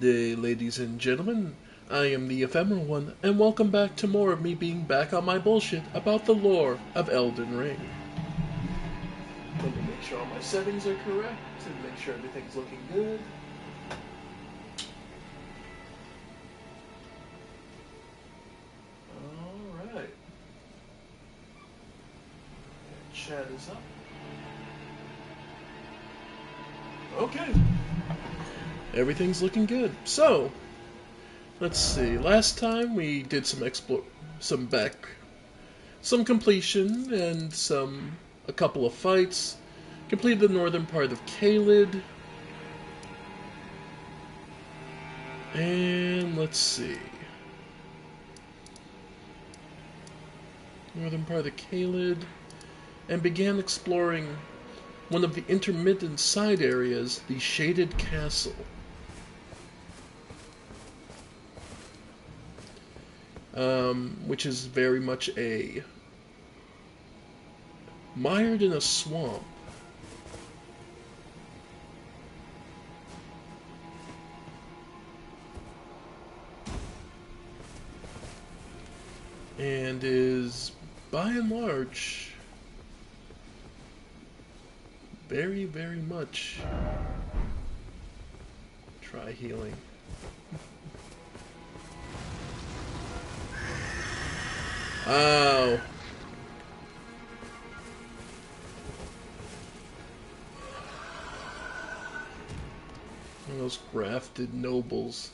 Ladies and gentlemen, I am the Ephemeral One, and welcome back to more of me being back on my bullshit about the lore of Elden Ring. Let me make sure all my settings are correct and make sure everything's looking good. Alright. Chat is up. Okay. Everything's looking good. So, let's see. Last time we did some completion and a couple of fights. Completed the northern part of Caelid. And let's see. Northern part of Caelid. And began exploring one of the intermittent side areas, the Shaded Castle. Which is very much mired in a swamp. And is, by and large, very, very much try healing. Ow. Those grafted nobles.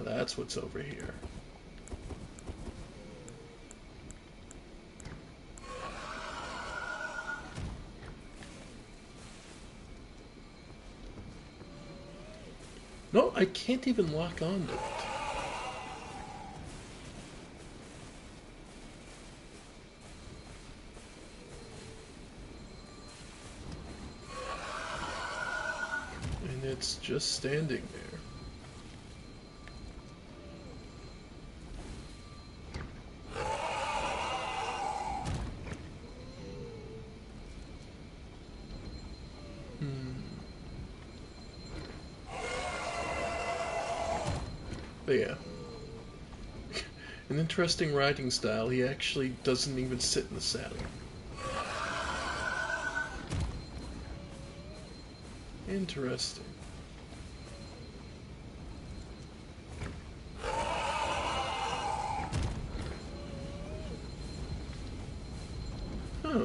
That's what's over here. No, I can't even lock on to it. And it's just standing there. But yeah. An interesting riding style. He actually doesn't even sit in the saddle. Interesting. Huh.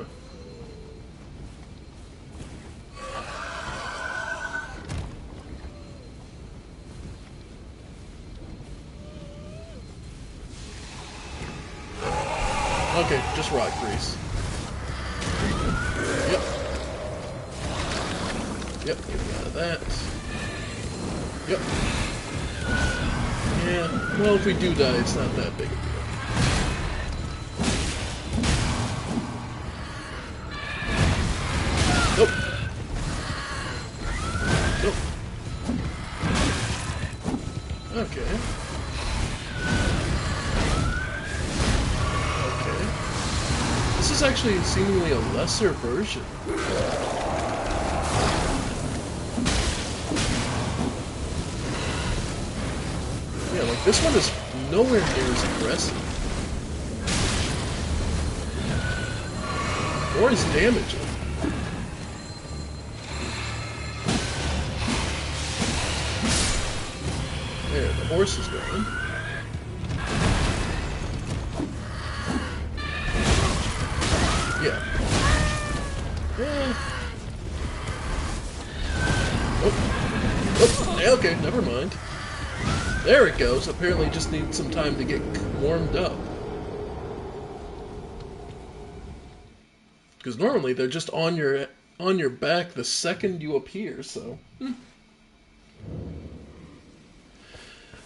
Okay, just rock grease. Yep. Yep, get me out of that. Yep. Yeah, well, if we do die, it's not that big a deal. Nope. Nope. Okay. This is actually seemingly a lesser version. Yeah, like this one is nowhere near as aggressive. Or as damaging. There, the horse is going. Yeah. Oh, okay, never mind. There it goes. Apparently just needs some time to get warmed up. Because normally they're just on your back the second you appear, so...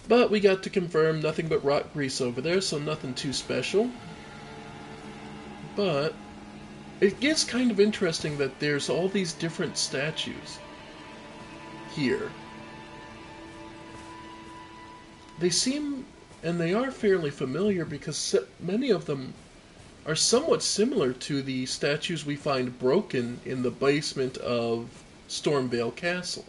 But we got to confirm nothing but rock grease over there, so nothing too special. But it is kind of interesting that there's all these different statues here. They seem, and they are fairly familiar because many of them are somewhat similar to the statues we find broken in the basement of Stormvale Castle.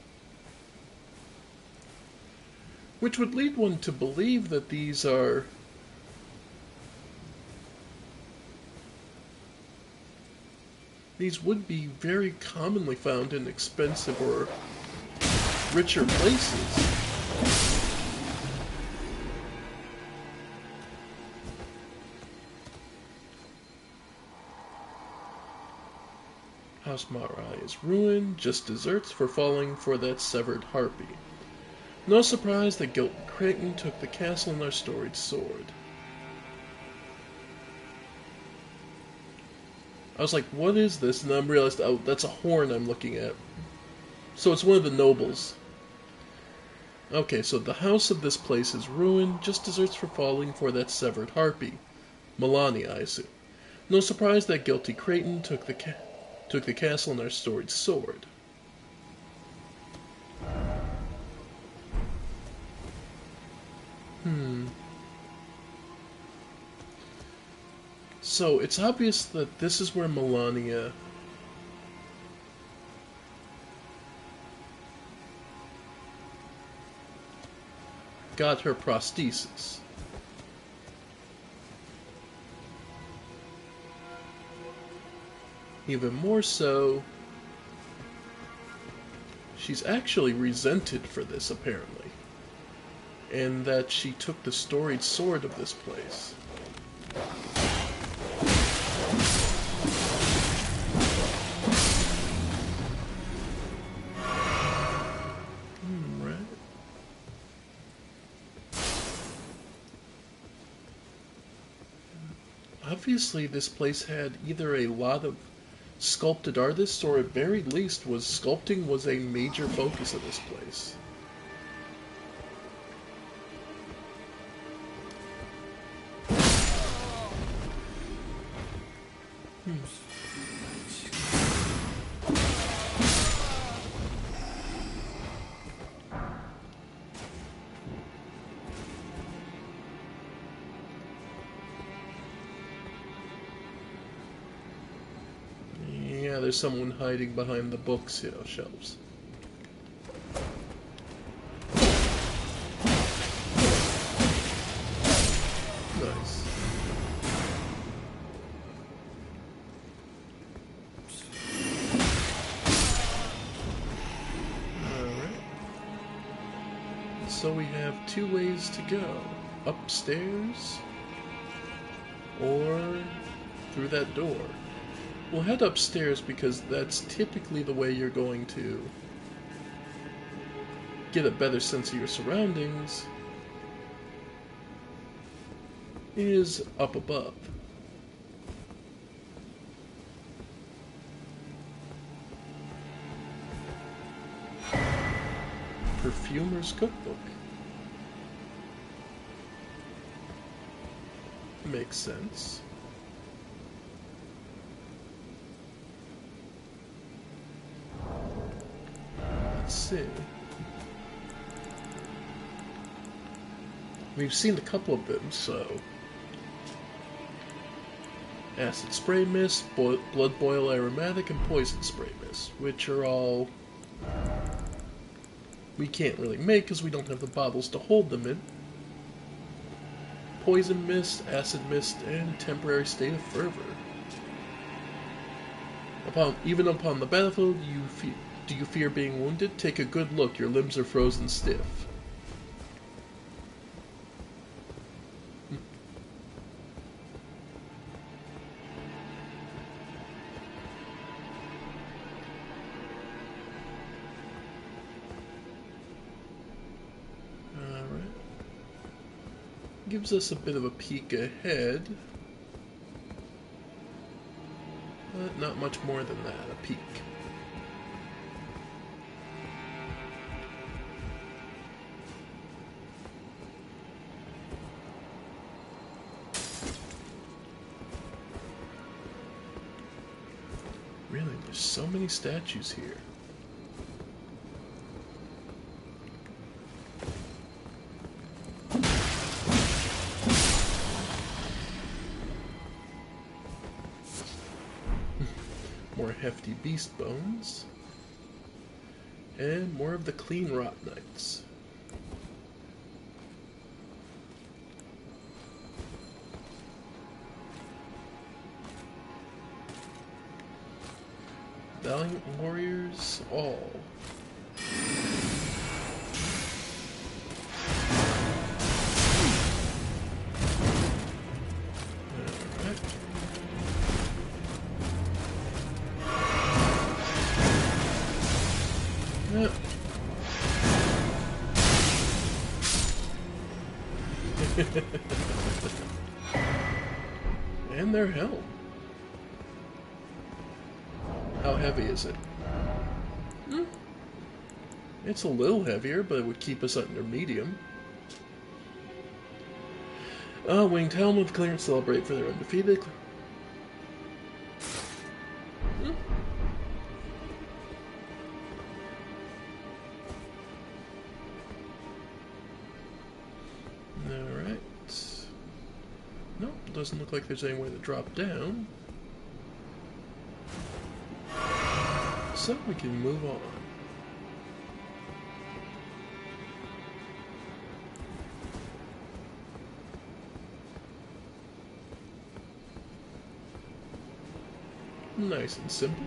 Which would lead one to believe that these would be very commonly found in expensive or richer places. House Marai is ruined, just desserts for falling for that severed harpy. No surprise that Guilty Creighton took the castle and our storied sword. I was like, what is this? And then I realized, oh, that's a horn I'm looking at. So it's one of the nobles. Okay, so the house of this place is ruined, just desserts for falling for that severed harpy. Melania, I assume. No surprise that Guilty Creighton took the castle and our storied sword. So it's obvious that this is where Melania got her prosthesis. Even more so, she's actually resented for this, apparently. And that she took the storied sword of this place. Right. Obviously, this place had either a lot of sculpted artists, or at very least sculpting was a major focus of this place. Yeah, there's someone hiding behind the books, shelves. Nice. Alright. So we have two ways to go. Upstairs, or through that door. We'll head upstairs because that's typically the way you're going to get a better sense of your surroundings, is up above. Perfumer's Cookbook. Makes sense. Let's see. We've seen a couple of them, so... Acid Spray Mist, Blood Boil Aromatic, and Poison Spray Mist, which are all... we can't really make because we don't have the bottles to hold them in. Poison Mist, Acid Mist, and Temporary State of Fervor. Even upon the battlefield, do you fear being wounded? Take a good look, your limbs are frozen stiff. Gives us a bit of a peek ahead, but not much more than that, a peek. Really, there's so many statues here. hefty beast bones. And more of the clean rot knights. Valiant warriors, all. Alright. Yep. And their helm. How heavy is it? It's a little heavier, but it would keep us under medium. Winged Helm with clearance, celebrate for their undefeated. Alright. Nope, doesn't look like there's anywhere to drop down. So we can move on. Nice and simple.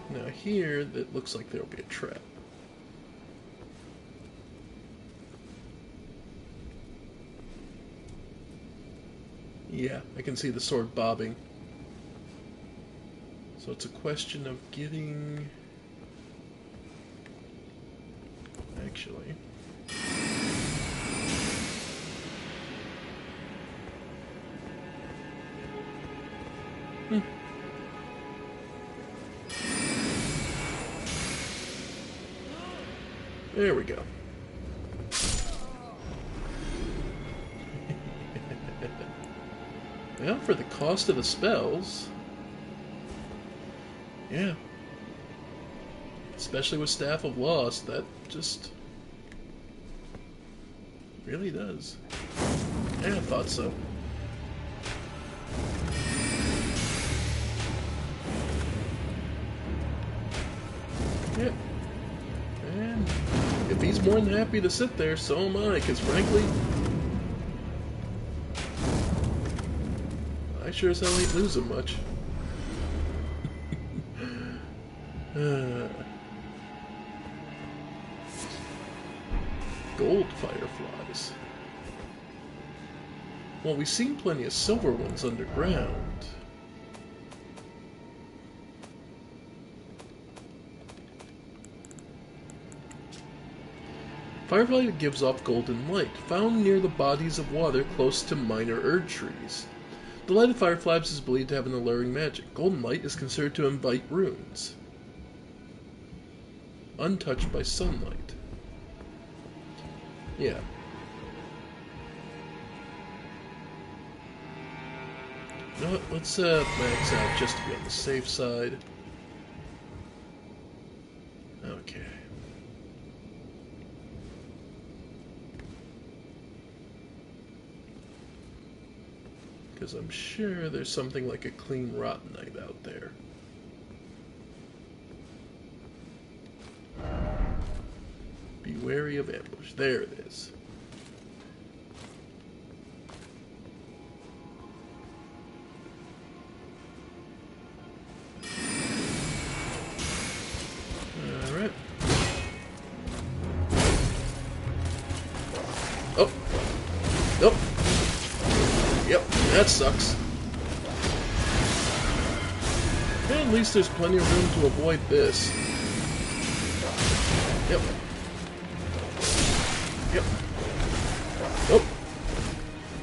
Now here, that looks like there'll be a trap. Yeah, I can see the sword bobbing. So it's a question of getting... Actually... There we go. Well, for the cost of the spells... Yeah. Especially with Staff of Lost, that just... really does. Yeah, I thought so. Yep. And if he's more than happy to sit there, so am I, because frankly, I sure as hell ain't losing much. Gold fireflies. Well, we've seen plenty of silver ones underground. Firefly gives off golden light, found near the bodies of water close to minor Erd trees. The light of fireflies is believed to have an alluring magic. Golden light is considered to invite runes, untouched by sunlight. Yeah. You know what? Let's max out just to be on the safe side. Okay. Because I'm sure there's something like a clean rot knight out there. Be wary of ambush. There it is. Alright. Oh! Nope. Yep, that sucks. Okay, at least there's plenty of room to avoid this. Yep. Yep. Oh.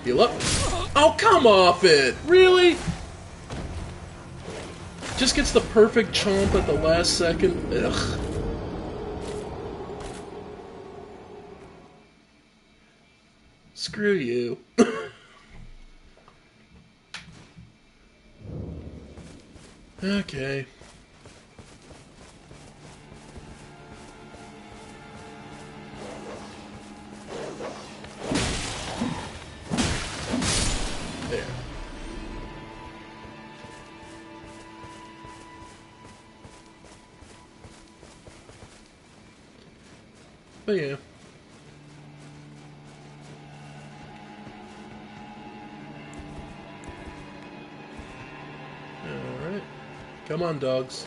Heal up. Oh, come off it! Really? Just gets the perfect chomp at the last second. Ugh. Screw you. Okay. There. But yeah. Alright. Come on, dogs.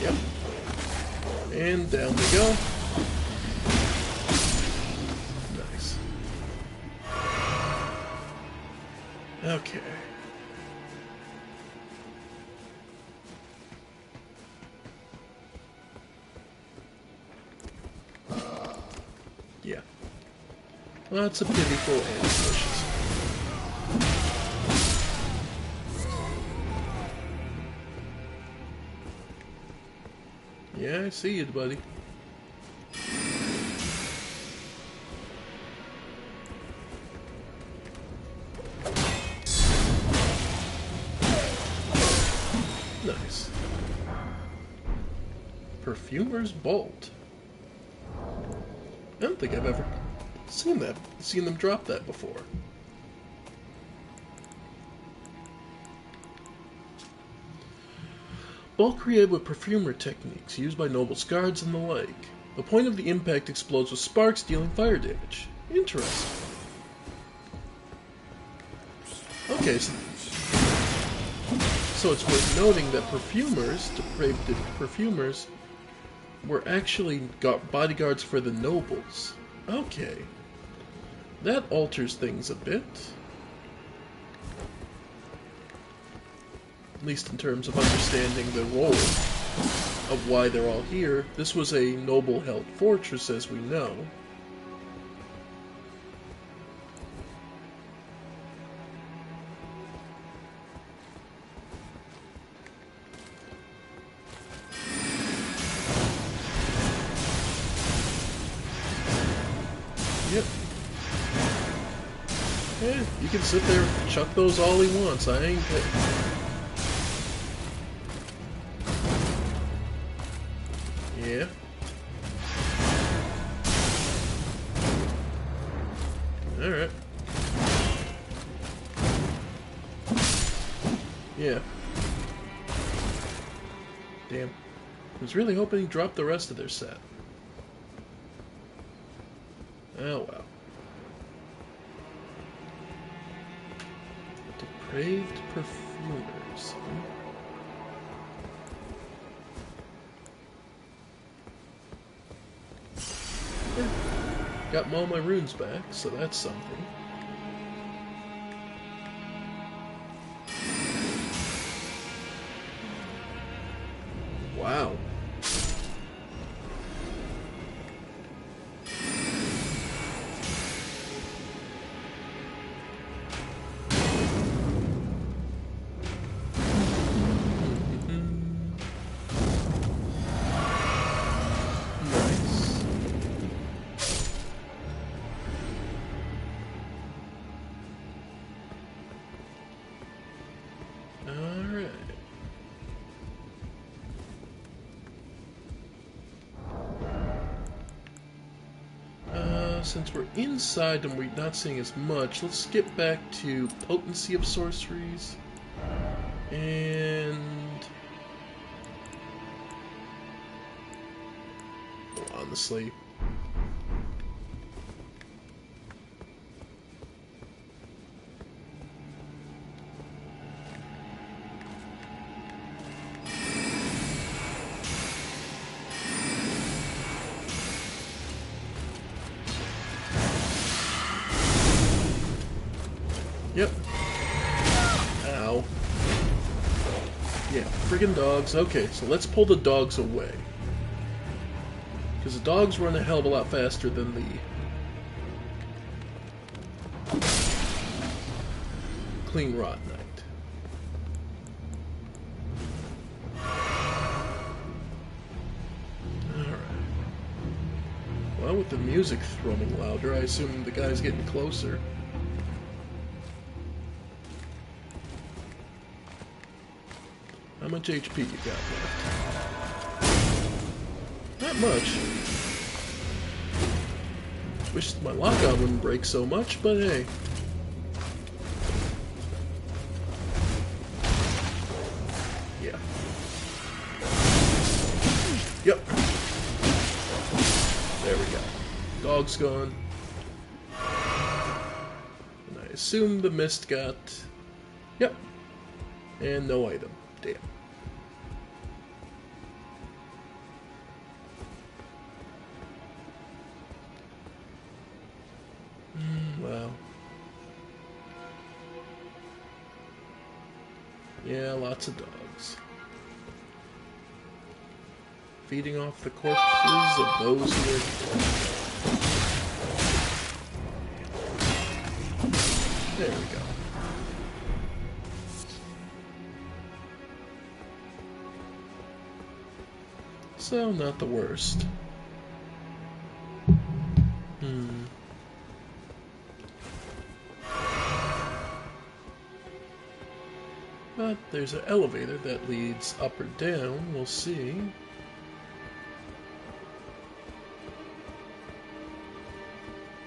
Yep. And down we go. Nice. Okay. Yeah. Lots of pitiful ambushes. Yeah, I see you, buddy. Nice. Perfumer's Bolt. I don't think I've ever seen them drop that before. Bolt created with perfumer techniques used by nobles, guards, and the like. The point of the impact explodes with sparks, dealing fire damage. Interesting. Okay, so it's worth noting that depraved perfumers, were actually bodyguards for the nobles. Okay. That alters things a bit. At least in terms of understanding the role of why they're all here. This was a noble-held fortress, as we know. Yep. Yeah, you can sit there and chuck those all he wants. I ain't kidding. Yeah. Alright. Yeah. Damn. I was really hoping he dropped the rest of their set. Oh well. Depraved perfumers. Got all my runes back, so that's something. Wow. Since we're inside and we're not seeing as much, let's skip back to Potency of Sorceries. And... well, honestly... Yep. Ow. Yeah, friggin' dogs. Okay, so let's pull the dogs away. Because the dogs run a hell of a lot faster than the Clean Rot Knight. Alright. Well, with the music thrumming louder, I assume the guy's getting closer. How much HP you got left? Not much. Wish my lock-on wouldn't break so much, but hey. Yeah. dog's gone. And I assume the mist got... Yep. And no item. Damn. Wow. Yeah, lots of dogs. Feeding off the corpses of those who are dead. There we go. So, not the worst. But there's an elevator that leads up or down. We'll see.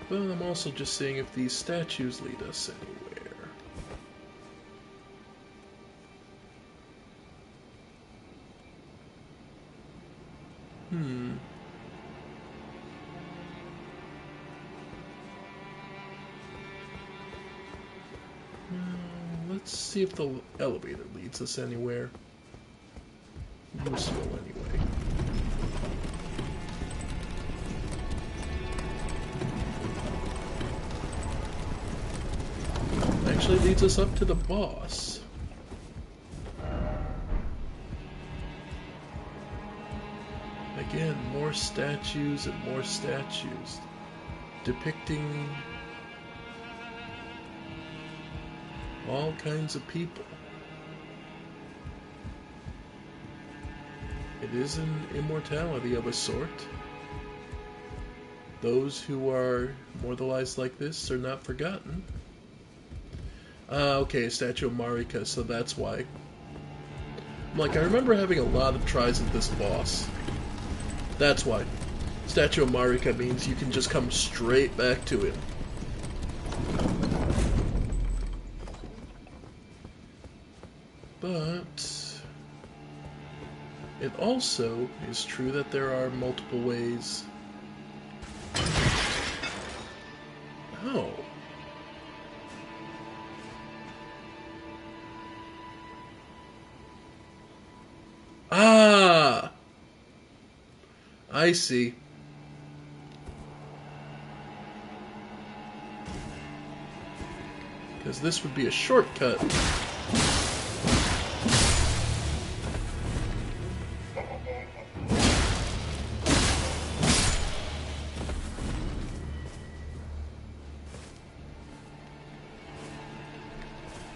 But I'm also just seeing if these statues lead us anywhere. Let's see if the elevator leads us anywhere useful anyway. Actually leads us up to the boss. Again, more statues and more statues depicting all kinds of people. It is an immortality of a sort. Those who are immortalized like this are not forgotten. Okay, a statue of Marika, so that's why. I remember having a lot of tries at this boss. That's why. Statue of Marika means you can just come straight back to him. But it also is true that there are multiple ways. Oh. Ah! I see. Because this would be a shortcut.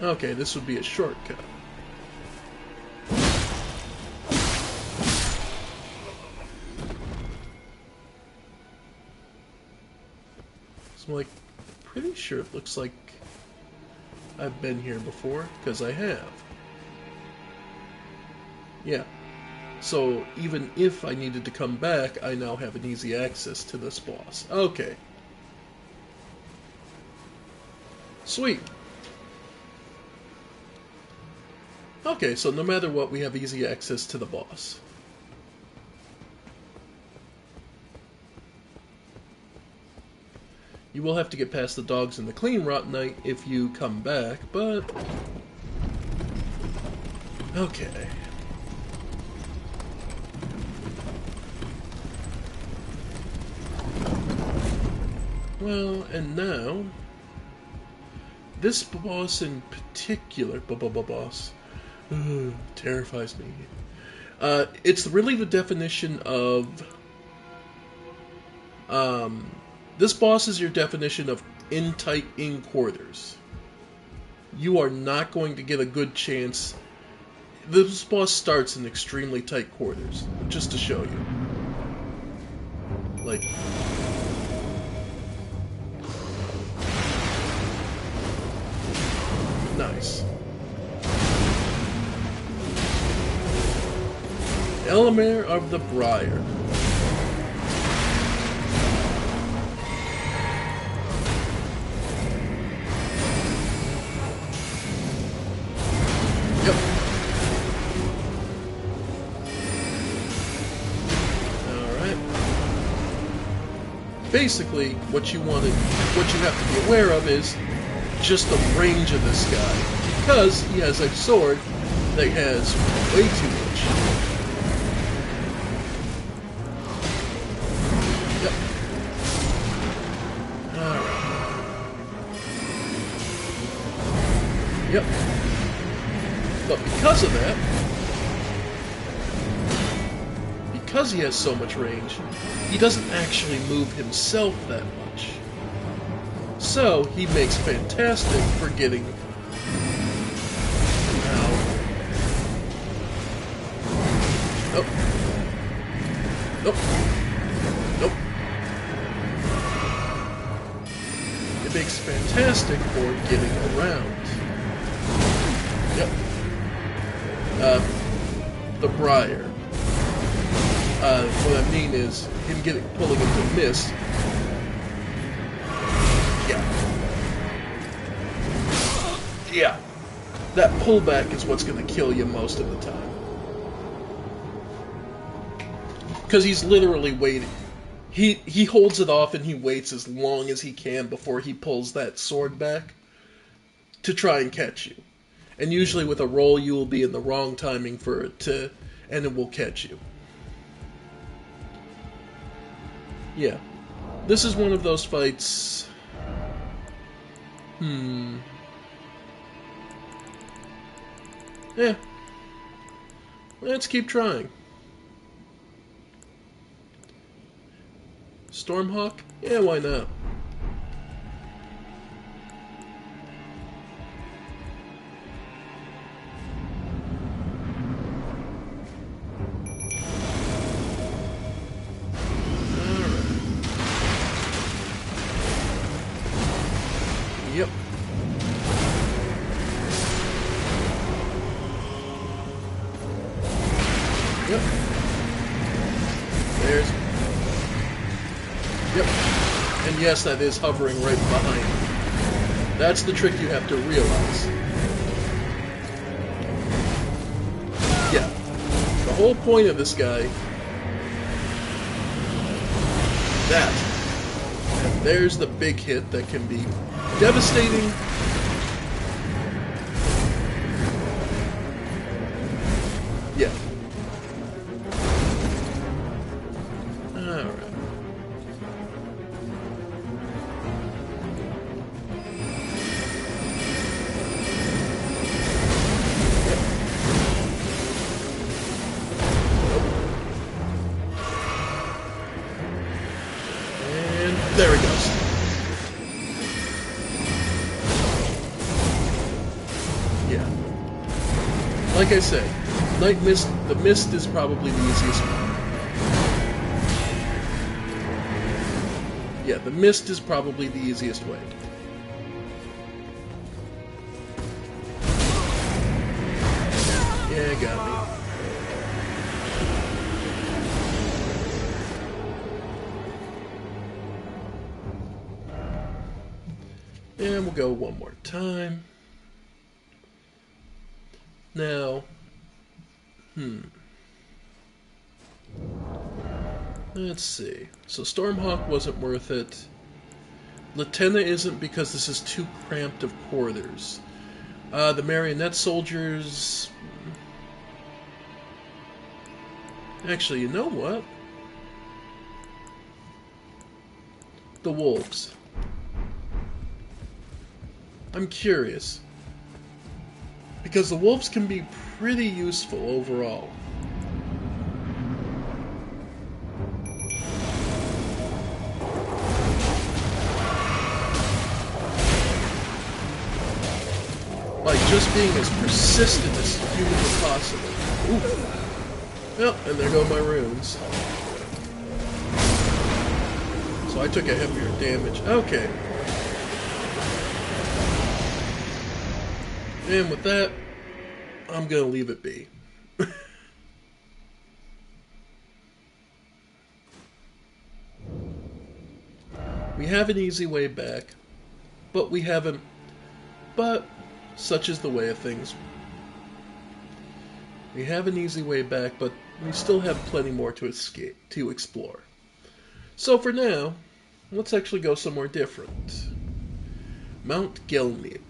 Okay, this would be a shortcut. So I'm pretty sure it looks like I've been here before, because I have. Yeah. So even if I needed to come back, I now have an easy access to this boss. Okay. Sweet. Okay, so no matter what, we have easy access to the boss. You will have to get past the dogs and the clean rot knight if you come back, but... okay. Well, and now... this boss in particular... boss... terrifies me. It's really the definition of... this boss is your definition of in tight in quarters. You are not going to get a good chance. This boss starts in extremely tight quarters, just to show you. Nice. Elamir of the Briar. Yep. Alright. basically, what you have to be aware of is just the range of this guy, because he has a sword that has way too much. Yep. Alright. Yep. But because of that, because he has so much range, he doesn't actually move himself that much. So, he makes fantastic for getting... Nope. Nope. Nope. It makes fantastic for getting around. Yep. The Briar. What I mean is, him pulling into mist. Yeah. That pullback is what's going to kill you most of the time. Because he's literally waiting. He holds it off and he waits as long as he can before he pulls that sword back to try and catch you. And usually with a roll, you will be in the wrong timing for it to, and it will catch you. Yeah. This is one of those fights... Yeah. Let's keep trying. Stormhawk? Yeah, why not? Yep. Yep. There's... Yep. And yes, that is hovering right behind you. That's the trick you have to realize. Yeah. The whole point of this guy... That. And there's the big hit that can be devastating. Yeah. Alright. And there he goes. Yeah. Like I said, Night Mist, the Mist is probably the easiest one. Yeah, the Mist is probably the easiest way. Yeah, got me. And we'll go one more time. Now, let's see. So Stormhawk wasn't worth it. Latenna isn't because this is too cramped of quarters. The Marionette Soldiers... Actually, you know what? The Wolves. I'm curious. Because the Wolves can be pretty useful overall. By just being as persistent as humanly possible. Ooh. Well, and there go my runes. So I took a heavier damage. Okay. And with that, I'm gonna leave it be. We have an easy way back, but we haven't. But such is the way of things. We have an easy way back, but we still have plenty more to explore. So for now, Let's actually go somewhere different. Mount Gelmir.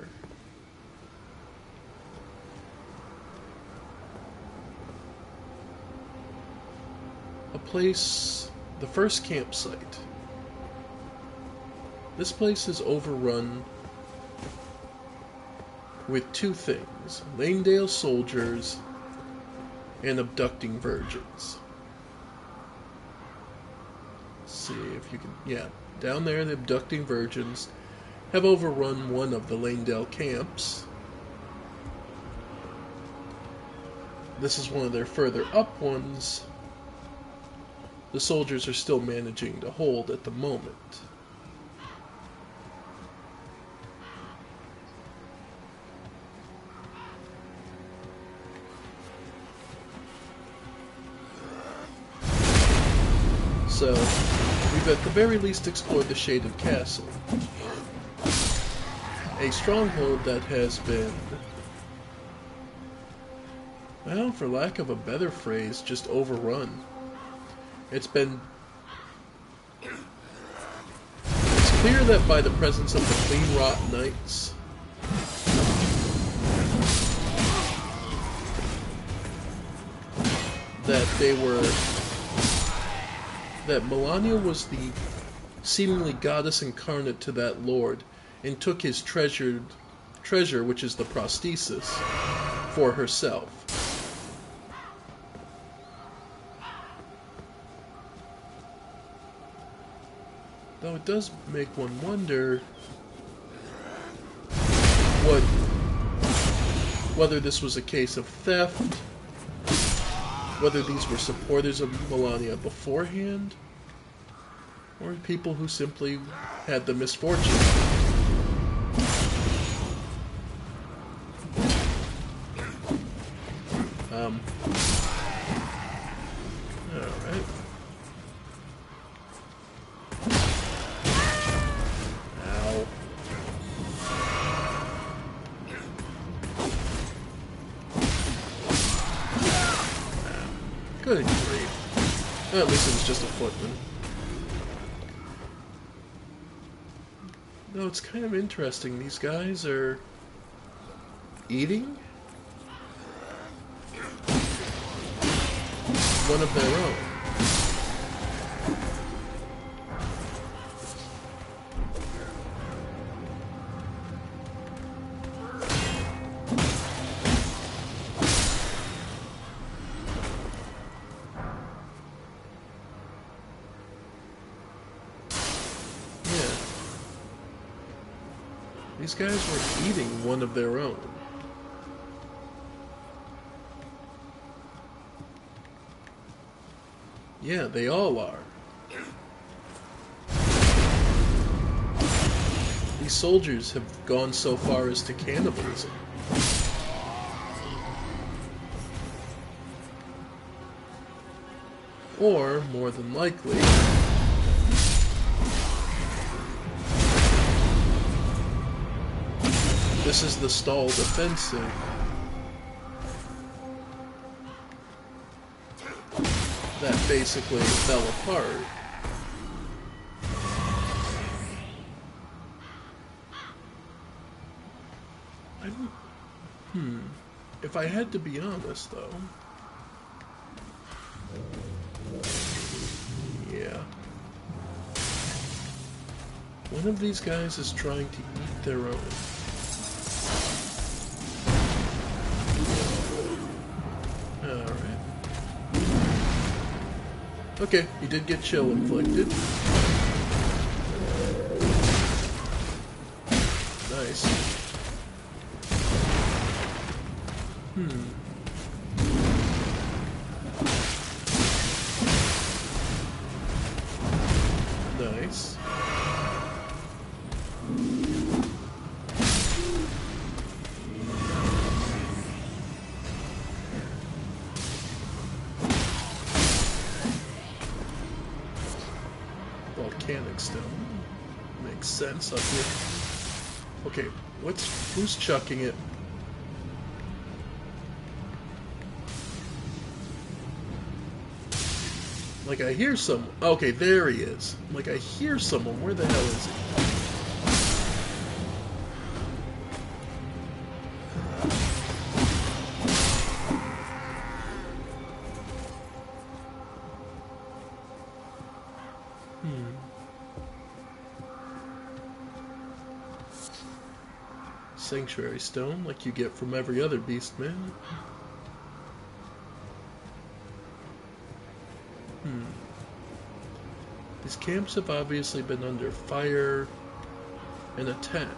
A place, the first campsite. This place is overrun with two things: Langdale soldiers and abducting virgins. Let's see if you can, yeah, down there the abducting virgins have overrun one of the Langdale camps. This is one of their further up ones. The soldiers are still managing to hold at the moment. So, we've at the very least explored the Shaded Castle. A stronghold that has been, well, for lack of a better phrase, just overrun. It's clear that by the presence of the Clean Rot Knights, that Melania was the seemingly goddess incarnate to that lord, and took his treasure, which is the prosthesis, for herself. Though it does make one wonder whether this was a case of theft, whether these were supporters of Melania beforehand, or people who simply had the misfortune. Alright. Ow. Good grief. Well, at least it was just a footman. Though it's kind of interesting, these guys are eating one of their own. These guys were eating one of their own. Yeah, they all are. These soldiers have gone so far as to cannibalism. Or, more than likely, this is the stalled offensive that basically fell apart. If I had to be honest, though, yeah, one of these guys is trying to eat their own. Okay, he did get chill inflicted. Nice. Nice. Volcanic stone. Makes sense up here. Okay, who's chucking it? Like, I hear someone. Okay, there he is. Like, I hear someone. Where the hell is he? Sanctuary stone, like you get from every other beast man. These camps have obviously been under fire and attack.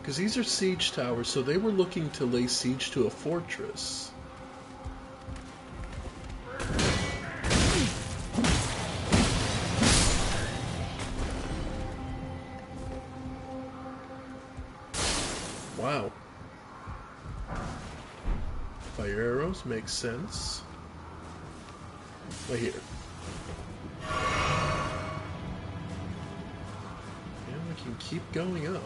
Because these are siege towers, so they were looking to lay siege to a fortress. Wow. Fire arrows make sense. Right here. And we can keep going up.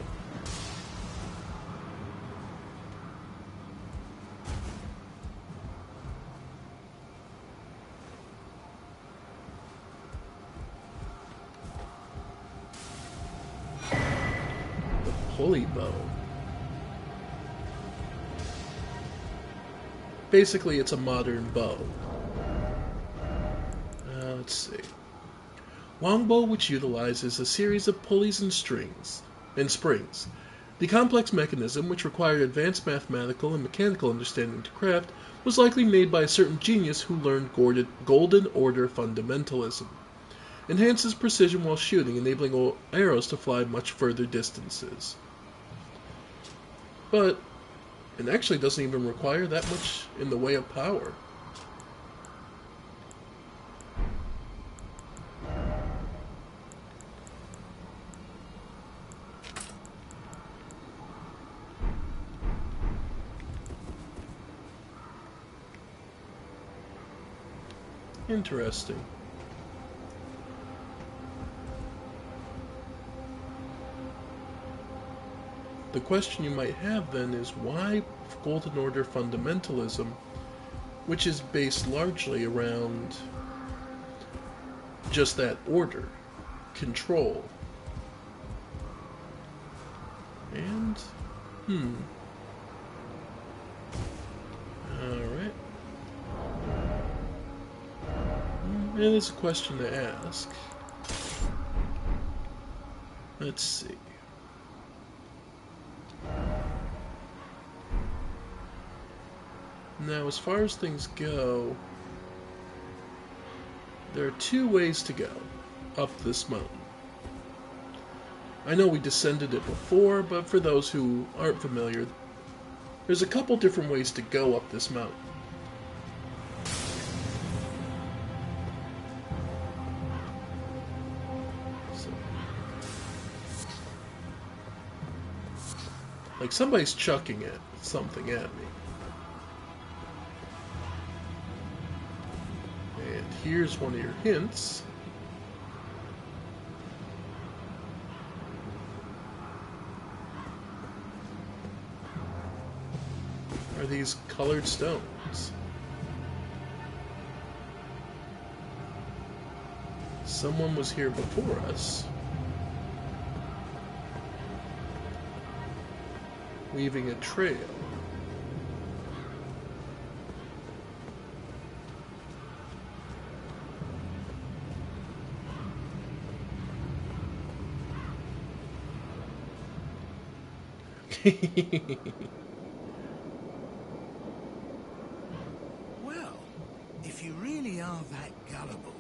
Pulley bow. Basically, it's a modern bow. Let's see. Longbow, which utilizes a series of pulleys and springs. The complex mechanism, which required advanced mathematical and mechanical understanding to craft, was likely made by a certain genius who learned Golden Order fundamentalism. Enhances precision while shooting, enabling arrows to fly much further distances. But it actually doesn't even require that much in the way of power. Interesting. The question you might have then is why Golden Order fundamentalism, which is based largely around just that order, control. And, alright. It is a question to ask. Let's see. Now, as far as things go, there are two ways to go up this mountain. I know we descended it before, but for those who aren't familiar, there's a couple different ways to go up this mountain. Like somebody's chucking something at me. And here's one of your hints. Are these colored stones? Someone was here before us. Leaving a trail. Well, if you really are that gullible...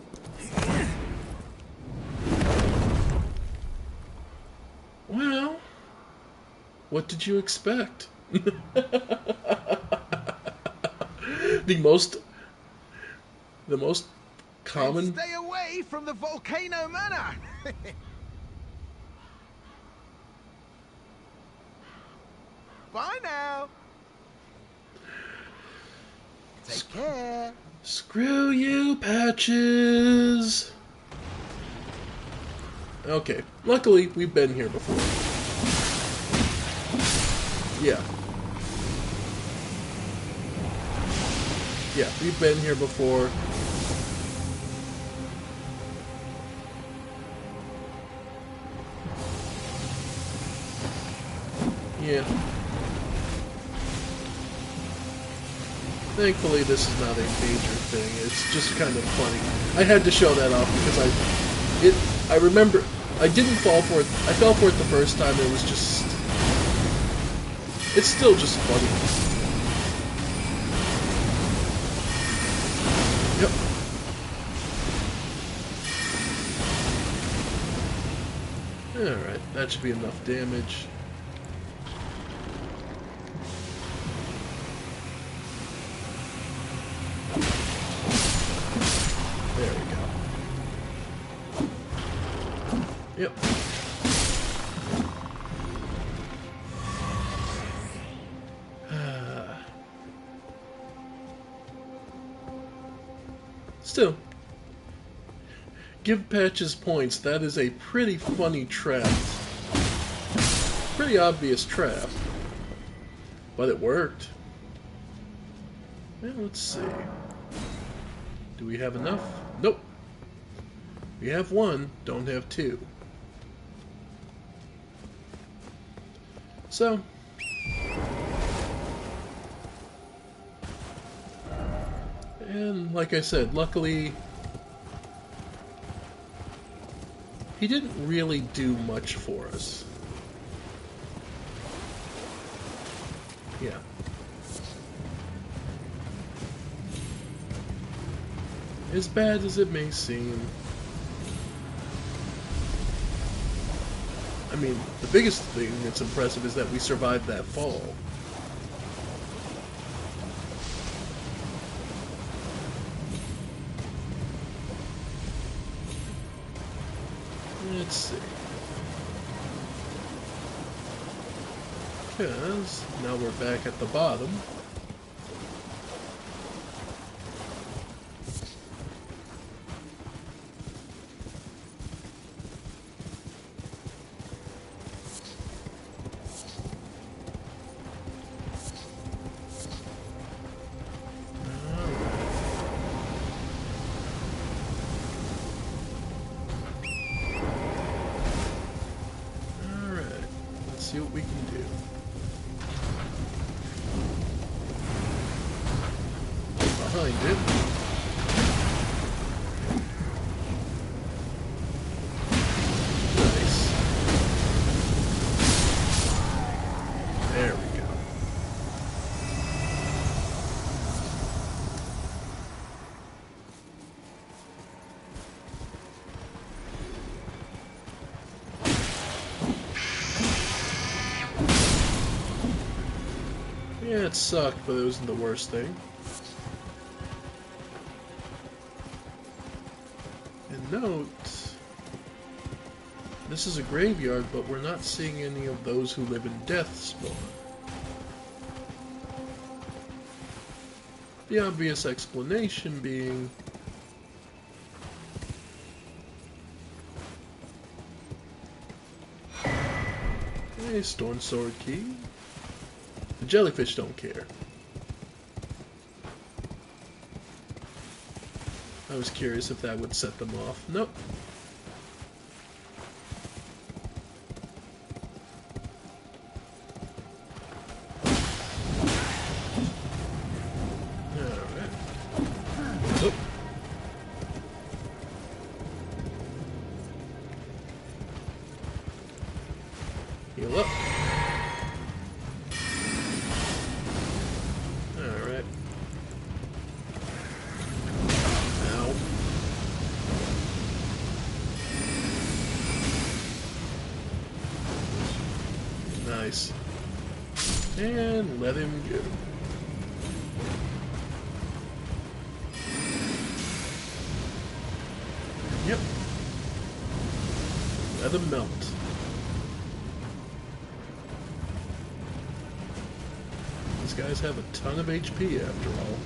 Well, what did you expect? The most common... Then stay away from the Volcano Manor! Bye now! Take care! Screw you, Patches! Okay, luckily we've been here before. Yeah. Yeah, we've been here before. Yeah. Thankfully, this is not a major thing. It's just kind of funny. I had to show that off because I remember I didn't fall for it. I fell for it the first time. It was just, it's still just funny. Yep. All right, that should be enough damage. There we go. Yep. Still, give Patches points. That is a pretty funny trap. Pretty obvious trap. But it worked. Yeah, let's see. Do we have enough? Nope. We have one, don't have two. So, and like I said, luckily, he didn't really do much for us. Yeah. As bad as it may seem. I mean, the biggest thing that's impressive is that we survived that fall. Let's see. Because now we're back at the bottom. See what we can do. Behind it. Nice. There we go. Yeah, it sucked, but it wasn't the worst thing. And note, this is a graveyard, but we're not seeing any of those who live in death spawn. The obvious explanation being a Storm Sword key. The jellyfish don't care. I was curious if that would set them off. Nope. Alright. Oop. Heal up. Alright. Ow. Nice. And let him go. Yep. Let him melt. These guys have a ton of HP after all.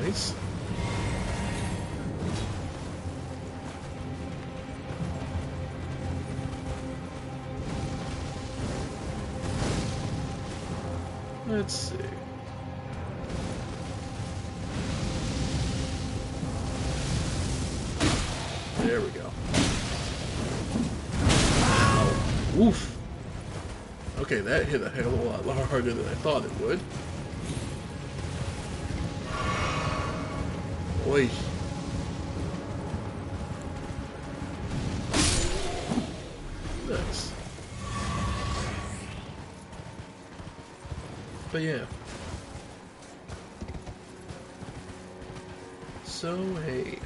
Nice. Let's see. There we go. Wow. Woof. Okay, that hit a hell of a lot harder than I thought it would. Oi. Nice. But yeah. So, hey.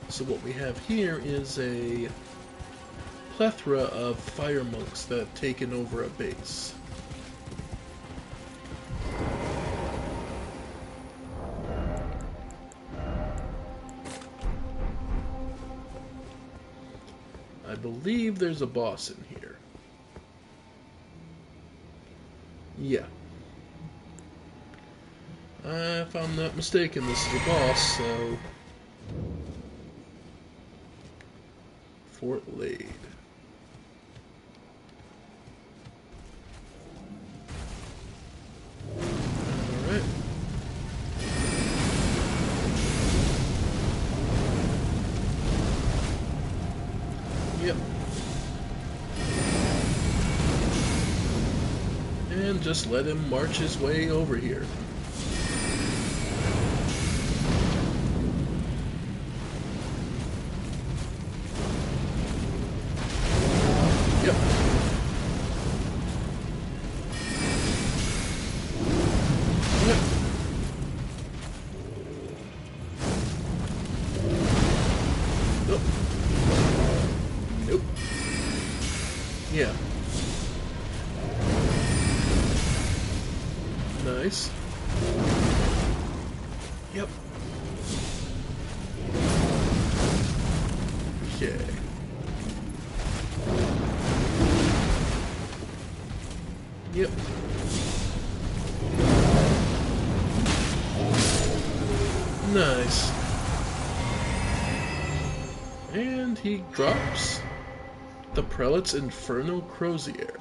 So what we have here is a plethora of fire monks that have taken over a base. I believe there's a boss in here. Yeah. If I'm not mistaken, this is a boss, so... Fort Lade. Alright. Yep. And just let him march his way over here. Yep. Yep. Nope. Nope. Yeah. Nice. Yep. Okay. Yep. Nice. And he drops the Prelate's Infernal Crozier.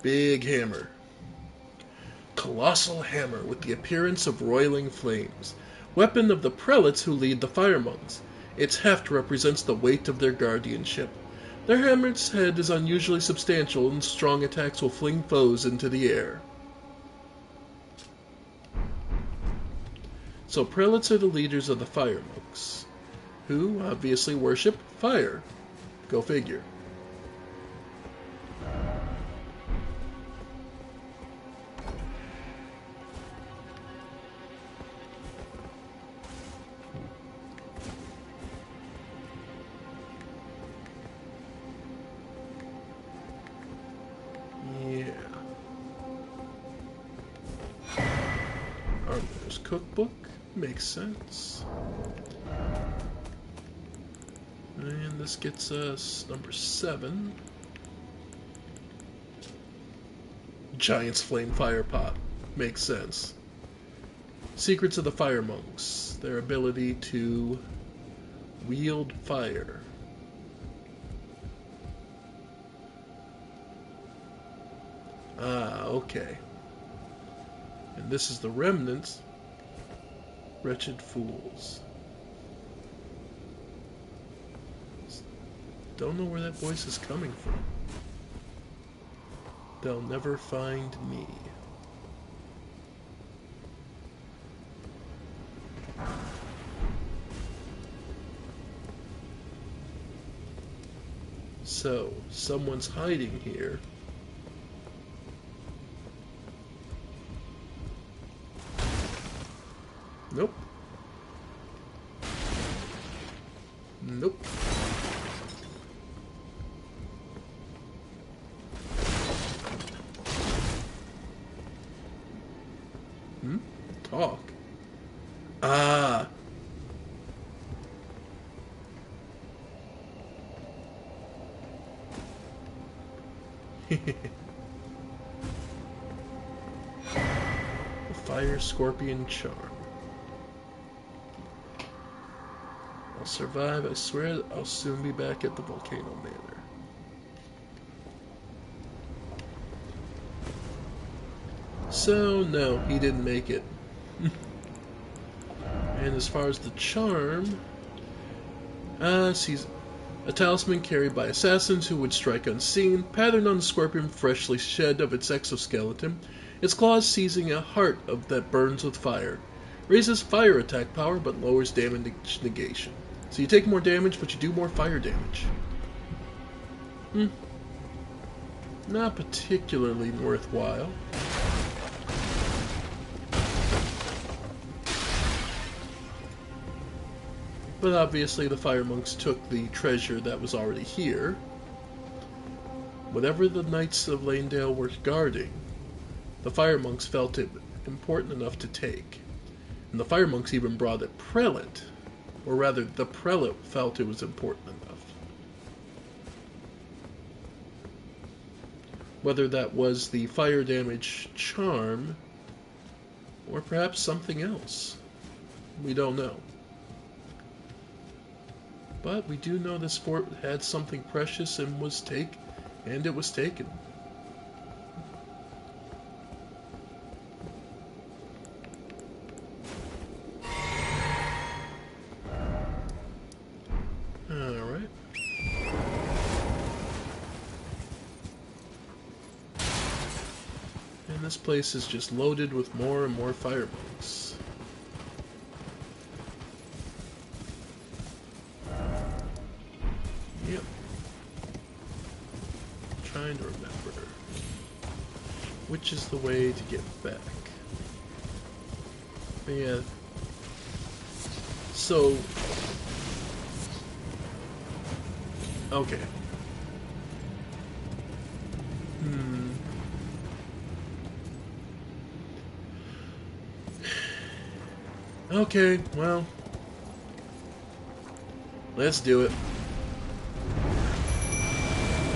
Big hammer. Colossal hammer with the appearance of roiling flames. Weapon of the prelates who lead the fire monks. Its heft represents the weight of their guardianship. Their hammer's head is unusually substantial, and strong attacks will fling foes into the air. So prelates are the leaders of the fire monks, who obviously worship fire. Go figure. Yeah. Armourer's Cookbook. Makes sense. And this gets us number 7. Giant's Flame Fire Pot. Makes sense. Secrets of the Fire Monks. Their ability to wield fire. Ah, okay. And this is the remnants. Wretched fools. Don't know where that voice is coming from. They'll never find me. So, someone's hiding here. Nope. Nope. Talk. Ah. Fire Scorpion Charm. I'll survive. I swear I'll soon be back at the Volcano Manor. So, no, he didn't make it. And as far as the charm, sees a talisman carried by assassins who would strike unseen, patterned on the scorpion freshly shed of its exoskeleton, its claws seizing a heart that burns with fire. Raises fire attack power, but lowers damage negation. So you take more damage, but you do more fire damage. Not particularly worthwhile. But obviously the fire monks took the treasure that was already here. Whatever the Knights of Lanedale were guarding, the fire monks felt it important enough to take. And the fire monks even brought a prelate, or rather the prelate felt it was important enough. Whether that was the fire damage charm, or perhaps something else. We don't know. But we do know this fort had something precious and it was taken. Alright. And this place is just loaded with more and more fire monks. Yep. Trying to remember which is the way to get back. But yeah. So okay. Okay, well, let's do it.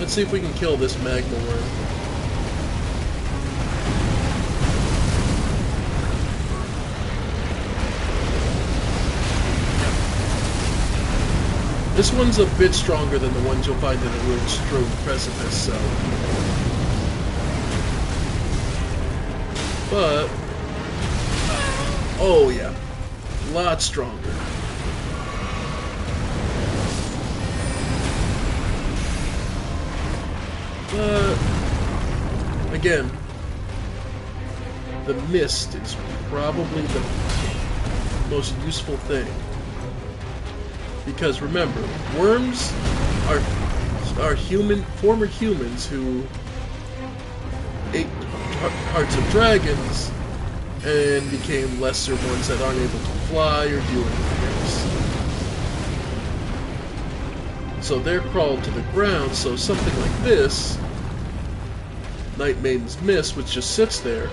Let's see if we can kill this magma worm. This one's a bit stronger than the ones you'll find in the Ruined Precipice, so. But, oh yeah, a lot stronger. But, again, the mist is probably the most useful thing. Because remember, worms are former humans who ate hearts of dragons and became lesser ones that aren't able to fly or do anything else. So they're crawled to the ground, so something like this, Night Maiden's Mist, which just sits there,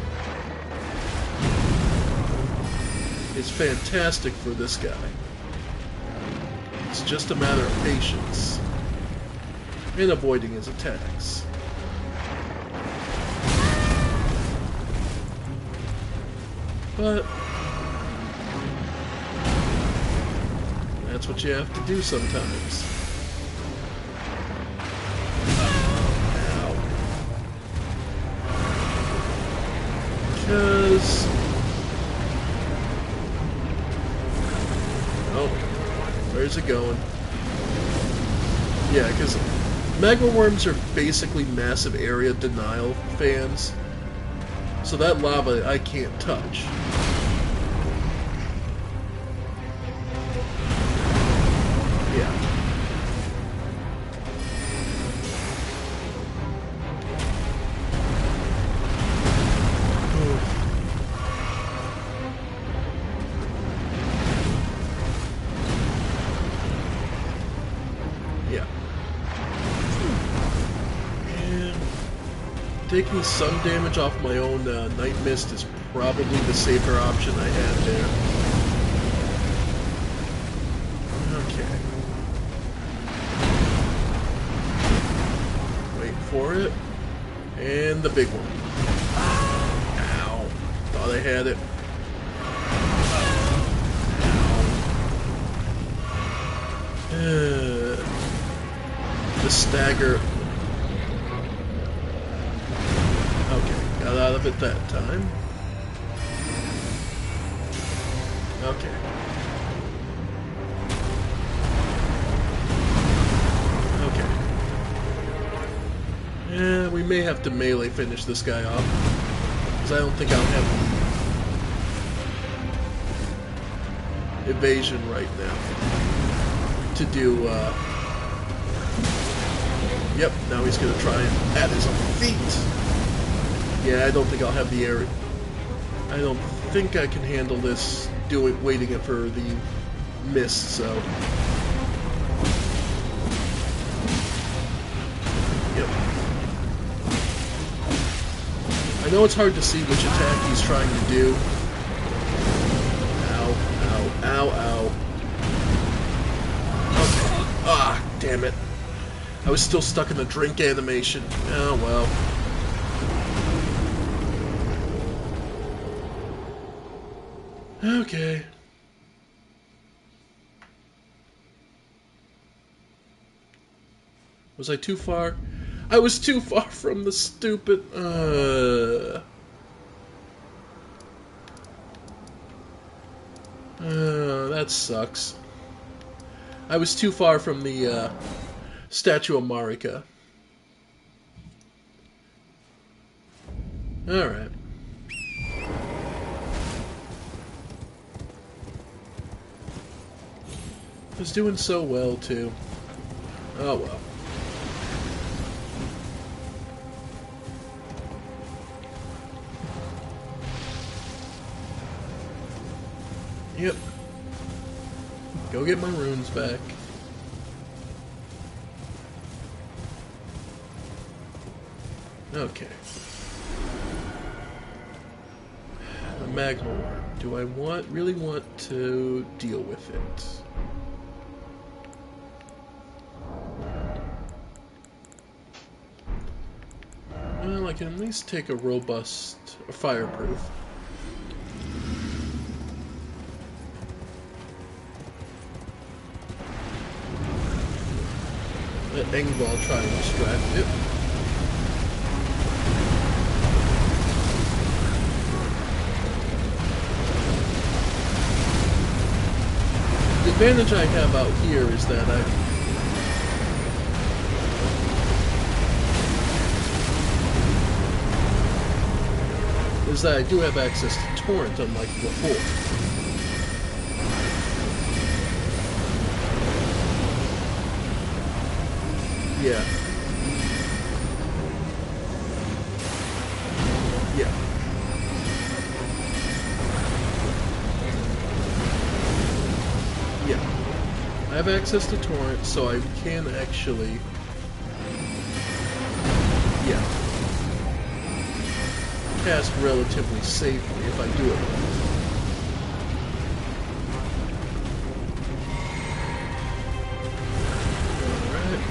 is fantastic for this guy. It's just a matter of patience and avoiding his attacks. But that's what you have to do sometimes. Ow. Because where's it going? Yeah, because magma worms are basically massive area denial fans. So that lava I can't touch. Yeah. Yeah. And taking some damage off my own Night Mist is probably the safer option I have there. Okay. Wait for it. And the big one. Ow. Thought I had it. stagger. Okay, got out of it that time. Okay. Okay. Yeah, we may have to melee finish this guy off. Because I don't think I'll have the evasion right now to do, Yep, now he's gonna try and at his own feet. Yeah, I don't think I'll have the area. I don't think I can handle this waiting it for the mist, so. Yep. I know it's hard to see which attack he's trying to do. Ow, ow, ow, ow. Okay. Ah, damn it. I was still stuck in the drink animation. Oh well. Okay. Was I too far? I was too far from the stupid... that sucks. I was too far from the, Statue of Marika. Alright. I was doing so well, too. Oh, well. Yep. Go get my runes back. Okay. The magma worm. Do I really want to deal with it? Well, I can at least take a robust, or fireproof. Let Engvall try and distract it. The advantage I have out here is that I do have access to torrent, unlike before. Yeah. Yeah. Yeah. I have access to torrent, so I can actually... Yeah. Cast relatively safely if I do it right. Alright.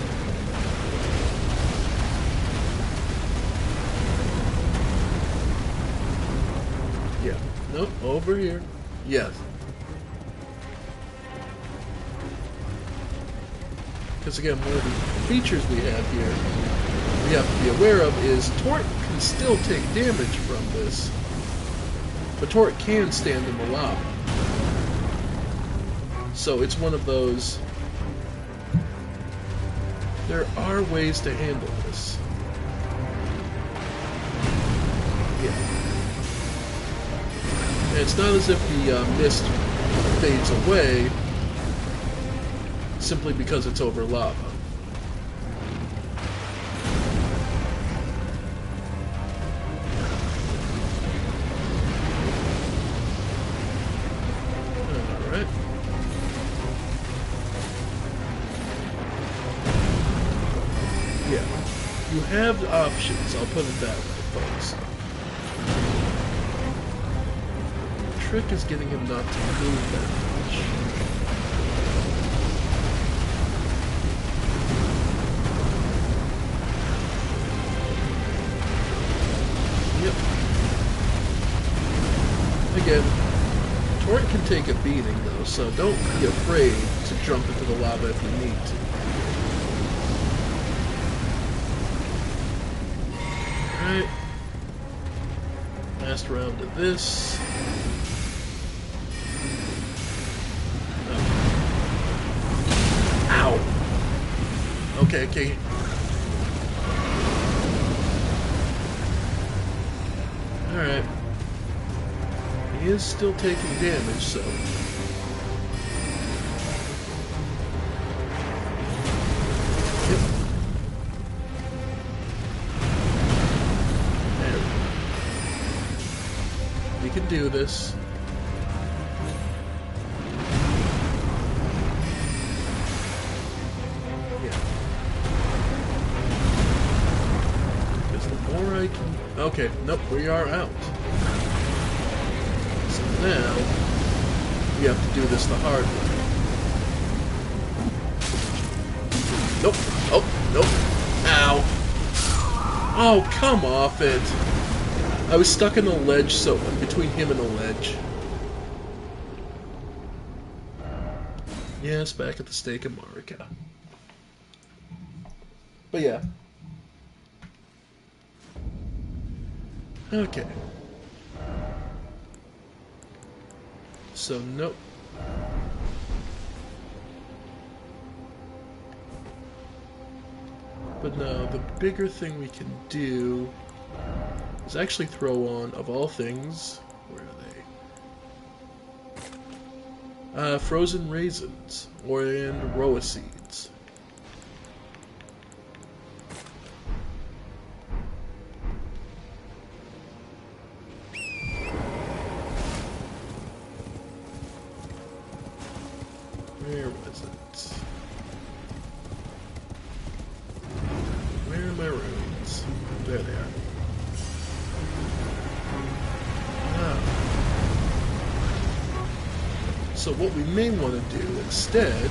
Yeah. Nope, over here. Yes. Because again, one of the features we have here we have to be aware of is torrent can still take damage from this, but torrent can stand in the lava. So it's one of those, there are ways to handle this. Yeah. And it's not as if the mist fades away simply because it's over lava. Alright. Yeah. You have options, I'll put it that way, folks. The trick is getting him not to move that much. Yep. Again, torrent can take a beating though, so don't be afraid to jump into the lava if you need to. Alright. Last round of this. Ow! Okay, okay. Alright. He is still taking damage, so... Yep. There. We can do this. Okay, nope, we are out. So now, we have to do this the hard way. Nope, oh, nope, ow. Oh, come off it. I was stuck in a ledge, so between him and a ledge. Yes, back at the stake of Marika. But yeah. Okay. So, nope. But no, the bigger thing we can do is actually throw on, of all things, where are they? Frozen raisins, and roa seeds. Where was it? Where are my runes? There they are. Ah. So what we may want to do instead...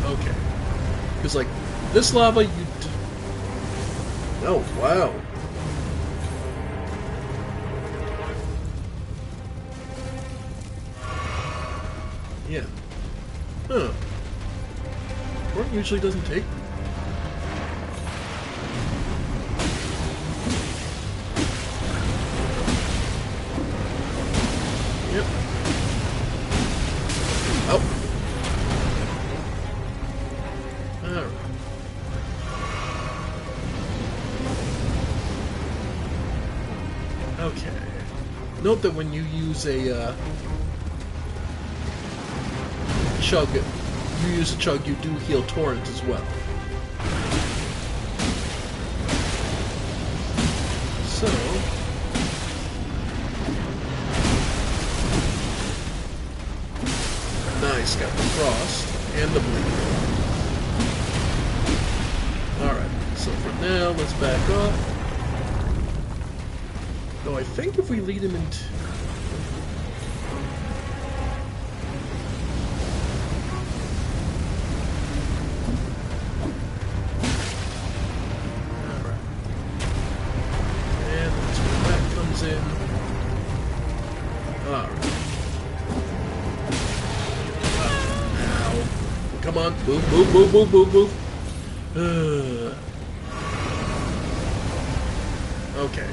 Okay. Because, like, this lava, oh, wow. Yeah. Huh. Work usually doesn't take. Yep. Oh. Alright. Okay. Note that when you use a, chug, you do heal torrent as well. So, nice, got the frost and the bleed. Alright, so for now, let's back off. Though I think if we lead him into... Come on, move, move, move, move, move, move. Okay.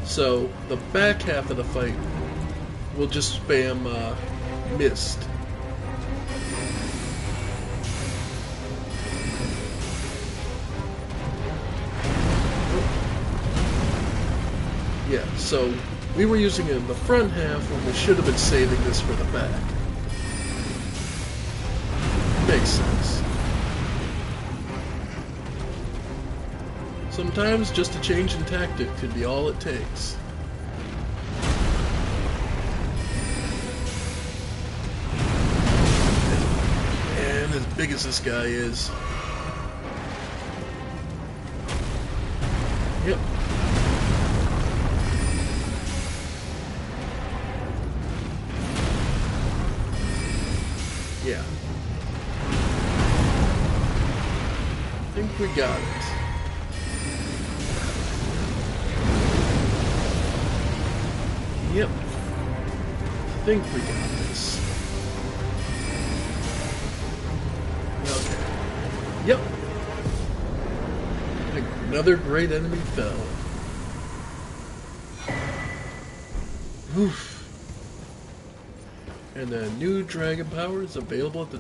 So, the back half of the fight, we'll just spam, mist. Yeah, so, we were using it in the front half when we should have been saving this for the back. Makes sense. Sometimes just a change in tactic could be all it takes. And as big as this guy is... Yep. Yeah. I think we got it. Yep. I think we got this. Okay. Yep. Another great enemy fell. Oof. And a new dragon power is available at the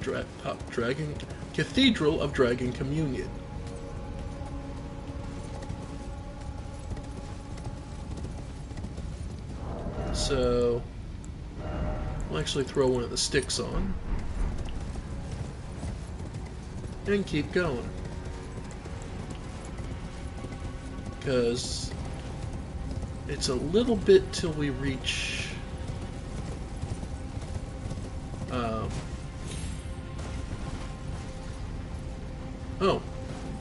Dragon Cathedral of Dragon Communion. So, I'll actually throw one of the sticks on and keep going. Because it's a little bit till we reach oh,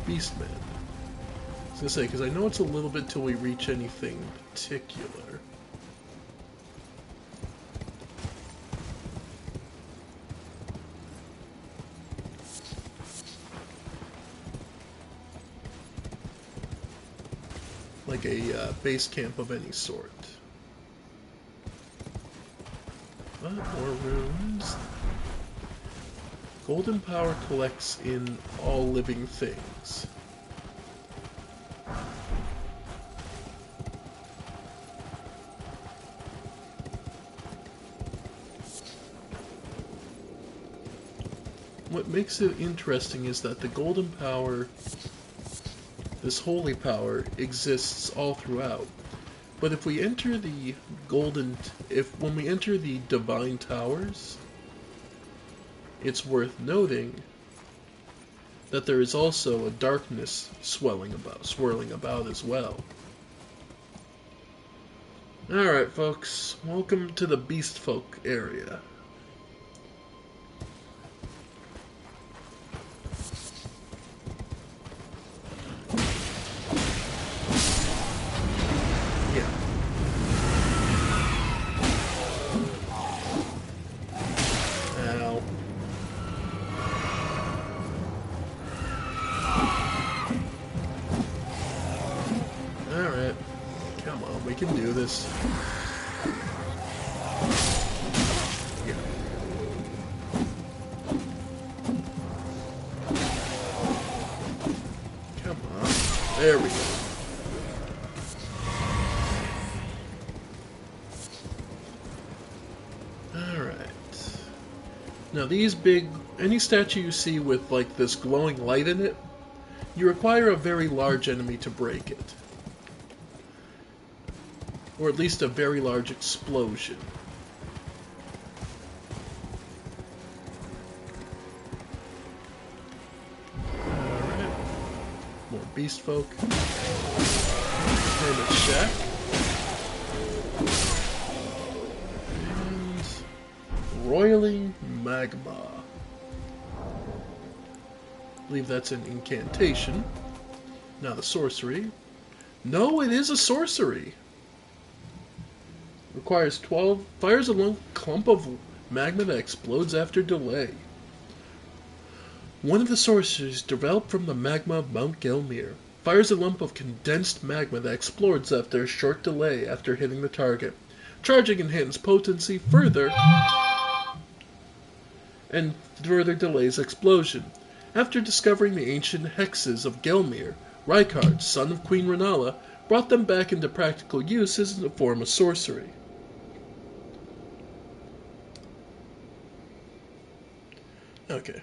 Beastman. I was gonna say, because I know it's a little bit till we reach anything particular. Like a base camp of any sort. More runes. Golden power collects in all living things. What makes it interesting is that the golden power, this holy power, exists all throughout. But if we enter the when we enter the divine towers, it's worth noting that there is also a darkness swirling about as well. Alright folks, welcome to the Beast Folk area. Alright, come on, we can do this. Yeah. Come on, there we go. Alright. Now these any statue you see with like this glowing light in it, you require a very large enemy to break it. Or at least a very large explosion. Alright. More beast folk. Hermit shack. And roiling magma. I believe that's an incantation. Now the sorcery. No, it is a sorcery. Requires 12. Fires a long clump of magma that explodes after delay. One of the sorceries developed from the magma of Mount Gelmir. Fires a lump of condensed magma that explodes after a short delay after hitting the target. Charging enhances potency further and further delays explosion. After discovering the ancient hexes of Gelmir, Rykard, son of Queen Renala, brought them back into practical use as a form of sorcery. Okay.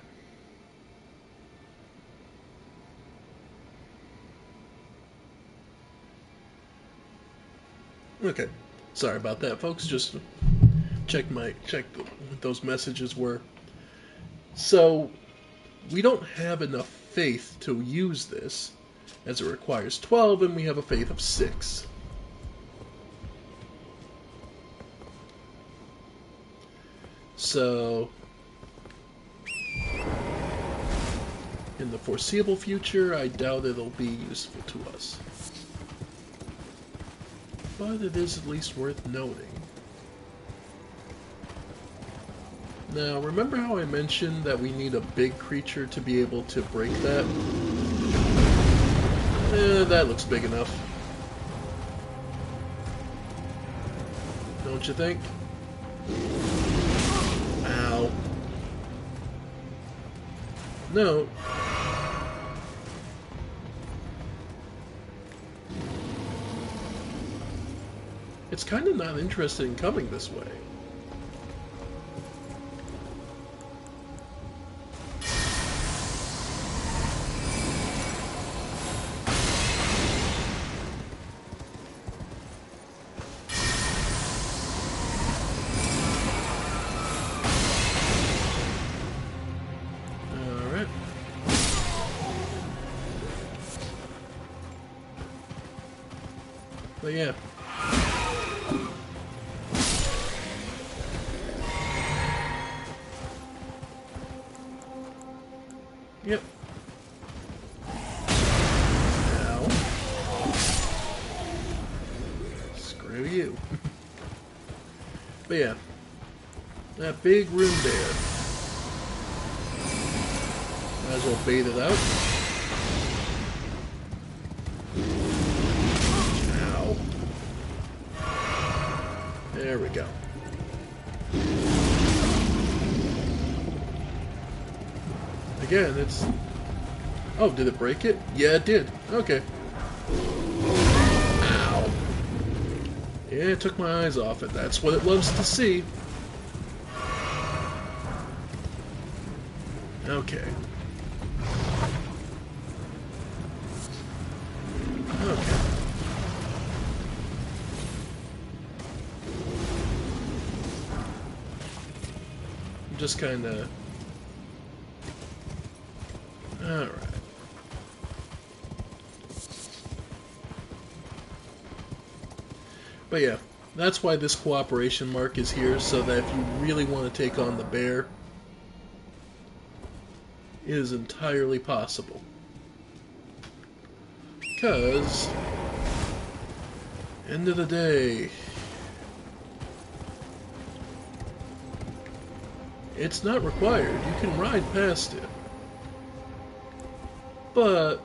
Okay. Sorry about that, folks. Just check what those messages were. So, we don't have enough faith to use this, as it requires 12, and we have a faith of 6. So, in the foreseeable future, I doubt it'll be useful to us. But it is at least worth noting. Now, remember how I mentioned that we need a big creature to be able to break that? That looks big enough. Don't you think? Ow. it's kind of not interested in coming this way. Alright. But yeah. Yep. Ow. Screw you. But yeah. That big room there. Might as well bait it out. Ow. There we go. Again, it's... Oh, did it break it? Yeah, it did. Okay. Ow. Yeah, it took my eyes off it. That's what it loves to see. Okay. Okay. I'm just kinda... Alright. But yeah, that's why this cooperation mark is here, so that if you really want to take on the bear, it is entirely possible. Because, end of the day, it's not required. You can ride past it. But,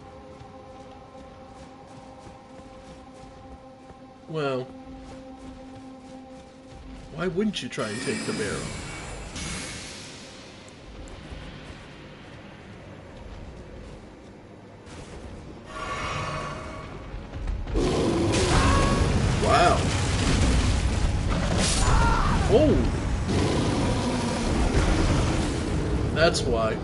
well, why wouldn't you try and take the bear on? Wow. Oh! That's why.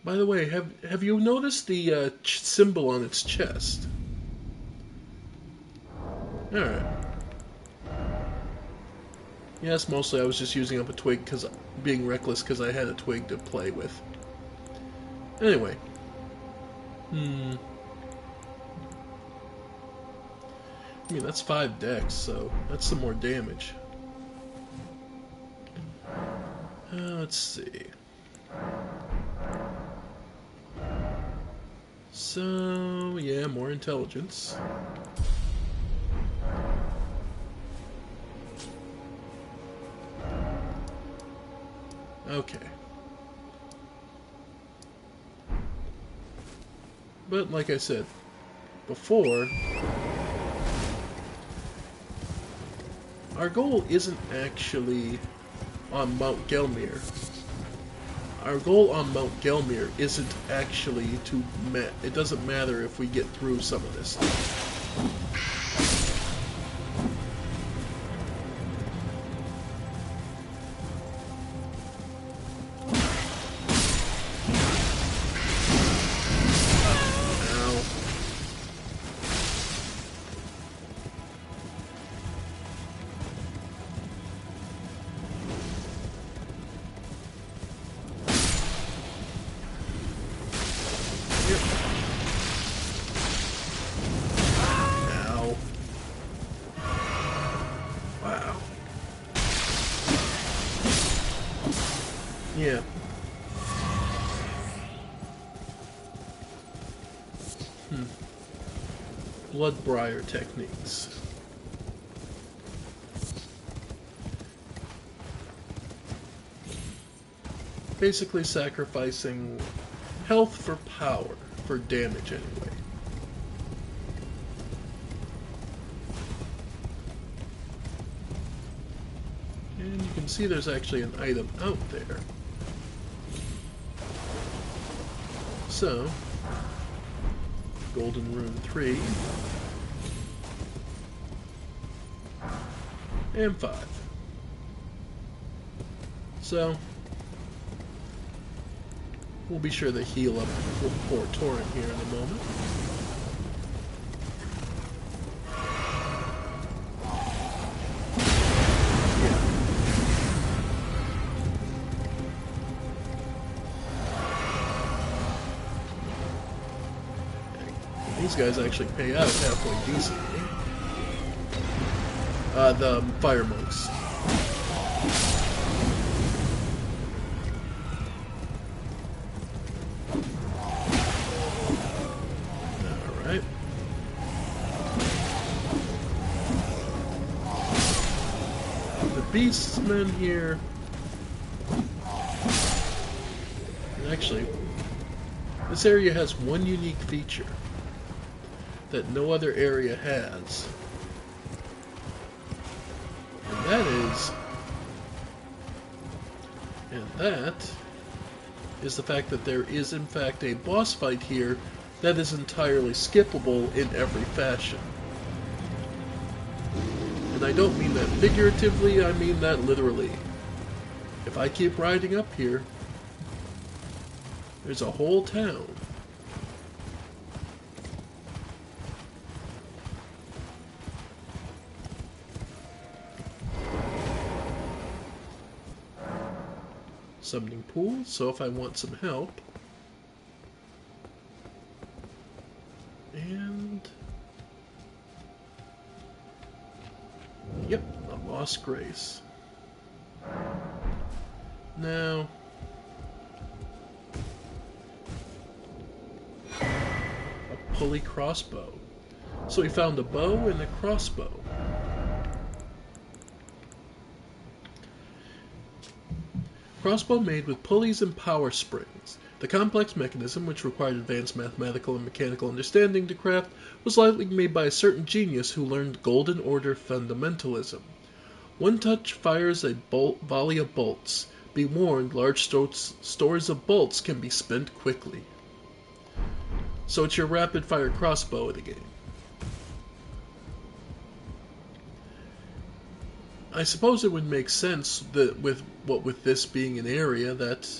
By the way, have you noticed the symbol on its chest? Alright. Yes, mostly I was just using up a twig because being reckless because I had a twig to play with. Anyway. I mean, that's 5 decks, so that's some more damage. Let's see. So, yeah, more intelligence. Okay. But, like I said before, our goal isn't actually on Mount Gelmir. Our goal on Mount Gelmir isn't actually to it doesn't matter if we get through some of this stuff. Yeah. Bloodbriar techniques. Basically sacrificing health for power, for damage anyway. And you can see there's actually an item out there. So, Golden Rune 3. And 5. So, we'll be sure to heal up poor Torrent here in a moment. These guys actually pay out halfway decently. The fire monks. Alright. The beastmen here. Actually, this area has one unique feature that no other area has. And that is the fact that there is in fact a boss fight here that is entirely skippable in every fashion. And I don't mean that figuratively, I mean that literally. If I keep riding up here, there's a whole town. Summoning pool, so if I want some help. And... yep, a lost grace. Now... a pulley crossbow. So he found a bow and a crossbow. Crossbow made with pulleys and power springs. The complex mechanism, which required advanced mathematical and mechanical understanding to craft, was likely made by a certain genius who learned Golden Order fundamentalism. One touch fires a volley of bolts. Be warned, large stores of bolts can be spent quickly. So it's your rapid-fire crossbow of the game. I suppose it would make sense that with this being an area that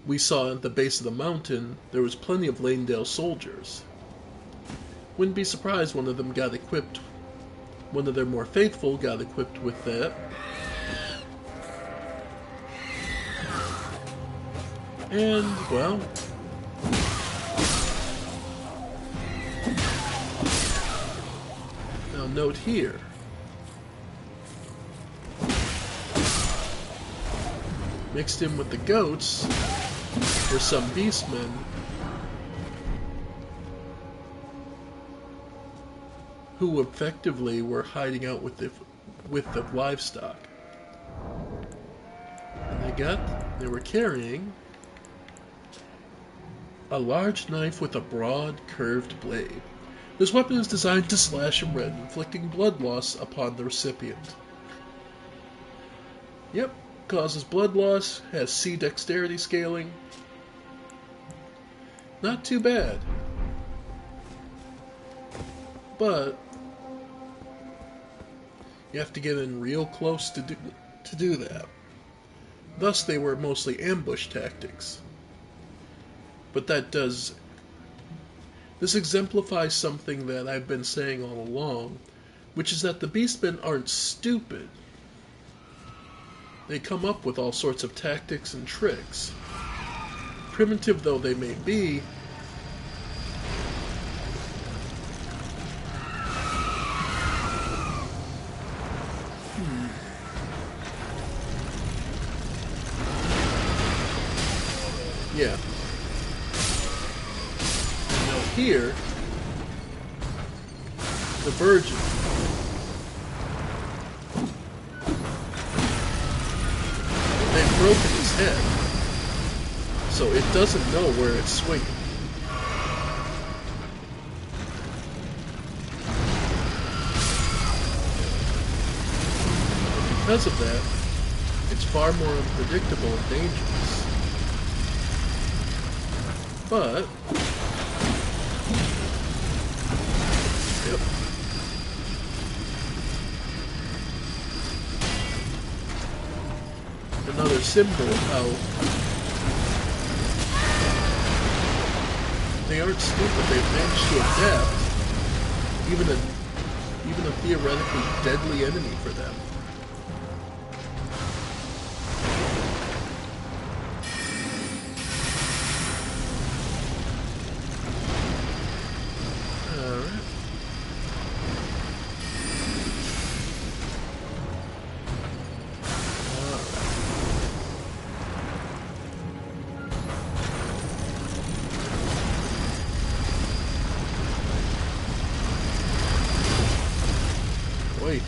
we saw at the base of the mountain, there was plenty of Lanedale soldiers. Wouldn't be surprised one of them got equipped, one of their more faithful got equipped with that. And, well... now note here. Mixed in with the goats were some beastmen who effectively were hiding out with the livestock. And they were carrying a large knife with a broad, curved blade. This weapon is designed to slash and rend, inflicting blood loss upon the recipient. Yep. Causes blood loss, has C dexterity scaling. Not too bad. But you have to get in real close to do that. Thus they were mostly ambush tactics. But this exemplifies something that I've been saying all along, which is that the beastmen aren't stupid. They come up with all sorts of tactics and tricks. Primitive though they may be, yeah. Now here, the Virgin. They've broken his head, so it doesn't know where it's swinging. And because of that, it's far more unpredictable and dangerous. But another symbol of how they aren't stupid. They've managed to adapt even a theoretically deadly enemy for them. Wait.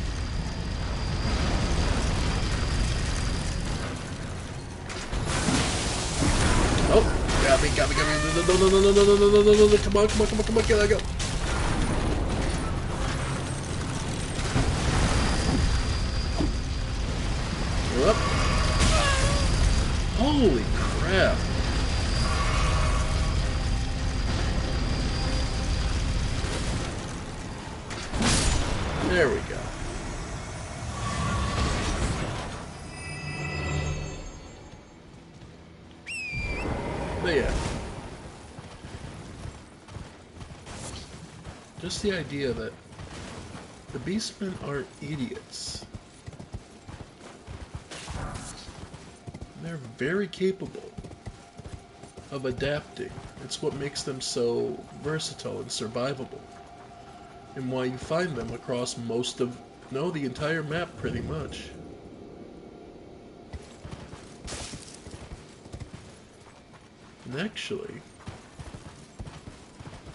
Oh, got me. No, come on, get that go. You're up. Holy crap. There we go. But yeah. Just the idea that the beastmen aren't idiots. They're very capable of adapting. It's what makes them so versatile and survivable. And why you find them across the entire map pretty much. And actually,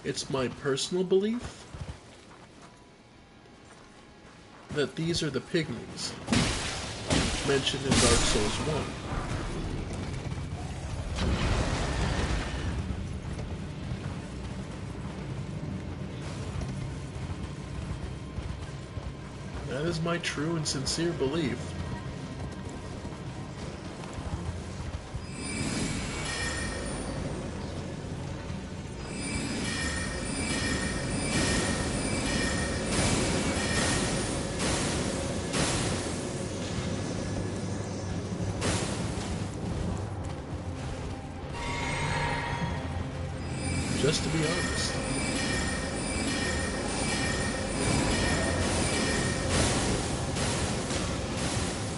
it's my personal belief that these are the pygmies mentioned in Dark Souls 1. That is my true and sincere belief. Just to be honest.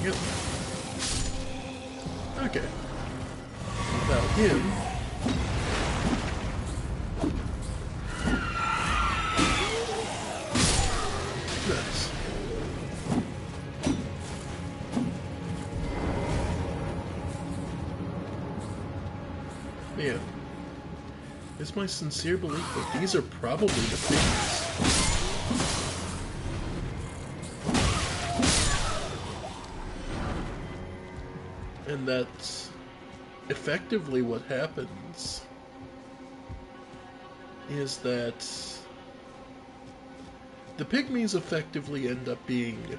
Yep. Okay. Without him... Nice. Yeah. It's my sincere belief that these are probably the pygmies. And that's effectively what happens is that the pygmies effectively end up being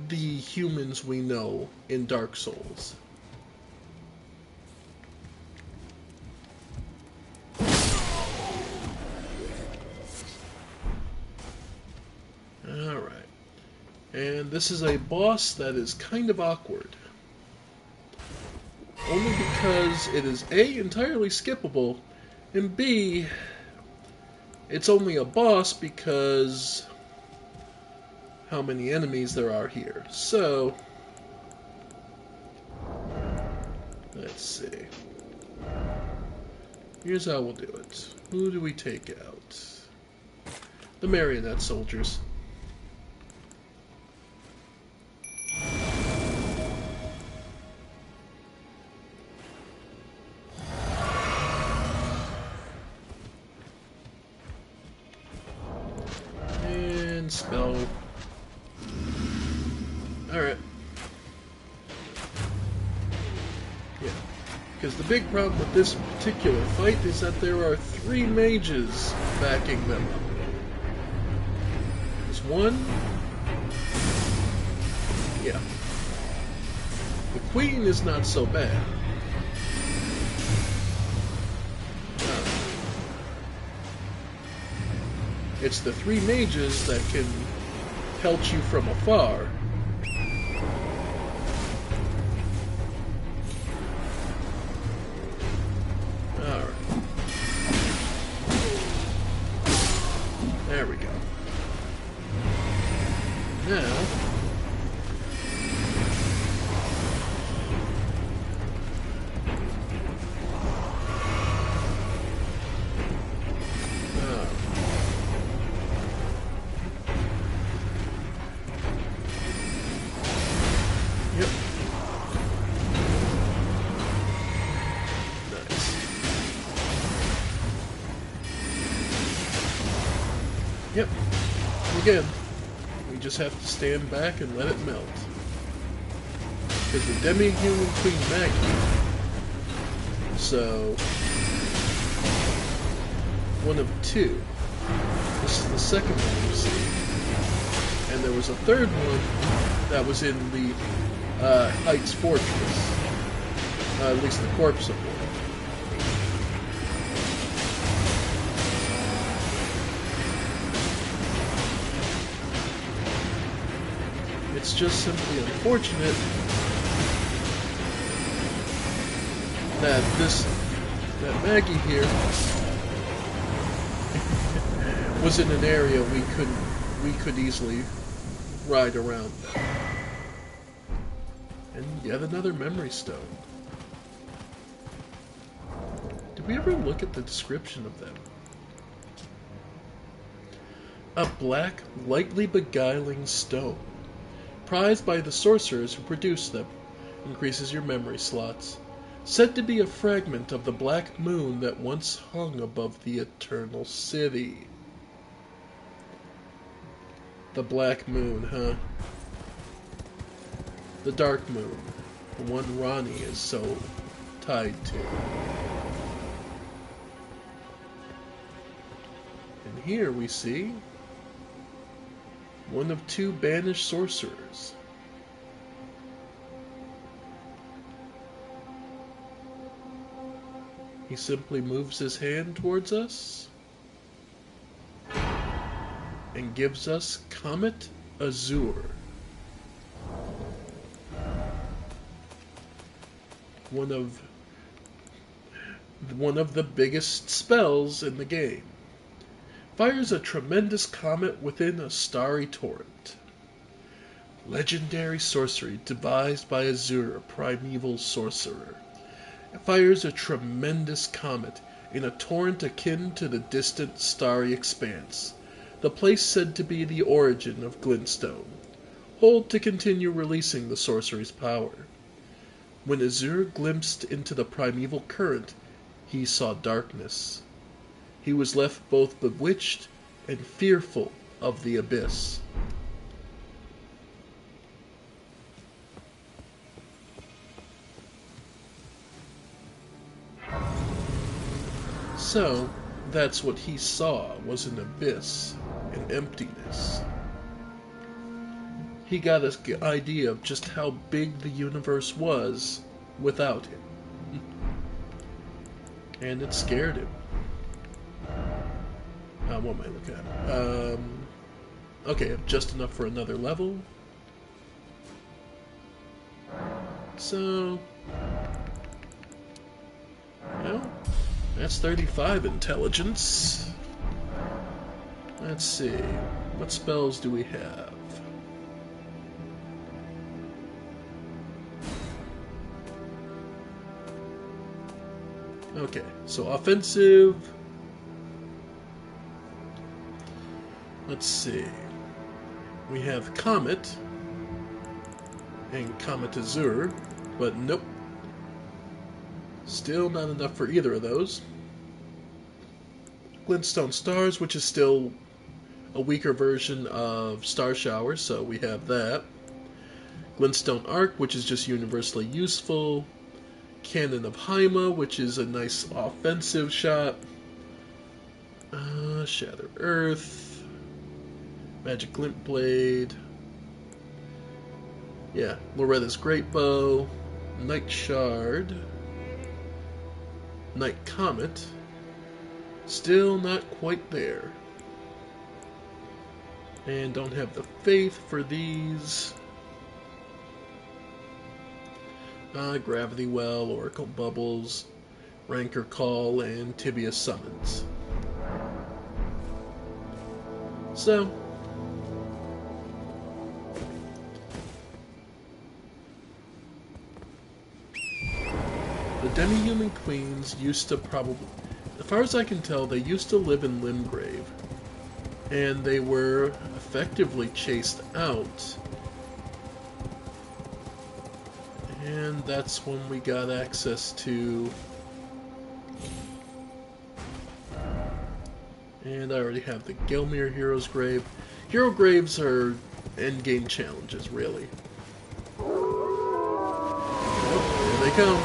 the humans we know in Dark Souls. Alright. And this is a boss that is kind of awkward. Only because it is A, entirely skippable, and B, it's only a boss because how many enemies there are here. So, let's see. Here's how we'll do it. Who do we take out? The marionette soldiers. And spell. Alright. Yeah. Because the big problem with this particular fight is that there are 3 mages backing them up. There's one. Yeah. The queen is not so bad. It's the three mages that can pelt you from afar. Alright. There we go. Now... Yep. Nice. Yep. Again, we just have to stand back and let it melt. Because the demi-human Queen Maggie, so one of two. This is the second one we've seen. And there was a third one that was in the Heights Fortress. At least the corpse of one. It's just simply unfortunate that Maggie here was in an area we could easily ride around. And yet another memory stone. Did we ever look at the description of them? A black, lightly beguiling stone, prized by the sorcerers who produce them, increases your memory slots. Said to be a fragment of the black moon that once hung above the Eternal City. The black moon, huh? The dark moon, the one Ronnie is so tied to. And here we see one of two banished sorcerers. He simply moves his hand towards us and gives us Comet Azure. One of the biggest spells in the game. Fires a tremendous comet within a starry torrent. Legendary sorcery devised by Azure, a primeval sorcerer. It fires a tremendous comet in a torrent akin to the distant starry expanse, the place said to be the origin of Glintstone. Hold to continue releasing the sorcery's power. When Azure glimpsed into the primeval current, he saw darkness. He was left both bewitched and fearful of the abyss. So, that's what he saw, was an abyss, an emptiness. He got an idea of just how big the universe was without him. And it scared him. What am I looking at? Okay, just enough for another level. So, well, that's 35 intelligence. Let's see, what spells do we have? Okay, so offensive. Let's see. We have Comet and Comet Azure, but nope. Still not enough for either of those. Glintstone Stars, which is still a weaker version of Star Shower, so we have that. Glintstone Arc, which is just universally useful. Cannon of Haima, which is a nice offensive shot. Shatter Earth. Magic Glint Blade. Yeah, Loretta's Great Bow. Night Shard. Night Comet. Still not quite there. And don't have the faith for these. Gravity Well, Oracle Bubbles, Rancor Call, and Tibia Summons. So, the demi-human queens used to probably, as far as I can tell, they used to live in Limgrave. And they were effectively chased out. And that's when we got access to... And I already have the Gelmir Hero's Grave. Hero Graves are endgame challenges, really. Oh, here they come.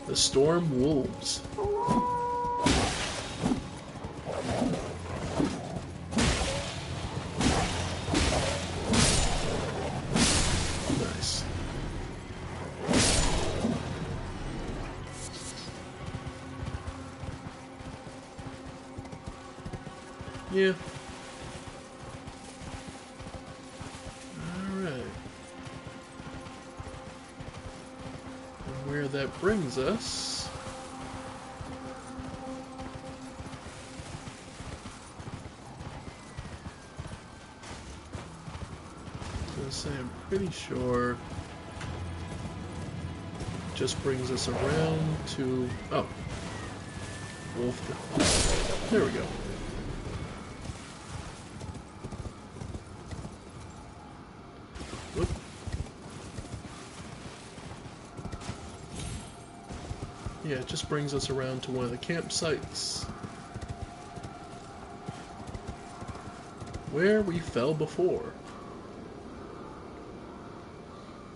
The Storm Wolves. Nice. Yeah. Alright. And where that brings us... I'm pretty sure just brings us around to... Oh. Wolf. There we go. Whoop. Yeah, it just brings us around to one of the campsites where we fell before.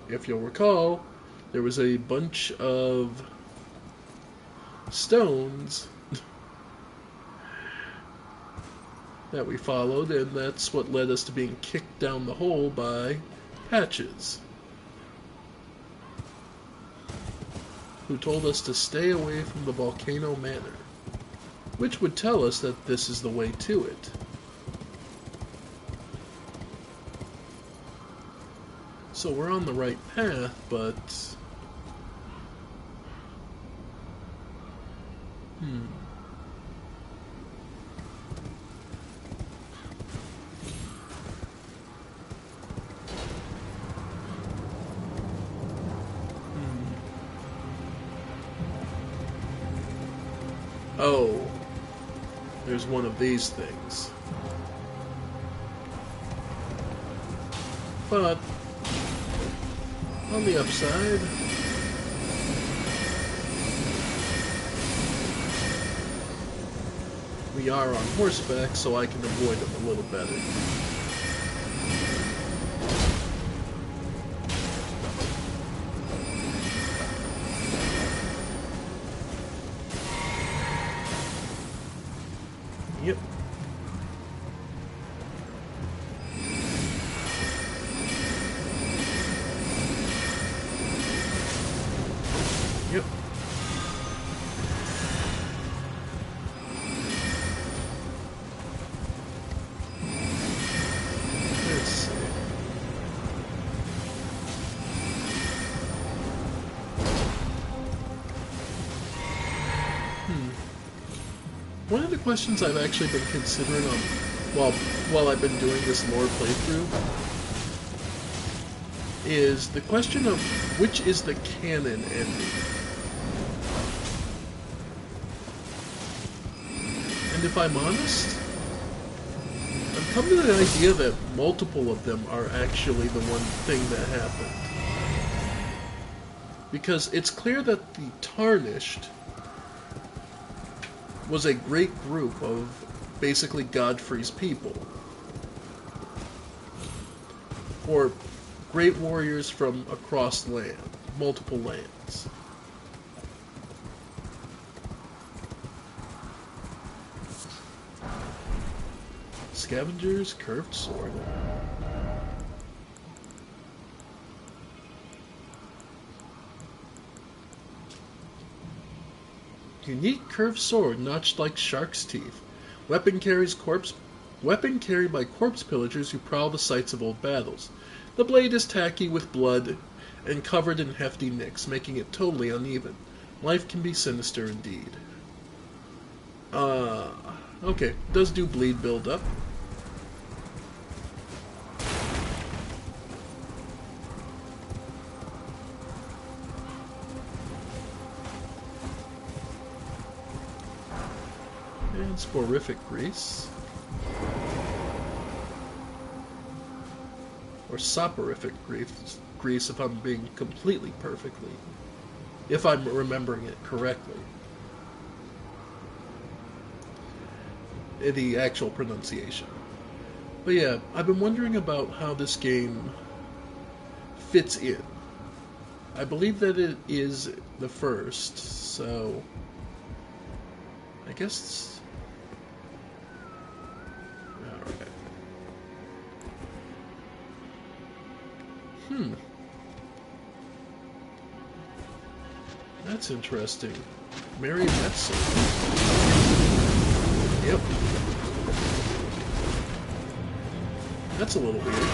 If you'll recall, there was a bunch of stones that we followed, and that's what led us to being kicked down the hole by Patches, who told us to stay away from the Volcano Manor, which would tell us that this is the way to it. So we're on the right path, but... Oh, there's one of these things. But on the upside, we are on horseback, so I can avoid them a little better. Yep. Yep. Let's see. One of the questions I've actually been considering on while I've been doing this lore playthrough is the question of which is the canon ending. And if I'm honest, I've come to the idea that multiple of them are actually the one thing that happened. Because it's clear that the Tarnished was a great group of basically Godfrey's people. Or great warriors from across land, multiple lands. Scavenger's Curved Sword. Unique curved sword notched like shark's teeth. Weapon Weapon carried by corpse pillagers who prowl the sites of old battles. The blade is tacky with blood and covered in hefty nicks, making it totally uneven. Life can be sinister indeed. Okay. Does do bleed build up. And sporific grease. Or soporific grease if I'm being completely perfectly. If I'm remembering it correctly. The actual pronunciation. But yeah, I've been wondering about how this game fits in. I believe that it is the first, so I guess. Alright. That's interesting. Marionette soldier. Yep. That's a little weird.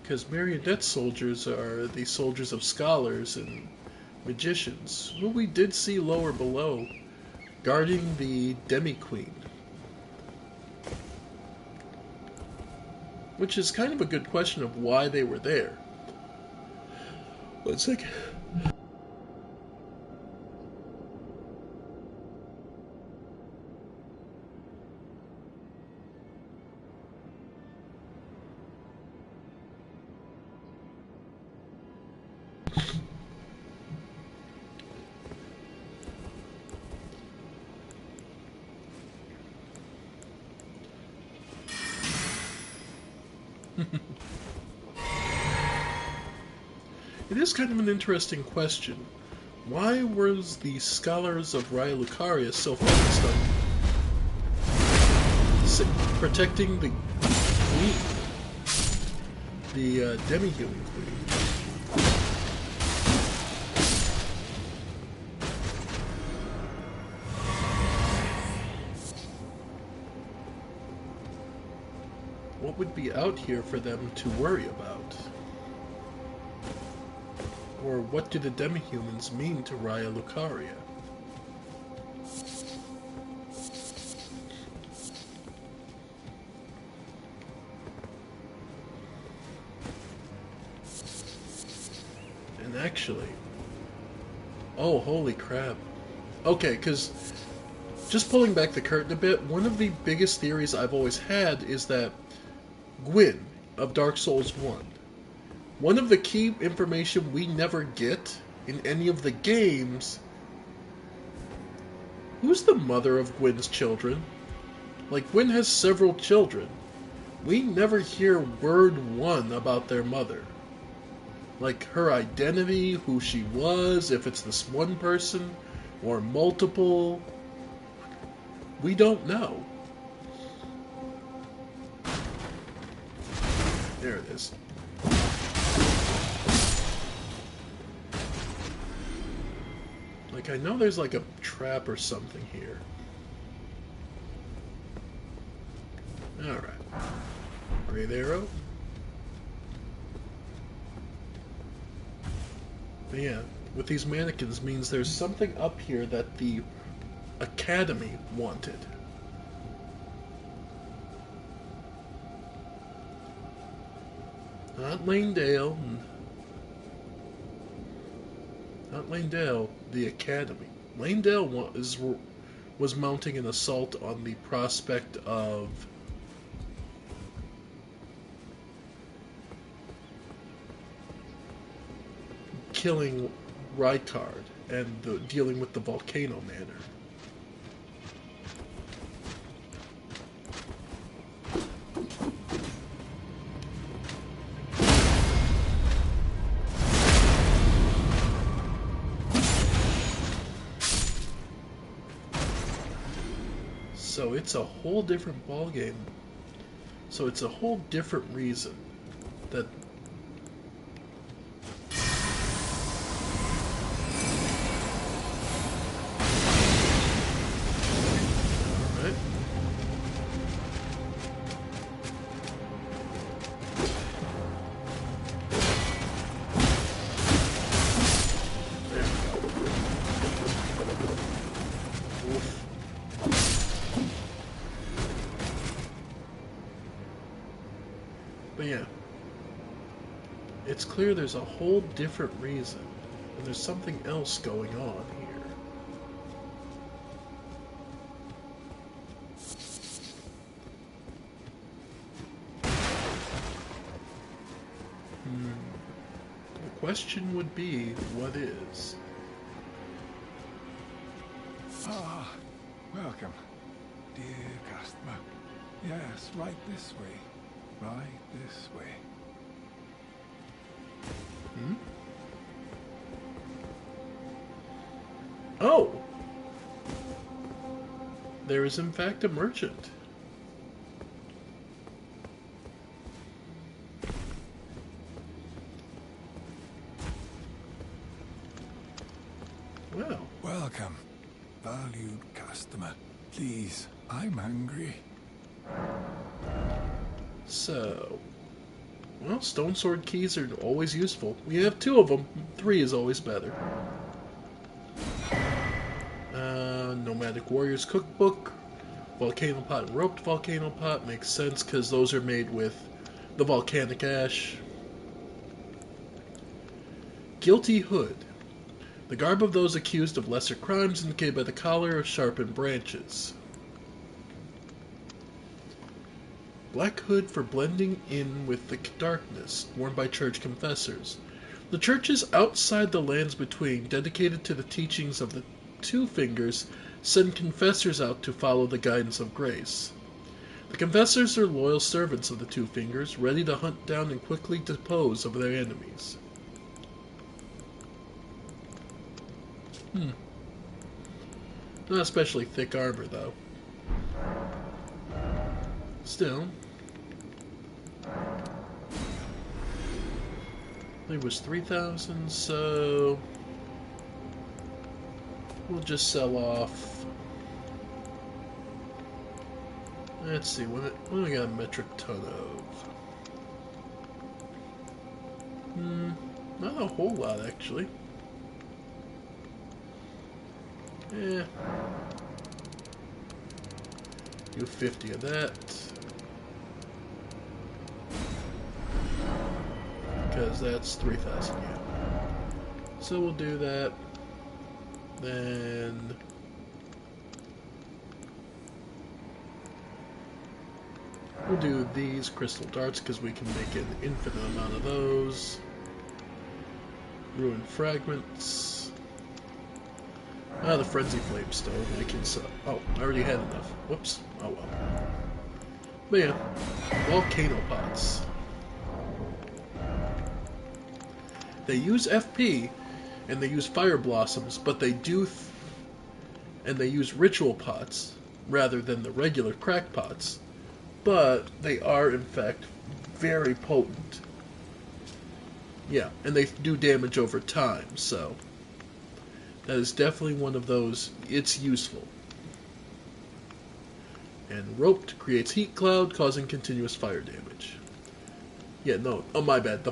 Because marionette soldiers are the soldiers of scholars and magicians, who we did see lower below, guarding the demi-queen. Which is kind of a good question of why they were there. One second. It is kind of an interesting question. Why was the scholars of Raya Lucaria so focused on protecting the queen? The demi-human queen. What would be out here for them to worry about? Or what do the demi-humans mean to Raya Lucaria? And actually... Oh, holy crap. Okay, because just pulling back the curtain a bit, one of the biggest theories I've always had is that Gwyn of Dark Souls 1, one of the key information we never get in any of the games, who's the mother of Gwyn's children? Like, Gwyn has several children. We never hear word one about their mother. Like, her identity, who she was, if it's this one person, or multiple. We don't know. There it is. Like, I know there's like a trap or something here. Alright. Wraith arrow. But yeah, with these mannequins means there's something up here that the Academy wanted. Not Lanedale. Not Lanedale, the Academy. Lanedale was mounting an assault on the prospect of killing Rykard and dealing with the Volcano Manor. So it's a whole different ball game. So it's a whole different reason that. All right. There we go. Oof. But yeah, it's clear there's a whole different reason, and there's something else going on here. The question would be, what is? Ah, welcome, dear customer. Yes, right this way. Right this way. Hmm? Oh! There is in fact a merchant. Well. Welcome, valued customer. Please, I'm hungry. So, well, stone sword keys are always useful. We have 2 of them. 3 is always better. Nomadic Warriors Cookbook. Volcano Pot and Roped Volcano Pot makes sense because those are made with the volcanic ash. Guilty Hood. The garb of those accused of lesser crimes indicated by the collar of sharpened branches. Black hood for blending in with the darkness, worn by church confessors. The churches outside the lands between, dedicated to the teachings of the Two Fingers, send confessors out to follow the guidance of grace. The confessors are loyal servants of the Two Fingers, ready to hunt down and quickly dispose of their enemies. Not especially thick armor, though. Still. It was 3,000, so we'll just sell off. Let's see, what do we got a metric ton of? Not a whole lot, actually. Eh. Do 50 of that. Because that's 3,000, yeah. So we'll do that. Then we'll do these crystal darts because we can make an infinite amount of those. Ruined fragments. The frenzy flame stone. I can sell. Oh, I already had enough. Whoops. Oh well. But yeah, volcano pots. They use FP and they use fire blossoms, but they do, and they use ritual pots rather than the regular crack pots. But they are in fact very potent. Yeah, and they do damage over time, so that is definitely one of those. It's useful. And roped creates heat cloud, causing continuous fire damage. Yeah, no, oh my bad.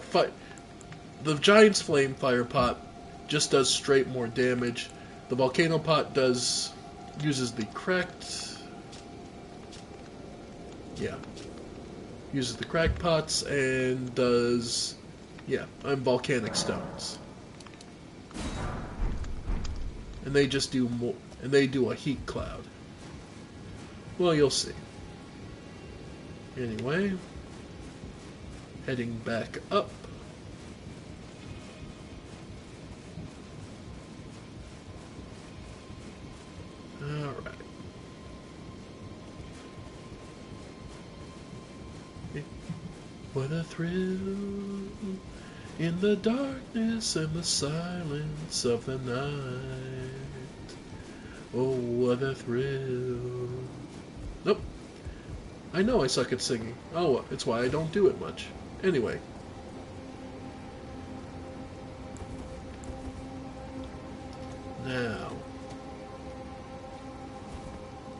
The Giant's Flame Fire Pot just does straight more damage. The Volcano Pot uses the cracked, uses the cracked pots and does, volcanic stones. And they just do more, and they do a heat cloud. Well, you'll see. Anyway, heading back up. Alright. What a thrill in the darkness and the silence of the night. Oh, what a thrill I know I suck at singing. Oh, it's why I don't do it much. Anyway. Now,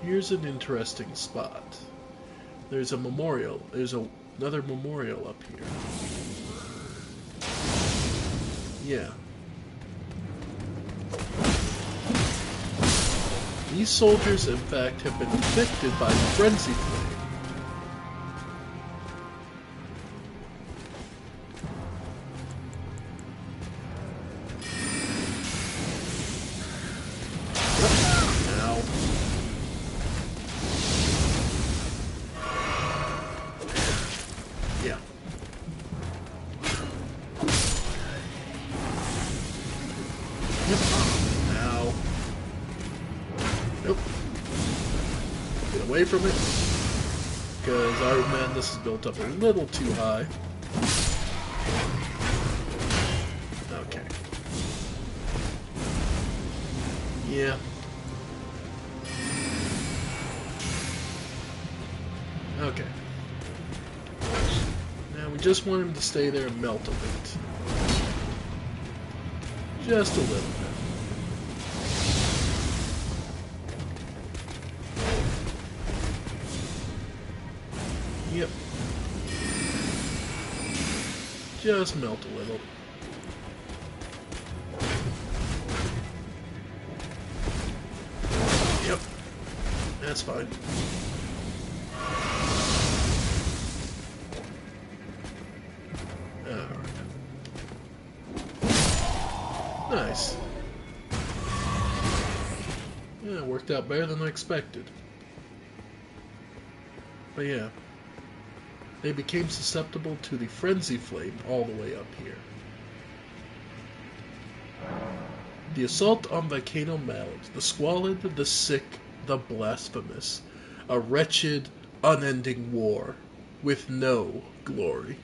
here's an interesting spot. There's a memorial. There's another memorial up here. Yeah. These soldiers, in fact, have been affected by the frenzy flame. Now. Yeah. Yep. Now. Nope. Get away from it. Because Iron Man, this is built up a little too high. Okay. Yeah. Okay. Now we just want him to stay there and melt a bit. Just a little bit. Yep. Just melt a little. Yep. That's fine. Alright. Nice. Yeah, it worked out better than I expected. But yeah. They became susceptible to the frenzy flame all the way up here. The assault on Volcano Mount, the squalid, the sick, the blasphemous, a wretched, unending war with no glory.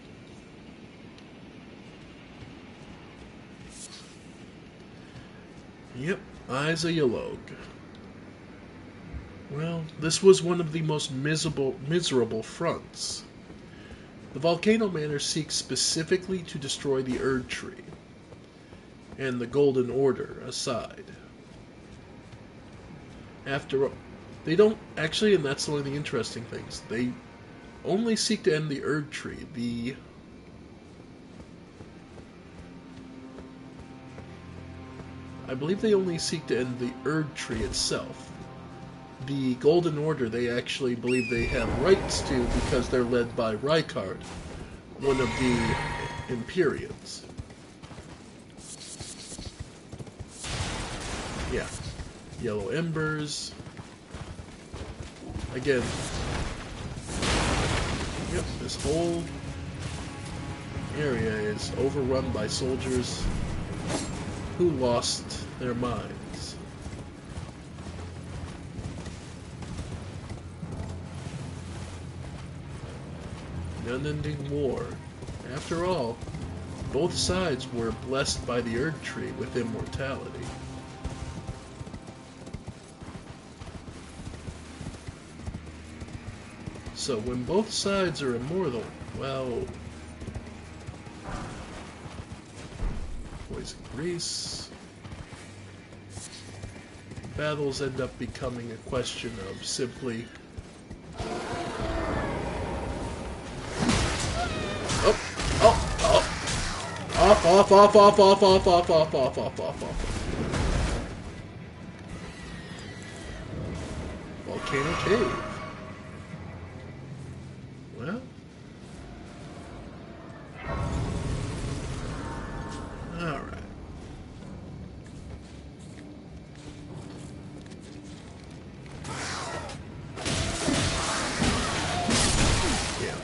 Yep, Isa Yalog. Well, this was one of the most miserable fronts. The Volcano Manor seeks specifically to destroy the Erd Tree, and the Golden Order aside. After all, they don't actually, and that's one of the interesting things, they only seek to end the Erd Tree. I believe they only seek to end the Erd Tree itself. The Golden Order, they actually believe they have rights to because they're led by Rykard, one of the Empyreans. Yeah. Yellow Embers. Again. Yep, this whole area is overrun by soldiers who lost their minds. An unending war. After all, both sides were blessed by the Erd Tree with immortality. So when both sides are immortal, well, poison grease, battles end up becoming a question of simply off. Volcano Cave. Well. Alright. Yeah.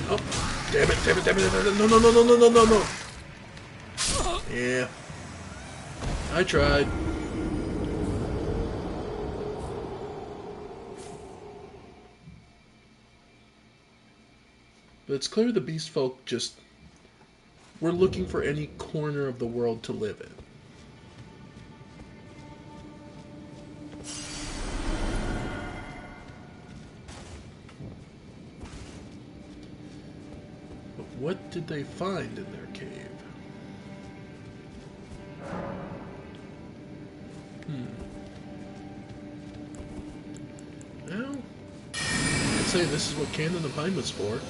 Oh, damn it. No. Yeah. I tried. But it's clear the beast folk just were looking for any corner of the world to live in. what did they find in their cave? Well, I'd say this is what Cannon of Hyma's for.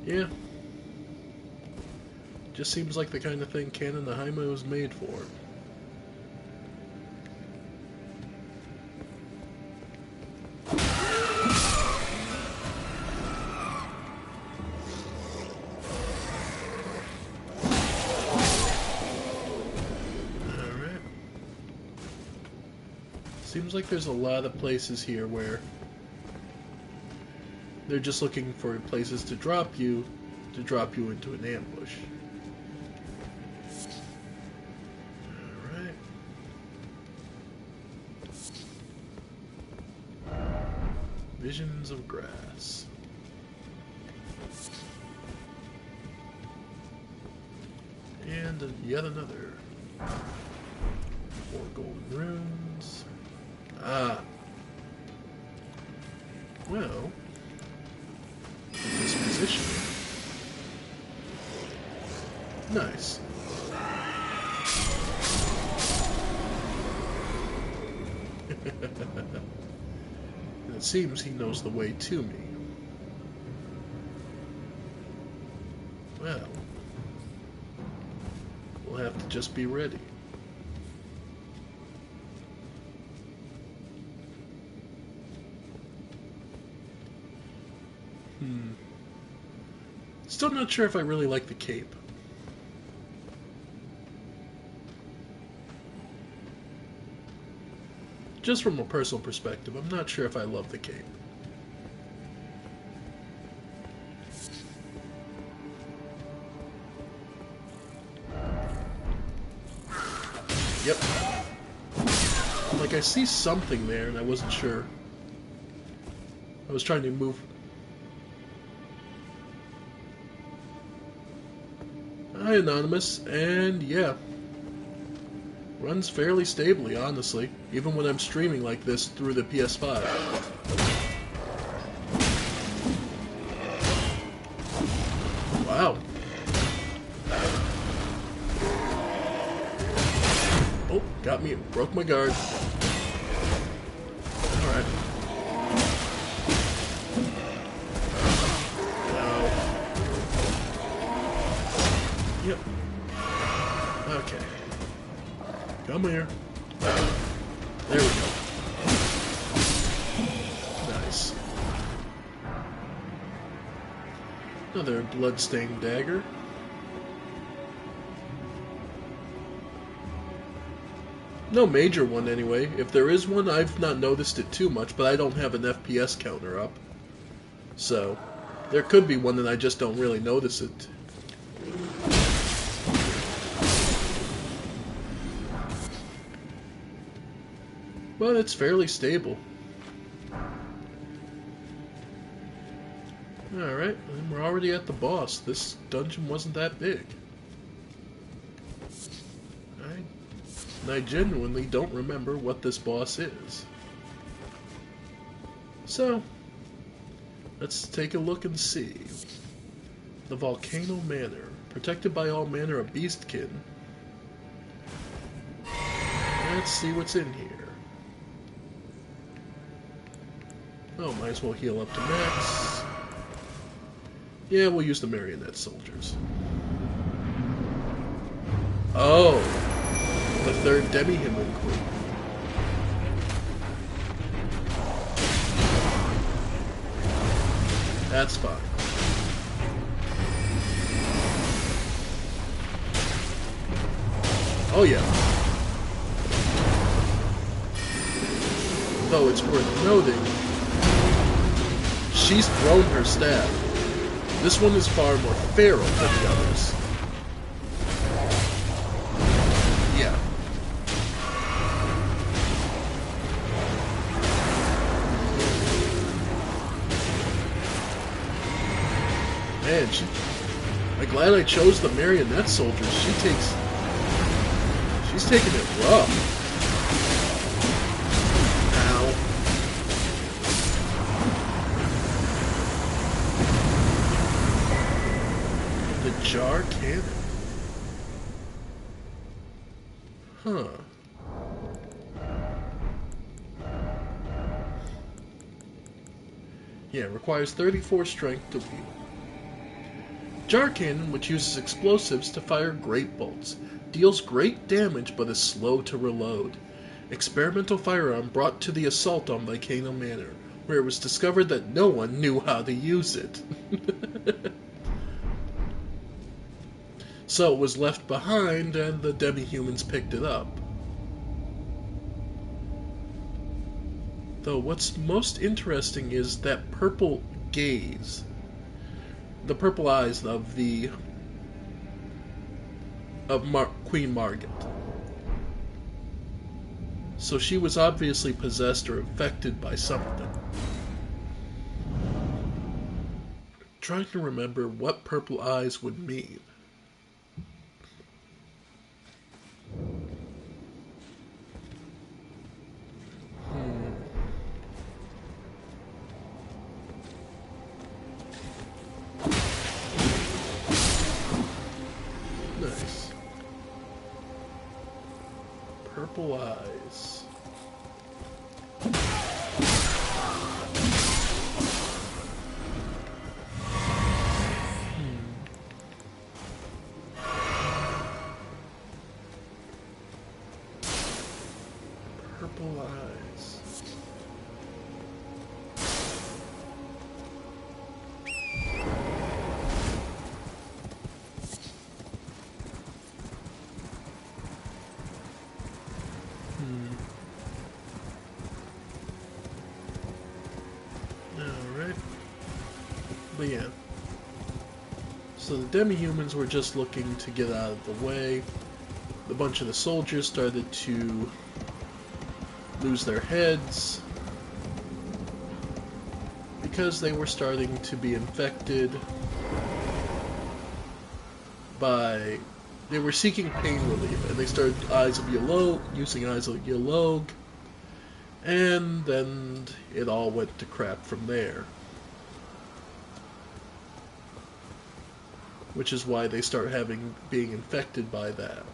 Yeah. Just seems like the kind of thing Cannon of Hyma was made for. Seems like there's a lot of places here where they're just looking for places to drop you into an ambush. Alright. Visions of grass. And yet another. 4 golden runes. Ah. Well, with this position. Nice. And it seems he knows the way to me. Well, we'll have to just be ready. Still not sure if I really like the cape. Just from a personal perspective, I'm not sure if I love the cape. Yep. Like, I see something there and I wasn't sure. I was trying to move. Hi, Anonymous, and yeah, runs fairly stably, honestly, even when I'm streaming like this through the PS5. Wow. Oh, got me, broke my guard. Alright. Yep. Okay. Come here. There we go. Nice. Another blood-stained dagger. No major one anyway. If there is one, I've not noticed it too much, but I don't have an FPS counter up. So, there could be one and I just don't really notice it. But it's fairly stable. Alright, and we're already at the boss. This dungeon wasn't that big. And I genuinely don't remember what this boss is. So, let's take a look and see. The Volcano Manor, protected by all manner of beastkin. Let's see what's in here. Oh, might as well heal up to max. Yeah, we'll use the marionette soldiers. Oh, the third demi-human queen. That's fine. Oh yeah. Though it's worth noting, she's thrown her staff. This one is far more feral than the others. Yeah. Man, I'm glad I chose the marionette soldiers. She's taking it rough. Ow. jar cannon. Huh. Yeah, it requires 34 strength to wield. Jar cannon, which uses explosives to fire great bolts, deals great damage but is slow to reload. Experimental firearm brought to the assault on Volcano Manor, where it was discovered that no one knew how to use it. So it was left behind and the demi-humans picked it up. Though what's most interesting is that purple gaze. The purple eyes of Queen Margit. So she was obviously possessed or infected by something. Trying to remember what purple eyes would mean. Nice. Purple eyes. Purple eyes. Alright. But yeah. So the demi-humans were just looking to get out of the way. A bunch of the soldiers started to lose their heads because they were starting to be infected by... They were seeking pain relief, and they started using Eyes of Yolog, and then it all went to crap from there. Which is why they start being infected by that.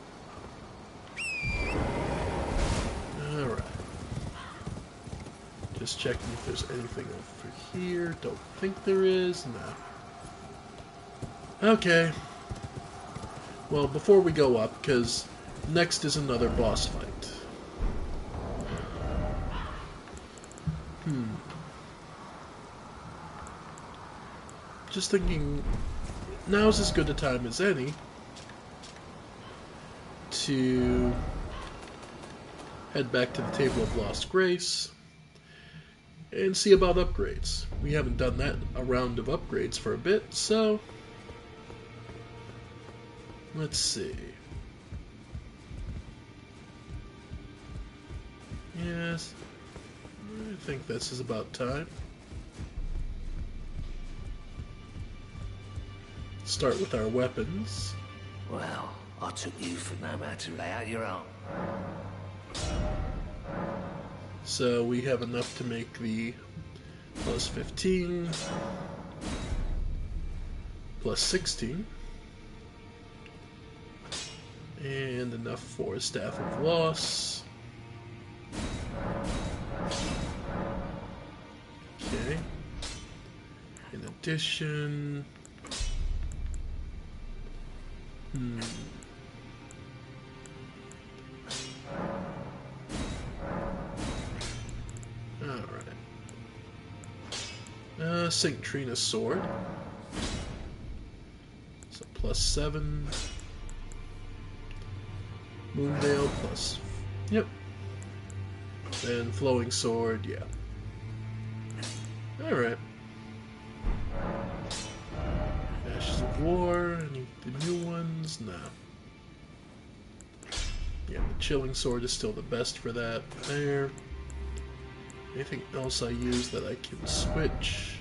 Alright. Just checking if there's anything over here. Don't think there is. No. Okay. Well, before we go up, because next is another boss fight. Just thinking, now's as good a time as any to head back to the Table of Lost Grace and see about upgrades. We haven't done a round of upgrades for a bit, so let's see. Yes, I think this is about time. Start with our weapons. Well, I took you for no man to lay out your own. So we have enough to make the plus 15, plus 16, and enough for a Staff of Loss. Okay. In addition... Alright. St. Trina's sword. So plus 7. Moondale plus... Yep. And flowing sword, yeah. Alright. Ashes of War, any the new ones? No. Yeah, the Chilling Sword is still the best for that. There. Anything else I use that I can switch?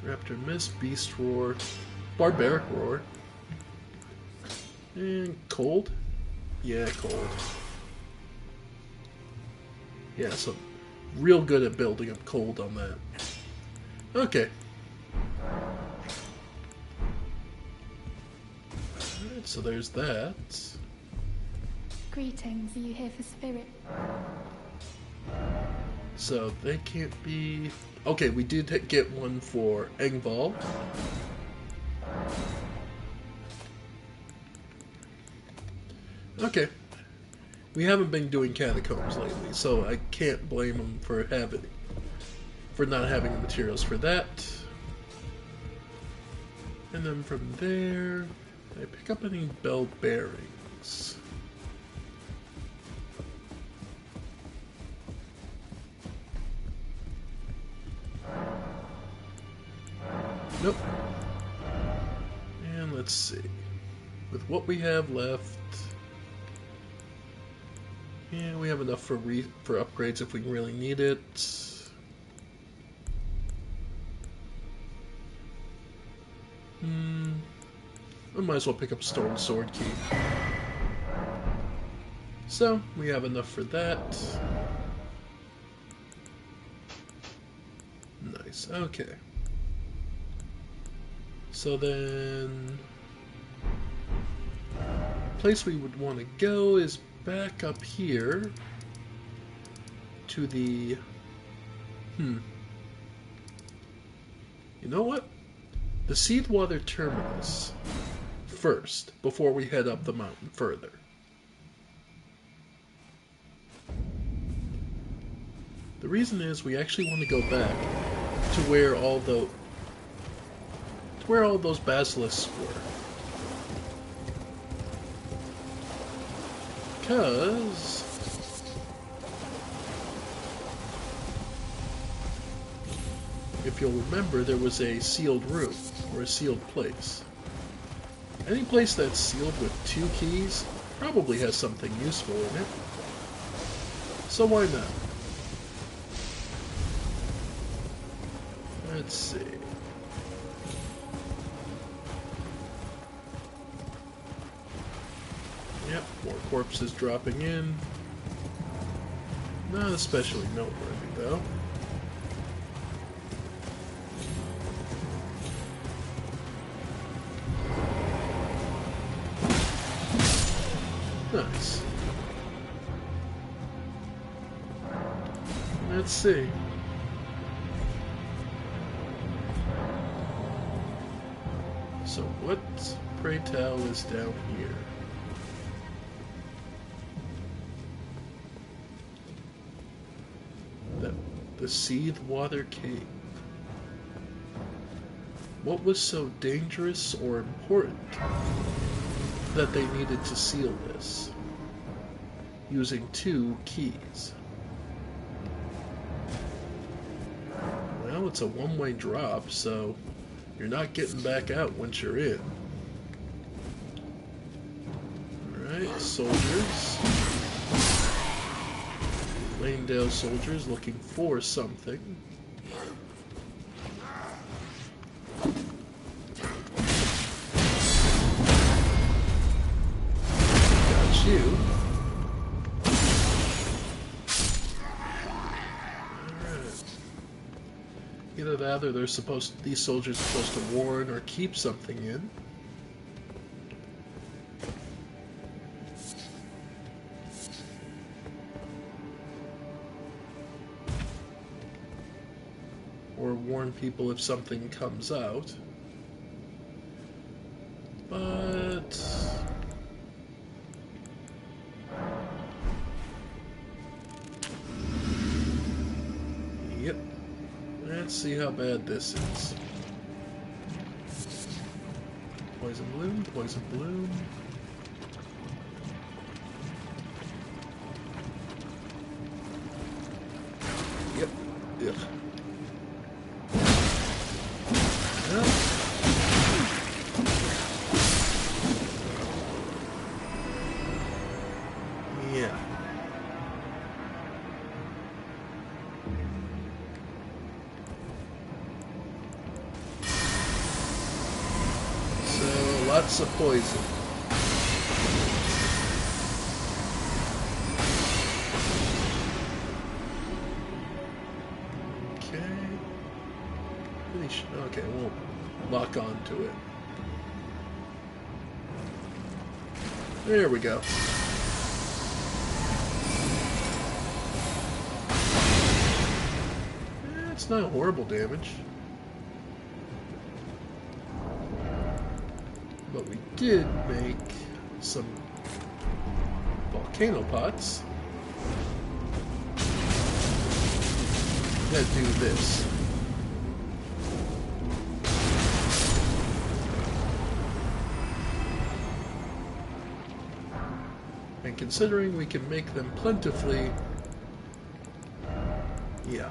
Raptor Mist, Beast Roar, Barbaric Roar. And Cold? Yeah, Cold. Yeah, so real good at building up Cold on that. Okay. Alright, so there's that. Greetings, are you here for spirit? So they can't be... Okay, we did get one for Engvall. Okay. We haven't been doing catacombs lately, so I can't blame them for not having the materials for that. And then from there, I pick up any bell bearings. Nope. And let's see. With what we have left, yeah, we have enough for upgrades if we really need it. I might as well pick up Stone Sword Key. So, we have enough for that. Nice, okay. So then... the place we would want to go is back up here to the... You know what? The Seedwater Terminus first, before we head up the mountain further. The reason is we actually want to go back to where all those basilisks were. Because if you'll remember, there was a sealed room, or a sealed place. Any place that's sealed with 2 keys probably has something useful in it. So why not? Let's see. Yep, more corpses dropping in. Not especially noteworthy, though. Nice. Let's see. So what, pray tell, is down here? The Seedwater Cave. What was so dangerous or important that they needed to seal this using 2 keys? Well, it's a one-way drop, so you're not getting back out once you're in. Alright, soldiers. Langdale soldiers looking for something. Got you. Alright. Either that or these soldiers are supposed to warn or keep something in. Or warn people if something comes out. But... yep. Let's see how bad this is. Poison bloom, poison bloom. Yep. Ugh. Yeah. So, lots of poison. Okay, we'll lock on to it. There we go. It's not horrible damage. But we did make some volcano pots that do this. And considering we can make them plentifully, yeah.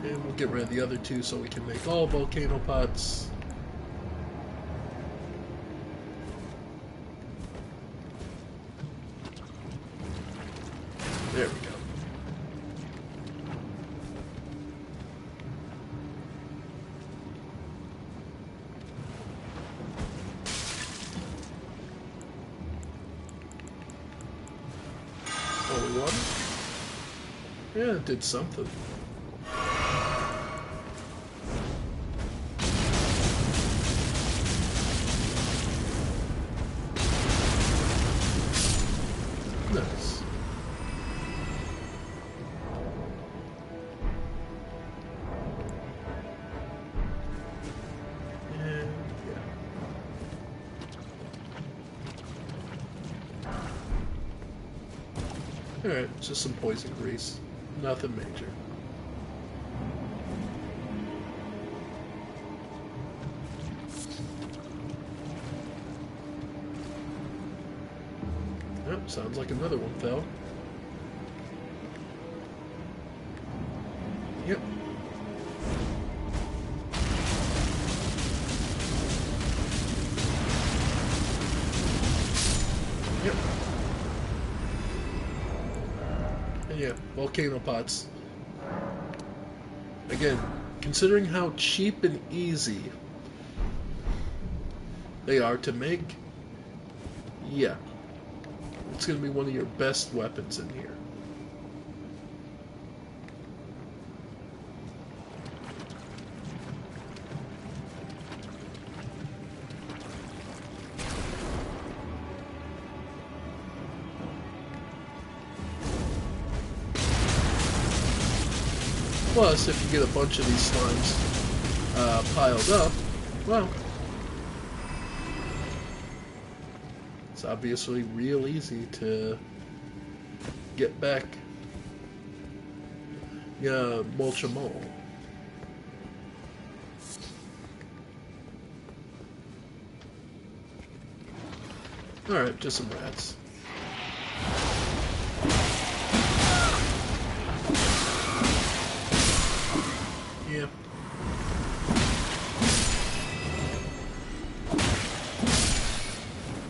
And we'll get rid of the other two so we can make all volcano pots. There we go. Holy water? Yeah, it did something. Nice. And yeah. Alright, just some poison grease. Nothing major. Yep, sounds like another one fell. Yep. Yep. And yeah, volcano pots. Again, considering how cheap and easy they are to make, yeah. It's going to be one of your best weapons in here. Plus, if you get a bunch of these slimes piled up, well, it's obviously real easy to get back mulch them all. Alright, just some rats. Yeah.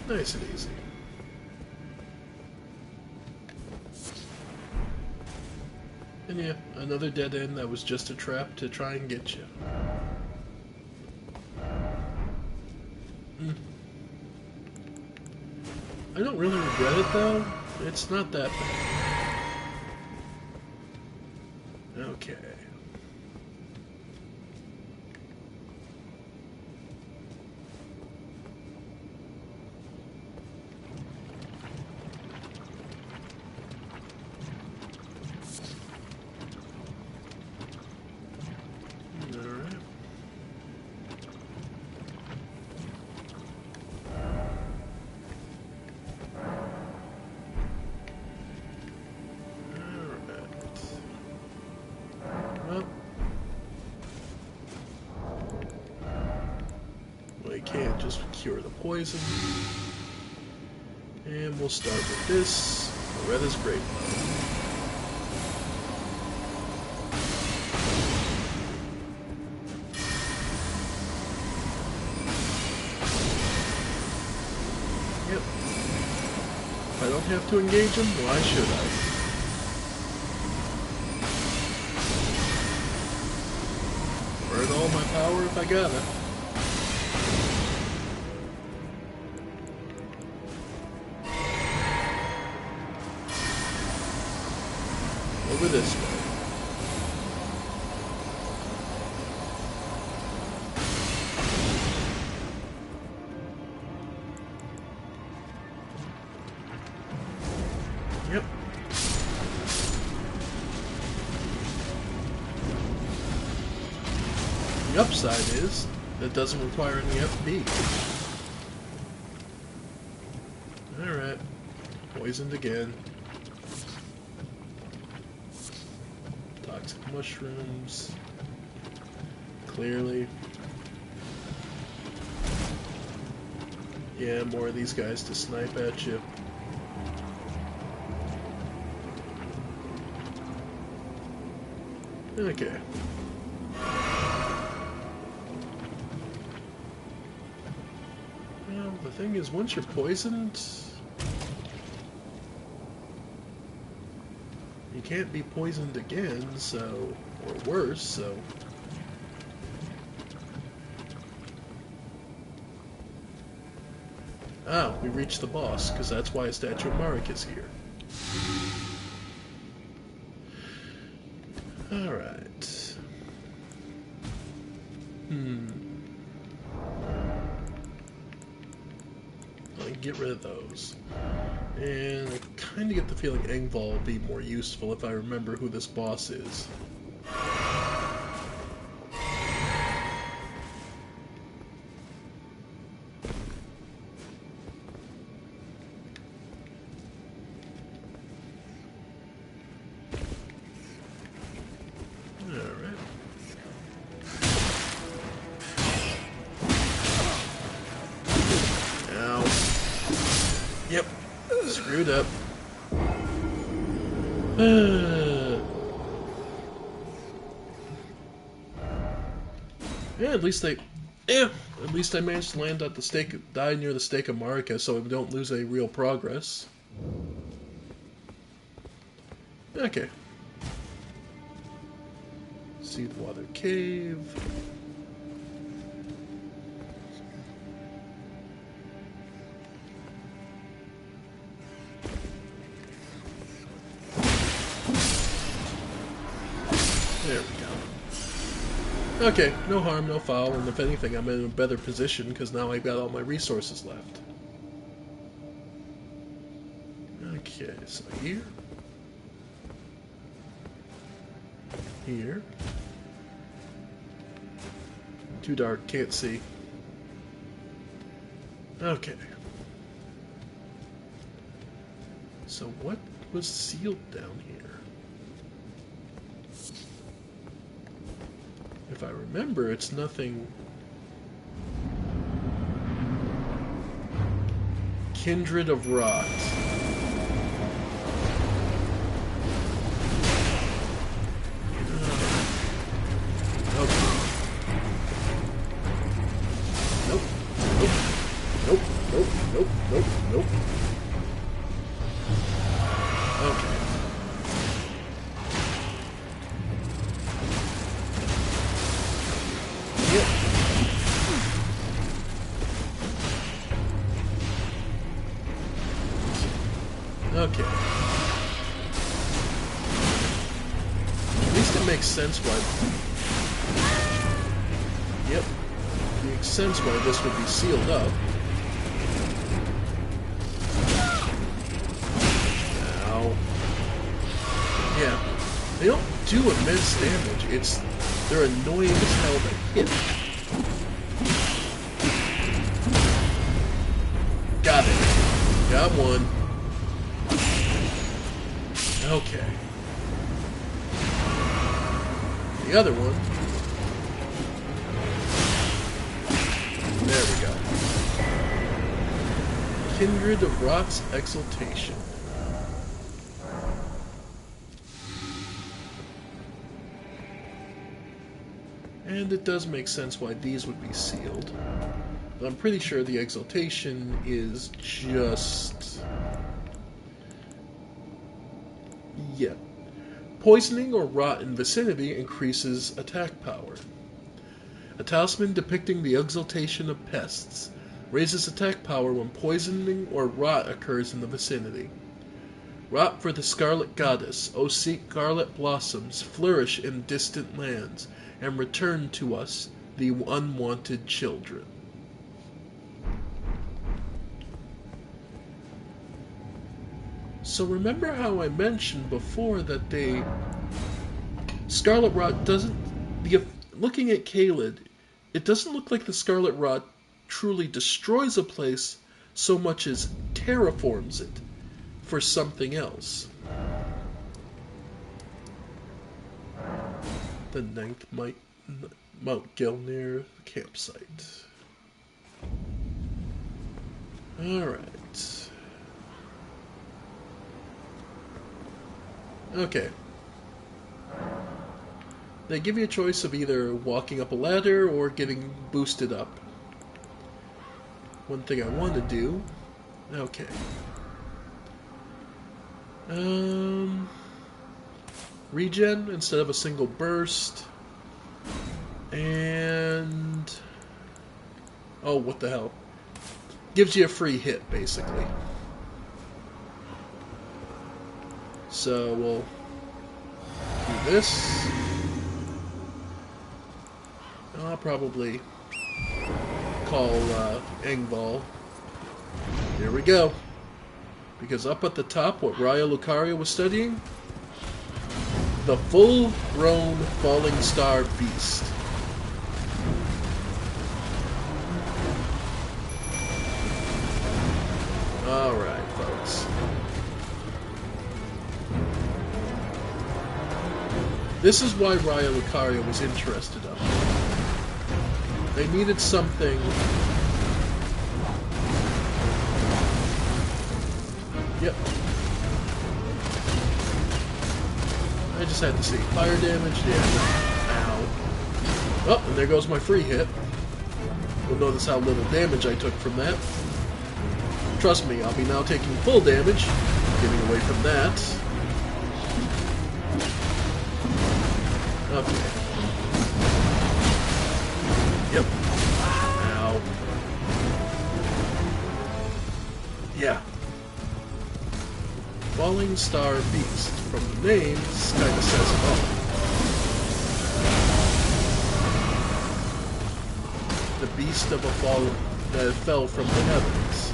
Nice and easy. And yeah, another dead end that was just a trap to try and get you. I don't really regret it though. It's not that bad. Okay. Can't just cure the poison. And we'll start with this, Loretta's Great Bow. Yep. If I don't have to engage him, why should I? Burn all my power if I gotta. Over this way. The upside is that it doesn't require any FP. Alright. Poisoned again. Toxic mushrooms. Clearly. Yeah, more of these guys to snipe at you. Okay. Well, the thing is, once you're poisoned, you can't be poisoned again, so, or worse, so. Ah, we reached the boss, because that's why a statue of Marek is here. Alright. I can get rid of those. And I kind of get the feeling Engvall will be more useful if I remember who this boss is. Alright. Ow. Yep. Screwed up. Yeah, at least I managed to land at the stake, die near the stake of Marika, so we don't lose any real progress. Okay. Seedwater Cave. There we go. Okay, no harm, no foul, and if anything, I'm in a better position because now I've got all my resources left. Okay, so here. Here. Too dark, can't see. Okay. So what was sealed down here? If I remember, it's nothing... Kindred of Rot. Nope. Okay. Yep. Okay. At least it makes sense why... Yep. It makes sense why this would be sealed up. Yeah, they don't do immense damage. They're annoying as hell to hit. Got it. Got one. Okay. The other one. There we go. Kindred of Rot's Exaltation. And it does make sense why these would be sealed. But I'm pretty sure the exaltation is just... yeah. Poisoning or rot in vicinity increases attack power. A talisman depicting the exaltation of pests raises attack power when poisoning or rot occurs in the vicinity. Rot for the Scarlet Goddess, O seek scarlet blossoms, flourish in distant lands, and return to us the unwanted children. So remember how I mentioned before that Scarlet Rot doesn't... looking at Caelid, it doesn't look like the Scarlet Rot truly destroys a place so much as terraforms it for something else. The ninth Mount Gelnir campsite. Alright. Okay. They give you a choice of either walking up a ladder or getting boosted up. One thing I want to do... Okay. Regen instead of a single burst. And... Oh, what the hell. Gives you a free hit, basically. So, we'll do this. I'll probably call Engval. Here we go. Because up at the top, what Raya Lucaria was studying? The full-grown falling star beast. Alright, folks. This is why Raya Lucaria was interested up here. They needed something... Yep. I just had to see. Fire damage, yeah. Ow. Oh, and there goes my free hit. You'll notice how little damage I took from that. Trust me, I'll be now taking full damage, getting away from that. Okay. Yep. Ow. Yeah. Falling Star Beast. From the name, this kind of says it all. The beast of a fall that fell from the heavens.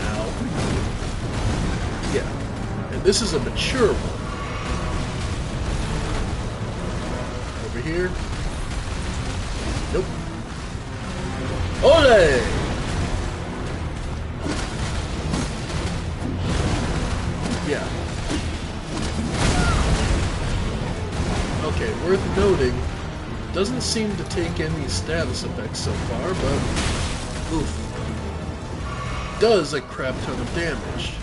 Ow. Yeah. And this is a mature one. Over here. Nope. Ole! Yeah. Okay, worth noting, doesn't seem to take any status effects so far, but oof. Does a crap ton of damage.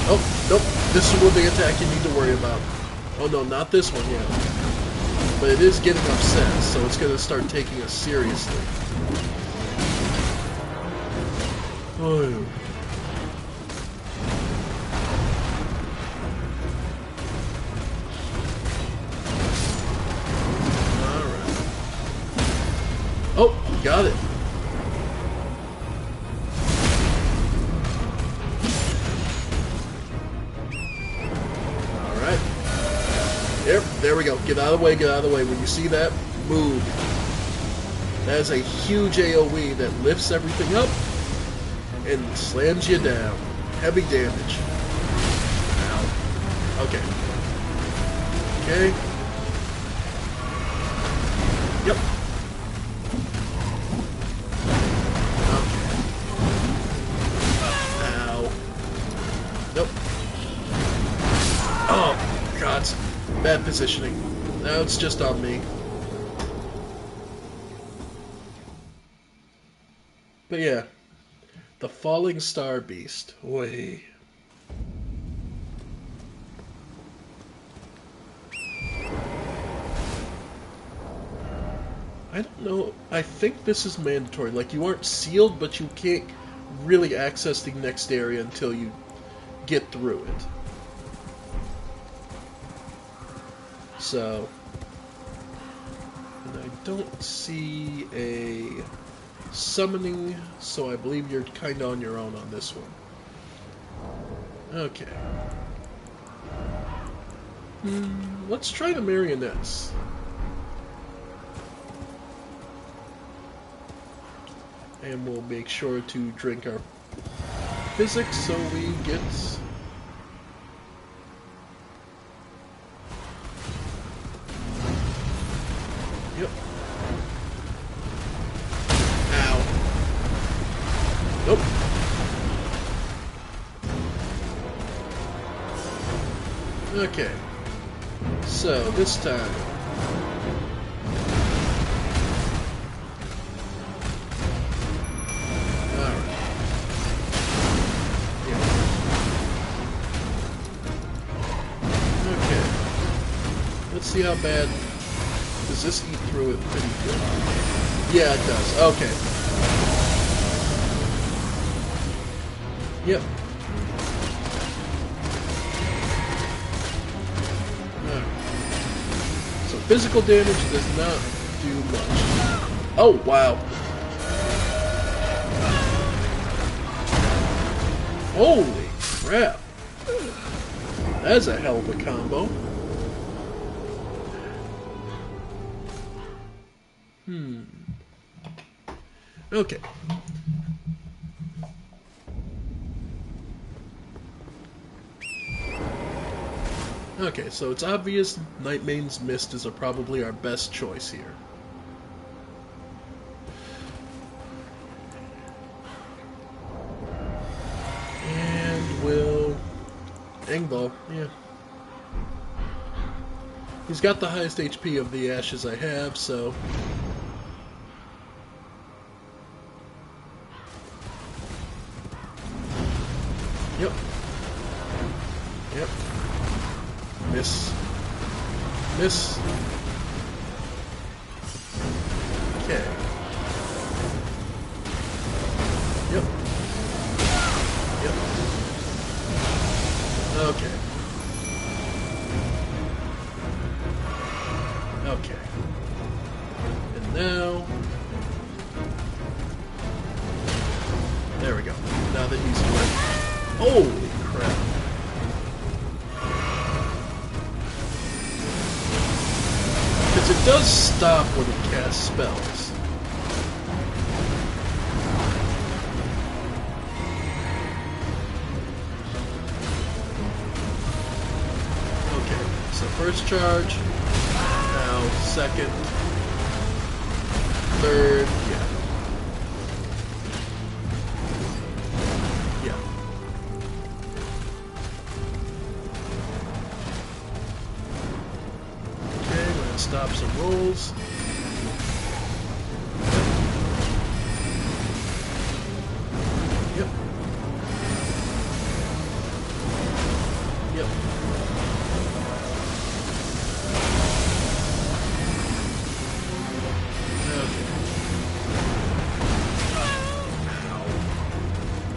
Oh, nope, this is the attack you need to worry about. Oh no, not this one yet. But it is getting upset, so it's going to start taking us seriously. Oh. Oh, got it. Alright. There we go. Get out of the way, get out of the way. When you see that, move. That is a huge AoE that lifts everything up and slams you down. Heavy damage. Ow. Okay. Okay. Yep. Nope. Oh, God. Bad positioning. Now it's just on me. But yeah. The Falling Star Beast. Oy. I don't know. I think this is mandatory. Like, you aren't sealed, but you can't really access the next area until you get through it. So, and I don't see a summoning, so I believe you're kind of on your own on this one. Okay. Let's try the marionettes. And we'll make sure to drink our physics so we get Okay. So, this time. Alright. Yeah. Okay. Let's see how bad. Does this eat through it pretty good? Yeah, it does. Okay. Yep. So physical damage does not do much. Oh, wow. Holy crap. That's a hell of a combo. Okay. Okay, so it's obvious Nightmane's Mist is probably our best choice here. And we'll... Angball, yeah. He's got the highest HP of the ashes I have, so... Yep. Yep. Miss. Miss. Okay. Yep. Yep. Okay. Okay. And now... There we go. Now that he's ready. Holy crap. Because it does stop when it casts spells. Okay, so first charge. Now second. Third, yeah. Stop some rolls. Yep. Yep.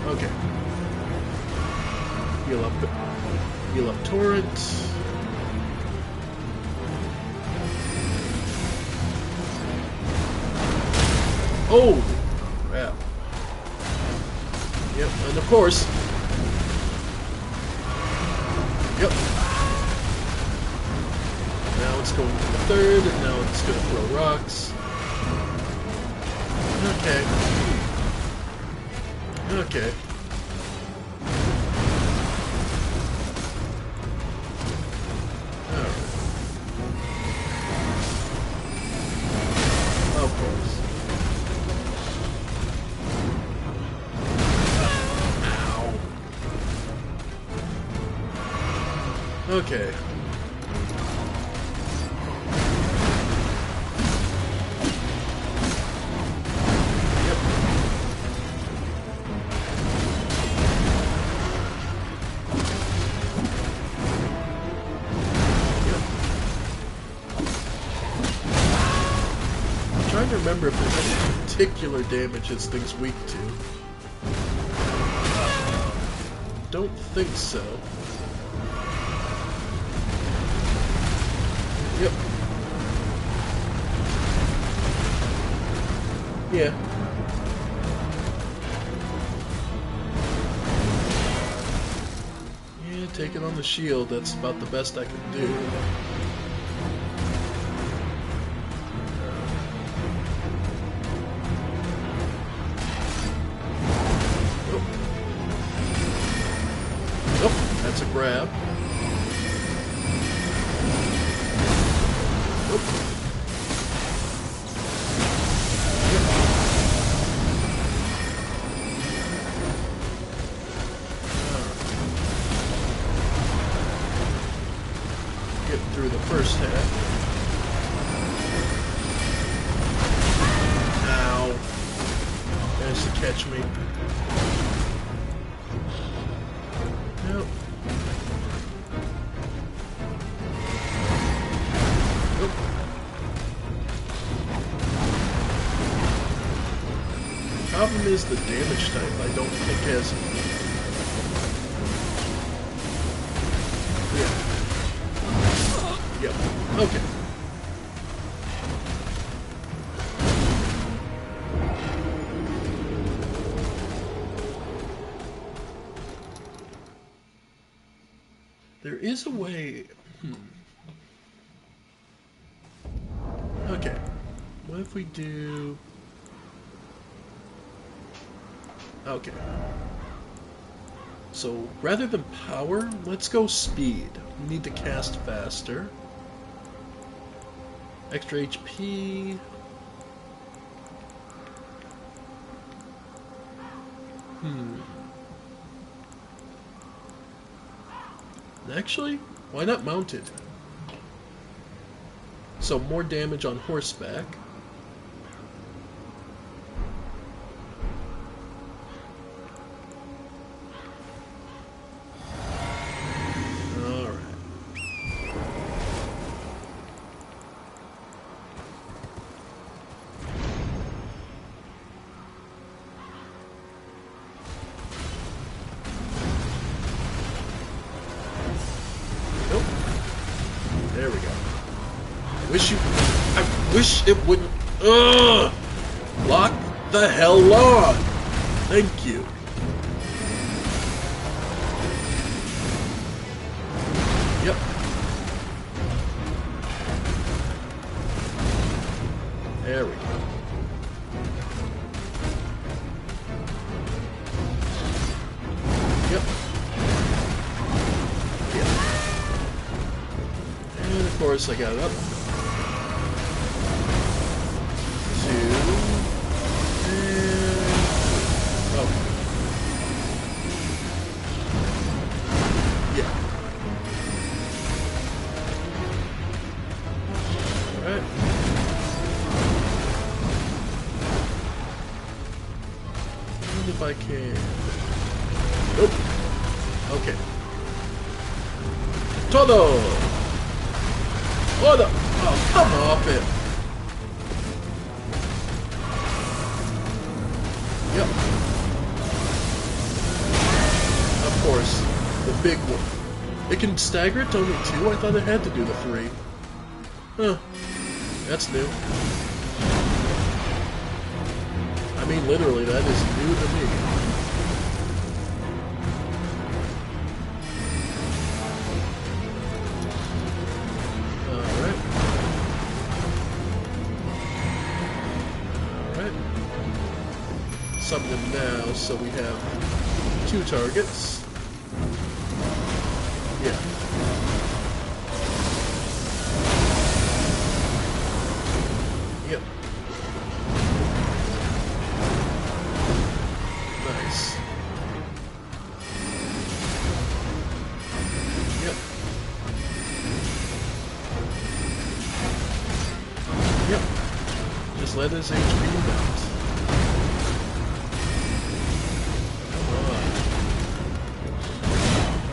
Okay. Okay. Heal up torrent. Holy crap. Yep, and of course. Yep. Now it's going to the third, and now it's going to throw rocks. Okay. Okay. Alright. Of course. Okay. Yep. Yep. I'm trying to remember if there's any particular damage this thing's weak to. Don't think so. Yep. Yeah. Yeah, take it on the shield. That's about the best I can do. Oh. Oh, that's a grab. through the first half. Ow. Managed to catch me. Nope. Nope. Problem is the damage type I don't think has... Yeah. Yep. Okay. There is a way... Okay. What if we do... Okay. So, rather than power, let's go speed. We need to cast faster. Extra HP... Actually, why not mounted? So more damage on horseback. Alright. Nope. There we go. I wish it wouldn't. Ugh! Lock the hell on! Thank you. Yep. There we go. Yep. Yeah. And of course I got it up. If I can. Nope. Okay. Todo! Todo! Oh, come off it. Yep. Of course. The big one. It can stagger it to only 2? I thought it had to do the 3. Huh. That's new. I mean, literally, that is new to me. Alright. Alright. Summon them now, so we have 2 targets. Yeah. Yep. Nice. Yep. Yep. Just let his HP bounce.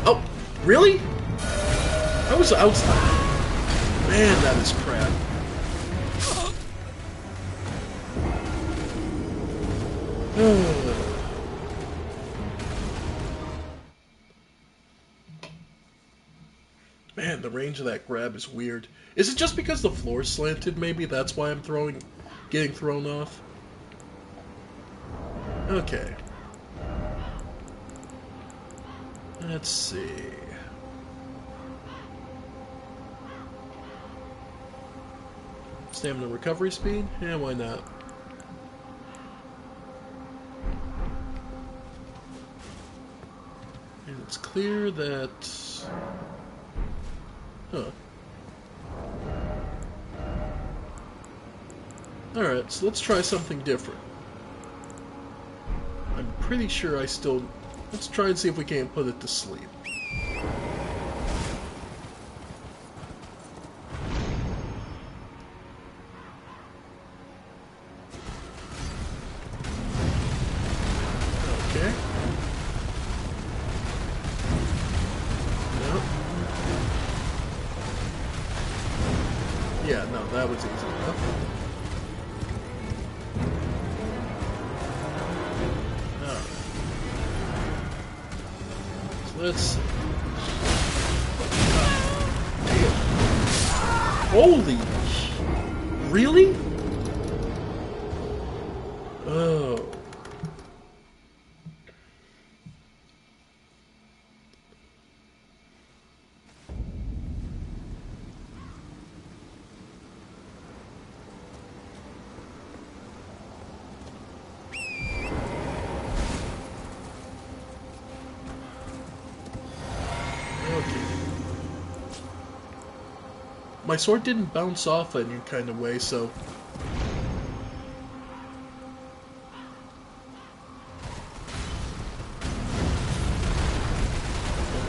Oh, really? I was outside. Man, that is crap. Man, the range of that grab is weird. Is it just because the floor's slanted, maybe? That's why I'm getting thrown off? Okay. Let's see. Stamina recovery speed? Yeah, why not? And it's clear that... Huh. Alright, so let's try something different. I'm pretty sure I still... Let's try and see if we can't put it to sleep. Oh, that was easy enough. Alright. So let's see. Holy! Really? Oh. Okay. My sword didn't bounce off any kind of way, so...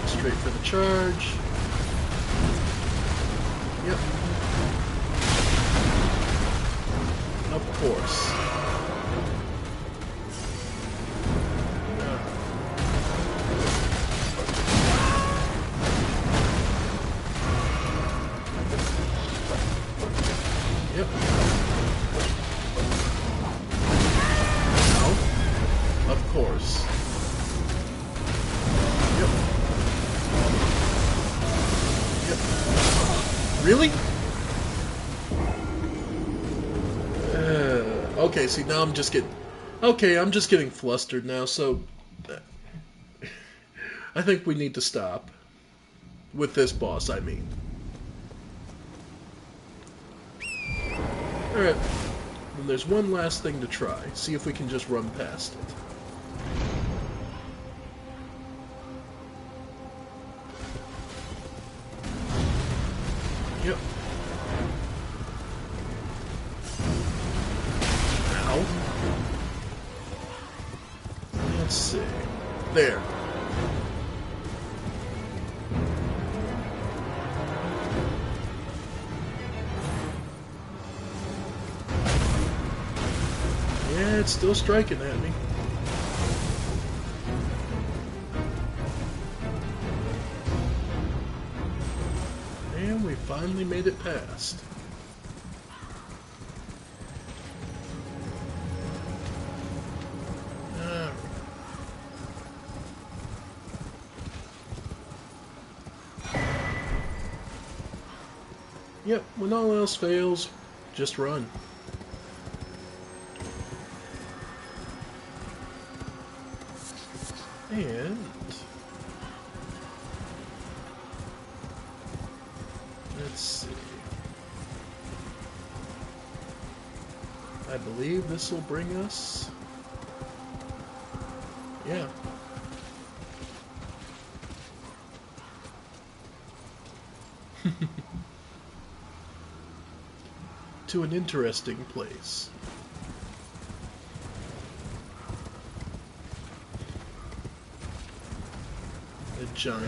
Straight for the charge. Yep. Of course. Yep. Now, of course. Yep. Yep. Really? Okay, see, now I'm just getting... Okay, I'm just getting flustered now, so... I think we need to stop. With this boss, I mean. Alright, and there's one last thing to try. See if we can just run past it. Yep. Ow. Let's see. There. Yeah, it's still striking at me. And we finally made it past. Alright. Yep, when all else fails, just run. And let's see. I believe this will bring us. Yeah. To an interesting place. Giant.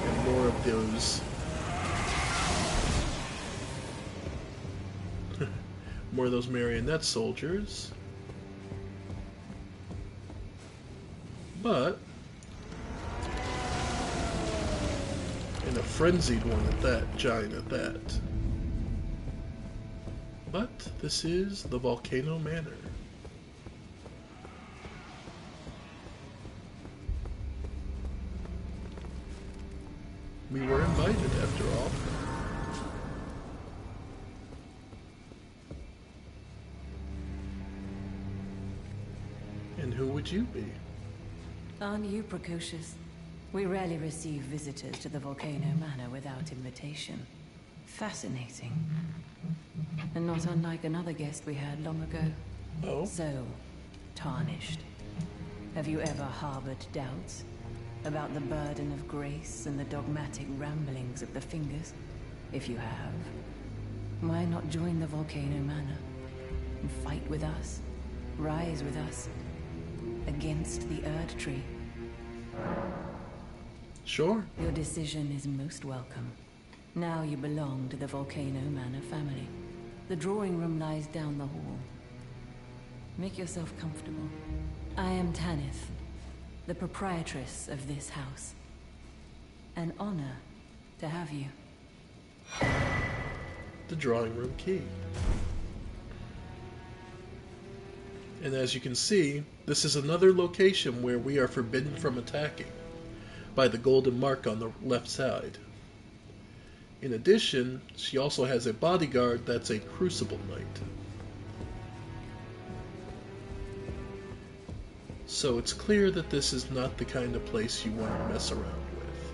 And more of those. More of those marionette soldiers. But, and a frenzied one at that, giant at that. But this is the Volcano Manor. We were invited, after all. And who would you be? Aren't you precocious? We rarely receive visitors to the Volcano Manor without invitation. Fascinating. And not unlike another guest we had long ago. Oh? So, tarnished. Have you ever harbored doubts about the burden of grace and the dogmatic ramblings of the Fingers? If you have, why not join the Volcano Manor and fight with us, rise with us, against the Erd Tree? Sure. Your decision is most welcome. Now you belong to the Volcano Manor family. The drawing room lies down the hall. Make yourself comfortable. I am Tanith, the proprietress of this house. An honor to have you. The drawing room key. And as you can see, this is another location where we are forbidden from attacking by the golden mark on the left side. In addition, she also has a bodyguard that's a Crucible Knight. So it's clear that this is not the kind of place you want to mess around with.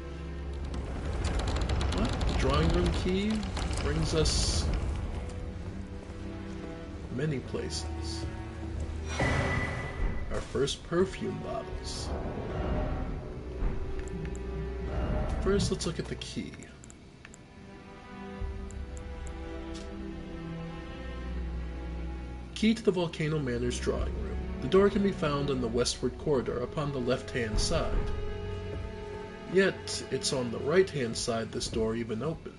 What? The drawing room key brings us many places. Our first perfume bottles. First, let's look at the key. Key to the Volcano Manor's drawing room. The door can be found in the westward corridor upon the left-hand side. Yet, it's on the right-hand side this door even opened.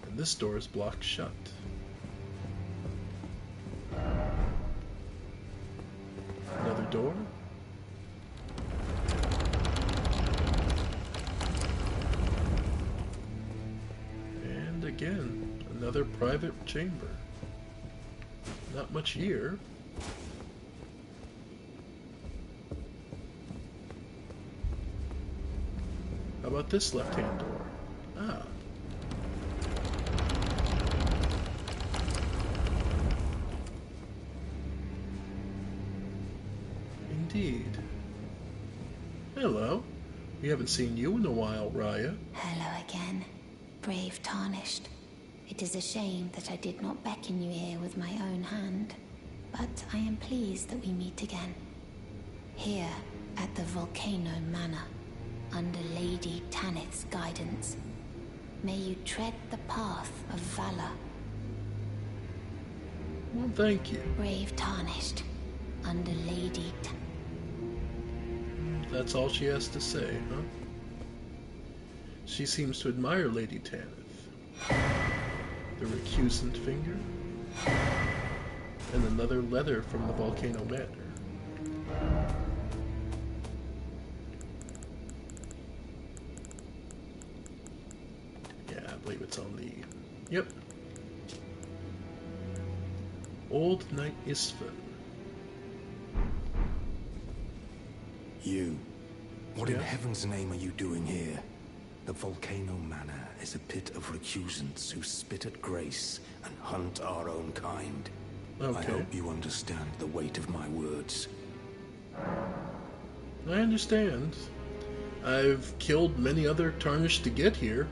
And this door is blocked shut. Another door. And again, another private chamber. Not much here. How about this left-hand door? Ah. Indeed. Hello. We haven't seen you in a while, Raya. Hello again, brave Tarnished. It is a shame that I did not beckon you here with my own hand, but I am pleased that we meet again. Here, at the Volcano Manor, under Lady Tanith's guidance. May you tread the path of valor. Well, thank you. Brave Tarnished, under Lady That's all she has to say, huh? She seems to admire Lady Tanith. The recusant finger. And another letter from the Volcano Manor. Yeah, I believe it's on the... Yep. Old Knight Isfin. You. What in Yeah? heaven's name are you doing here? The Volcano Manor is a pit of recusants who spit at grace and hunt our own kind. Okay. I hope you understand the weight of my words. I understand. I've killed many other Tarnished to get here.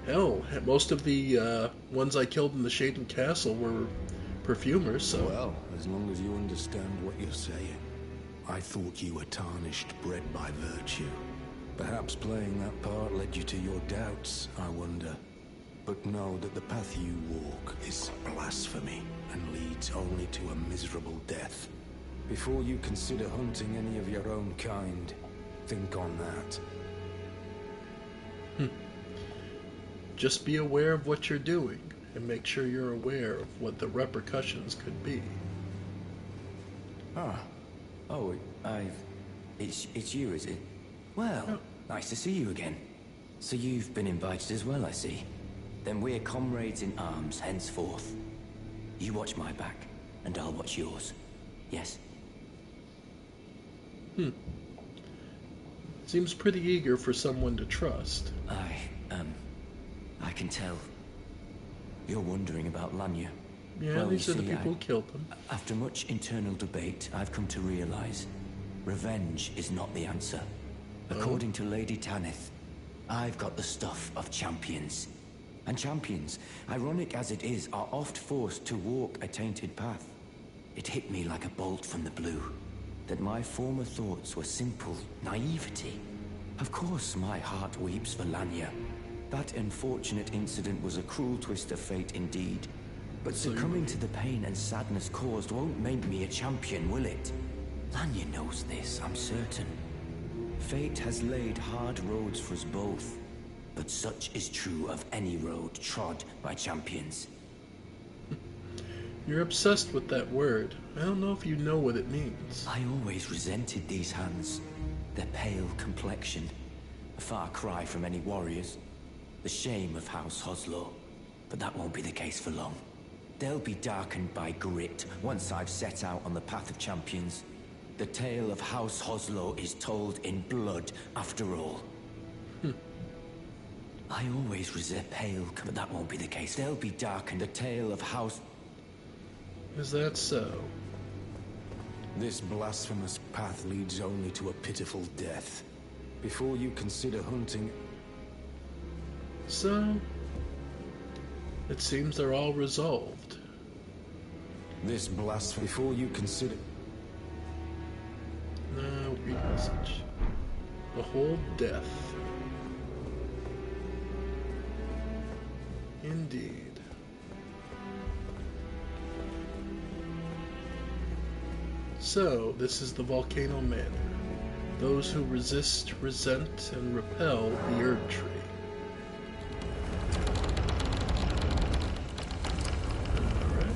Hell, most of the ones I killed in the Shaden Castle were perfumers, so... Well, as long as you understand what you're saying. I thought you were Tarnished bred by virtue. Perhaps playing that part led you to your doubts, I wonder. But know that the path you walk is blasphemy and leads only to a miserable death. Before you consider hunting any of your own kind, think on that. Just be aware of what you're doing, and make sure you're aware of what the repercussions could be. Ah. Oh, it's you, is it? Well, Oh. nice to see you again. So you've been invited as well, I see. Then we're comrades in arms henceforth. You watch my back, and I'll watch yours. Yes? Seems pretty eager for someone to trust. I can tell. You're wondering about Lanya. Yeah, Well, these you are the see, people who killed them. After much internal debate, I've come to realize revenge is not the answer. According to Lady Tanith, I've got the stuff of champions. And champions, ironic as it is, are oft forced to walk a tainted path. It hit me like a bolt from the blue, that my former thoughts were simple naivety. Of course my heart weeps for Lanya. That unfortunate incident was a cruel twist of fate indeed. But succumbing to the pain and sadness caused won't make me a champion, will it? Lanya knows this, I'm certain. Fate has laid hard roads for us both, but such is true of any road trod by champions. You're obsessed with that word. I don't know if you know what it means. I always resented these hands, their pale complexion, a far cry from any warriors. the shame of House Hoslow. But that won't be the case for long. They'll be darkened by grit once I've set out on the path of champions. The tale of House Hoslow is told in blood, after all. I always resist pale, but that won't be the case. They'll be darkened. The tale of House... Is that so? This blasphemous path leads only to a pitiful death. Before you consider hunting... So, it seems they're all resolved. This blasphemy... Before you consider... Now, read message. Behold death. Indeed. So, this is the Volcano Manor. Those who resist, resent, and repel the Erd Tree. Alright.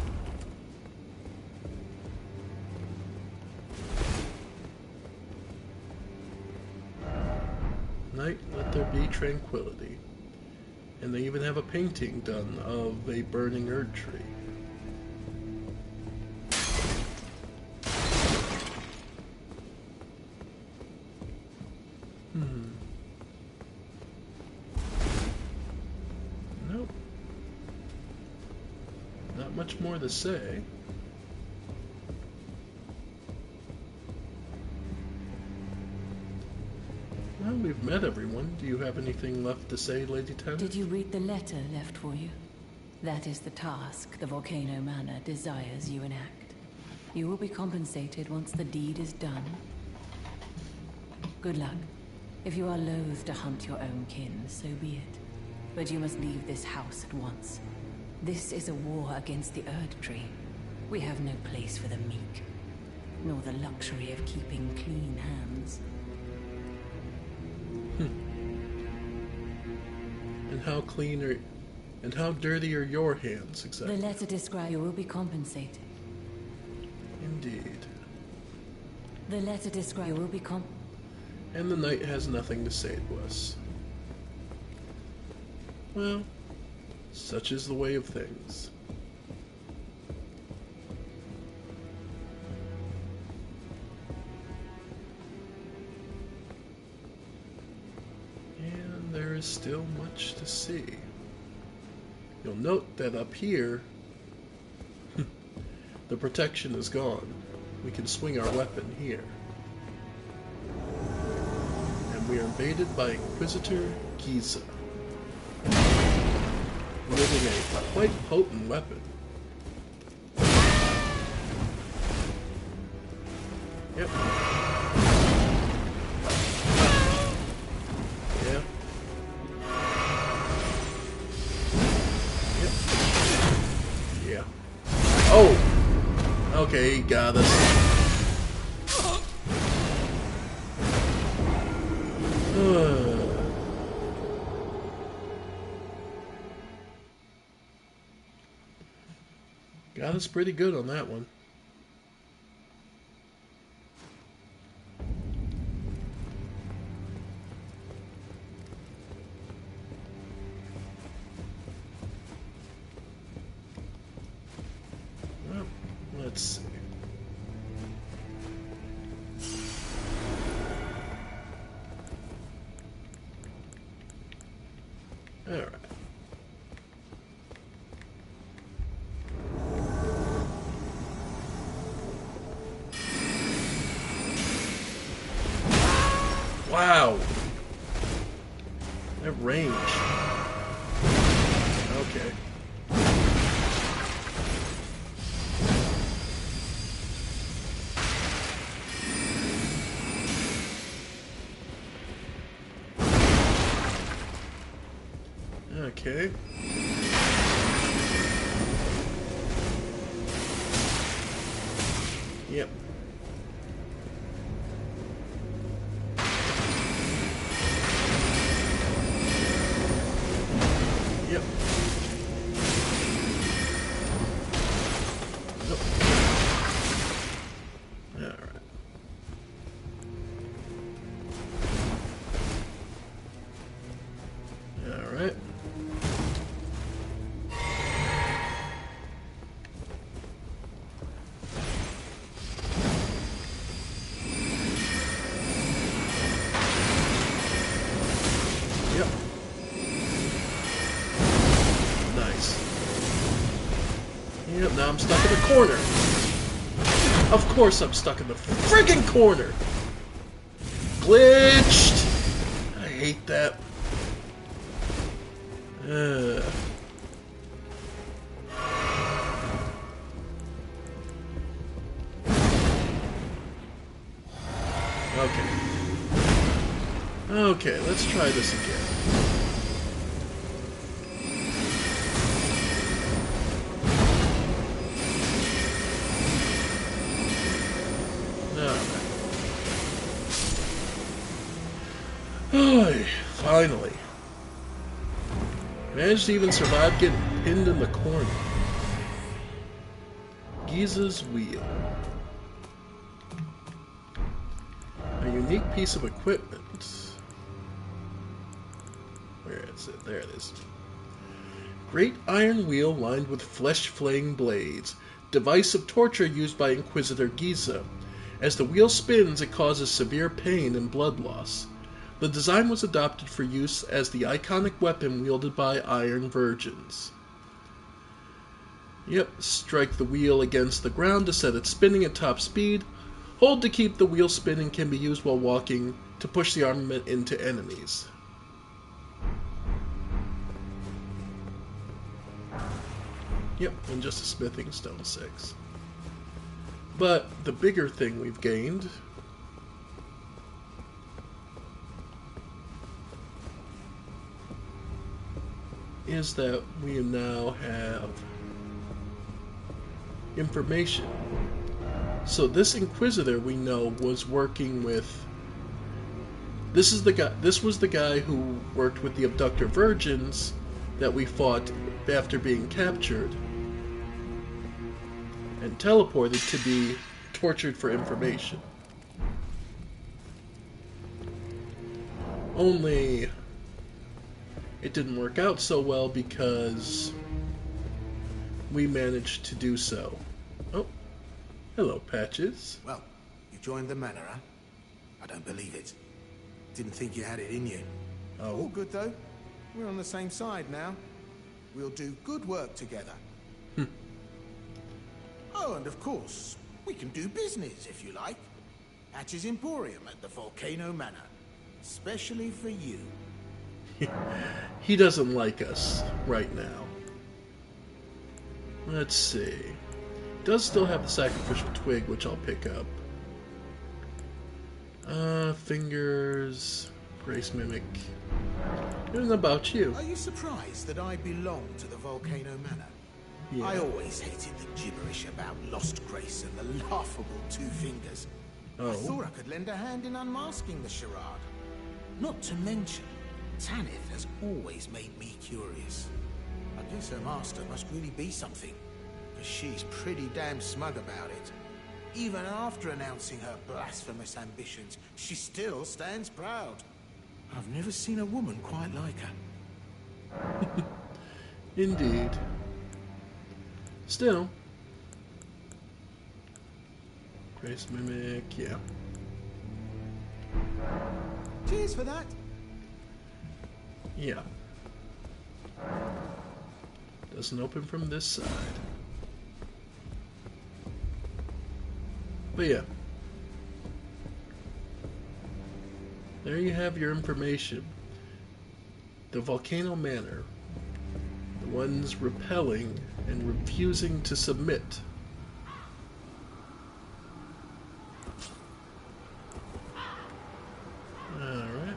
Night, let there be tranquility. And they even have a painting done of a burning Erd Tree. Nope. Not much more to say. Well, we've met everyone. Do you have anything left to say, Lady Tanner? Did you read the letter left for you? That is the task the Volcano Manor desires you enact. You will be compensated once the deed is done. Good luck. If you are loath to hunt your own kin, so be it. But you must leave this house at once. This is a war against the Erd Tree. We have no place for the meek, nor the luxury of keeping clean hands. And how clean are... and how dirty are your hands, exactly? The letter describes you will be compensated. Indeed. The letter describes you will be And the knight has nothing to say to us. Well, such is the way of things. And there is still much to see. You'll note that up here, the protection is gone. We can swing our weapon here. And we are invaded by Inquisitor Giza, wielding a quite potent weapon. Yep. Yeah. Yep. Yeah. Oh! Okay, he got us. Got us pretty good on that one. Well, let's see. All right. Wow. That range. Okay. Okay. Yep. Yep. Nope. Alright. Alright. Yep. Nice. Yep, now I'm stuck in the corner. Of course I'm stuck in the friggin' corner! Glitched! I hate that. Okay. Okay, let's try this again. Alright. Finally. Managed to even survive getting pinned in the corner. Giza's Wheel. A unique piece of equipment. Where is it? There it is. Great iron wheel lined with flesh-flaying blades. Device of torture used by Inquisitor Giza. As the wheel spins, it causes severe pain and blood loss. The design was adopted for use as the iconic weapon wielded by Iron Virgins. Yep, strike the wheel against the ground to set it spinning at top speed. Hold to keep the wheel spinning can be used while walking to push the armament into enemies. Yep, and just a smithing stone 6. But the bigger thing we've gained is that we now have information. So this Inquisitor we know was working with. This was the guy who worked with the Abductor Virgins that we fought after being captured and teleported to be tortured for information. Only it didn't work out so well because we managed to do so. Oh, hello, Patches. Well, you joined the manor, huh? I don't believe it. Didn't think you had it in you. Oh. All good, though. We're on the same side now. We'll do good work together. Oh, and of course, we can do business, if you like. Patch's Emporium at the Volcano Manor. Especially for you. He doesn't like us right now. Let's see. Does still have the sacrificial twig, which I'll pick up. Fingers, Grace Mimic. And about you. Are you surprised that I belong to the Volcano Manor? Yeah. I always hated the gibberish about Lost Grace and the laughable Two Fingers. Oh. I thought I could lend a hand in unmasking the charade. Not to mention, Tanith has always made me curious. I guess her master must really be something, because she's pretty damn smug about it. Even after announcing her blasphemous ambitions, she still stands proud. I've never seen a woman quite like her. Indeed. Still. Grace Mimic, yeah. Cheers for that. Yeah. Doesn't open from this side. But yeah. There you have your information. The Volcano Manor. The ones repelling and refusing to submit. Alright.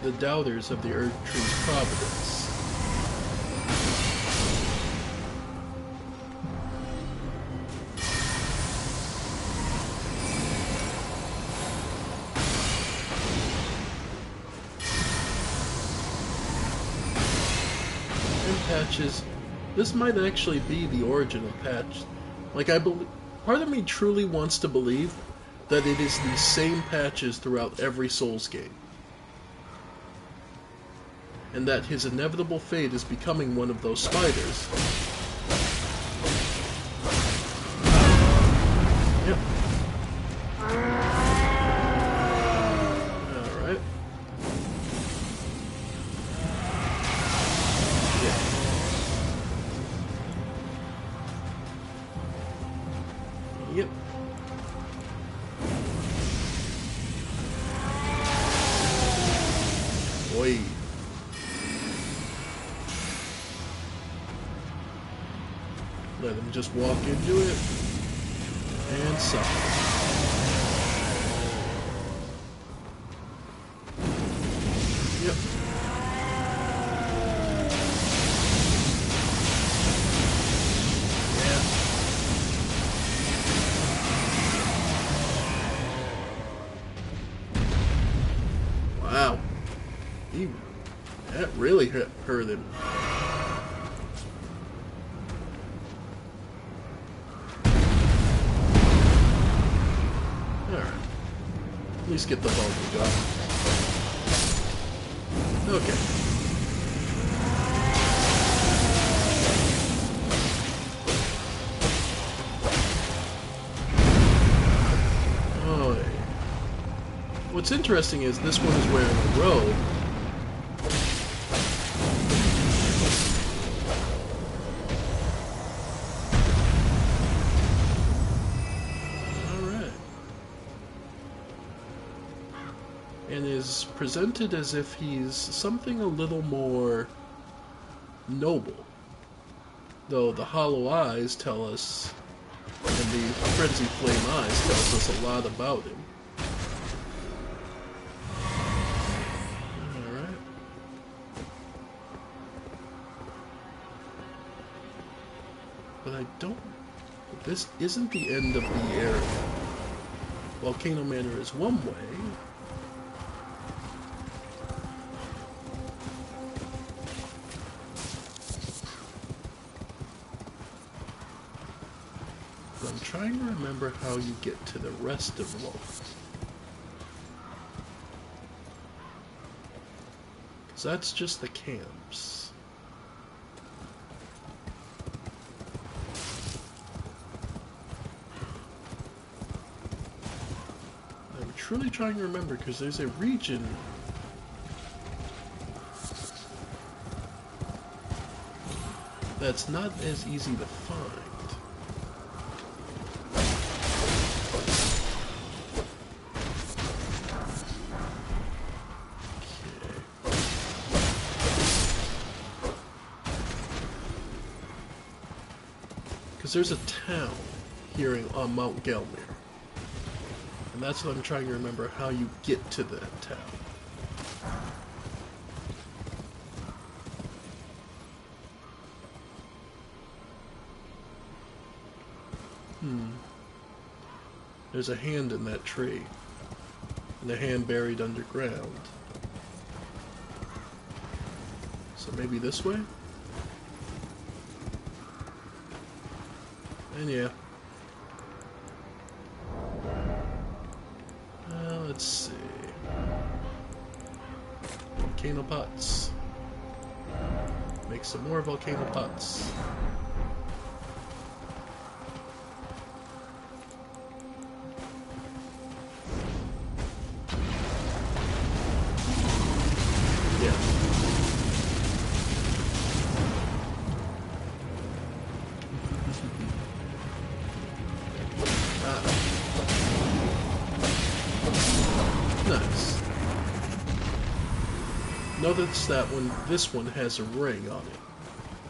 The doubters of the Earth Tree's providence. Patches, this might actually be the origin of Patch. Like, I believe, part of me truly wants to believe that it is the same Patches throughout every Souls game. And that his inevitable fate is becoming one of those spiders. Let him just walk into it and suck. Yep. Yeah. Wow. That really hurt him. Alright. At least get the bug going. Okay. Oh. What's interesting is this one is wearing a robe. And is presented as if he's something a little more noble. Though the hollow eyes tell us, and the frenzied flame eyes tells us a lot about him. Alright. But I don't... This isn't the end of the area. Volcano Manor is one way. I'm trying to remember how you get to the rest of the world. Because that's just the camps. I'm truly trying to remember because there's a region that's not as easy to find. Because there's a town here on Mount Gelmir. And that's what I'm trying to remember, how you get to that town. There's a hand in that tree. And a hand buried underground. So maybe this way? And yeah. Let's see. Volcano pots. Make some more volcano pots. Nice. Notice that this one has a ring on it,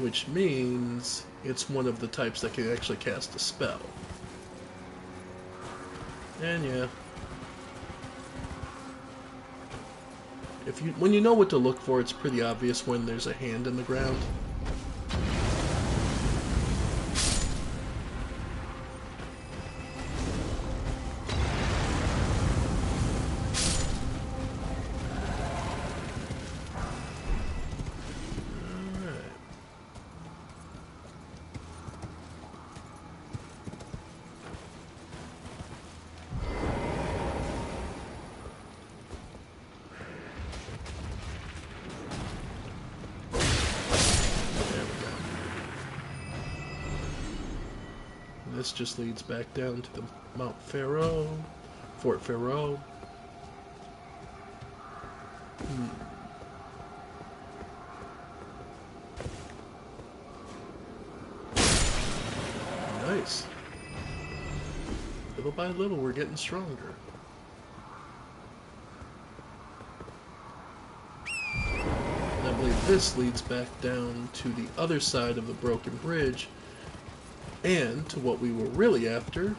which means it's one of the types that can actually cast a spell. And yeah. When you know what to look for, it's pretty obvious when there's a hand in the ground. This just leads back down to the Mount Pharaoh, Fort Pharaoh. Nice. Little by little, we're getting stronger. And I believe this leads back down to the other side of the broken bridge, And to what we were really after,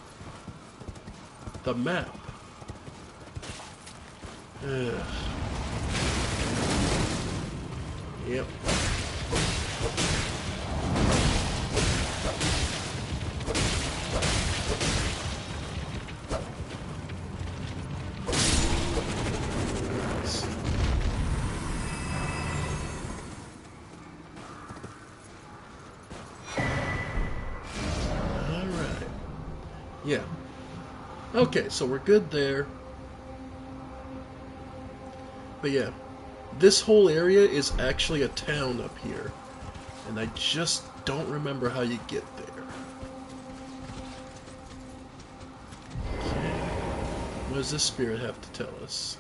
the map. Ugh. Yep. Yeah. Okay, so we're good there. But yeah, this whole area is actually a town up here. And I just don't remember how you get there. Okay. What does this spirit have to tell us?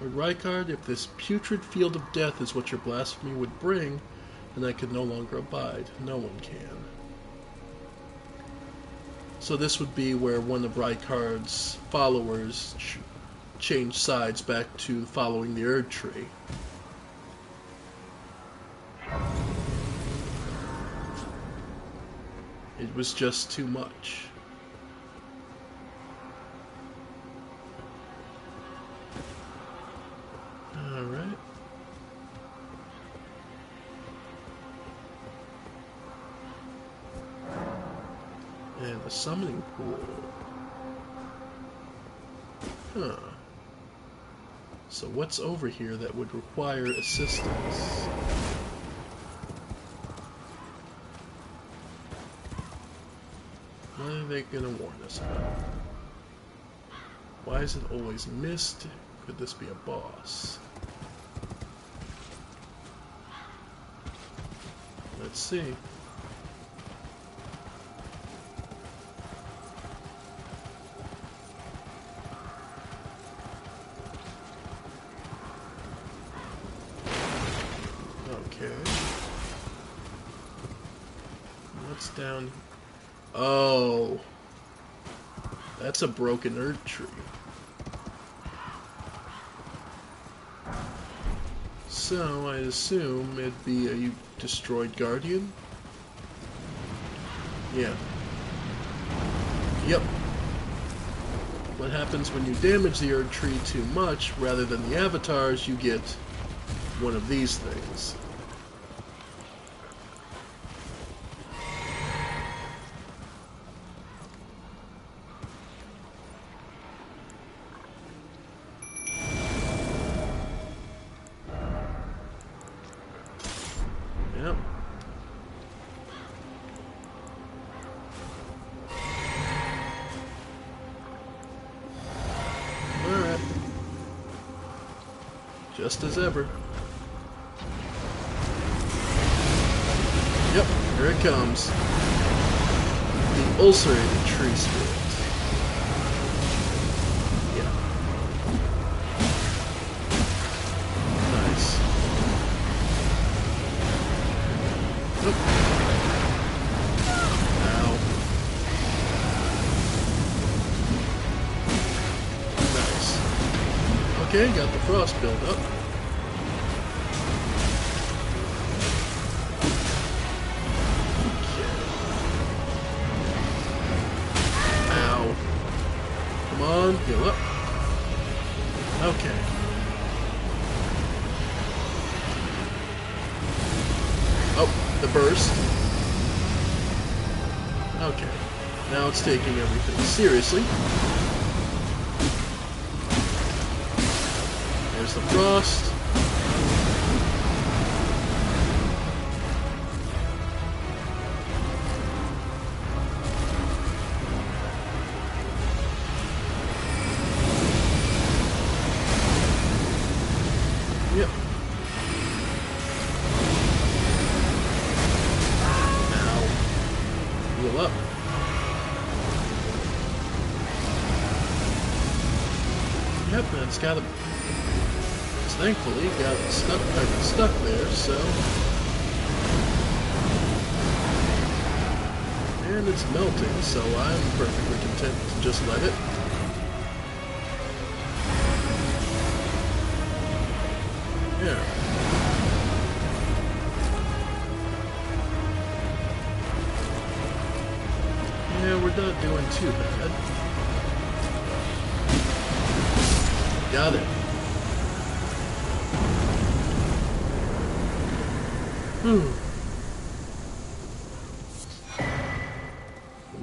Lord Rykard, if this putrid field of death is what your blasphemy would bring, then I can no longer abide. No one can. So this would be where one of Rykard's followers changed sides back to following the Erd Tree. It was just too much. Alright. And the summoning pool. Huh. So what's over here that would require assistance? What are they gonna warn us about? Why is it always mist? Could this be a boss? Let's see. Okay. What's down? Oh. That's a broken Erd Tree. So, I assume it'd be a destroyed Guardian? Yeah. Yep. What happens when you damage the Erd Tree too much, rather than the avatars, you get one of these things. Yep. Alright. Just as ever. Yep, here it comes. The ulcerated tree spirit. Yeah. Nice. Nope. Ow. Nice. Okay, got the frost build up. Come on, heal up. Okay. Oh, the burst. Okay. Now it's taking everything seriously. There's the frost. Yep. Ow. Heal up. Yep, and it's got a... Thankfully, got stuck there, so... And it's melting, so I'm perfectly content to just let it. Yeah. Yeah, we're not doing too bad. Got it.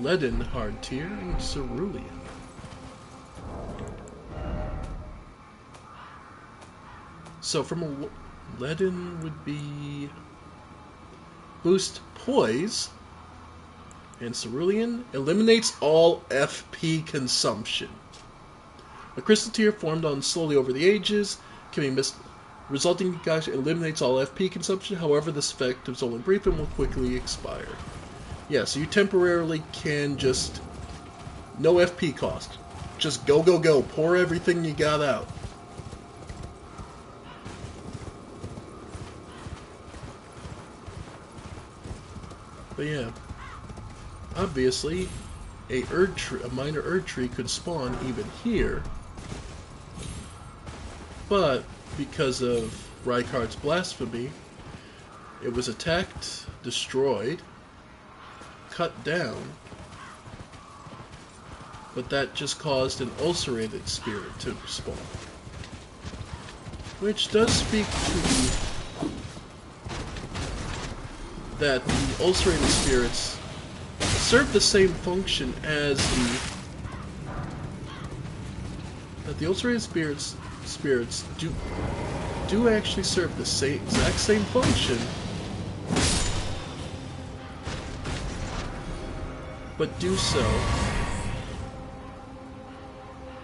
Leaden, Hardtier, and Cerulean. So from a Leaden would be boost poise, and Cerulean eliminates all FP consumption. A crystal tier formed on slowly over the ages can be missed. Resulting concoction eliminates all FP consumption. However, this effect is only brief and will quickly expire. Yeah, so you temporarily can just no FP cost. Just go, go, go. Pour everything you got out. But yeah, obviously, a minor Erd tree could spawn even here, but because of Rykard's blasphemy, it was attacked, destroyed, cut down, but that just caused an ulcerated spirit to spawn, which does speak to that the ulcerated spirits serve the same function as the ulcerated spirits do actually serve the exact same function, but do so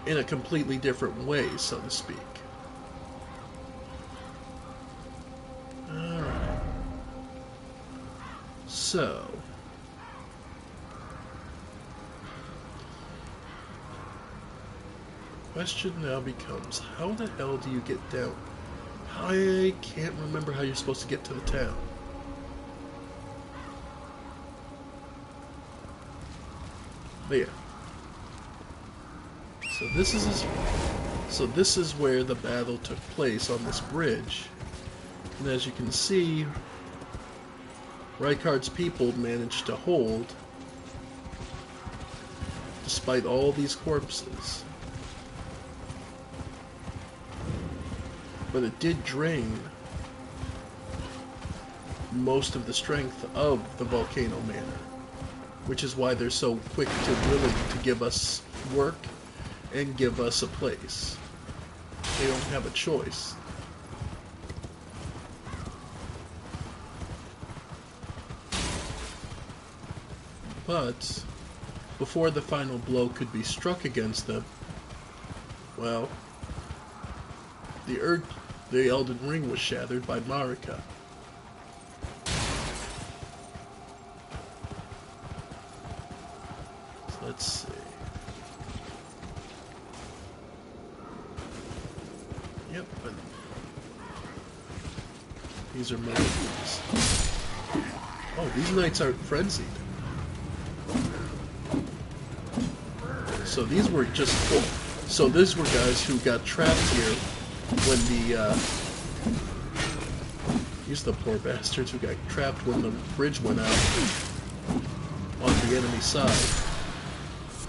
in a completely different way, so to speak. Alright. So question now becomes, how the hell do you get down? I can't remember how you're supposed to get to the town. But yeah. So this is where the battle took place, on this bridge. And as you can see, Rykard's people managed to hold despite all these corpses. But it did drain most of the strength of the Volcano Manor, which is why they're so quick to willing to give us work and give us a place. They don't have a choice. But before the final blow could be struck against them, well, the Elden Ring was shattered by Marika. So let's see. Yep, and these are melodies. Oh, these knights aren't frenzied. So these were just full. So these were guys who got trapped here when these are the poor bastards who got trapped when the bridge went out on the enemy side.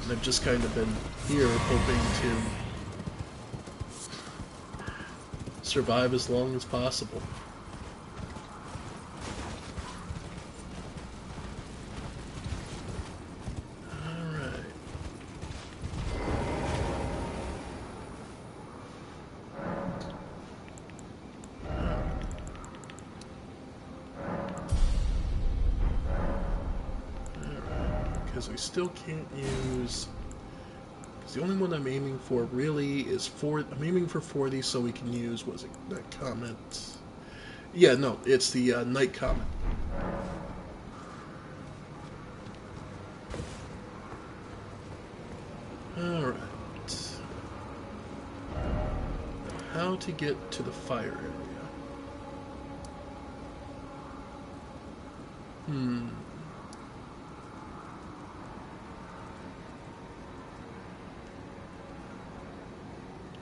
And they've just kind of been here hoping to survive as long as possible. Because we still can't use... Because the only one I'm aiming for really is I'm aiming for 40 so we can use, was it that comet? Yeah, no, it's the Night Comet. Alright. How to get to the fire area.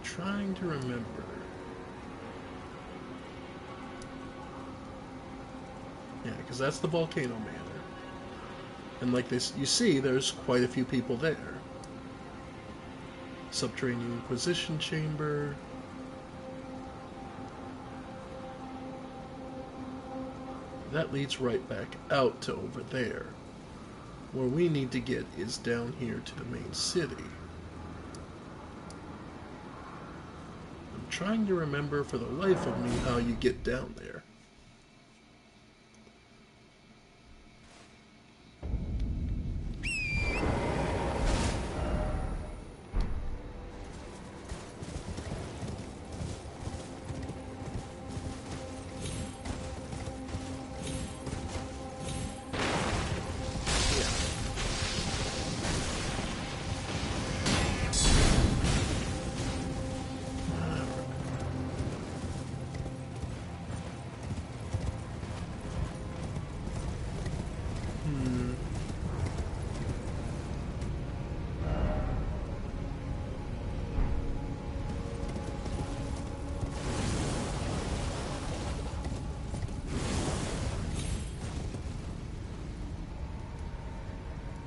Trying to remember. Yeah, because that's the Volcano Manor. And like this, you see, there's quite a few people there. Subterranean Inquisition Chamber. That leads right back out to over there. Where we need to get is down here to the main city. I'm trying to remember for the life of me how you get down there.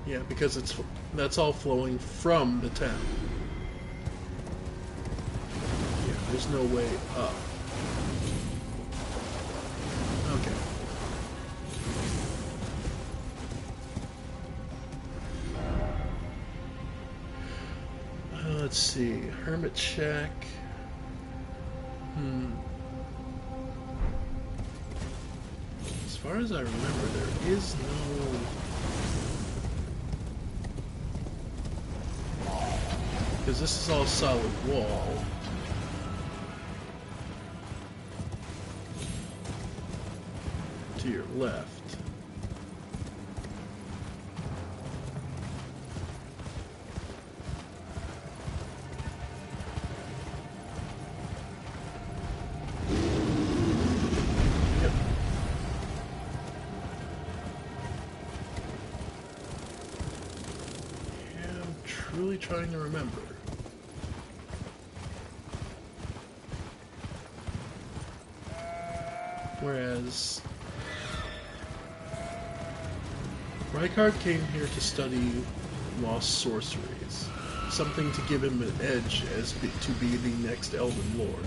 Yeah, because that's all flowing from the town. Yeah, there's no way up. Okay. Let's see. Hermit Shack. As far as I remember, there is no... Because this is all solid wall. To your left. Yep. Yeah, I'm truly trying to remember. Whereas Rykard came here to study lost sorceries, something to give him an edge to be the next Elden Lord.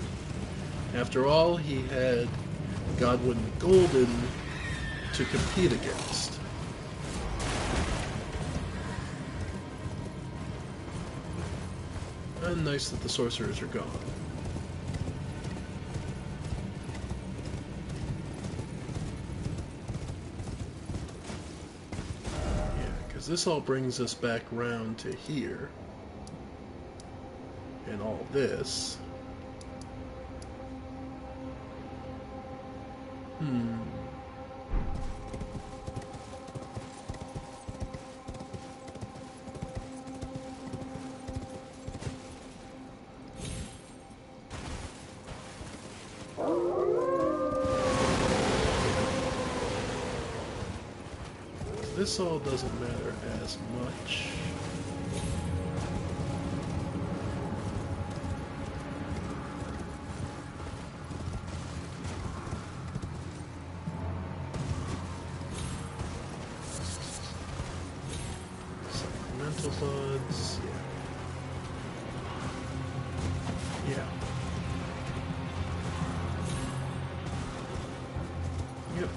After all, he had Godwyn the Golden to compete against. And nice that the sorcerers are gone. This all brings us back round to here. And all this. This all doesn't matter as much. Sacramental buds, yeah. Yeah. Yep.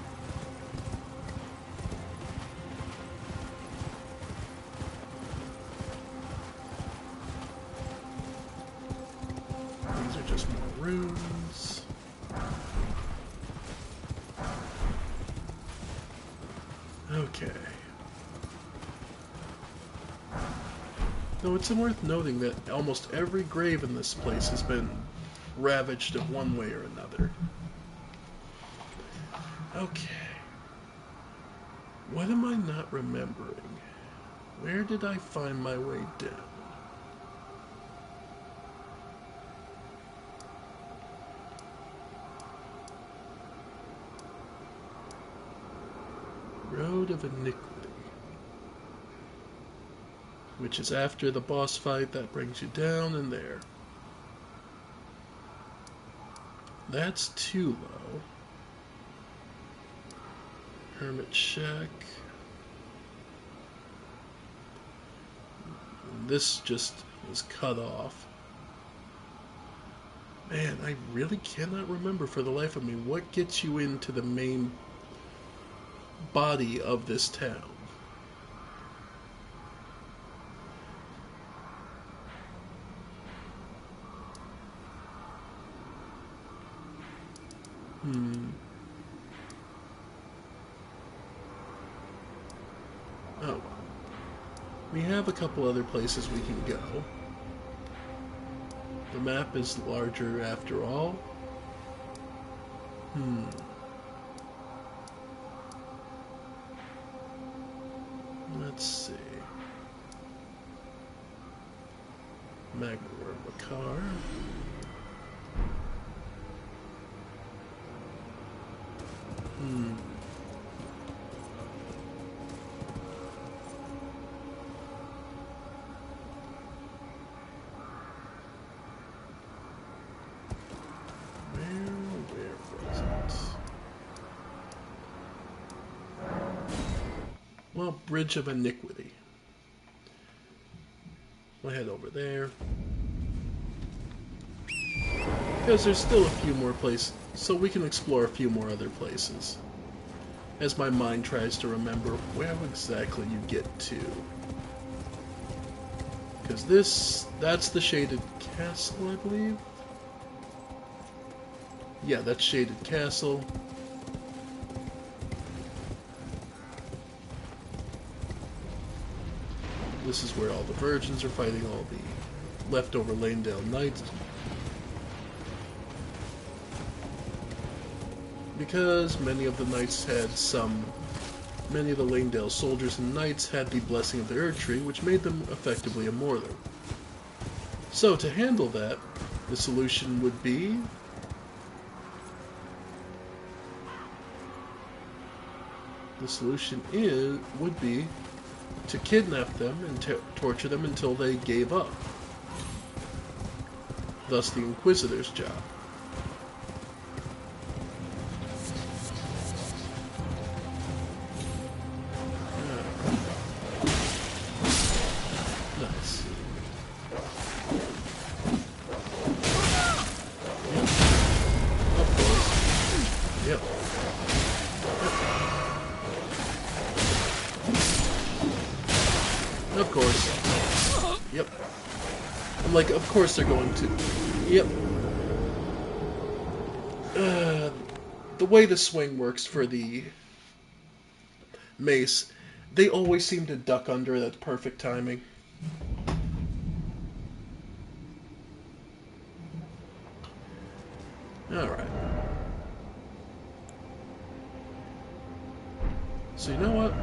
These are just more runes. Okay. Though it's worth noting that almost every grave in this place has been ravaged in one way or another. Okay. What am I not remembering? Where did I find my way down? Road of Iniquity. Which is after the boss fight that brings you down and there. That's too low. Hermit Shack. this just was cut off. Man, I really cannot remember for the life of me what gets you into the main body of this town. Oh. We have a couple other places we can go. The map is larger after all. Let's see. Magma Makar. Where was it? Well, Bridge of Iniquity. We'll head over there. Because there's still a few more places, so we can explore a few more other places. As my mind tries to remember where exactly you get to. Because that's the Shaded Castle, I believe? Yeah, that's Shaded Castle. This is where all the virgins are fighting all the leftover Lanedale Knights. Because many of the knights had many of the Lanedale soldiers and knights had the blessing of the Earth Tree, which made them effectively immortal. So to handle that, the solution would be to kidnap them and torture them until they gave up. Thus the Inquisitor's job. Nice. Of course. Yep. Of course. Yep. I'm like, of course they're going to. Yep. The way the swing works for the mace, they always seem to duck under at perfect timing. Alright. So you know what?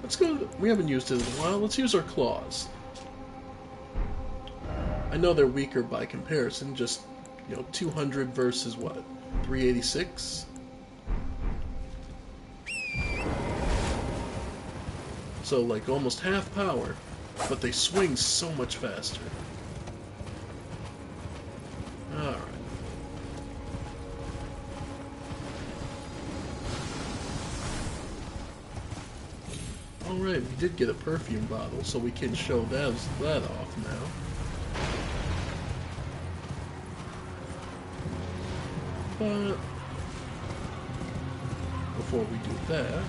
Let's go. We haven't used it in a while. Let's use our claws. I know they're weaker by comparison, just, 200 versus what? 386? So, like, almost half power, but they swing so much faster. Alright. Alright, we did get a perfume bottle, so we can show that off now. But before we do that,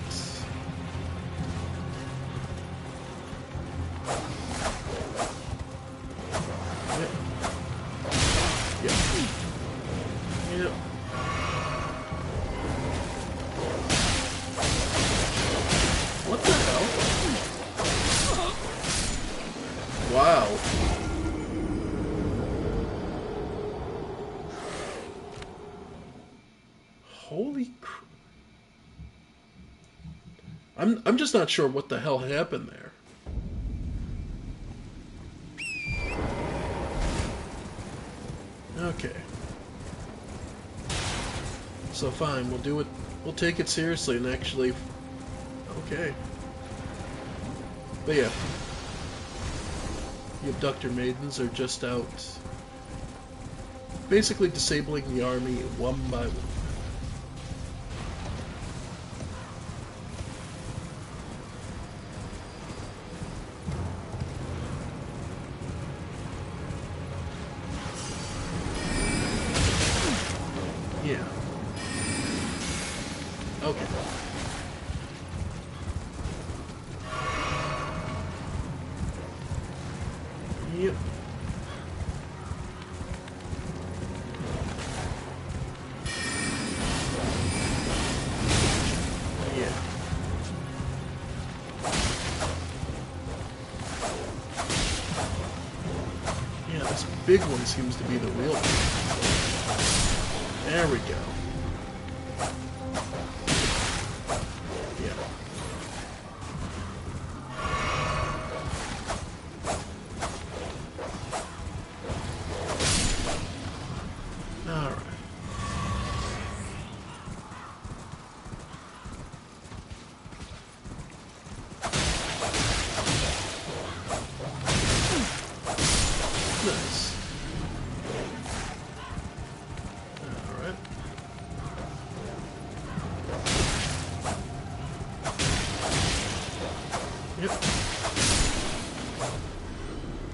Yep. What the hell? Wow. Holy crap. I'm just not sure what the hell happened there. Okay. So fine, we'll do it. We'll take it seriously and actually. Okay. But yeah, the abductor maidens are just out, basically disabling the army one by one. Yep. Yeah. Yeah, this big one seems to be the real one. There we go. Yeah. Alright. Nice. Alright. Yep.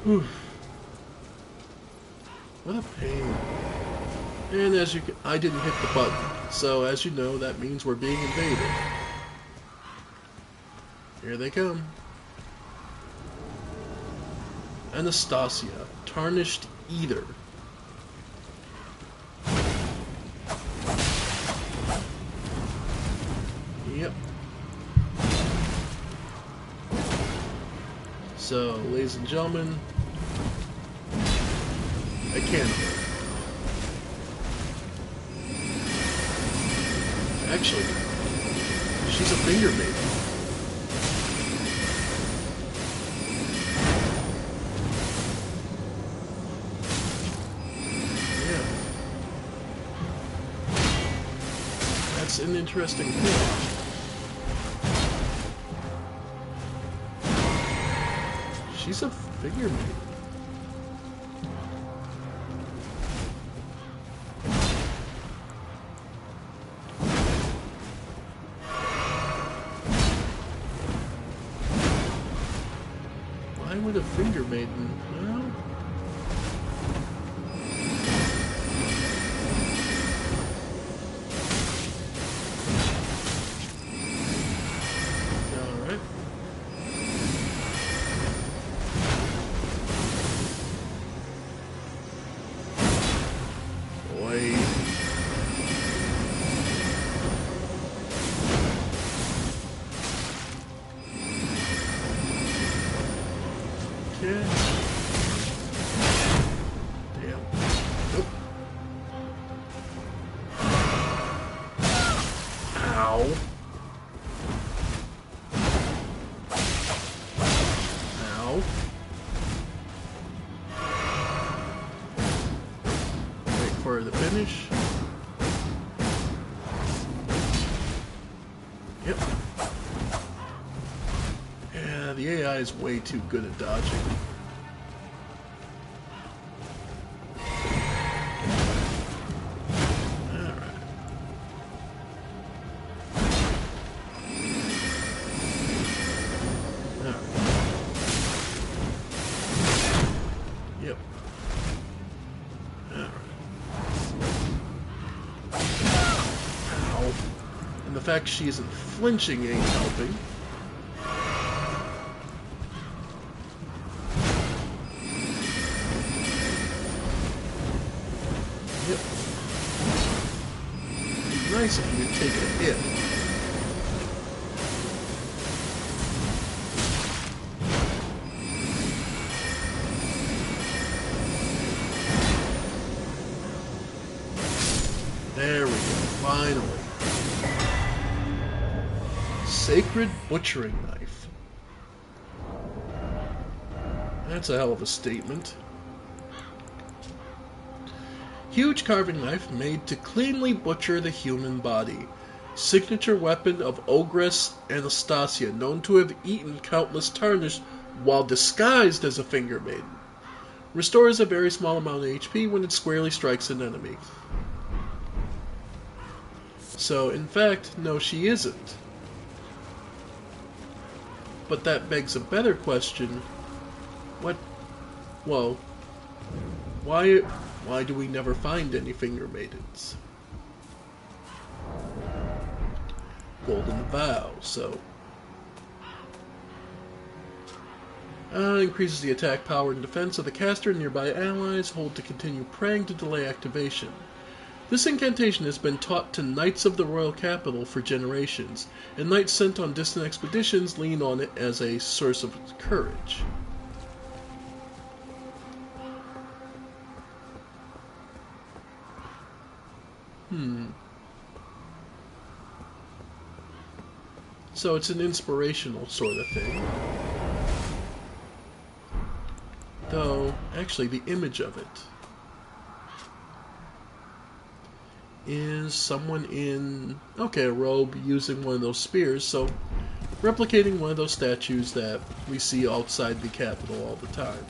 Whew. What a pain. And as you can, I didn't hit the button, so as you know, that means we're being invaded. Here they come. Anastasia, Tarnished Eater. Yep. So, ladies and gentlemen, a cannibal. Actually, she's a finger maiden. Yeah. That's an interesting thing. She's a figure maiden. Why would a finger maiden? Well, alright. Boy. Okay. Damn. Nope. Ow. Ow. Wait for the finish. Yep. Yeah, the AI is way too good at dodging. Alright. Alright. Yep. Alright. Ow. And the fact she isn't flinching ain't helping. Yep. It'd be nice if you could take a hit. There we go, finally. Sacred Butchering Knife. That's a hell of a statement. Huge carving knife made to cleanly butcher the human body. Signature weapon of Ogress Anastasia, known to have eaten countless Tarnished while disguised as a finger maiden. Restores a very small amount of HP when it squarely strikes an enemy. So, in fact, no, she isn't. But that begs a better question. Well, why do we never find any finger maidens? Golden Vow, so. Increases the attack power and defense of the caster and nearby allies. Hold to continue praying to delay activation. This incantation has been taught to knights of the royal capital for generations, and knights sent on distant expeditions lean on it as a source of courage. So it's an inspirational sort of thing. Though, actually, the image of it is someone in, a robe using one of those spears, so replicating one of those statues that we see outside the capital all the time.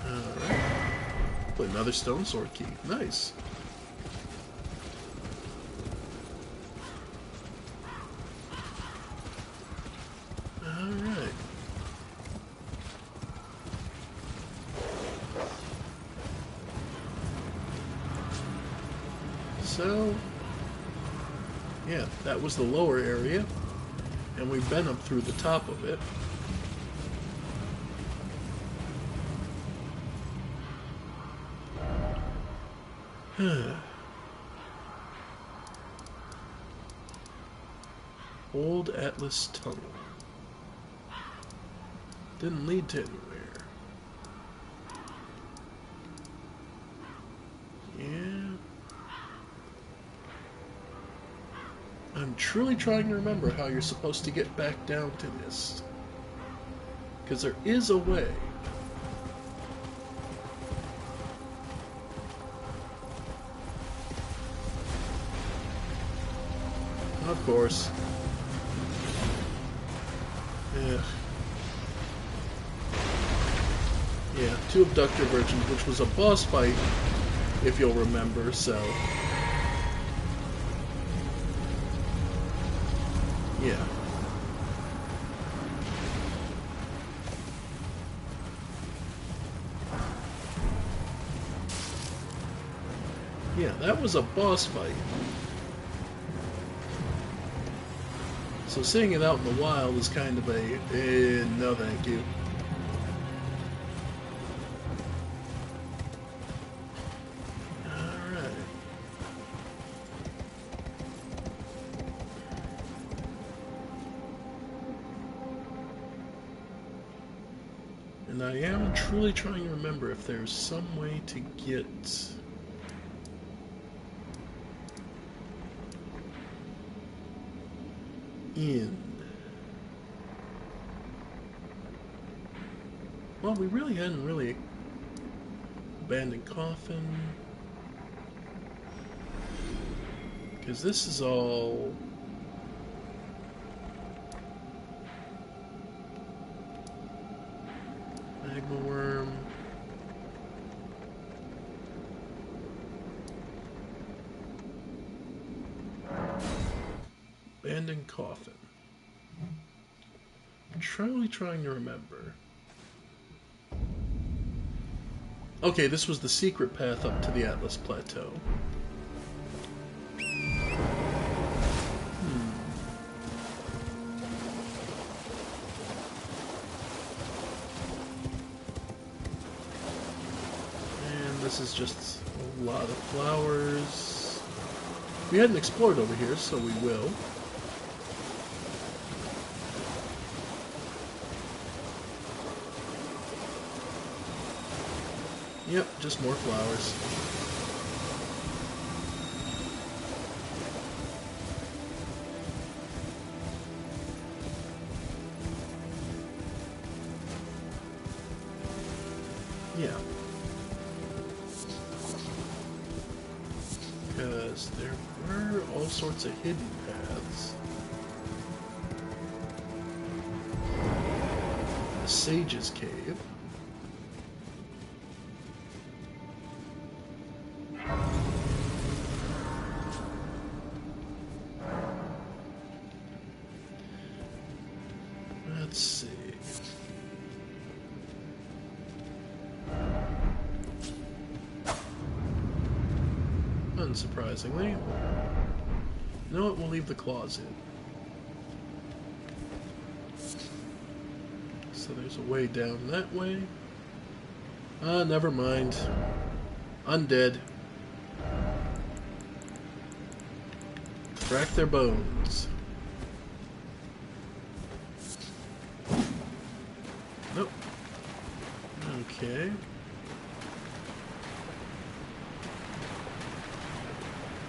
Alright. Put another stone sword key. Nice. Alright. So, yeah, that was the lower area, and we've been up through the top of it. Old Atlas Tunnel. Didn't lead to anywhere. Yeah. I'm truly trying to remember how you're supposed to get back down to this. Because there is a way. Of course. Yeah, 2 abductor virgins, which was a boss fight, if you'll remember, so... yeah. Yeah, that was a boss fight. So seeing it out in the wild is kind of a, no thank you. Alright. And I am truly trying to remember if there's some way to get... in. Well, we really hadn't abandoned coffin, because this is all magma worm. Abandoned coffin. I'm truly trying to remember. Okay, this was the secret path up to the Atlas Plateau. And this is just a lot of flowers. We hadn't explored over here, so we will. Yep, just more flowers. Yeah. Because there were all sorts of hidden paths. The Sage's Cave. Let's see. Unsurprisingly. You know what? We'll leave the claws in. So there's a way down that way. Never mind. Undead. Crack their bones. Nope. Okay.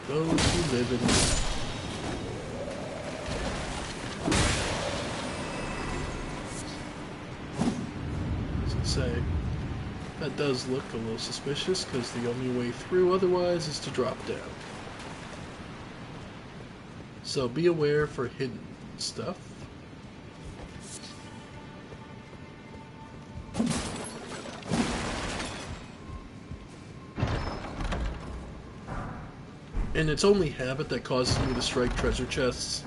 Those who live in death. As I say, that does look a little suspicious because the only way through otherwise is to drop down. So be aware for hidden stuff. And it's only habit that causes me to strike treasure chests.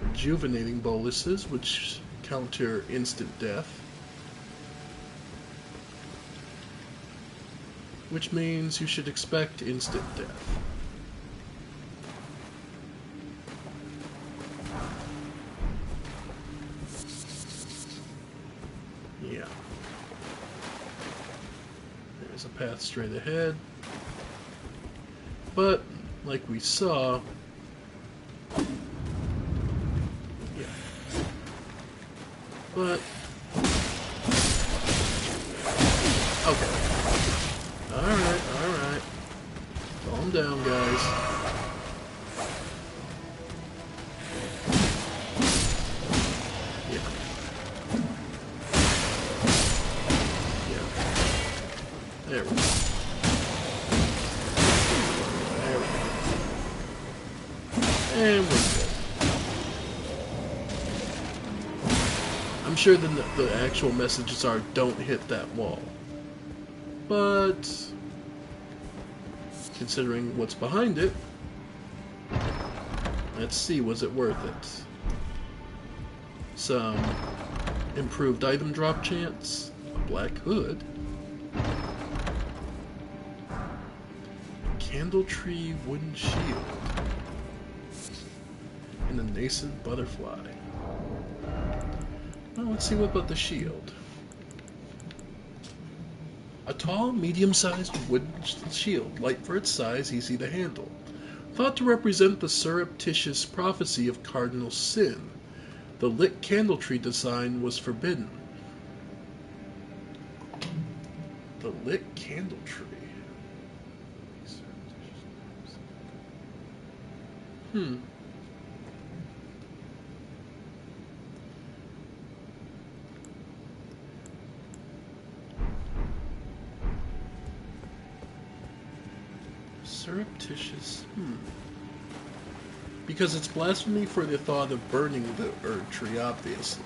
Rejuvenating boluses, which counter instant death. Which means you should expect instant death. Yeah. There's a path straight ahead. But, like we saw, yeah. But, okay. Alright. Calm down, guys. Yeah. There we go. And we're good. I'm sure the actual messages are, don't hit that wall. But, considering what's behind it, let's see, was it worth it? Some improved item drop chance, a black hood, a candle tree wooden shield, and a nascent butterfly. Well, let's see what about the shield. A tall, medium-sized wooden shield, light for its size, easy to handle. Thought to represent the surreptitious prophecy of cardinal sin. The lit candle tree design was forbidden. The lit candle tree. Surreptitious. Because it's blasphemy for the thought of burning the Erd tree, obviously.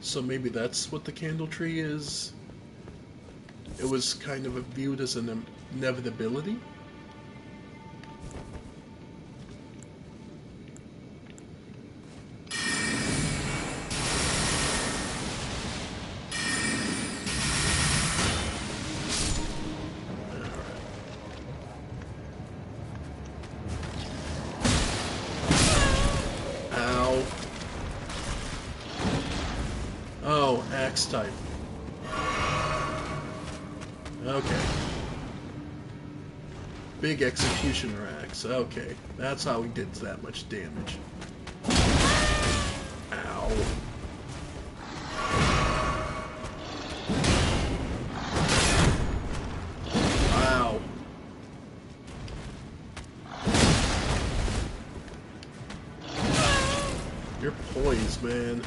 So maybe that's what the candle tree is. It was kind of viewed as an inevitability. Oh, axe type. Okay. Big executioner axe. Okay. That's how he did that much damage. Ow. Wow. You're poised, man.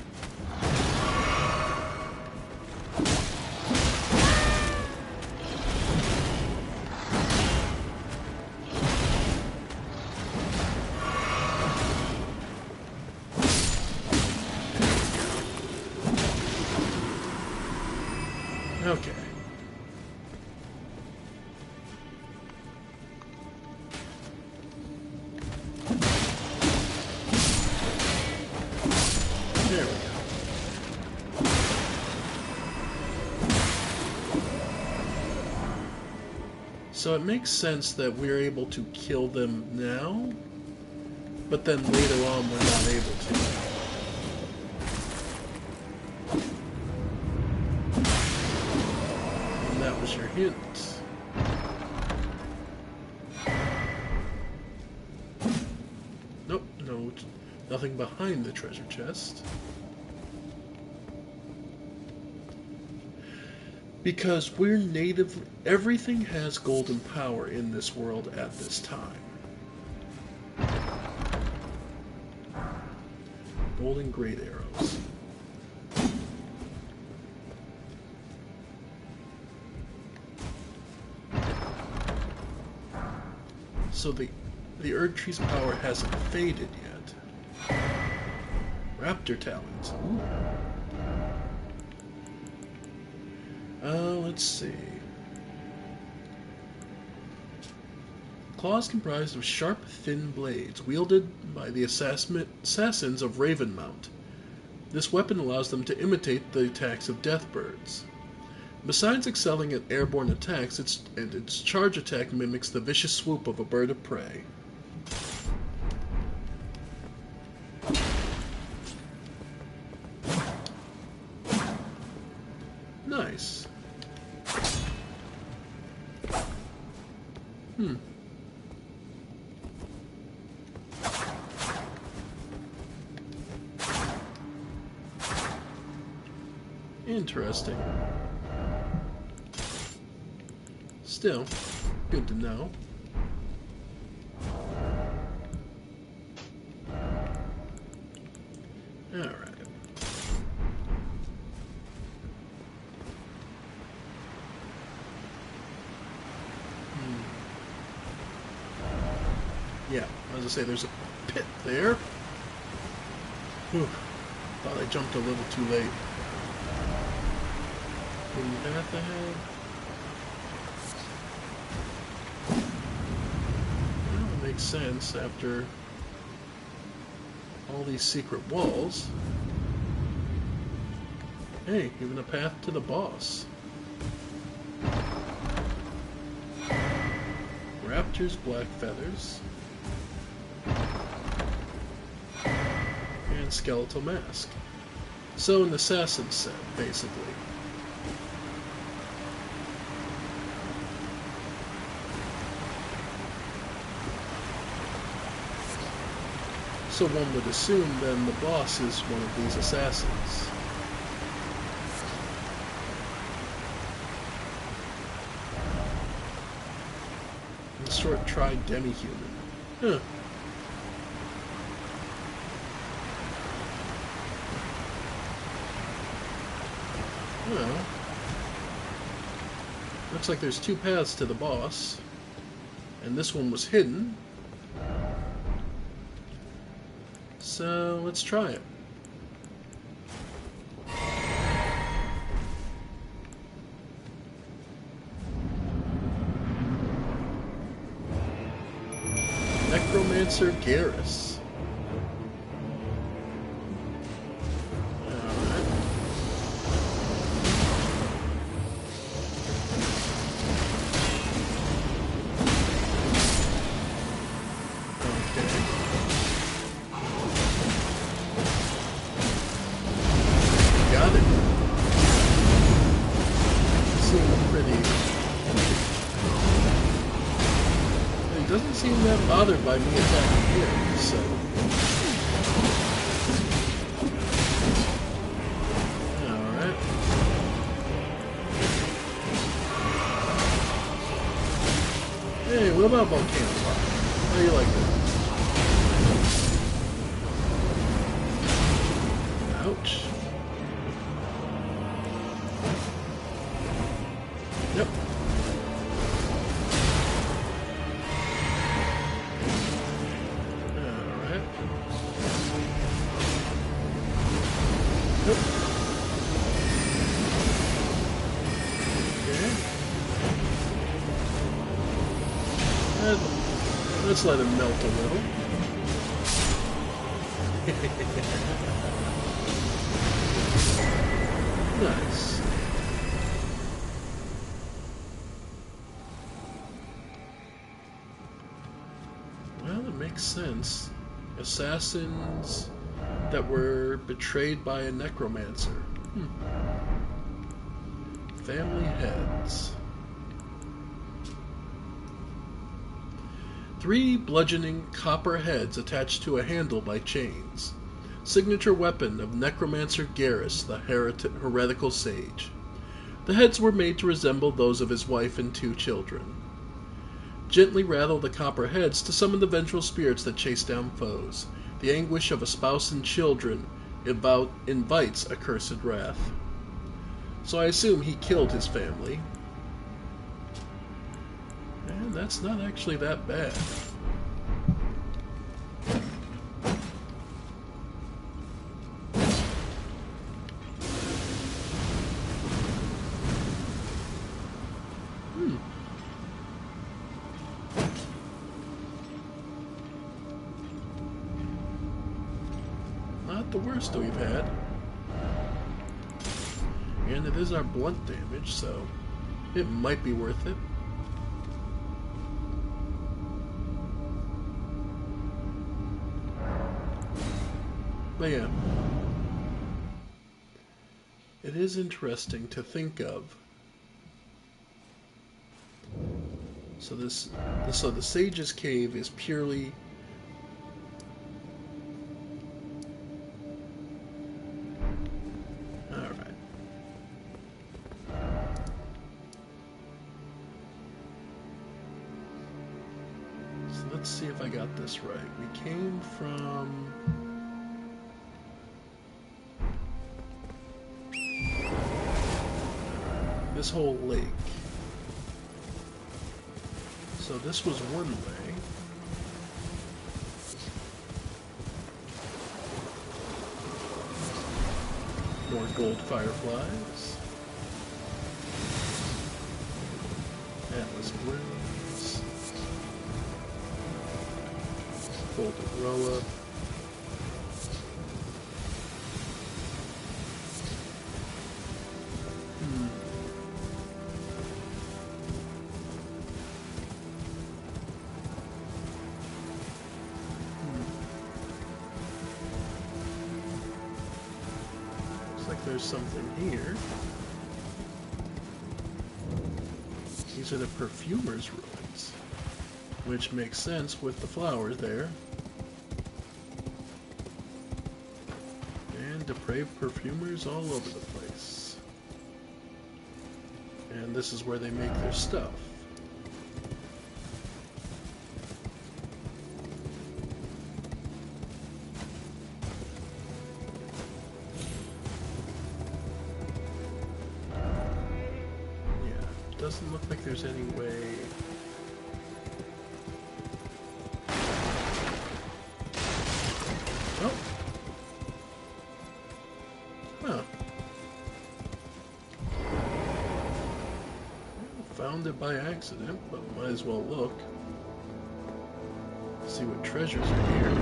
Okay. There we go. So it makes sense that we're able to kill them now, but then later on we're not able to. hint. Nope, no, nothing behind the treasure chest. Because we're native, everything has golden power in this world at this time. Golden great arrows. So the Erd Tree's power hasn't faded yet. Raptor talent. Let's see. Claws comprised of sharp, thin blades wielded by the assassins of Ravenmount. This weapon allows them to imitate the attacks of deathbirds. Besides excelling at airborne attacks, its charge attack mimics the vicious swoop of a bird of prey. Nice. Interesting. Still, good to know. Alright. Yeah, as I say, there's a pit there. Whew. Thought I jumped a little too late. Hidden path ahead. Well, it makes sense after all these secret walls. Hey, even a path to the boss. Raptor's black feathers. And skeletal mask. So an assassin set, basically. So one would assume then the boss is one of these assassins. A short tried demi-human. Huh. Well, looks like there's two paths to the boss, and this one was hidden. So let's try it. Necromancer Garrus. Doesn't seem that bothered by me attacking him, so... Alright. Hey, what about volcano rock? How do you like that? Ouch. Yep. Let's let him melt a little. Nice. Well, it makes sense. Assassins that were betrayed by a necromancer. Family heads. 3 bludgeoning copper heads attached to a handle by chains. Signature weapon of Necromancer Garrus, the heretical sage. The heads were made to resemble those of his wife and 2 children. Gently rattle the copper heads to summon the vengeful spirits that chase down foes. The anguish of a spouse and children invites accursed wrath. So I assume he killed his family. And that's not actually that bad. Not the worst we've had. And it is our blunt damage, so it might be worth it. But yeah, it is interesting to think of. So the Sage's Cave is purely alright. So let's see if I got this right. We came from this whole lake. So this was one way. More gold fireflies. Atlas blooms. Folded row up. There's something here. These are the perfumer's ruins, which makes sense with the flowers there. And depraved perfumers all over the place. And this is where they make their stuff. Doesn't look like there's any way. Oh. Huh. Found it by accident, but might as well look. See what treasures are here.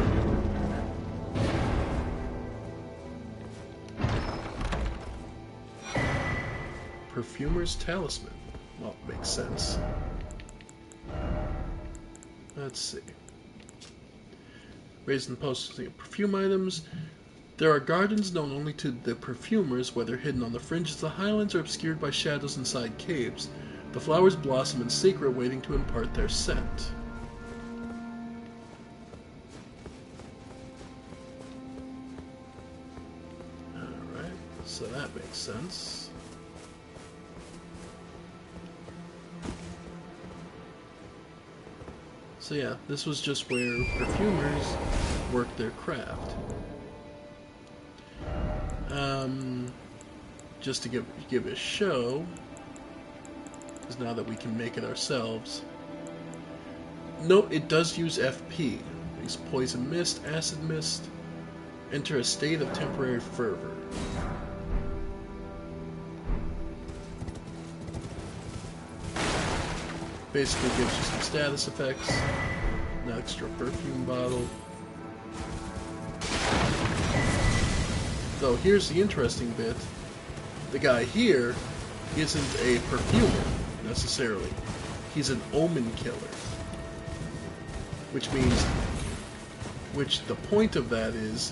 Perfumer's Talisman. Well, makes sense. Let's see. Raised and posting of perfume items. There are gardens known only to the perfumers, whether hidden on the fringes of the highlands or obscured by shadows inside caves. The flowers blossom in secret, waiting to impart their scent. Alright, so that makes sense. So yeah, this was just where perfumers worked their craft. Just to give it a show, because now that we can make it ourselves. Note it does use FP. Use poison mist, acid mist. Enter a state of temporary fervor. Basically gives you some status effects. An extra perfume bottle. Though here's the interesting bit. The guy here isn't a perfumer, necessarily. He's an omen killer. Which the point of that is,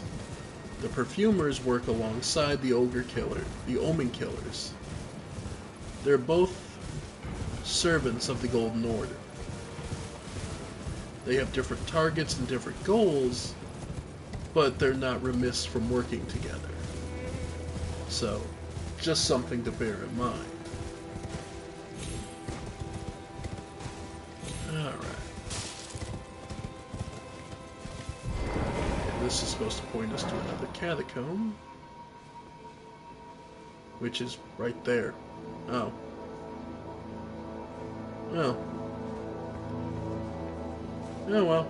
the perfumers work alongside the ogre killer, the omen killers. They're both servants of the Golden Order. They have different targets and different goals, but they're not remiss from working together. So, just something to bear in mind. Alright. And this is supposed to point us to another catacomb, which is right there. Oh. Oh. Oh well.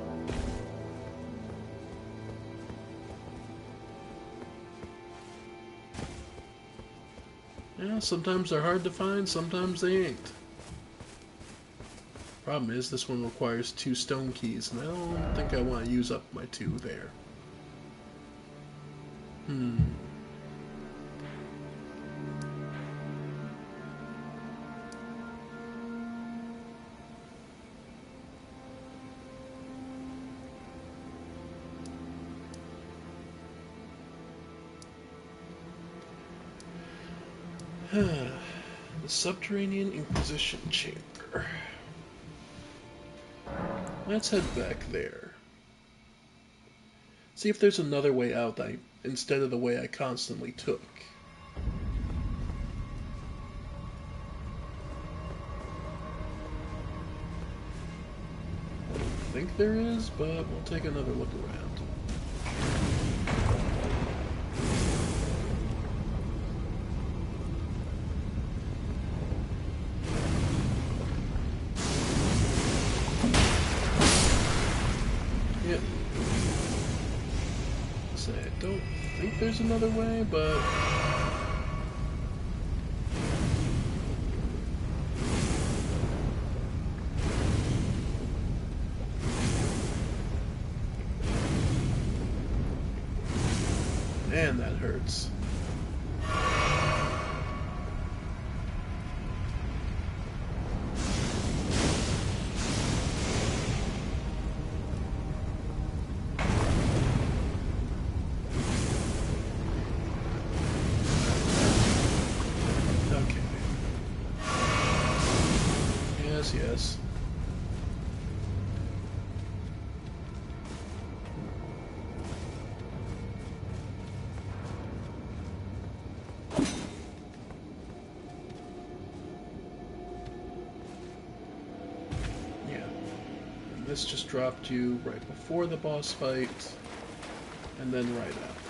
Yeah, sometimes they're hard to find, sometimes they ain't. Problem is, this one requires 2 stone keys, and I don't think I want to use up my 2 there. The Subterranean Inquisition Chamber. Let's head back there. See if there's another way out instead of the way I constantly took. I think there is, but we'll take another look around. Yep. So I don't think there's another way, but... Man, that hurts. Okay. Yes. This just dropped you right before the boss fight, and then right after.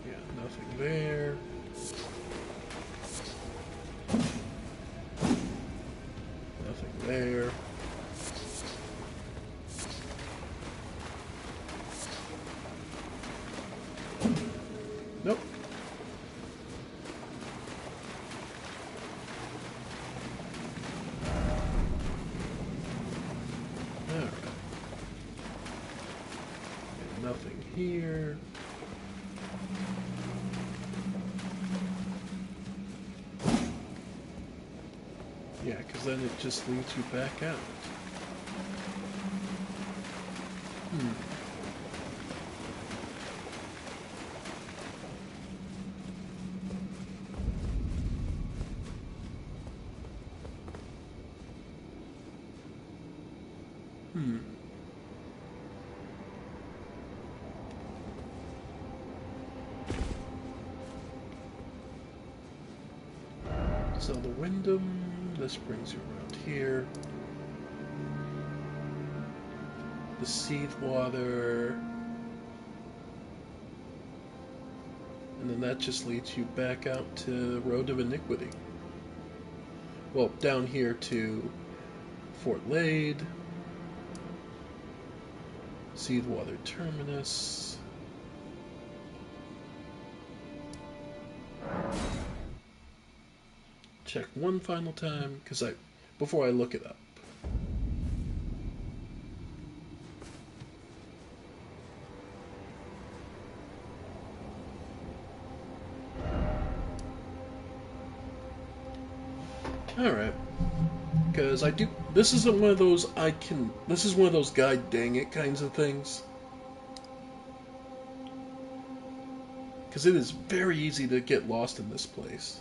Yeah, nothing there. Nothing there. Nope. Nothing here. Yeah, because then it just leads you back out. So the Wyndham, this brings you around here. The Seed Water. And then that just leads you back out to Road of Iniquity. Well, down here to Fort Lade. Seedwater Terminus. Check one final time, before I look it up. Alright. Because this isn't one of those this is one of those god dang it kinds of things. Because it is very easy to get lost in this place.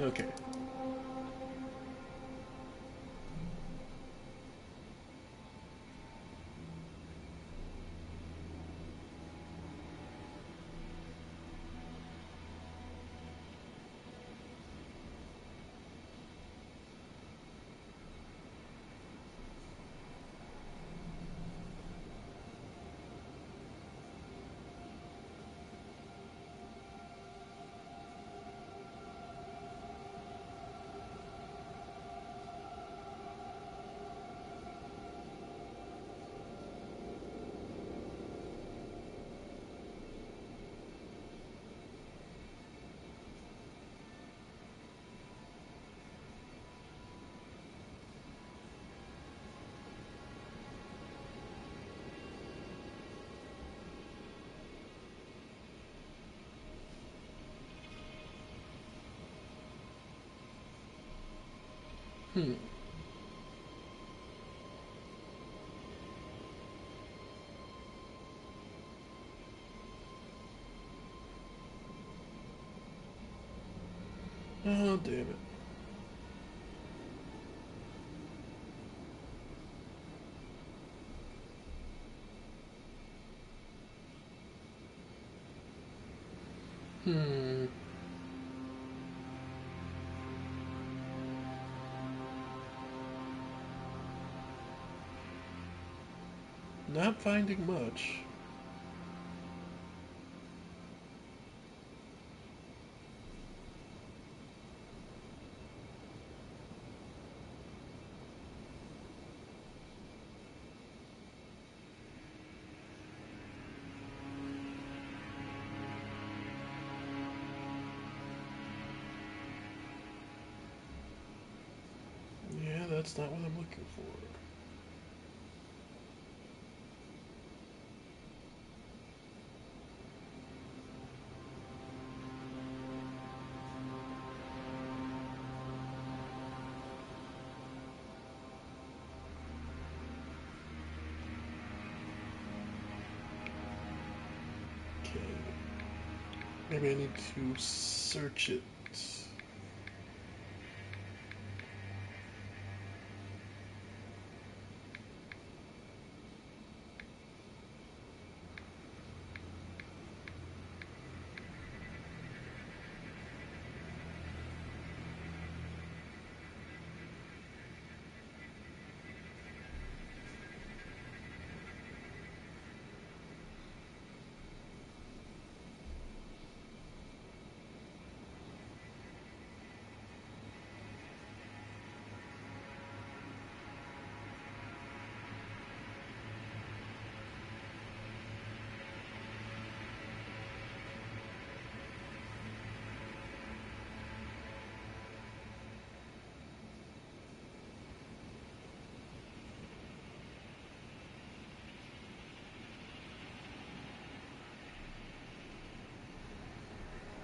Okay. Oh, damn it. Not finding much. Yeah, that's not what I'm looking for. Okay. Maybe I need to search it.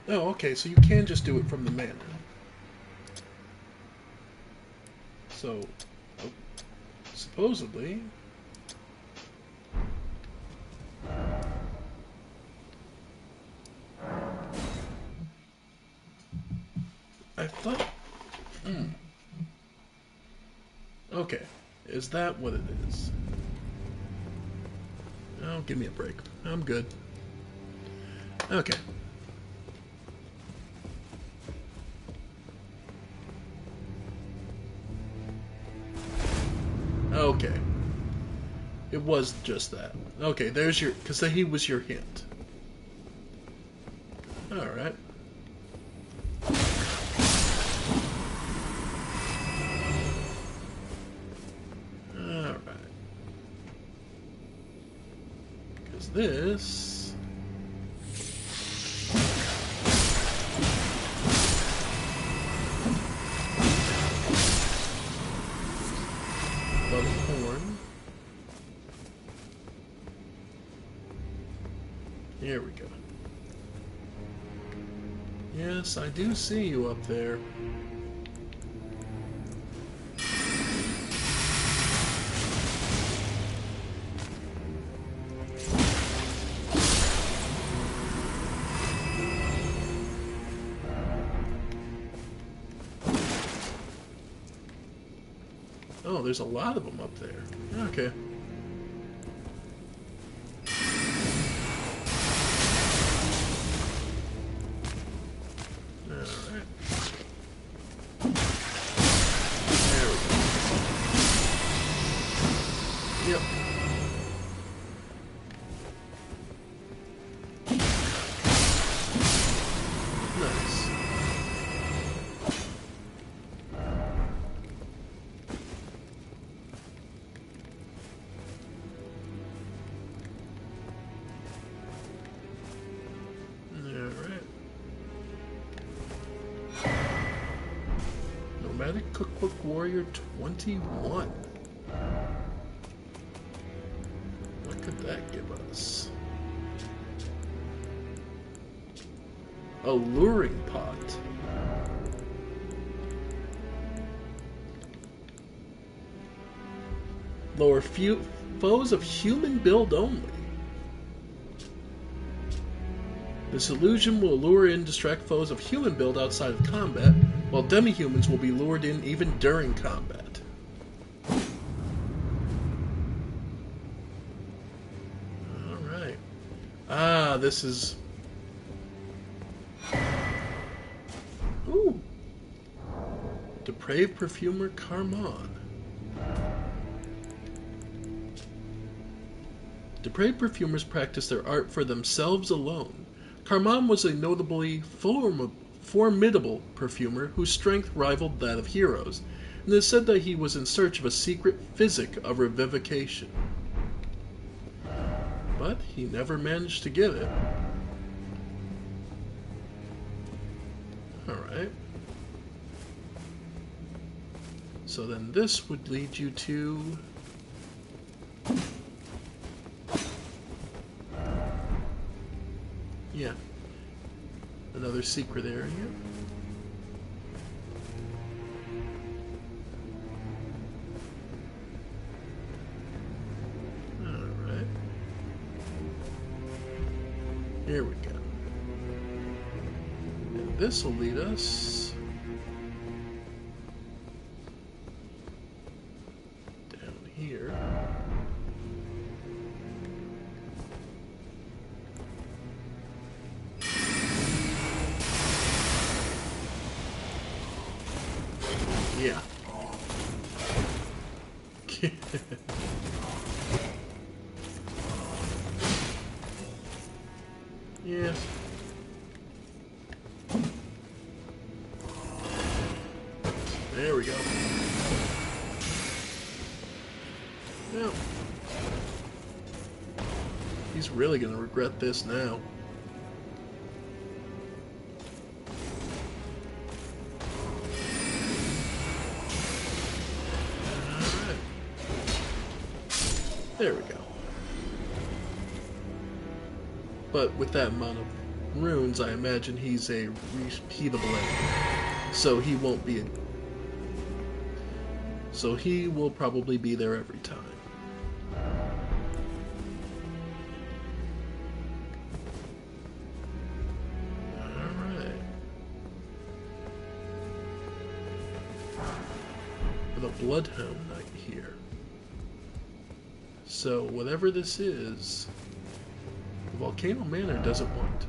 Oh, okay, so you can just do it from the manor. So, oh, supposedly... I thought... Okay, is that what it is? Oh, give me a break. I'm good. Okay. Okay. It was just that. Okay, there's your... Because he was your hint. Alright. Alright. Because this... Bloody horn. Here we go. Yes, I do see you up there. Oh, there's a lot of them up there. Okay. Alright. There we go. Yep. Nice. Alright. Nomadic Cookbook Warrior 21. What could that give us? A luring pot. Lower foes of human build only. This illusion will lure in distract foes of human build outside of combat, while demi-humans will be lured in even during combat. Alright. Ah, this is... Ooh! Depraved Perfumer Carmon. Depraved perfumers practice their art for themselves alone. Carmon was a notably formidable perfumer whose strength rivaled that of heroes, and it is said that he was in search of a secret physic of revivification. But he never managed to get it. Alright. So then this would lead you to... Yeah. Another secret area. Alright. Here we go. And this will lead us down here. Yeah. Yeah. There we go. Yep. He's really gonna regret this now. There we go. But with that amount of runes, I imagine he's a repeatable enemy. So he won't be... So he will probably be there every time. Alright. For the Bloodhound Knight here. So, whatever this is, the Volcano Manor doesn't want.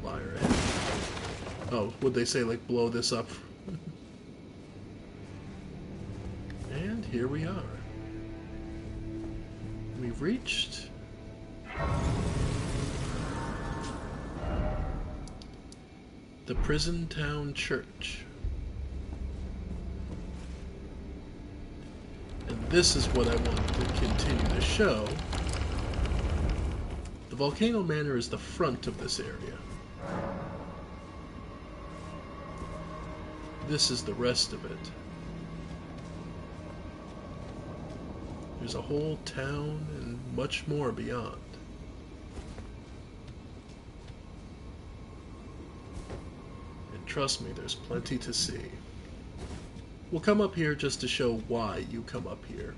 Liar. Oh, would they say, like, blow this up? And here we are. We've reached... the Prison Town Church. And this is what I wanted to continue to show. The Volcano Manor is the front of this area. This is the rest of it. There's a whole town and much more beyond. And trust me, there's plenty to see. We'll come up here just to show why you come up here.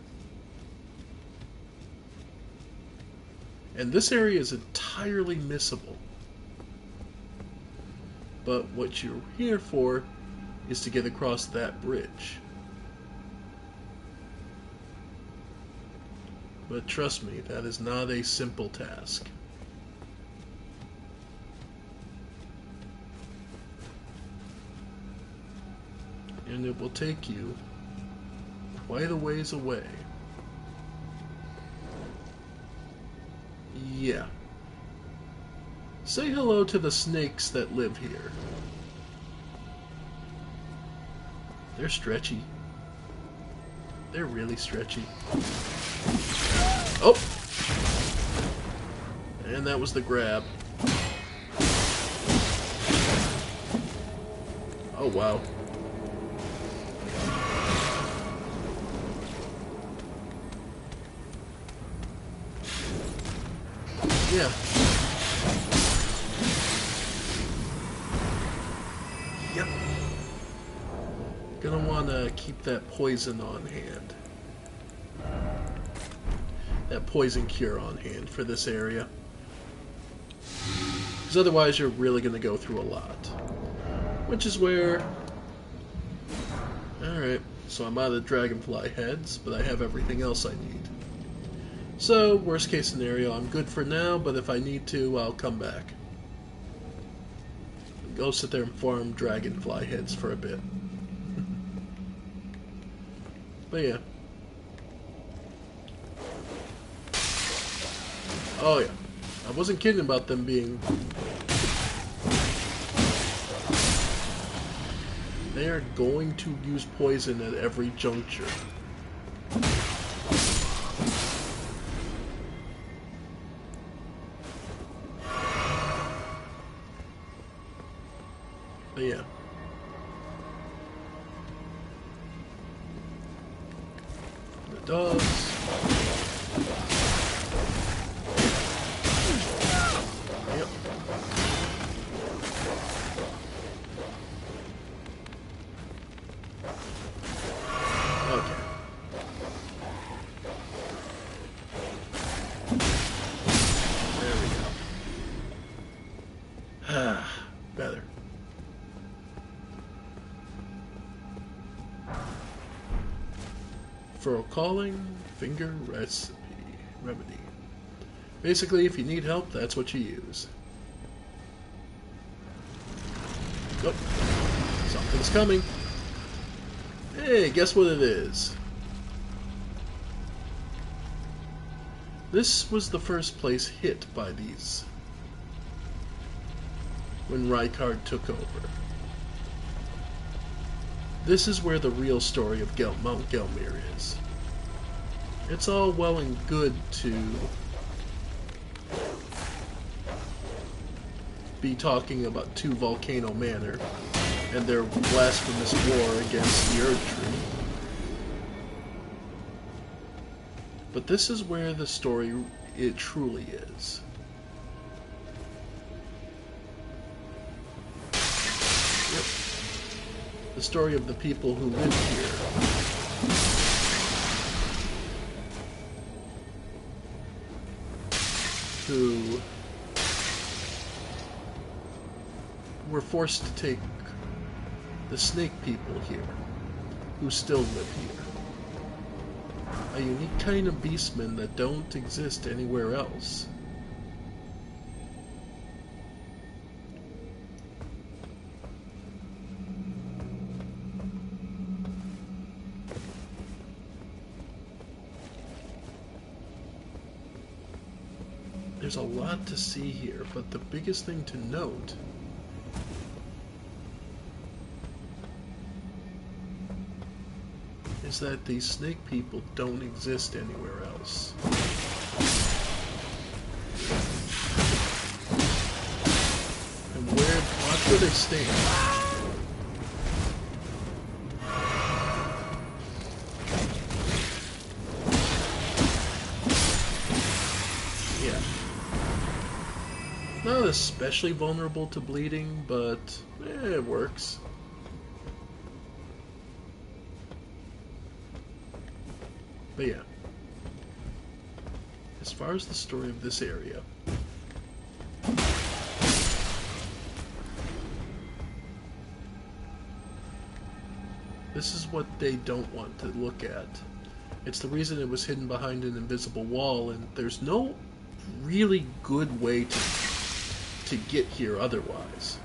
And this area is entirely missable. But what you're here for is to get across that bridge. But trust me, that is not a simple task. And it will take you quite a ways away. Yeah. Say hello to the snakes that live here. They're stretchy. They're really stretchy. Oh! And that was the grab. Oh, wow. Yeah. Yep. Gonna want to keep that poison on hand. That poison cure on hand for this area. Because otherwise you're really gonna go through a lot. Which is where... Alright, so I'm out of dragonfly heads, but I have everything else I need. So, worst case scenario, I'm good for now, but if I need to, I'll come back. Go sit there and farm dragonfly heads for a bit. But yeah. Oh yeah. I wasn't kidding about them being... They are going to use poison at every juncture. But yeah. The dogs. Yep. Okay. There we go. Ah, better. For calling finger remedy. Basically, if you need help, that's what you use. Oh, something's coming. Hey, guess what it is? This was the first place hit by these when Rykard took over. This is where the real story of Mount Gelmir is. It's all well and good to be talking about Two Volcano Manor and their blasphemous war against the Erd Tree. But this is where the story it truly is. Yep. The story of the people who live here. Who were forced to take the snake people here, who still live here. A unique kind of beastmen that don't exist anywhere else. There's a lot to see here, but the biggest thing to note is that these snake people don't exist anywhere else. And watch where they stand. Not especially vulnerable to bleeding, but it works. But yeah, as far as the story of this area, this is what they don't want to look at It's the reason it was hidden behind an invisible wall, and there's no really good way to get here otherwise.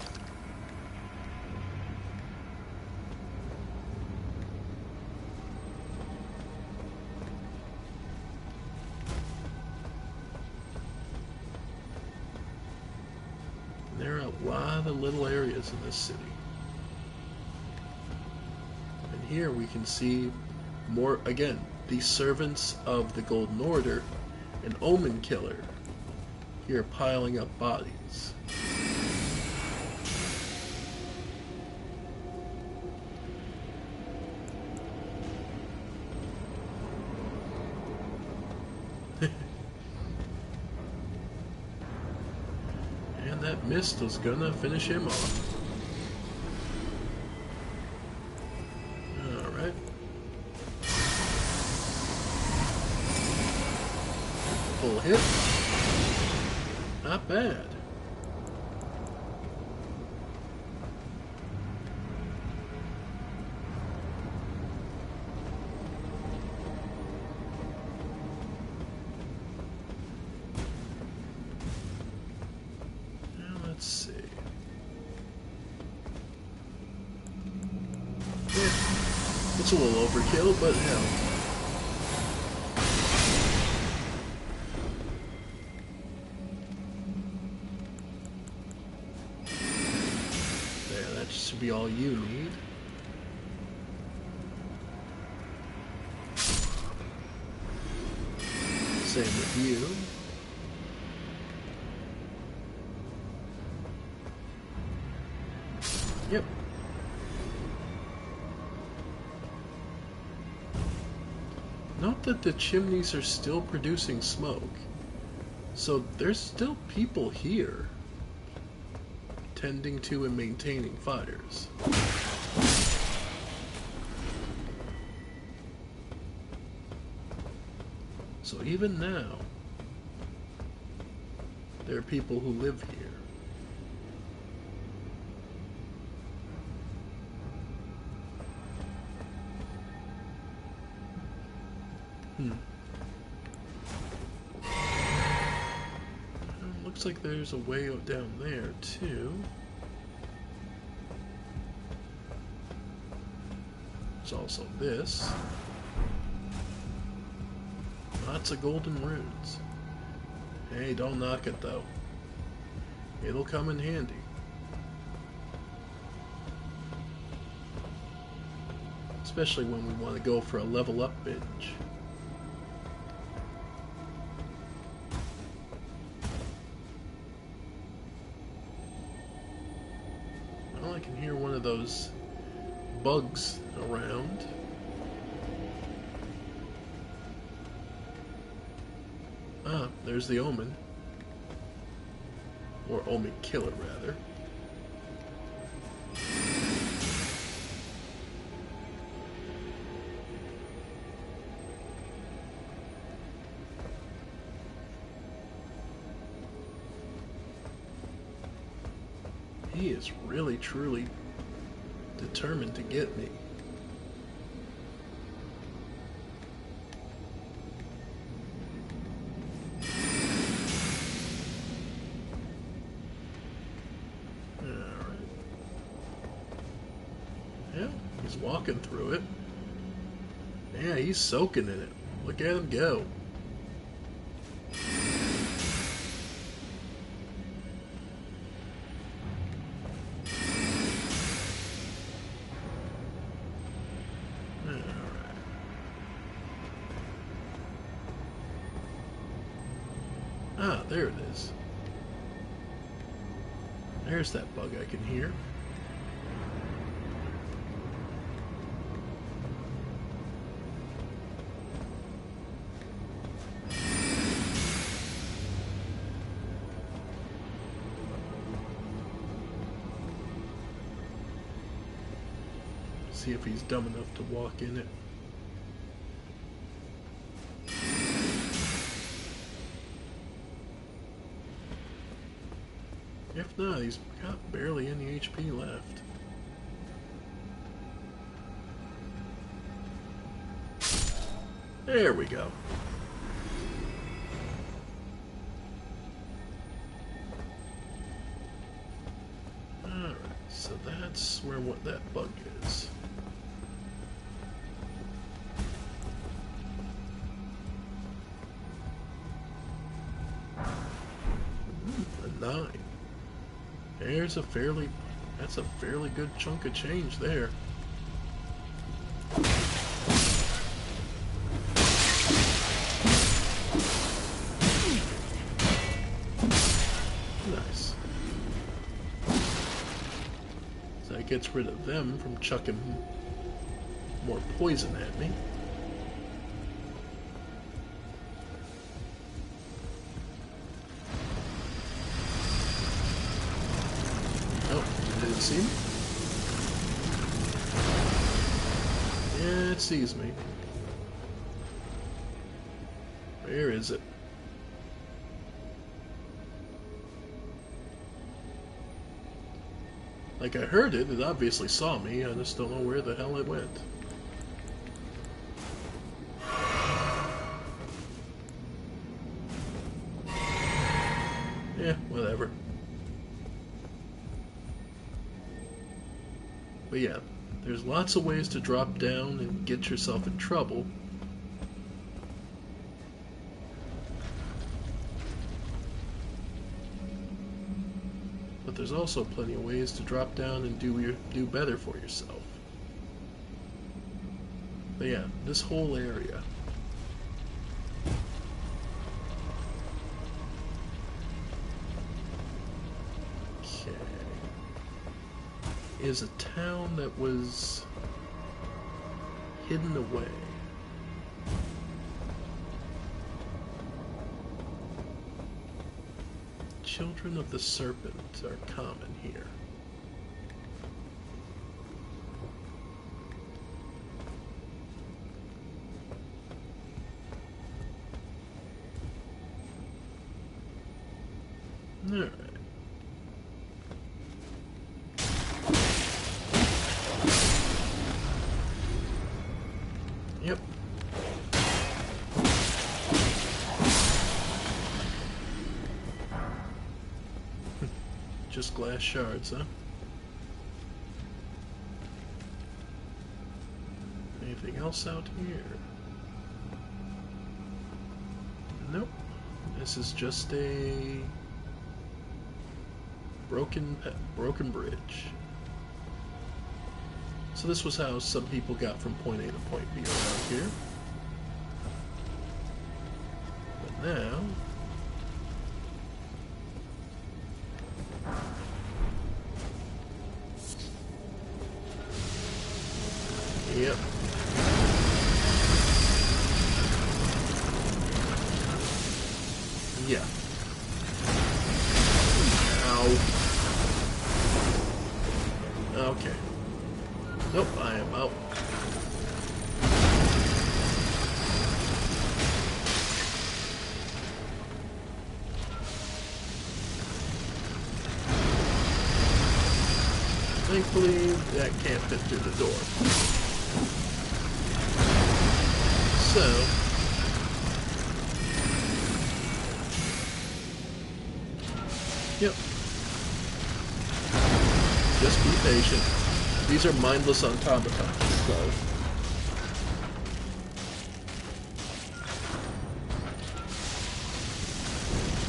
There are a lot of little areas in this city. And here we can see more, again, the servants of the Golden Order, an omen killer, here piling up bodies. And that mist was gonna finish him off. Alright. Full hit. Not bad. Now let's see. Yeah, it's a little overkill, but hell. Should be all you need. Same with you. Yep. Note that the chimneys are still producing smoke, so there's still people here tending to and maintaining fires. So even now, there are people who live here. Looks like there's a way down there too. There's also this. Lots of golden runes. Hey, don't knock it though. It'll come in handy. Especially when we want to go for a level up binge. Well, I can hear one of those bugs around. Ah, there's the omen. Or omen killer, rather. He is really, truly determined to get me. Alright. Yeah, he's walking through it. Yeah, he's soaking in it. Look at him go. Ah, there it is. There's that bug I can hear. See if he's dumb enough to walk in it. If not, he's got barely any HP left. There we go. Alright, so that's where what that bug is. A 9. There's that's a fairly good chunk of change there. Nice. So that gets rid of them from chucking more poison at me. See me? Yeah, it sees me. Where is it? Like, I heard it, it obviously saw me, I just don't know where the hell it went. Yeah, whatever. But yeah, there's lots of ways to drop down and get yourself in trouble. But there's also plenty of ways to drop down and do better for yourself. But yeah, this whole area. Is a town that was hidden away. Children of the Serpent are common here. Alright. Yep. Just glass shards, huh? Anything else out here? Nope. This is just a broken bridge. So this was how some people got from point A to point B around here. But now... Yep. Yeah. Ow. Okay. Nope, I am out. Thankfully, that can't fit through the door. So... Yep. Just be patient. These are mindless automatons, so...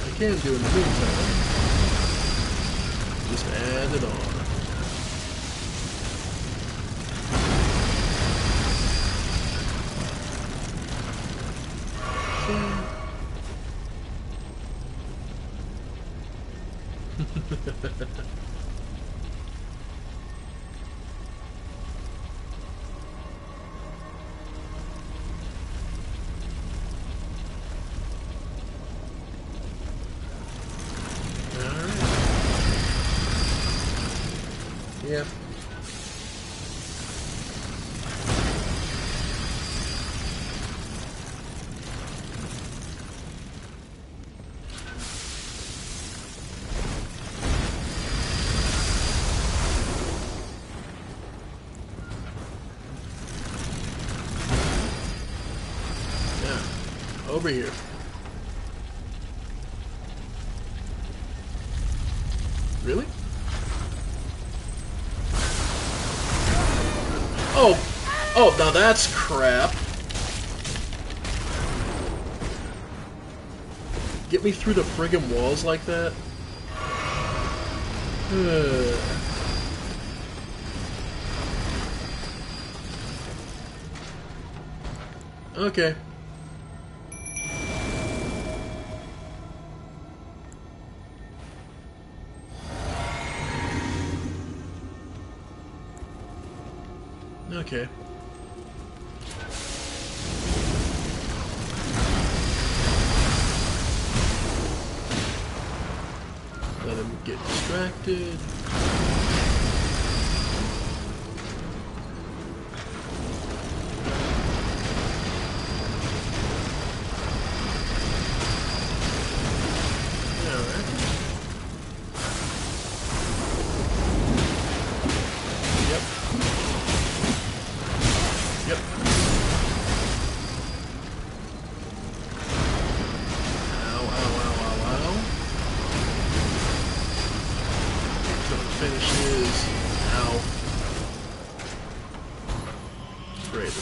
I can do in the meantime. Just add it on. Yeah. over here. Really? Oh! Oh, now that's crap. Get me through the friggin' walls like that? Okay. Okay. Let him get distracted.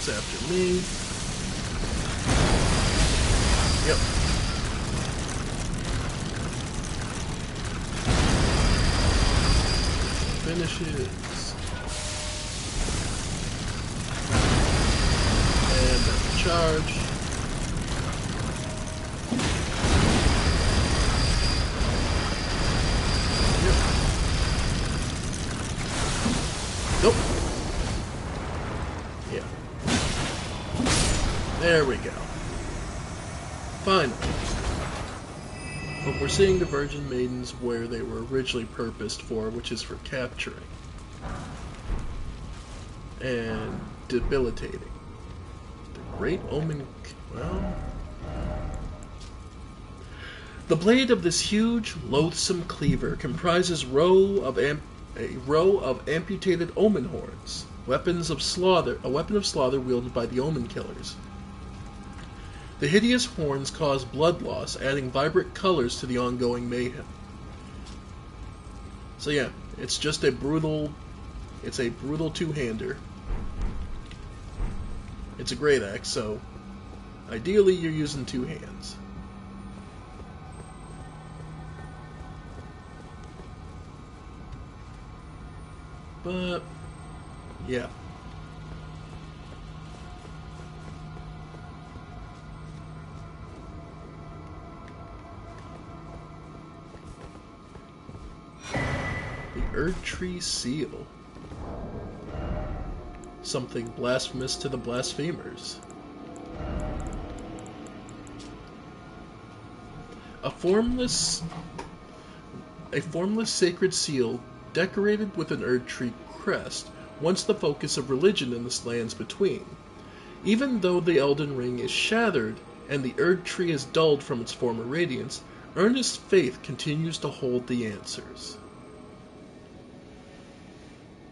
After me. Yep. Finishes. And then charge. Yep. Nope. Yeah. There we go. Finally. But we're seeing the Virgin Maidens where they were originally purposed for, which is for capturing. And debilitating. The Great Omen... well... The blade of this huge, loathsome cleaver comprises a row of amputated omen horns, a weapon of slaughter wielded by the Omen Killers. The hideous horns cause blood loss, adding vibrant colors to the ongoing mayhem. So yeah, it's just a brutal two-hander. It's a great axe, so ideally you're using two hands. But yeah. The Erdtree Seal. Something blasphemous to the blasphemers. A formless sacred seal decorated with an Erdtree crest, once the focus of religion in the lands between. Even though the Elden Ring is shattered and the Erdtree is dulled from its former radiance, earnest faith continues to hold the answers.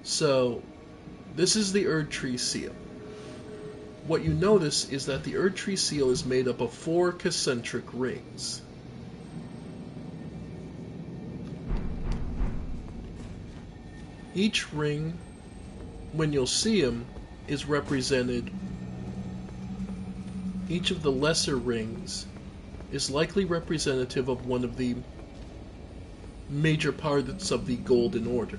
So, this is the Erdtree Seal. What you notice is that the Erdtree Seal is made up of 4 concentric rings. Each ring, when you'll see them, is represented. Each of the lesser rings is likely representative of one of the major parts of the Golden Order.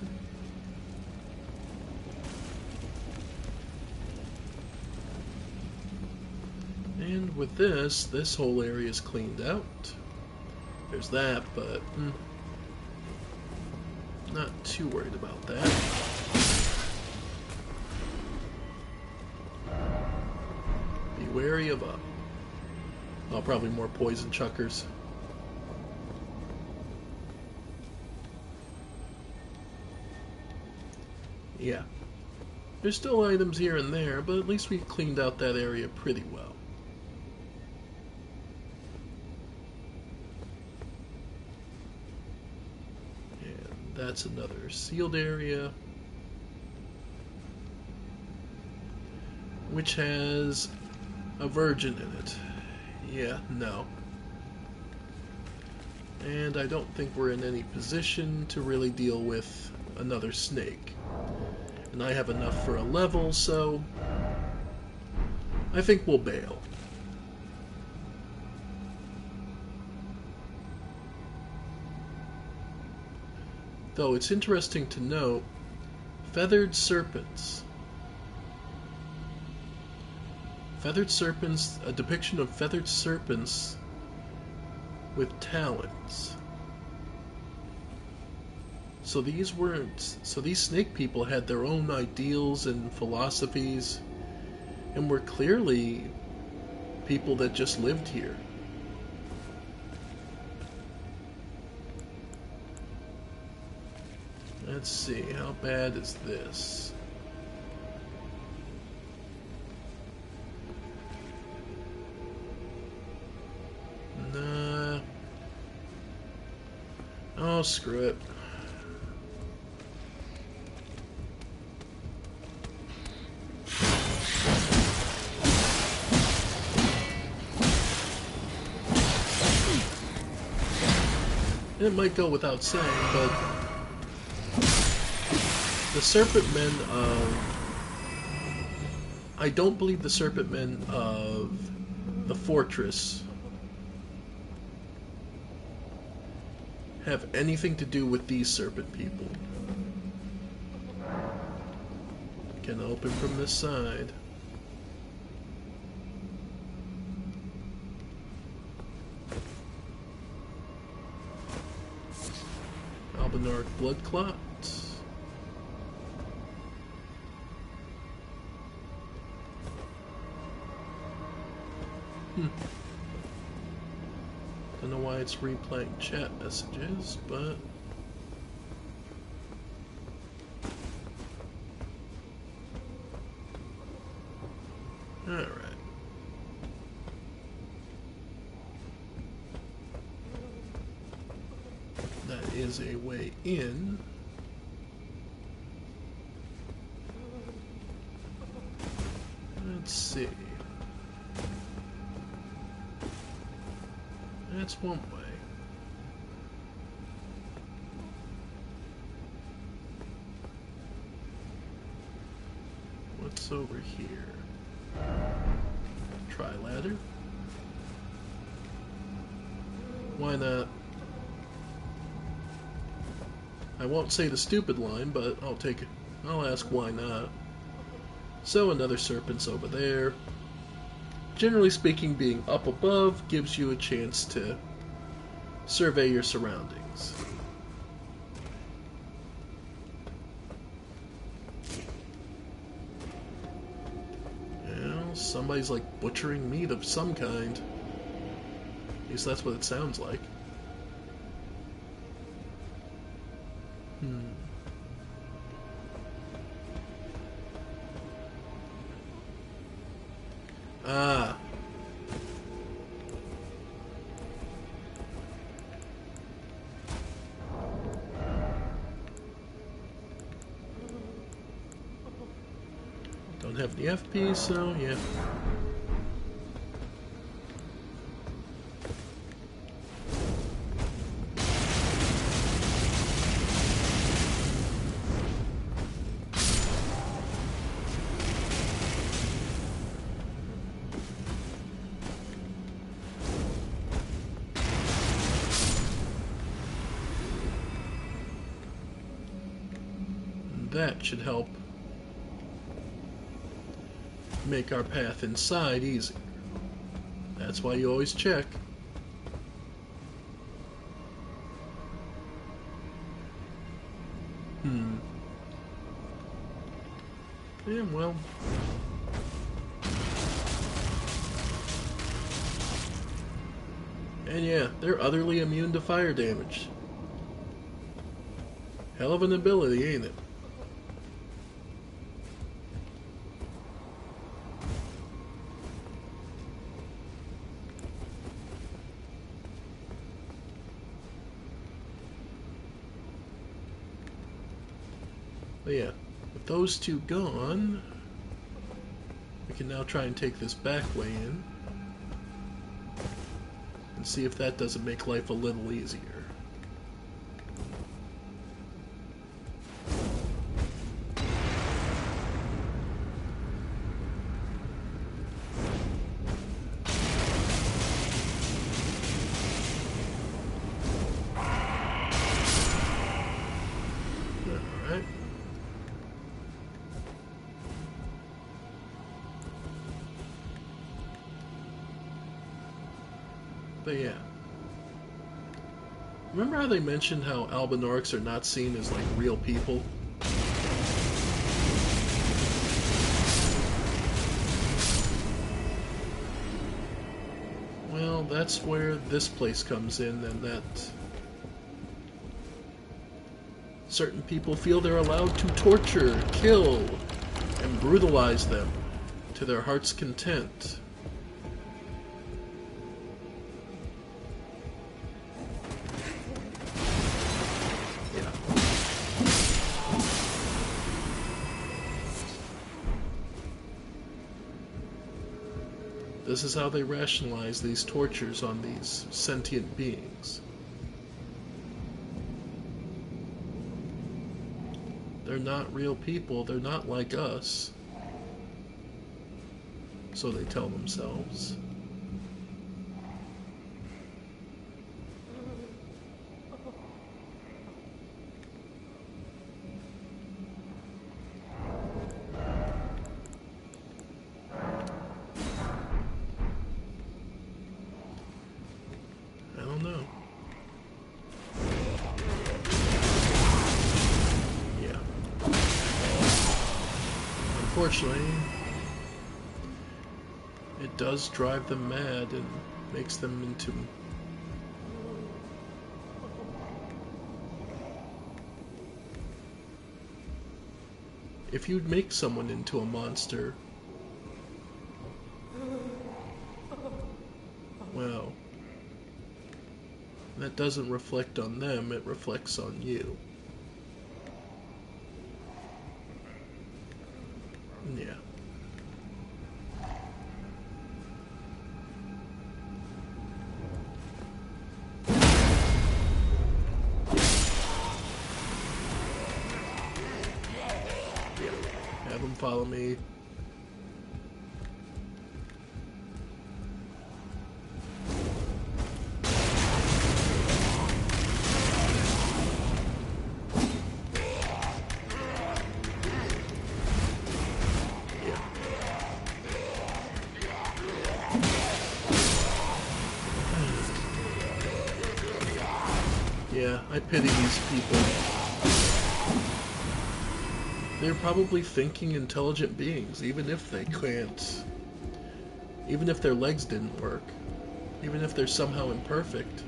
And with this whole area is cleaned out. There's that, but not too worried about that. Be wary of probably more poison chuckers. Yeah. There's still items here and there, but at least we've cleaned out that area pretty well. And that's another sealed area, which has a virgin in it. Yeah, no. And I don't think we're in any position to really deal with another snake. And I have enough for a level, so I think we'll bail. Though it's interesting to note, feathered serpents. Feathered serpents, a depiction of feathered serpents with talons. So these snake people had their own ideals and philosophies, and were clearly people that just lived here. Let's see, how bad is this? Nah. Oh, screw it. It might go without saying, but the Serpent Men of... I don't believe the Serpent Men of the Fortress have anything to do with these Serpent people. Can open from this side. Albinarch Blood Clot. Don't know why it's replaying chat messages, but... Alright. That is a way in. Let's see. That's one way. What's over here? Try ladder? Why not? I won't say the stupid line, but I'll take it. I'll ask why not. So another serpent's over there. Generally speaking, being up above gives you a chance to survey your surroundings. Well, somebody's like butchering meat of some kind. At least that's what it sounds like. Ah. Don't have the FP, so yeah. That should help make our path inside easy. That's why you always check. Yeah, well. And yeah, they're utterly immune to fire damage. Hell of an ability, ain't it? But yeah, with those two gone, we can now try and take this back way in. and see if that doesn't make life a little easier. Alright. But yeah. Remember how they mentioned how Albinorix are not seen as like real people? Well, that's where this place comes in, and that certain people feel they're allowed to torture, kill, and brutalize them to their heart's content. Yeah. This is how they rationalize these tortures on these sentient beings. They're not real people, they're not like us. So they tell themselves. I don't know. Yeah. Unfortunately, it does drive them mad and makes them into... If you'd make someone into a monster, well, that doesn't reflect on them, it reflects on you. Yeah. Have them follow me. Yeah, I pity these people. They're probably thinking, intelligent beings, even if they can't. Even if their legs didn't work. Even if they're somehow imperfect.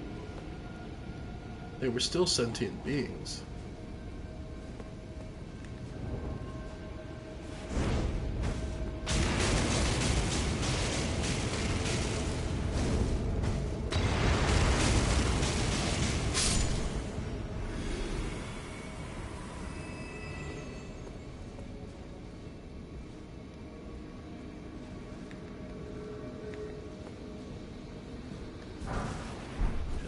They were still sentient beings.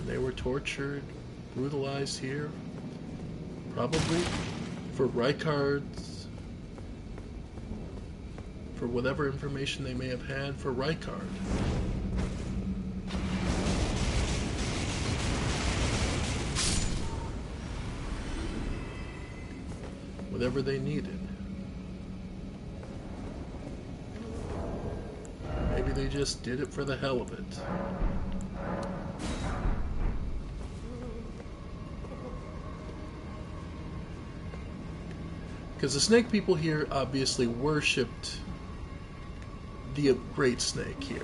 They were tortured, brutalized here, probably for Rykard's, for whatever information they may have had for Rykard. Whatever they needed. Maybe they just did it for the hell of it. Because the snake people here obviously worshipped the great snake here.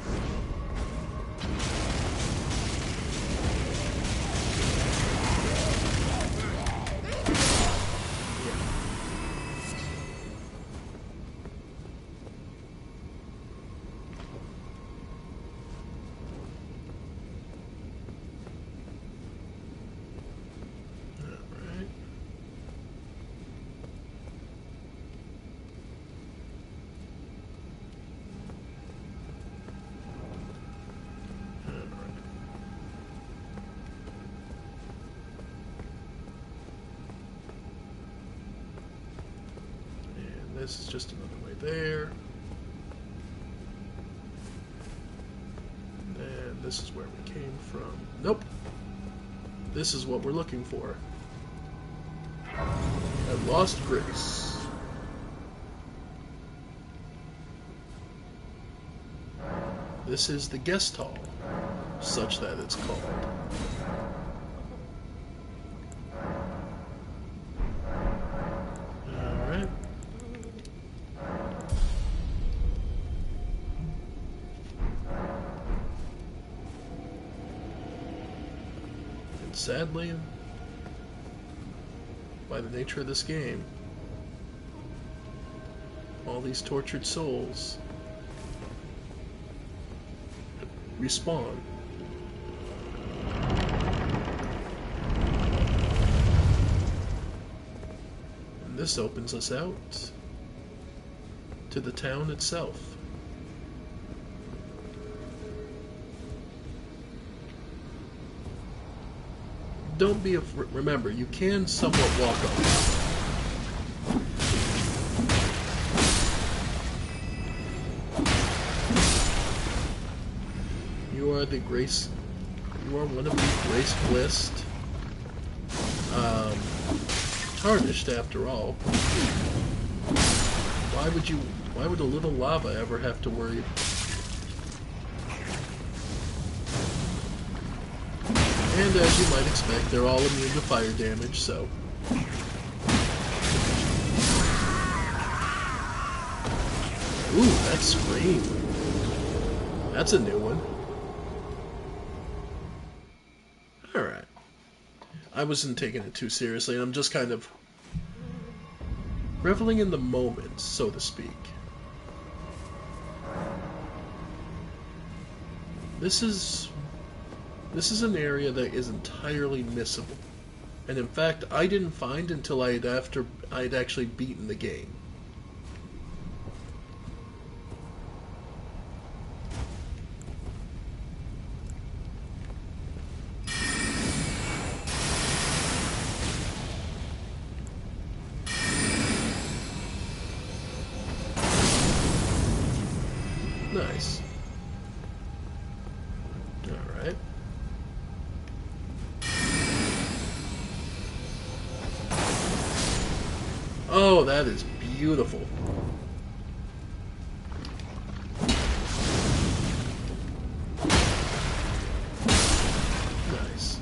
this is just another way there. And this is where we came from. Nope. This is what we're looking for. At Lost Grace. This is the guest hall, such that it's called. Alright. And sadly, by the nature of this game, all these tortured souls respawn. And this opens us out to the town itself. Don't be remember, you can somewhat walk up. You are the Grace. You are one of the Grace Blissed. Tarnished, after all. Why would a little lava ever have to worry? And as you might expect, they're all immune to fire damage, so. Ooh, that scream. That's a new one. Alright. I wasn't taking it too seriously, and I'm just kind of reveling in the moment, so to speak. This is an area that is entirely missable. And in fact, I didn't find until I'd actually beaten the game. Nice. Alright. Oh, that is beautiful. Nice.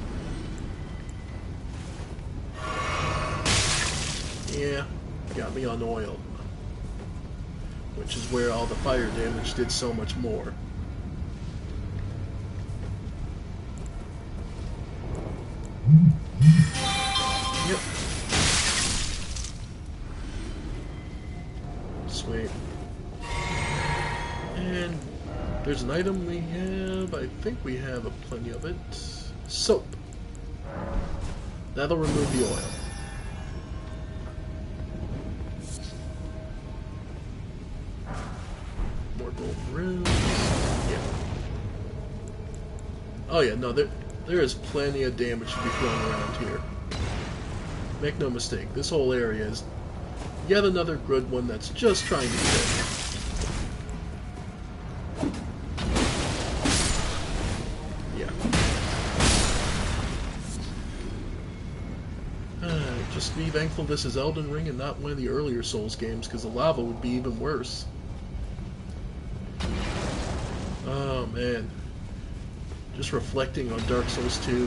Yeah, got me on oil. Which is where all the fire damage did so much more. Yep. Sweet. And there's an item we have. I think we have plenty of it. Soap. That'll remove the oil. More gold runes. Yeah. Oh yeah, no, there is plenty of damage to be thrown around here. Make no mistake, this whole area is yet another good one that's just trying to kill. Yeah. Just be thankful this is Elden Ring and not one of the earlier Souls games, because the lava would be even worse. Oh man. Just reflecting on Dark Souls 2.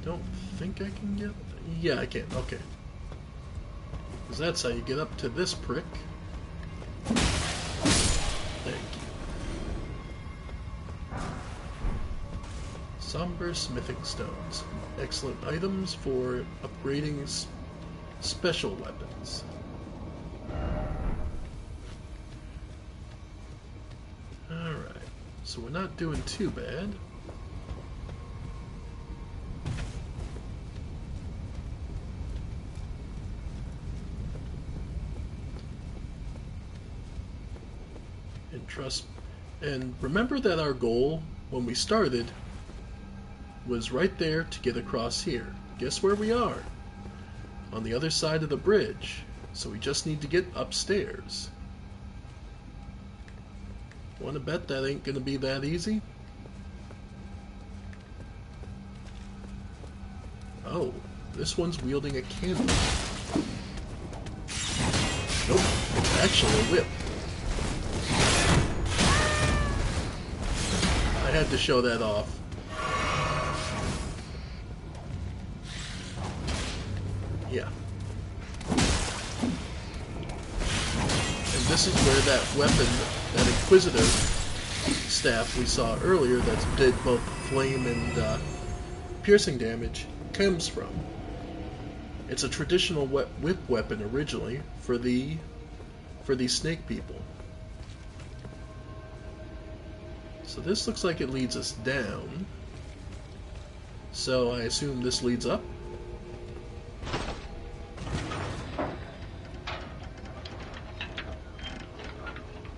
Don't think I can get... Yeah, I can. Okay. Because that's how you get up to this prick. Thank you. Somber smithing stones. Excellent items for upgrading special weapons. Alright. So we're not doing too bad. And trust, and remember that our goal when we started was right there to get across here. Guess where we are? On the other side of the bridge. So we just need to get upstairs. Want to bet that ain't gonna be that easy? Oh, this one's wielding a candle. Nope, it's actually a whip. I had to show that off. Yeah. And this is where that weapon, that Inquisitor staff we saw earlier that did both flame and piercing damage, comes from. It's a traditional whip weapon originally for these snake people. So this looks like it leads us down. So I assume this leads up.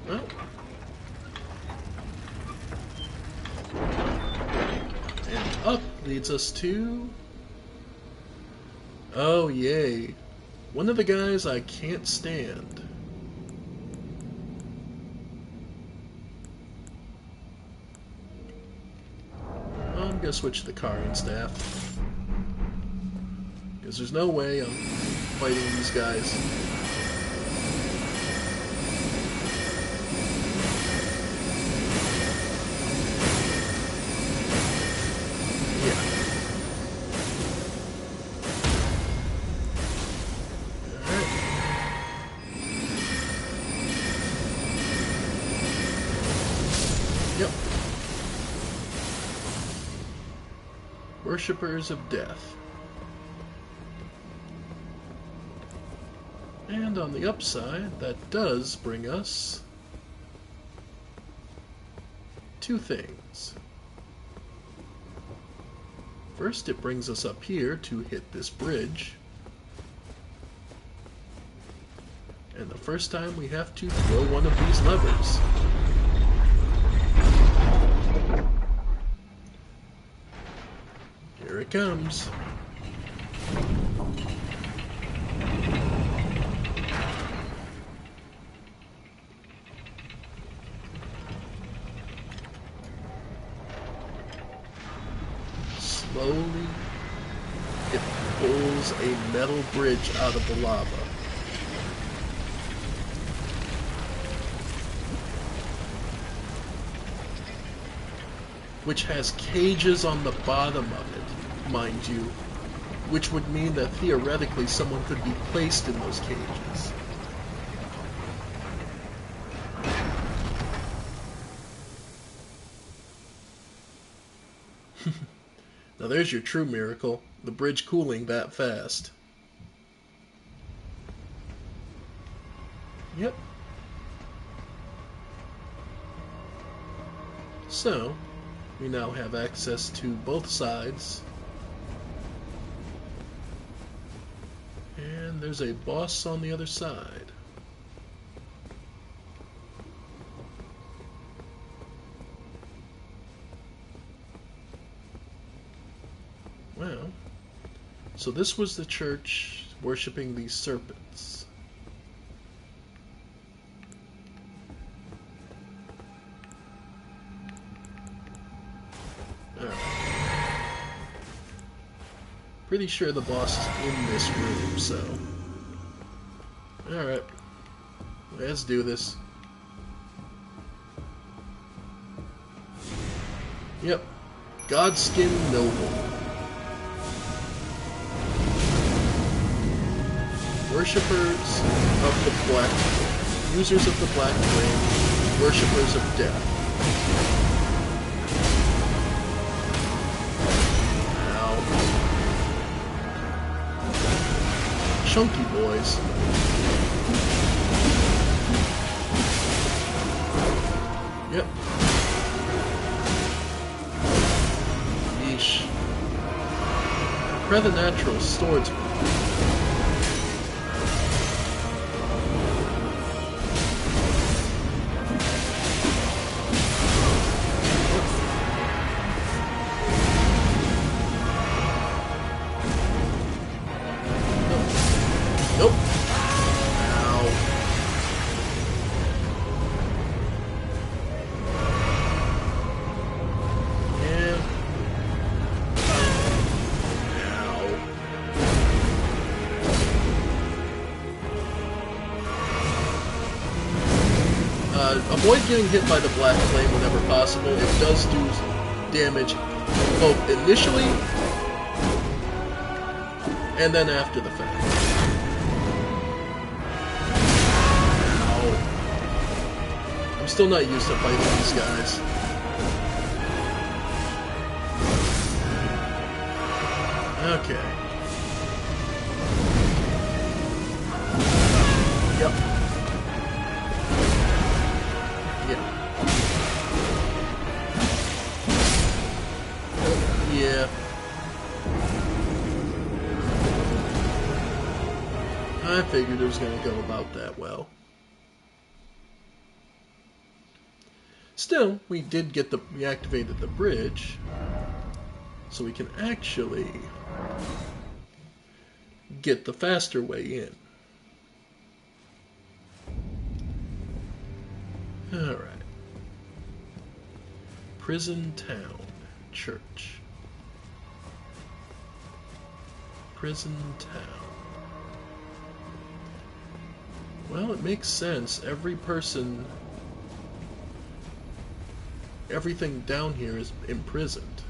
Well. And up leads us to... Oh, yay. One of the guys I can't stand. I'm gonna switch to the Karian staff. Because there's no way I'm fighting these guys. Worshippers of Death. And on the upside, that does bring us two things. First, it brings us up here to hit this bridge. And the first time we have to throw one of these levers. Here it comes. Slowly, it pulls a metal bridge out of the lava. Which has cages on the bottom of it, mind you, which would mean that theoretically someone could be placed in those cages. Now there's your true miracle, the bridge cooling that fast. Yep. So, we now have access to both sides. And there's a boss on the other side. Well, so this was the church worshipping these serpents. Pretty sure the boss is in this room, so... Alright. Let's do this. Yep. Godskin Noble. Worshippers of the Black Flame. Users of the Black Flame. Worshippers of Death. Chunky boys. Yep. Yeesh. Preternatural swordsman. avoid getting hit by the black flame whenever possible. It does do damage both initially and then after the fact. Ow. I'm still not used to fighting these guys. Okay. Yep. Yeah. Yeah. I figured it was going to go about that well. Still, we did get we activated the bridge, so we can actually get the faster way in. Alright. Prison Town Church. Prison Town. Well, it makes sense. Everything down here is imprisoned.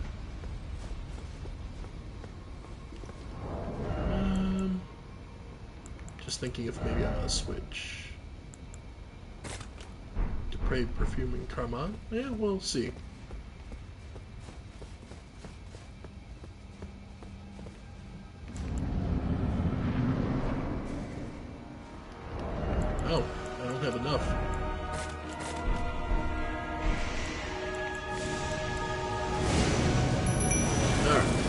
Just thinking if maybe I ought to switch. Depraved Perfume and Carmine? Yeah, we'll see. Oh, I don't have enough. Alright.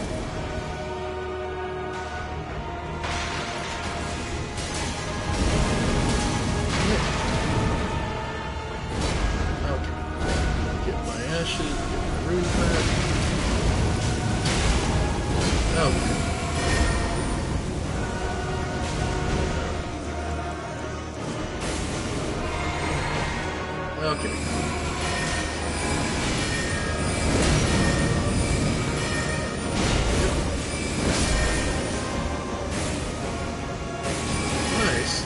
Okay. Nice.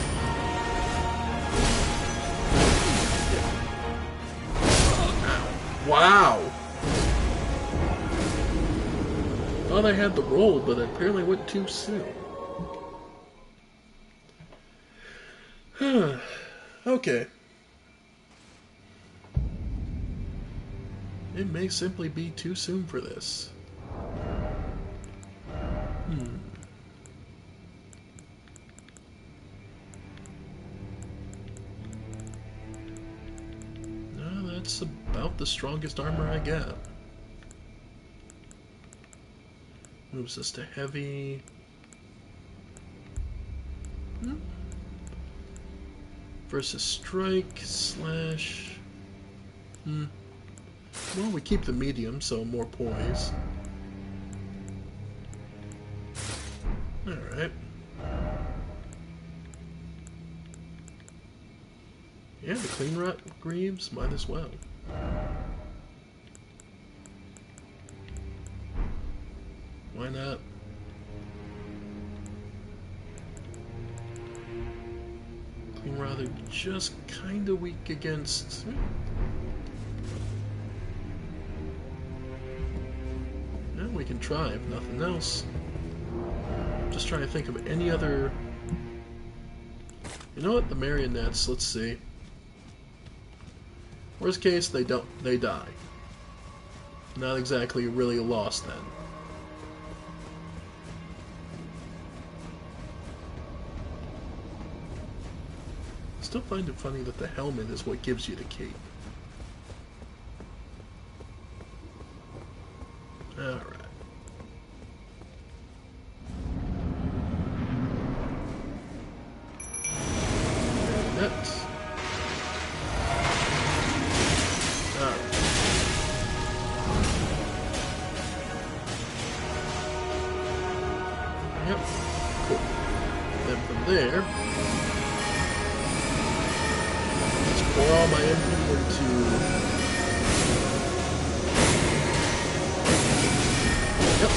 Wow. Thought I had the roll, but I apparently went too soon. Okay. It may simply be too soon for this. No, that's about the strongest armor I got. Moves us to heavy. Versus strike, slash. Well, we keep the medium, so more poise. Alright. Yeah, the clean rot greaves, might as well. Why not? Clean rot are just kinda weak against... We can try, if nothing else. Just trying to think of any other... You know what? The marionettes, let's see. Worst case, they die. Not exactly really a loss then. Still find it funny that the helmet is what gives you the cape. Alright. Yep. Cool. Then from there, let's pour all my MP into... Yep.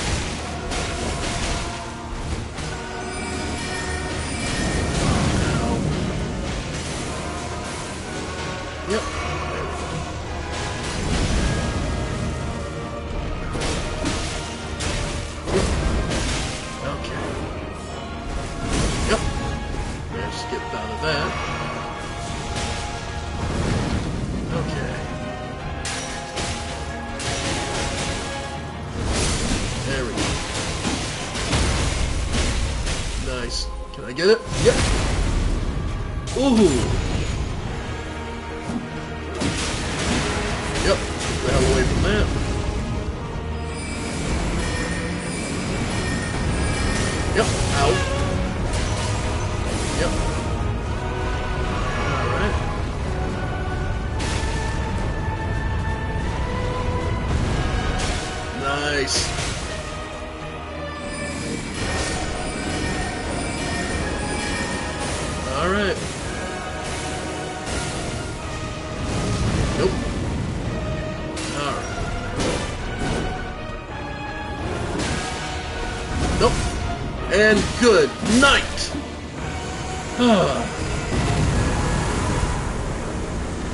Yep. Okay. Yep. Let's get out of that. Okay. There we go. Nice. Can I get it? Yep. Ooh. Yep. Get the hell away from that. Yep. Out. Yep. Alright. Nice. Alright. Nope. Alright. Nope. And good night!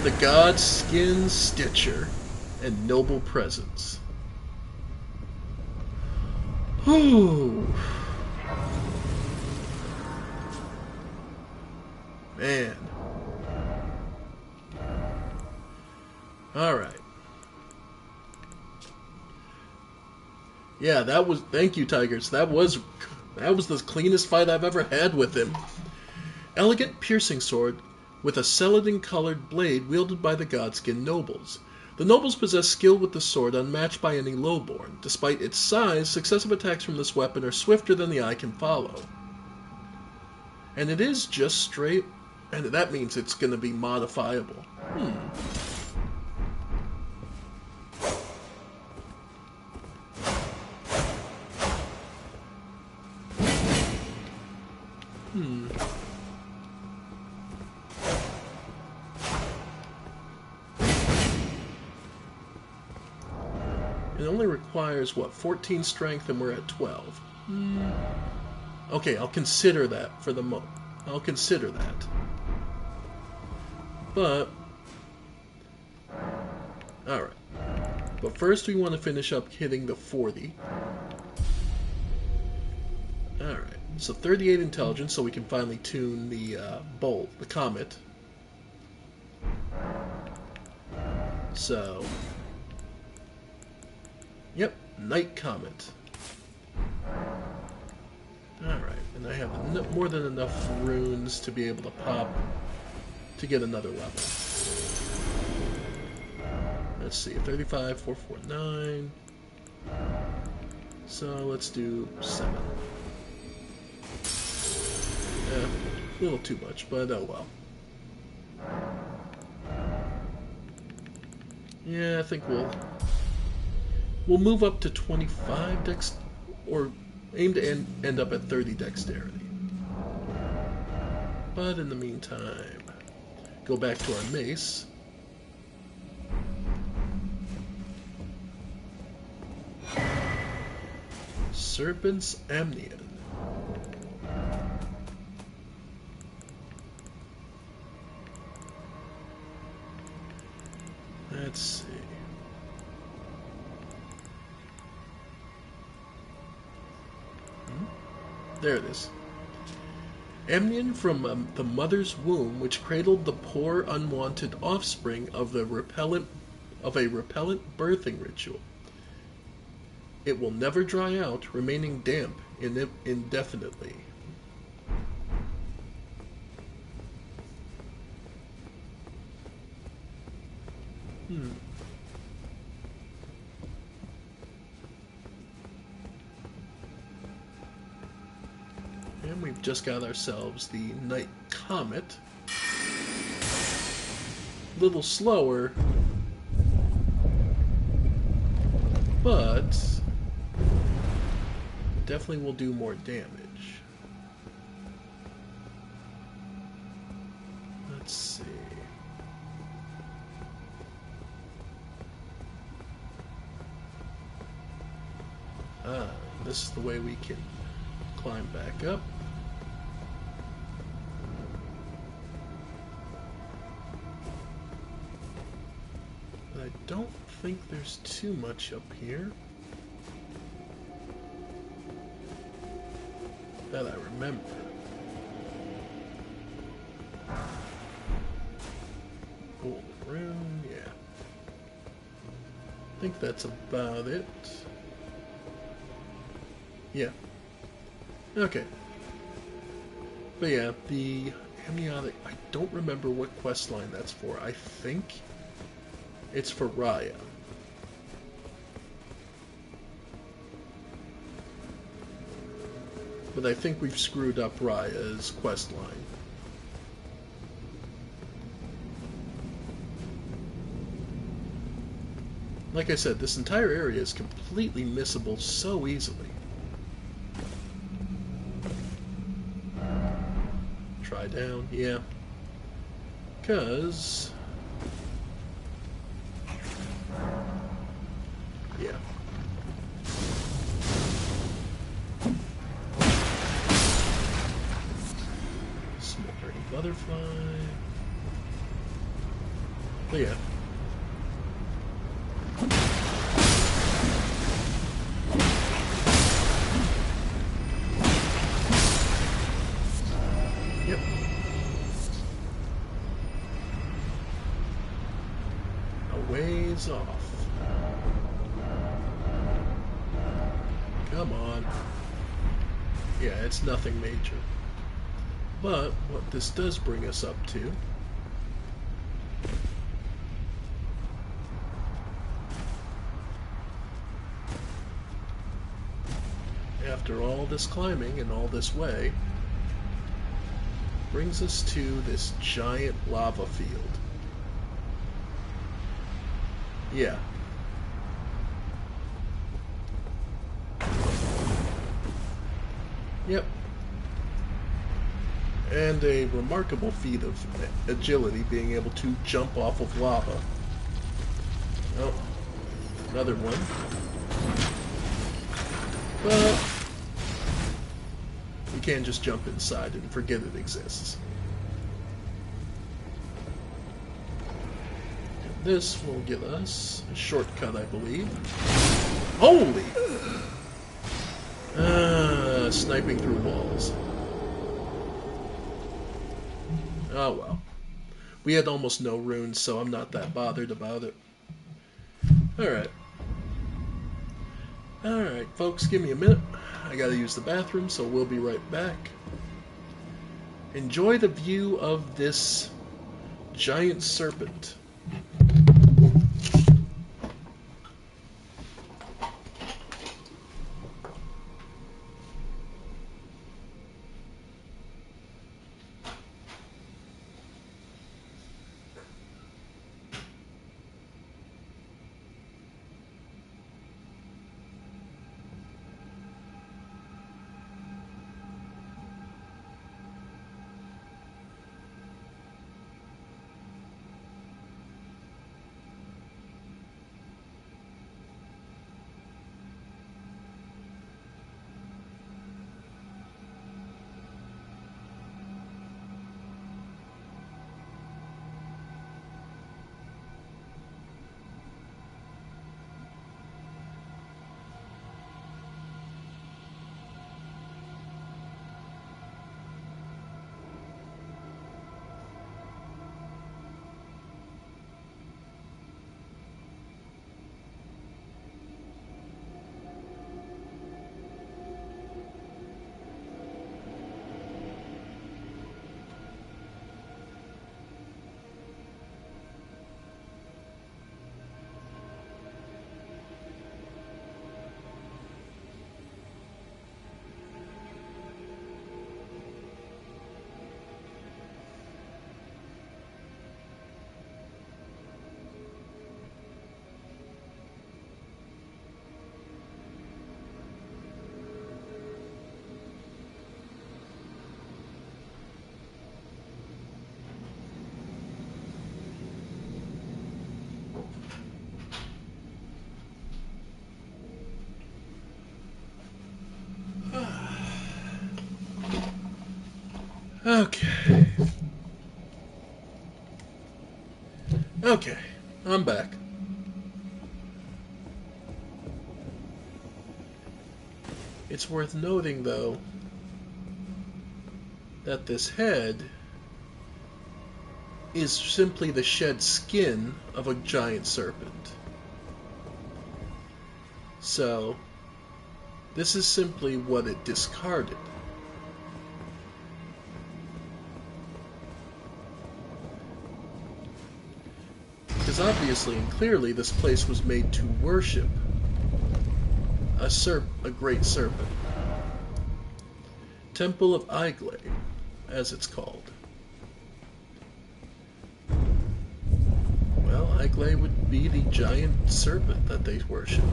The God-Skin Stitcher and Noble Presence. Whew. Man. Alright. Yeah, that was... Thank you, Tigers. That was the cleanest fight I've ever had with him. Elegant piercing sword with a celadon-colored blade wielded by the Godskin nobles. The nobles possess skill with the sword unmatched by any lowborn. Despite its size, successive attacks from this weapon are swifter than the eye can follow. And it is just straight... And that means it's going to be modifiable. It only requires, what, 14 strength, and we're at 12. Okay, I'll consider that for the I'll consider that. But... Alright. But first we want to finish up hitting the 40. Alright. So 38 intelligence, so we can finally tune the bolt, the comet. So... Yep, Night Comet. Alright, and I have more than enough runes to be able to pop to get another level. Let's see, 35, 449. So let's do 7. A little too much, but oh well. Yeah, I think we'll move up to 25 dex, or aim to end up at 30 dexterity. But in the meantime, go back to our mace. Serpent's Amnion. Let's see. There it is. Amnion from the mother's womb, which cradled the poor, unwanted offspring of a repellent birthing ritual. It will never dry out, remaining damp indefinitely. And we've just got ourselves the Night Comet. A little slower, but definitely will do more damage. Let's see. This is the way we can climb back up. I don't think there's too much up here that I remember. Golden rune, yeah. I think that's about it. Yeah. Okay. But yeah, the amniotic, I don't remember what quest line that's for. I think it's for Raya. But I think we've screwed up Raya's quest line. Like I said, this entire area is completely missable so easily. Try down, yeah. 'Cause... yeah. Smoldering butterfly. But yeah. Yep. A ways off. Come on. Yeah, it's nothing major. But what this does bring us up to after all this climbing and all this way, brings us to this giant lava field. Yeah. Yep. And a remarkable feat of agility, being able to jump off of lava. Oh, another one. But you can't just jump inside and forget it exists. And this will give us a shortcut, I believe. Holy! Sniping through walls. Oh well. We had almost no runes, so I'm not that bothered about it. Alright. Alright, folks, give me a minute. I gotta use the bathroom, so we'll be right back. Enjoy the view of this giant serpent. Okay. Okay, I'm back. It's worth noting, though, that this head is simply the shed skin of a giant serpent. So, this is simply what it discarded. Because obviously and clearly this place was made to worship a great serpent. Temple of Iglay, as it's called. Well, Iglay would be the giant serpent that they worship.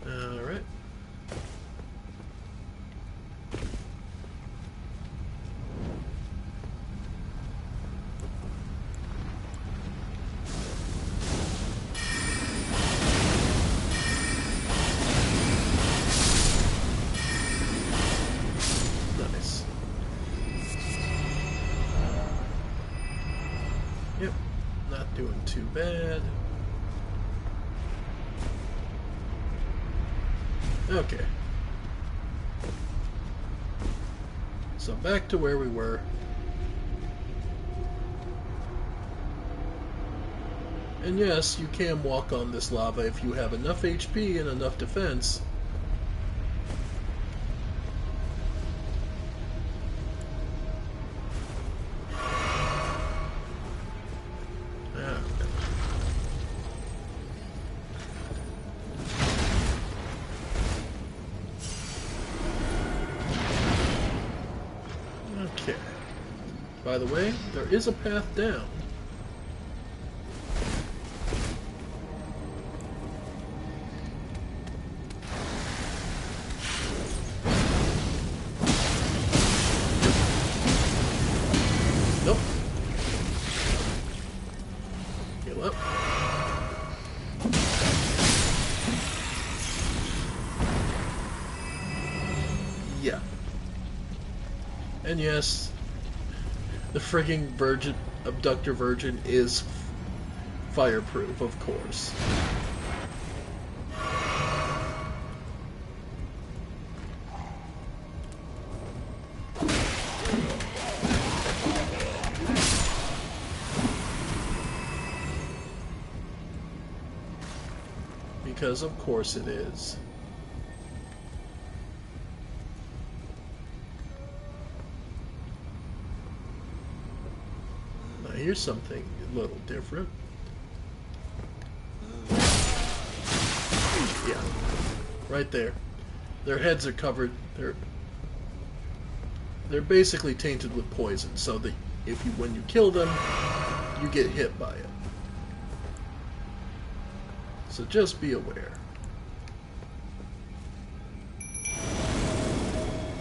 Alright. Nice. Yep, not doing too bad. Okay. So back to where we were. And yes, you can walk on this lava if you have enough HP and enough defense. Okay. By the way, there is a path down. Nope. Heal up. Yeah. And yes, the frigging abductor virgin is fireproof, of course. Because of course it is. Now here's something a little different. Yeah, right there. Their heads are covered. They're basically tainted with poison, so that when you kill them, you get hit by it. So just be aware.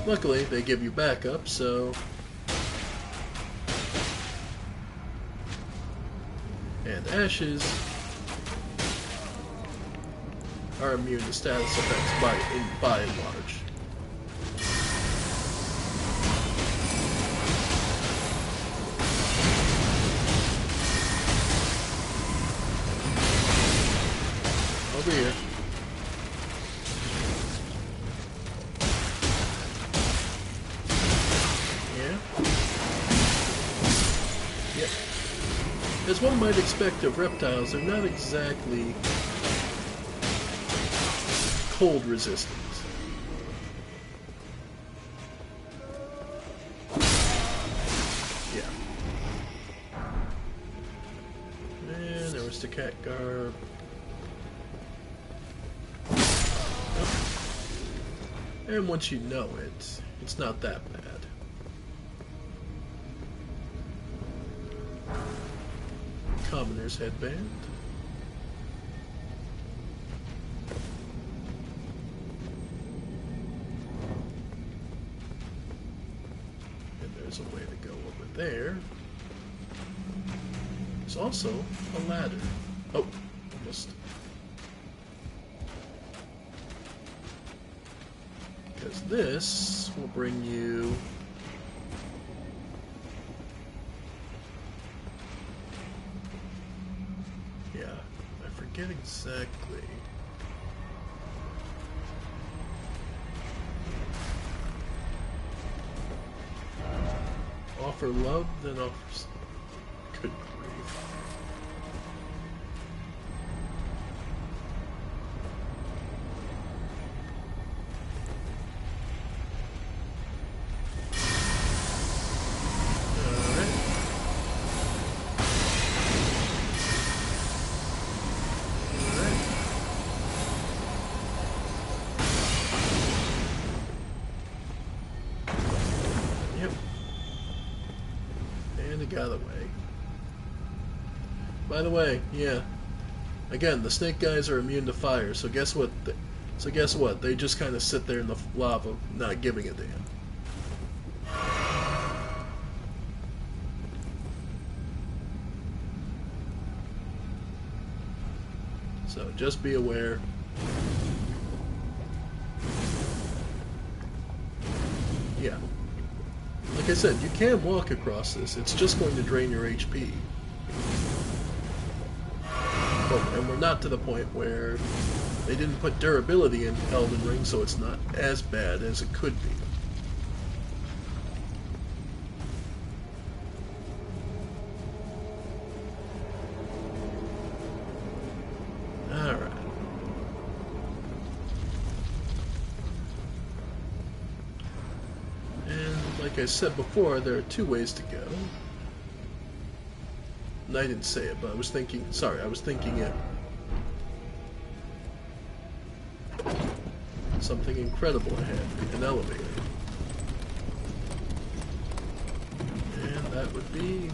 Luckily, they give you backup, so... And ashes are immune to status effects by and large. Over here. Yeah. Yep. As one might expect of reptiles, they're not exactly cold resistant. Yeah. And there was the cat garb. And once you know it, it's not that bad. Commoner's headband. And there's a way to go over there. There's also a ladder. Oh, almost. Because this will bring you Exactly. Offer love, then offers. Good grief. Out of the way. By the way, yeah. Again, the snake guys are immune to fire, so guess what? They just kind of sit there in the lava, not giving a damn. So just be aware. Yeah. Like I said, you can walk across this. It's just going to drain your HP. And we're not to the point where they didn't put durability in Elden Ring, so it's not as bad as it could be. Alright. And like I said before, there are two ways to go. And I didn't say it, but I was thinking it. Something incredible ahead, an elevator. And that would be...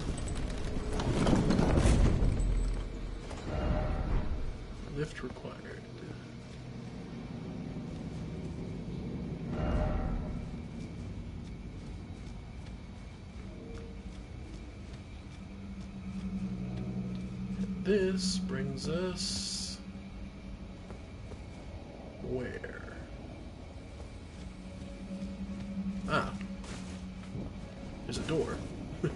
lift required. This brings us where? Ah, there's a door. Okay.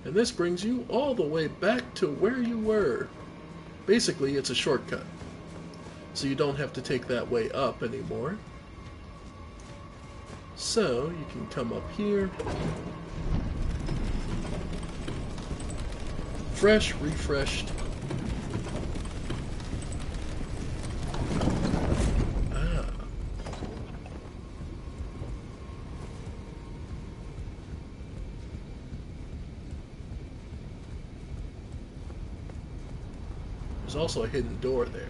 And this brings you all the way back to where you were. Basically, it's a shortcut. So you don't have to take that way up anymore. So, you can come up here. Fresh, refreshed. Ah. There's also a hidden door there.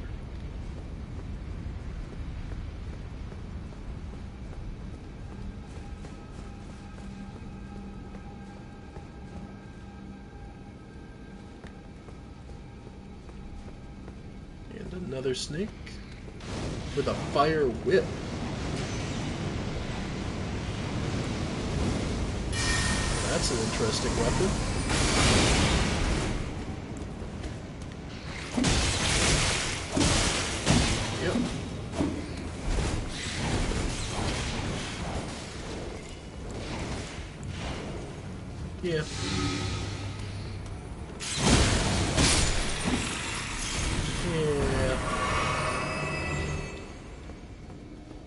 Another snake with a fire whip. That's an interesting weapon. Yep. Yeah.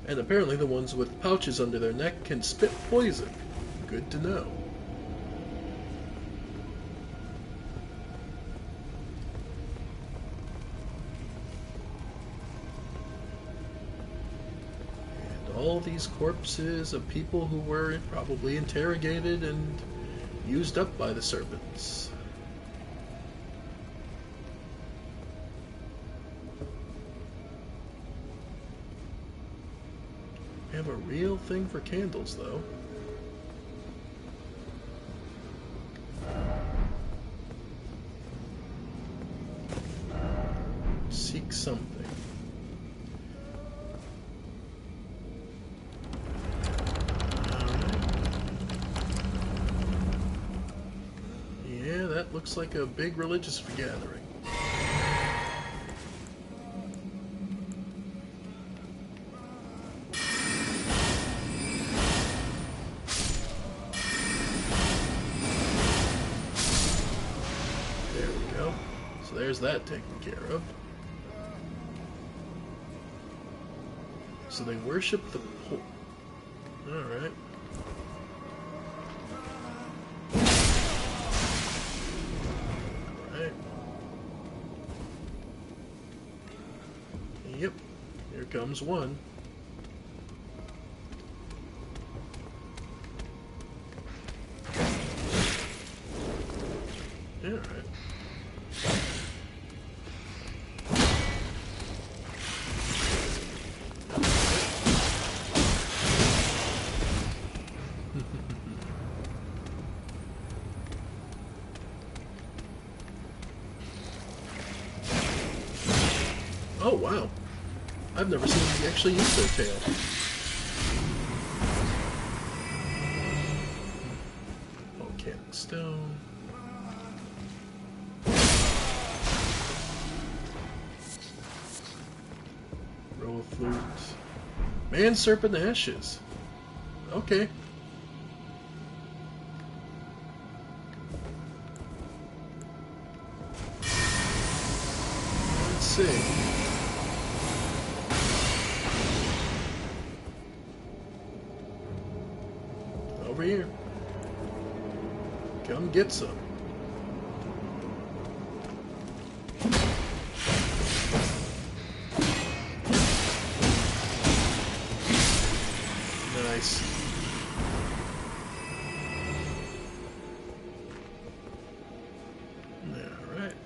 And apparently the ones with pouches under their neck can spit poison. Good to know. And all these corpses of people who were probably interrogated and used up by the serpents. We have a real thing for candles, though. Seek something. Yeah, that looks like a big religious gathering. go. So there's that taken care of. So they worship the pole. Alright. Alright. Yep. Here comes one. Alright. Oh, wow. I've never seen them actually use their tail. Volcanic stone. Row of flute. Man, serpent ashes. Okay. Let's see. Over here. Come get some. Nice. Alright.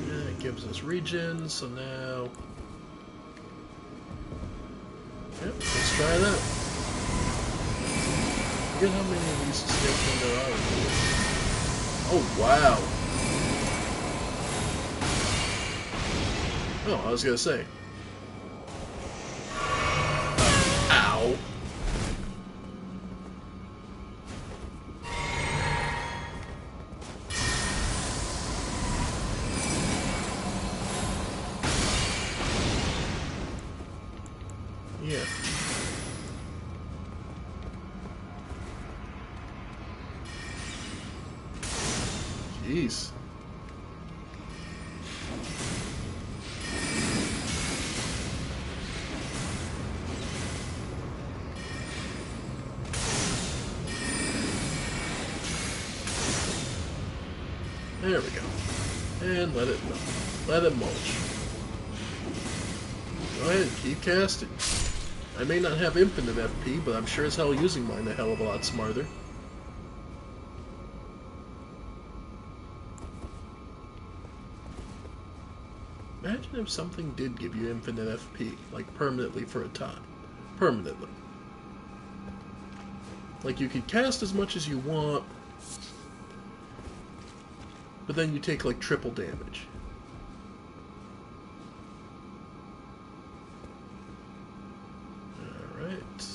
That gives us regen, so now... Yep, let's try that. Forget how many of these snakes there are. Oh, wow. Oh, I was gonna say. Ow. Yeah. Jeez. There we go. And let it mulch. Go ahead, keep casting. I may not have infinite FP, but I'm sure as hell using mine a hell of a lot smarter. Imagine if something did give you infinite FP, like permanently for a time. Permanently. Like you could cast as much as you want, but then you take like triple damage. Alright.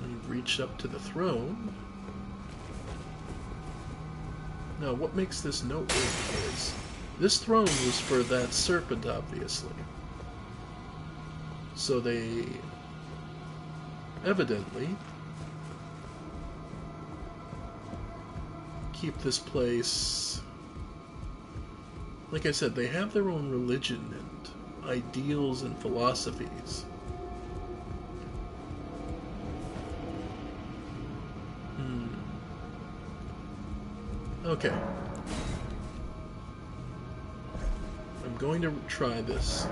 We've reached up to the throne. Now what makes this noteworthy is this throne was for that serpent, obviously. So they evidently keep this place... Like I said, they have their own religion and ideals and philosophies. Okay. I'm going to try this.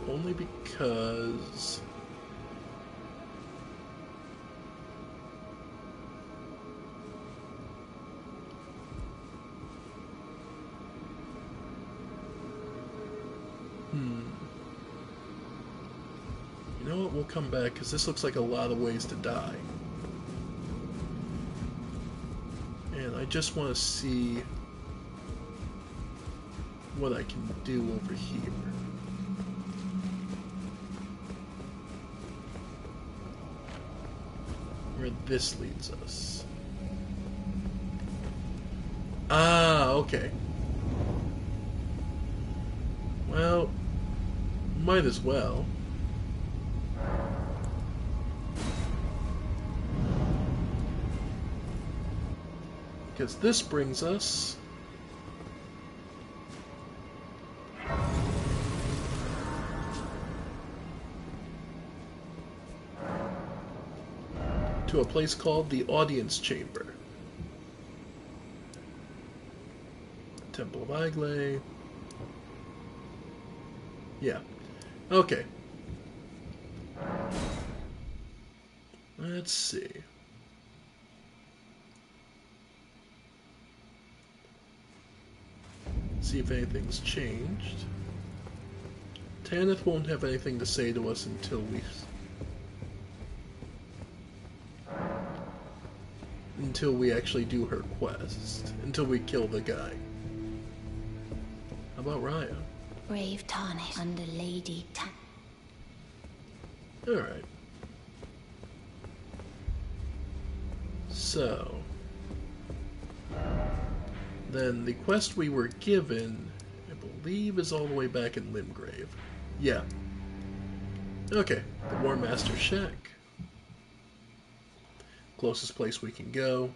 Only because... You know what, we'll come back, because this looks like a lot of ways to die. And I just want to see what I can do over here. Where this leads us. Ah, okay. Well, might as well. Because this brings us to a place called the Audience Chamber. Temple of Iglay. Yeah. Okay. Let's see. See if anything's changed. Tanith won't have anything to say to us until we actually do her quest. Until we kill the guy. How about Raya? Brave Tarnish under Lady Tan. Alright. So, then the quest we were given, I believe, is all the way back in Limgrave. Yeah. Okay, the War Master's Shack. Closest place we can go.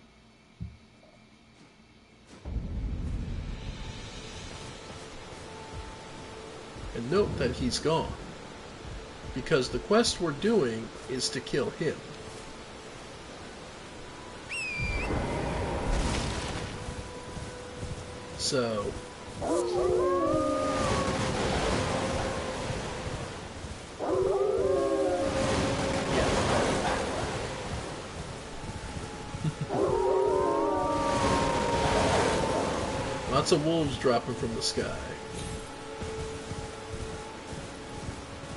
And note that he's gone. Because the quest we're doing is to kill him. So... Lots of wolves dropping from the sky.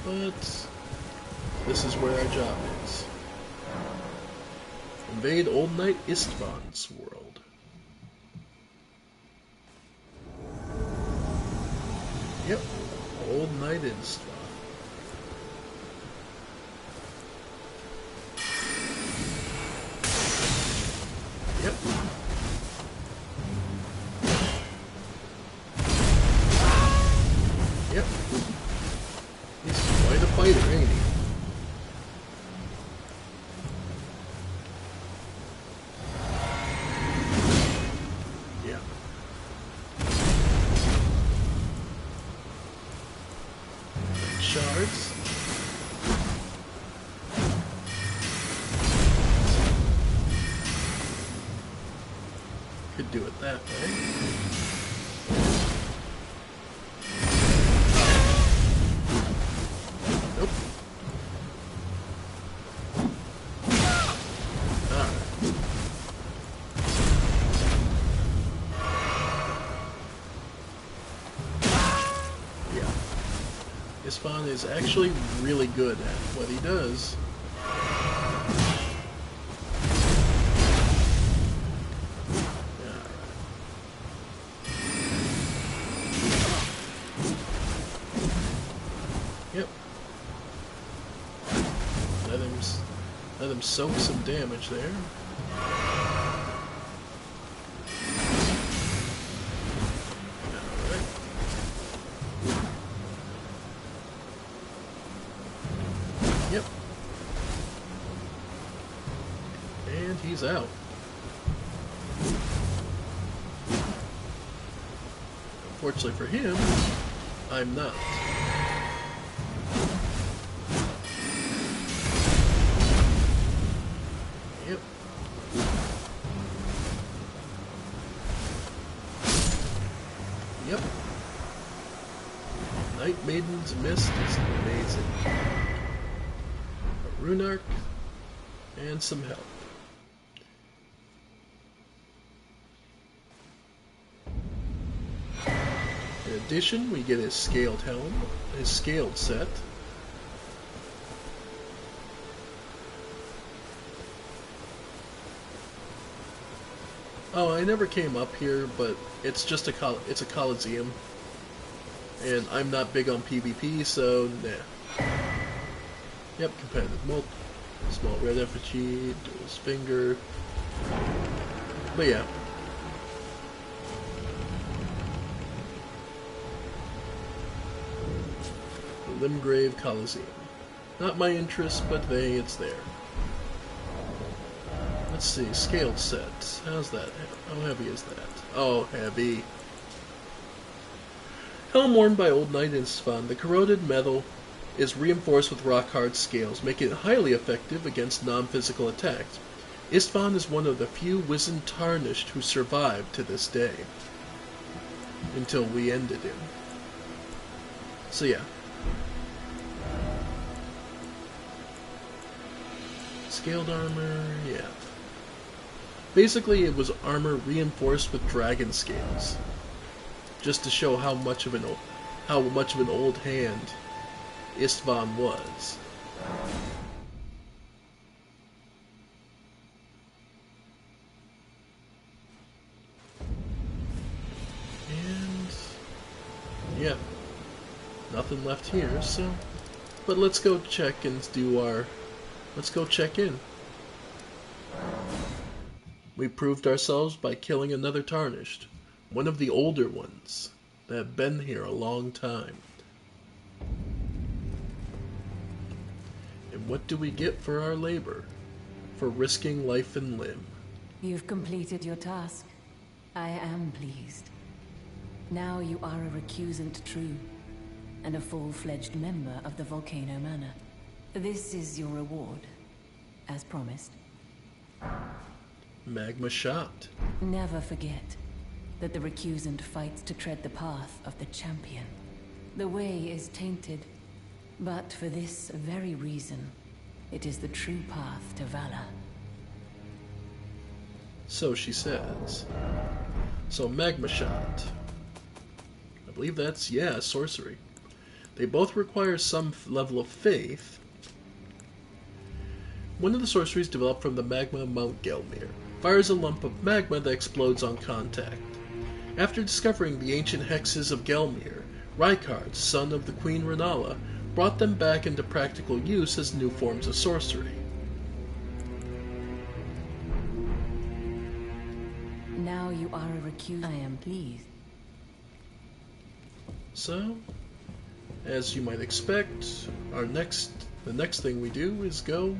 But this is where our job is. Invade Old Knight Istvan's world. Yep, Old Knight Istvan. Yep. Yep. He's quite a fighter, ain't he? Yeah. Shards. Could do it that way. Nope. Alright. Yeah. Istvan is actually really good at what he does. Yep. Let him soak some damage there. Alright. Yep. And he's out. Unfortunately for him, I'm not. Yep. Yep. Night Maiden's Mist is amazing. A rune arc and some help. In addition, we get his scaled helm, his scaled set. Oh, I never came up here, but it's just it's a coliseum, and I'm not big on PvP, so nah. Yep, competitive mult, small red effigy, duel's finger, but yeah. The Limgrave Coliseum. Not my interest, but hey, it's there. Let's see, scaled sets. How's that? How heavy is that? Oh, heavy. Helm worn by Old Knight Istvan, the corroded metal is reinforced with rock-hard scales, making it highly effective against non-physical attacks. Istvan is one of the few wizened Tarnished who survived to this day. Until we ended him. So yeah. Scaled armor, yeah. Basically, it was armor reinforced with dragon scales, just to show how much of an old hand Istvan was. And yeah, nothing left here. So, but let's go check and do our. Let's go check in. We proved ourselves by killing another Tarnished, one of the older ones that have been here a long time. And what do we get for our labor? For risking life and limb? You've completed your task. I am pleased. Now you are a recusant true, and a full-fledged member of the Volcano Manor. This is your reward, as promised. Magma shot. Never forget that the recusant fights to tread the path of the champion. The way is tainted, but for this very reason, it is the true path to valor. So she says. So magma shot. I believe that's, yeah, sorcery. They both require some level of faith. One of the sorceries developed from the magma of Mount Gelmir fires a lump of magma that explodes on contact. After discovering the ancient hexes of Gelmir, Rykard, son of the Queen Renala, brought them back into practical use as new forms of sorcery. Now you are a recusant. I am pleased. So, as you might expect, the next thing we do is go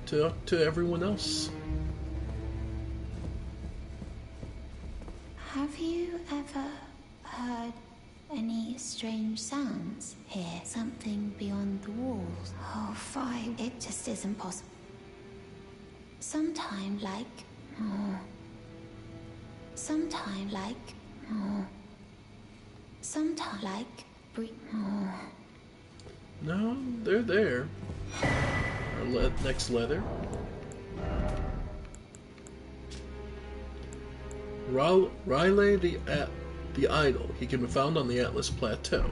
to everyone else. Have you ever heard any strange sounds here? Something beyond the walls? Oh, fine. It just isn't possible. Sometime like... Oh. Sometime like... Oh. Sometime like... Oh. No, they're there. Our next leather. Riley the Idol. He can be found on the Atlas Plateau.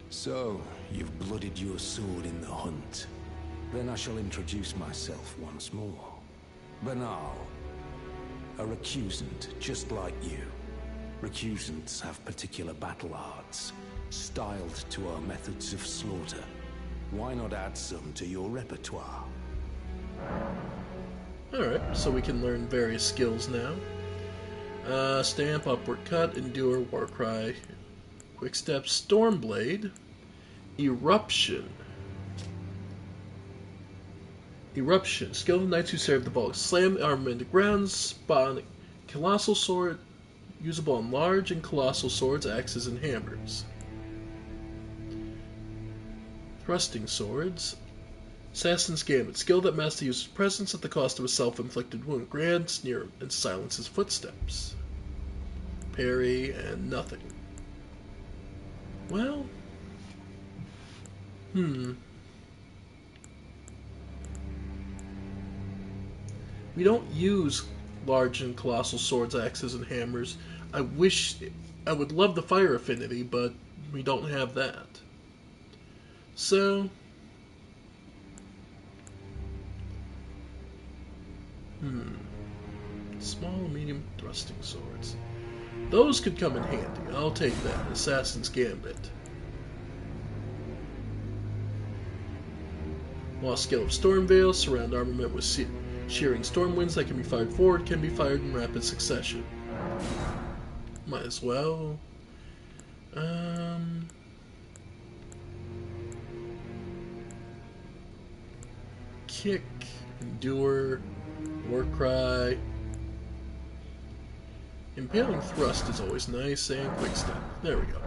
So, you've blooded your sword in the hunt. Then I shall introduce myself once more. Banal. A recusant, just like you. Recusants have particular battle arts, styled to our methods of slaughter. Why not add some to your repertoire? Alright, so we can learn various skills now. Stamp, Upward Cut, Endure, Warcry, Quick Step, Stormblade, Eruption. Eruption. Skill of the knights who serve the bulk. Slam armor into ground, spawn colossal sword, usable on large and colossal swords, axes, and hammers. Thrusting swords. Assassin's Gambit. Skill that master uses presence at the cost of a self-inflicted wound. Grants near and silences footsteps. Parry and nothing. Well... We don't use large and colossal swords, axes, and hammers. I would love the fire affinity, but we don't have that. So... Small and medium thrusting swords. Those could come in handy. I'll take that. Assassin's Gambit. Lost skill of Stormveil. Surround armament with shearing storm winds that can be fired forward, can be fired in rapid succession. Might as well. Kick. Endure. Warcry. Impaling Thrust is always nice, and Quick Step. There we go.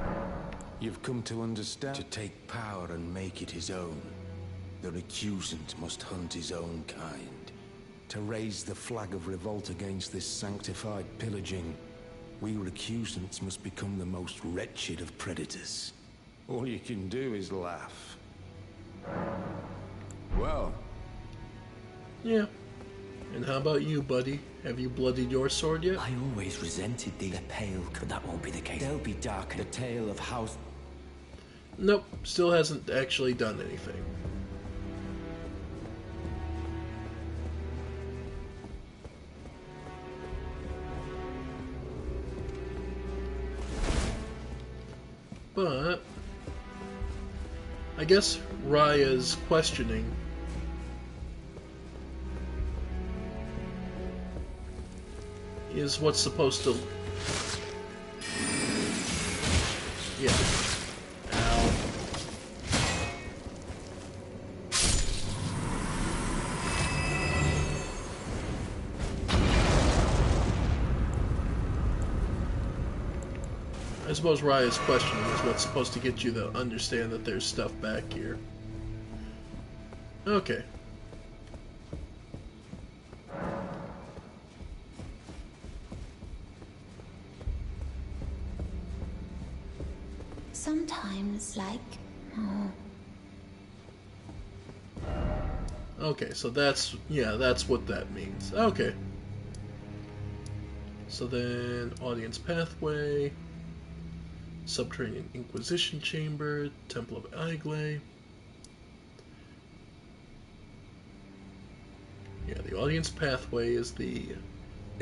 You've come to understand. To take power and make it his own, the recusant must hunt his own kind. To raise the flag of revolt against this sanctified pillaging, we recusants must become the most wretched of predators. All you can do is laugh. Well, Yeah. And how about you, buddy? Have you bloodied your sword yet? I always resented the pale, but that won't be the case. They'll be dark. The tale of how... Nope, still hasn't actually done anything. But I guess Raya's questioning is what's supposed to... Yeah. Ow. I suppose Raya's questioning is what's supposed to get you to understand that there's stuff back here. Okay. Sometimes, like... Oh, Okay, so that's... yeah, that's what that means. Okay. So then, Audience Pathway... Subterranean Inquisition Chamber, Temple of Iglay. Yeah, the Audience Pathway is the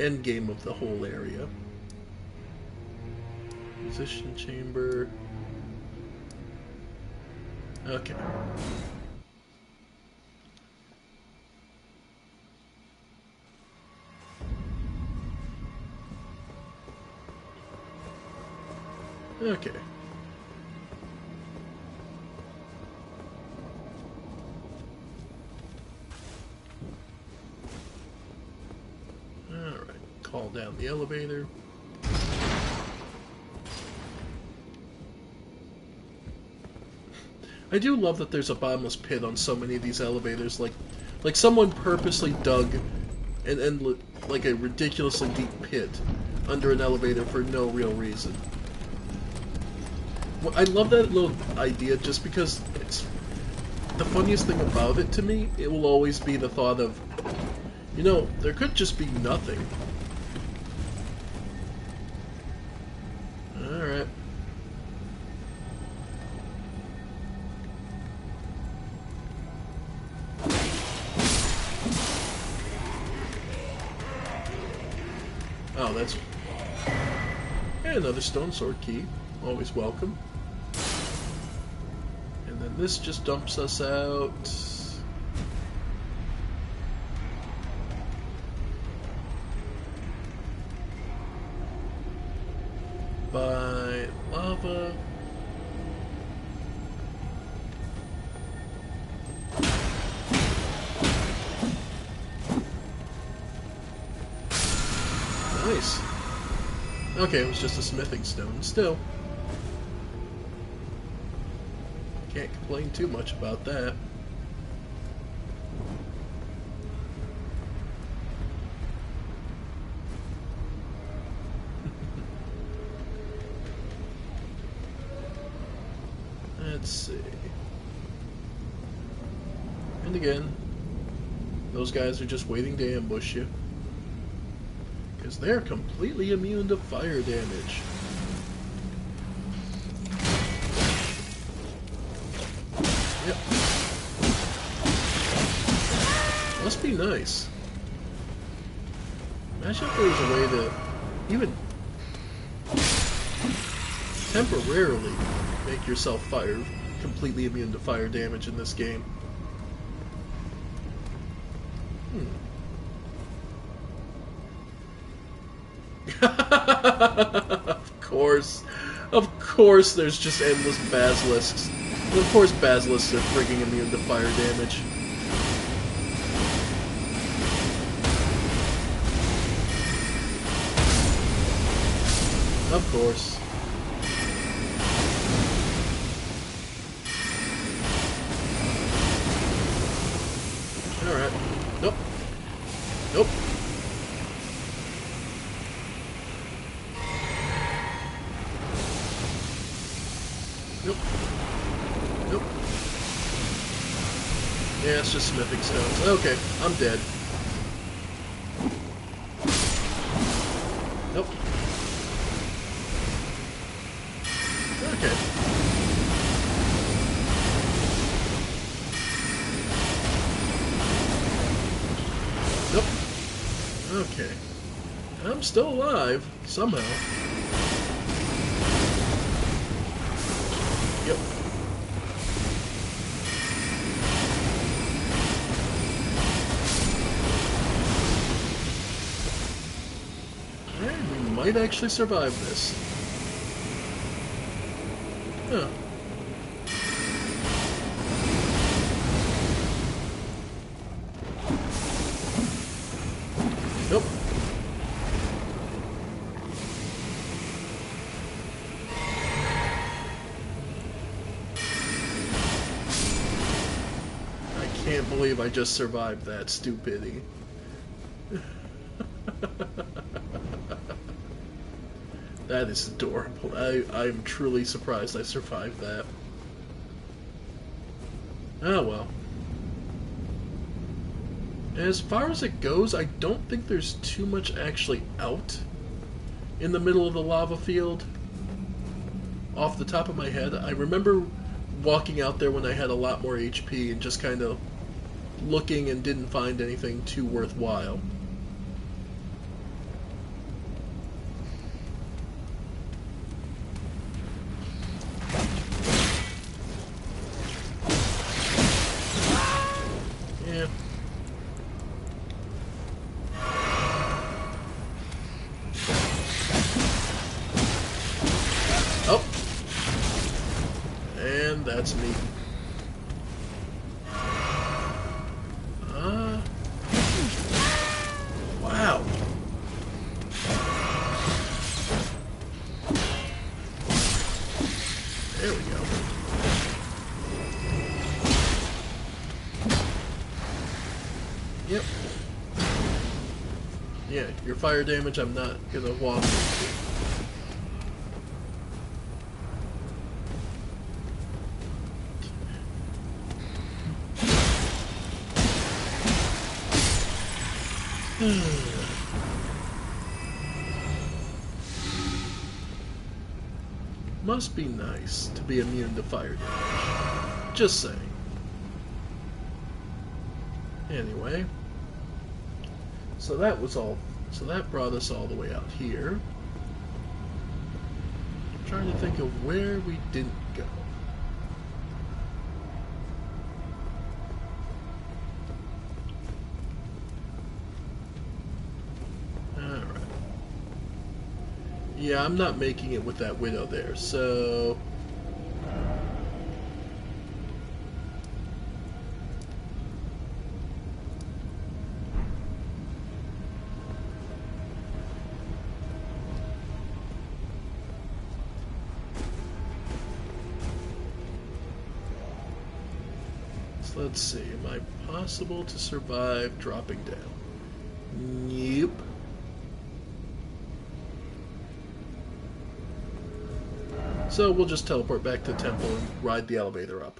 end game of the whole area. Inquisition Chamber. Okay. Okay. Alright, call down the elevator. I do love that there's a bottomless pit on so many of these elevators, like someone purposely dug like a ridiculously deep pit under an elevator for no real reason. I love that little idea just because it's the funniest thing about it to me. It will always be the thought of, you know, there could just be nothing. Alright. Oh, that's... And another stone sword key. Always welcome. And then this just dumps us out. By lava. Nice. Okay, it was just a smithing stone. Still. Can't complain too much about that. Let's see. And again, those guys are just waiting to ambush you. Because they're completely immune to fire damage. Yep. Must be nice. Imagine if there was a way to even temporarily make yourself completely immune to fire damage in this game. Of course there's just endless basilisks. And of course basilisks are frigging immune to fire damage. Of course. Alright. Nope. Nope. Nope. Nope. Yeah, it's just smithing stones. Okay, I'm dead. Nope. Okay. Nope. Okay. I'm still alive, somehow. Yep. Alright, we might actually survive this. Huh. Nope. I can't believe I just survived that stupidity. That is adorable. I'm truly surprised I survived that. Oh well. As far as it goes, I don't think there's too much actually out in the middle of the lava field. Off the top of my head, I remember walking out there when I had a lot more HP and just kind of looking and didn't find anything too worthwhile. Yeah. Oh. And that's me. Wow. There we go. Yep. Yeah, your fire damage I'm not gonna walk into. Must be nice to be immune to fire damage. Just saying. Anyway. So that was all. So that brought us all the way out here. I'm trying to think of where we didn't go. Yeah, I'm not making it with that widow there, so... So let's see, am I possible to survive dropping down? Nope. So we'll just teleport back to the temple and ride the elevator up.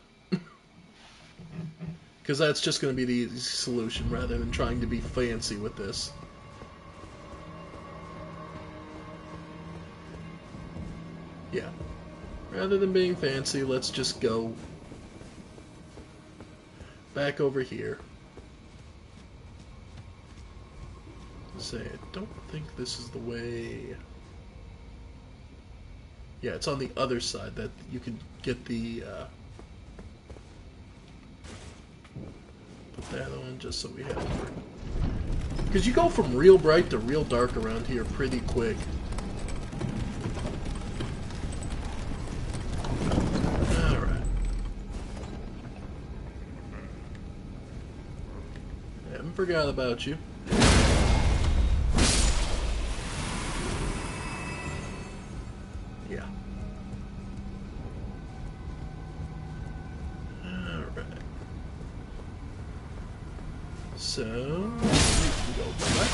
Because that's just going to be the easy solution rather than trying to be fancy with this. Yeah. Rather than being fancy, let's just go back over here. Say, I don't think this is the way... Yeah, it's on the other side that you can get the... Put that on just so we have it. Because you go from real bright to real dark around here pretty quick. Alright. Haven't forgot about you. So, we go back.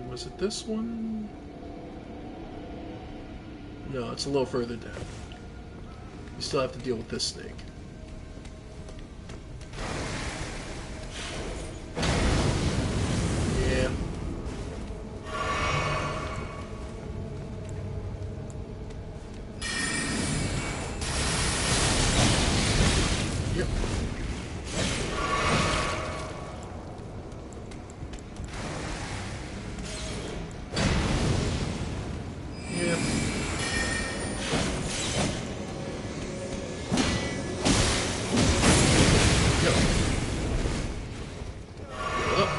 Was it this one? No, it's a little further down. You still have to deal with this snake. Yeah. Yep. Yep. Yep. Up.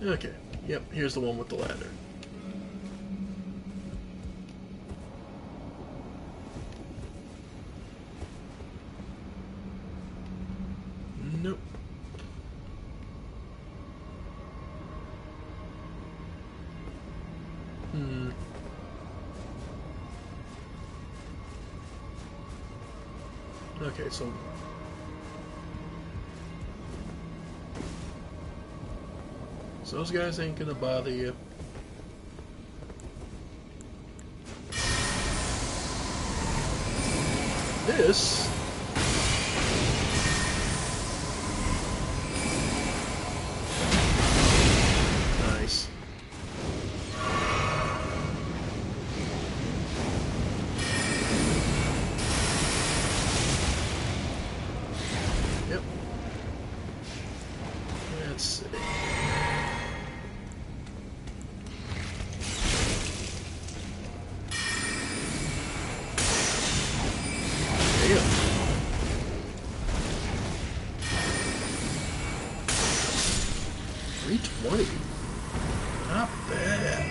Okay. Yep, here's the one with the ladder. Nope. Okay, so those guys ain't gonna bother you. This nice. Yep. Let's see. Damn. $320. Not bad.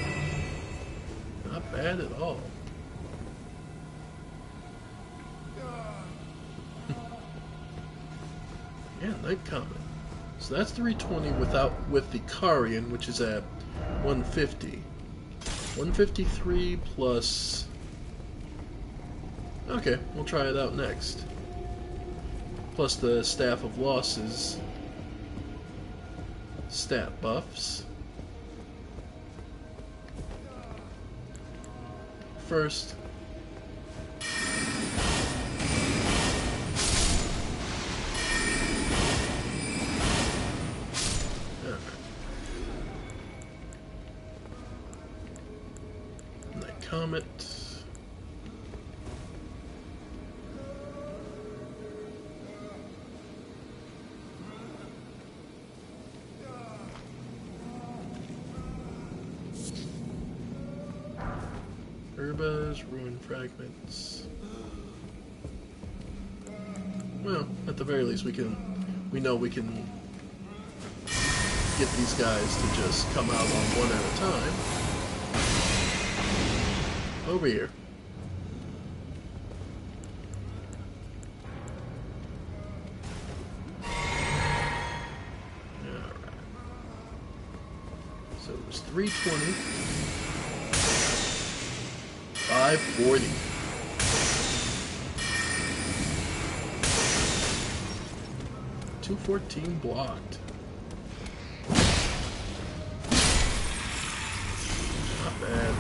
Not bad at all. Yeah, Night Comet. So that's 320 with the Carian, which is at 150. 153 plus. Okay, we'll try it out next. Plus the Staff of Losses stat buffs. First, Night Comet. Urbas, Ruin Fragments. Well, at the very least we know we can get these guys to just come out on one at a time. Over here. Alright. So it was 320. 540. $214 blocked. Not bad.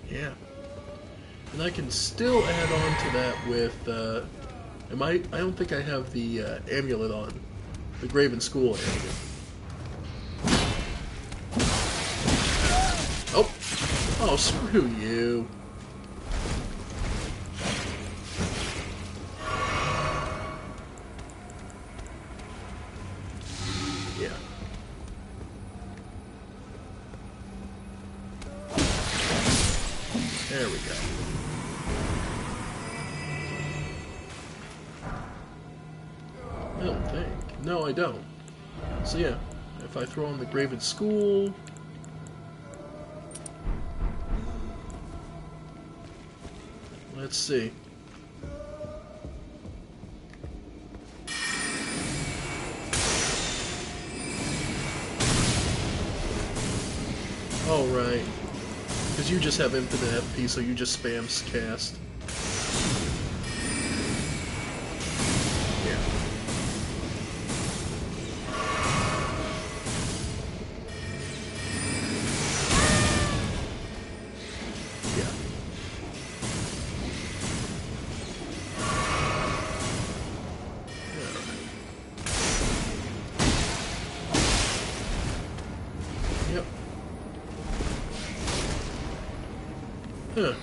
Yeah. And I can still add on to that with, I don't think I have the amulet on. The Graven School amulet. Oh, screw you. Yeah. There we go. I don't think. No, I don't. So yeah, if I throw in the Graven School... Let's see. Oh, right. Because you just have infinite FP, so you just spam cast. Yeah. Yeah. Yep. Huh.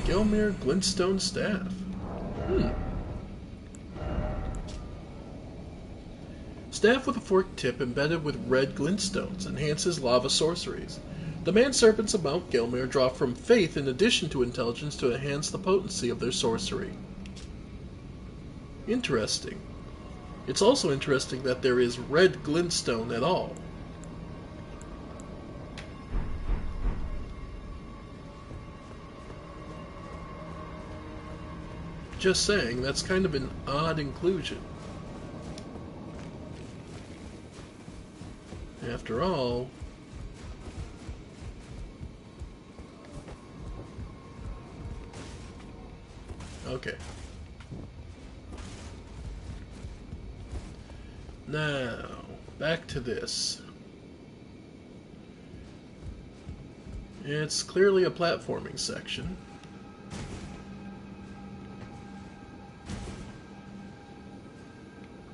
Gelmir Glintstone Staff. Staff with a forked tip embedded with red glintstones enhances lava sorceries. The man-serpents of Mount Gelmir draw from faith in addition to intelligence to enhance the potency of their sorcery. Interesting. It's also interesting that there is red glintstone at all. Just saying, that's kind of an odd inclusion. After all... Okay. Now, back to this. It's clearly a platforming section.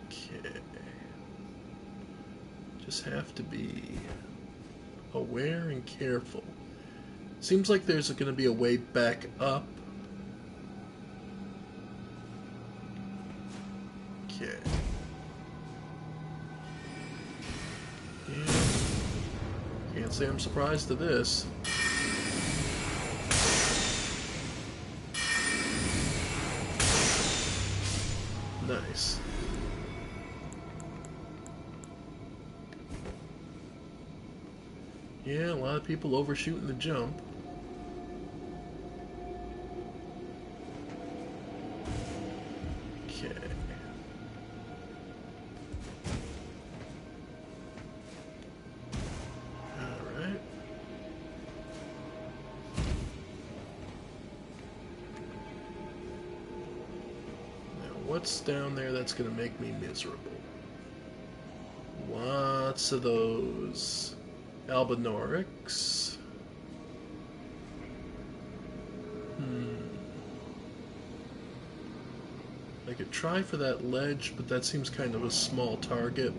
Okay. Just have to be aware and careful. Seems like there's going to be a way back up. Okay. Yeah. Can't say I'm surprised to this. Nice. Yeah, a lot of people overshooting the jump. Okay. Alright. Now, what's down there that's going to make me miserable? Lots of those. Albinorics. I could try for that ledge, but that seems kind of a small target.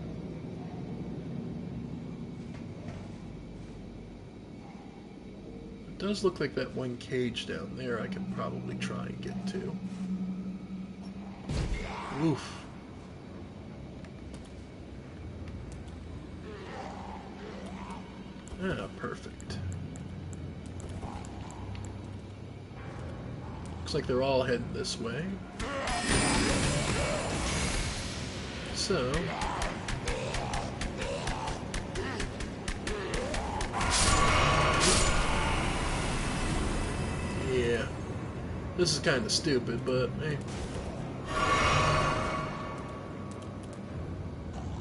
It does look like that one cage down there I could probably try and get to. Oof. Ah, perfect. Looks like they're all heading this way. So... yeah. This is kind of stupid, but hey.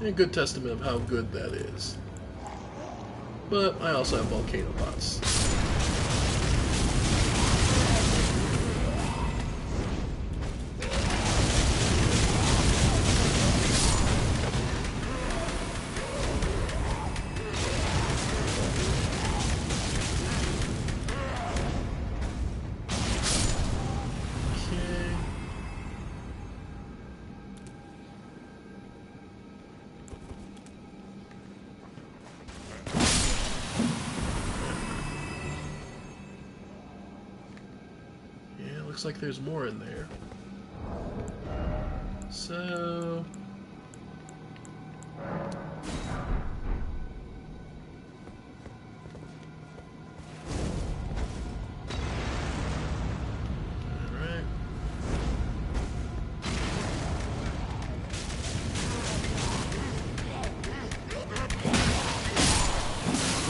A good testament of how good that is. But I also have volcano bots. Looks like there's more in there. So...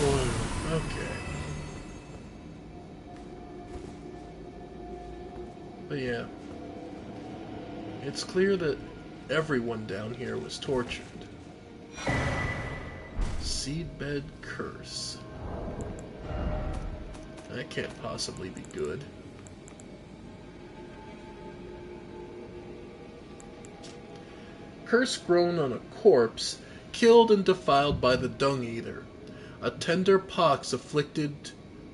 Whoa, okay. But yeah. It's clear that everyone down here was tortured. Seedbed curse. That can't possibly be good. Curse grown on a corpse, killed and defiled by the Dung Eater. A tender pox afflicted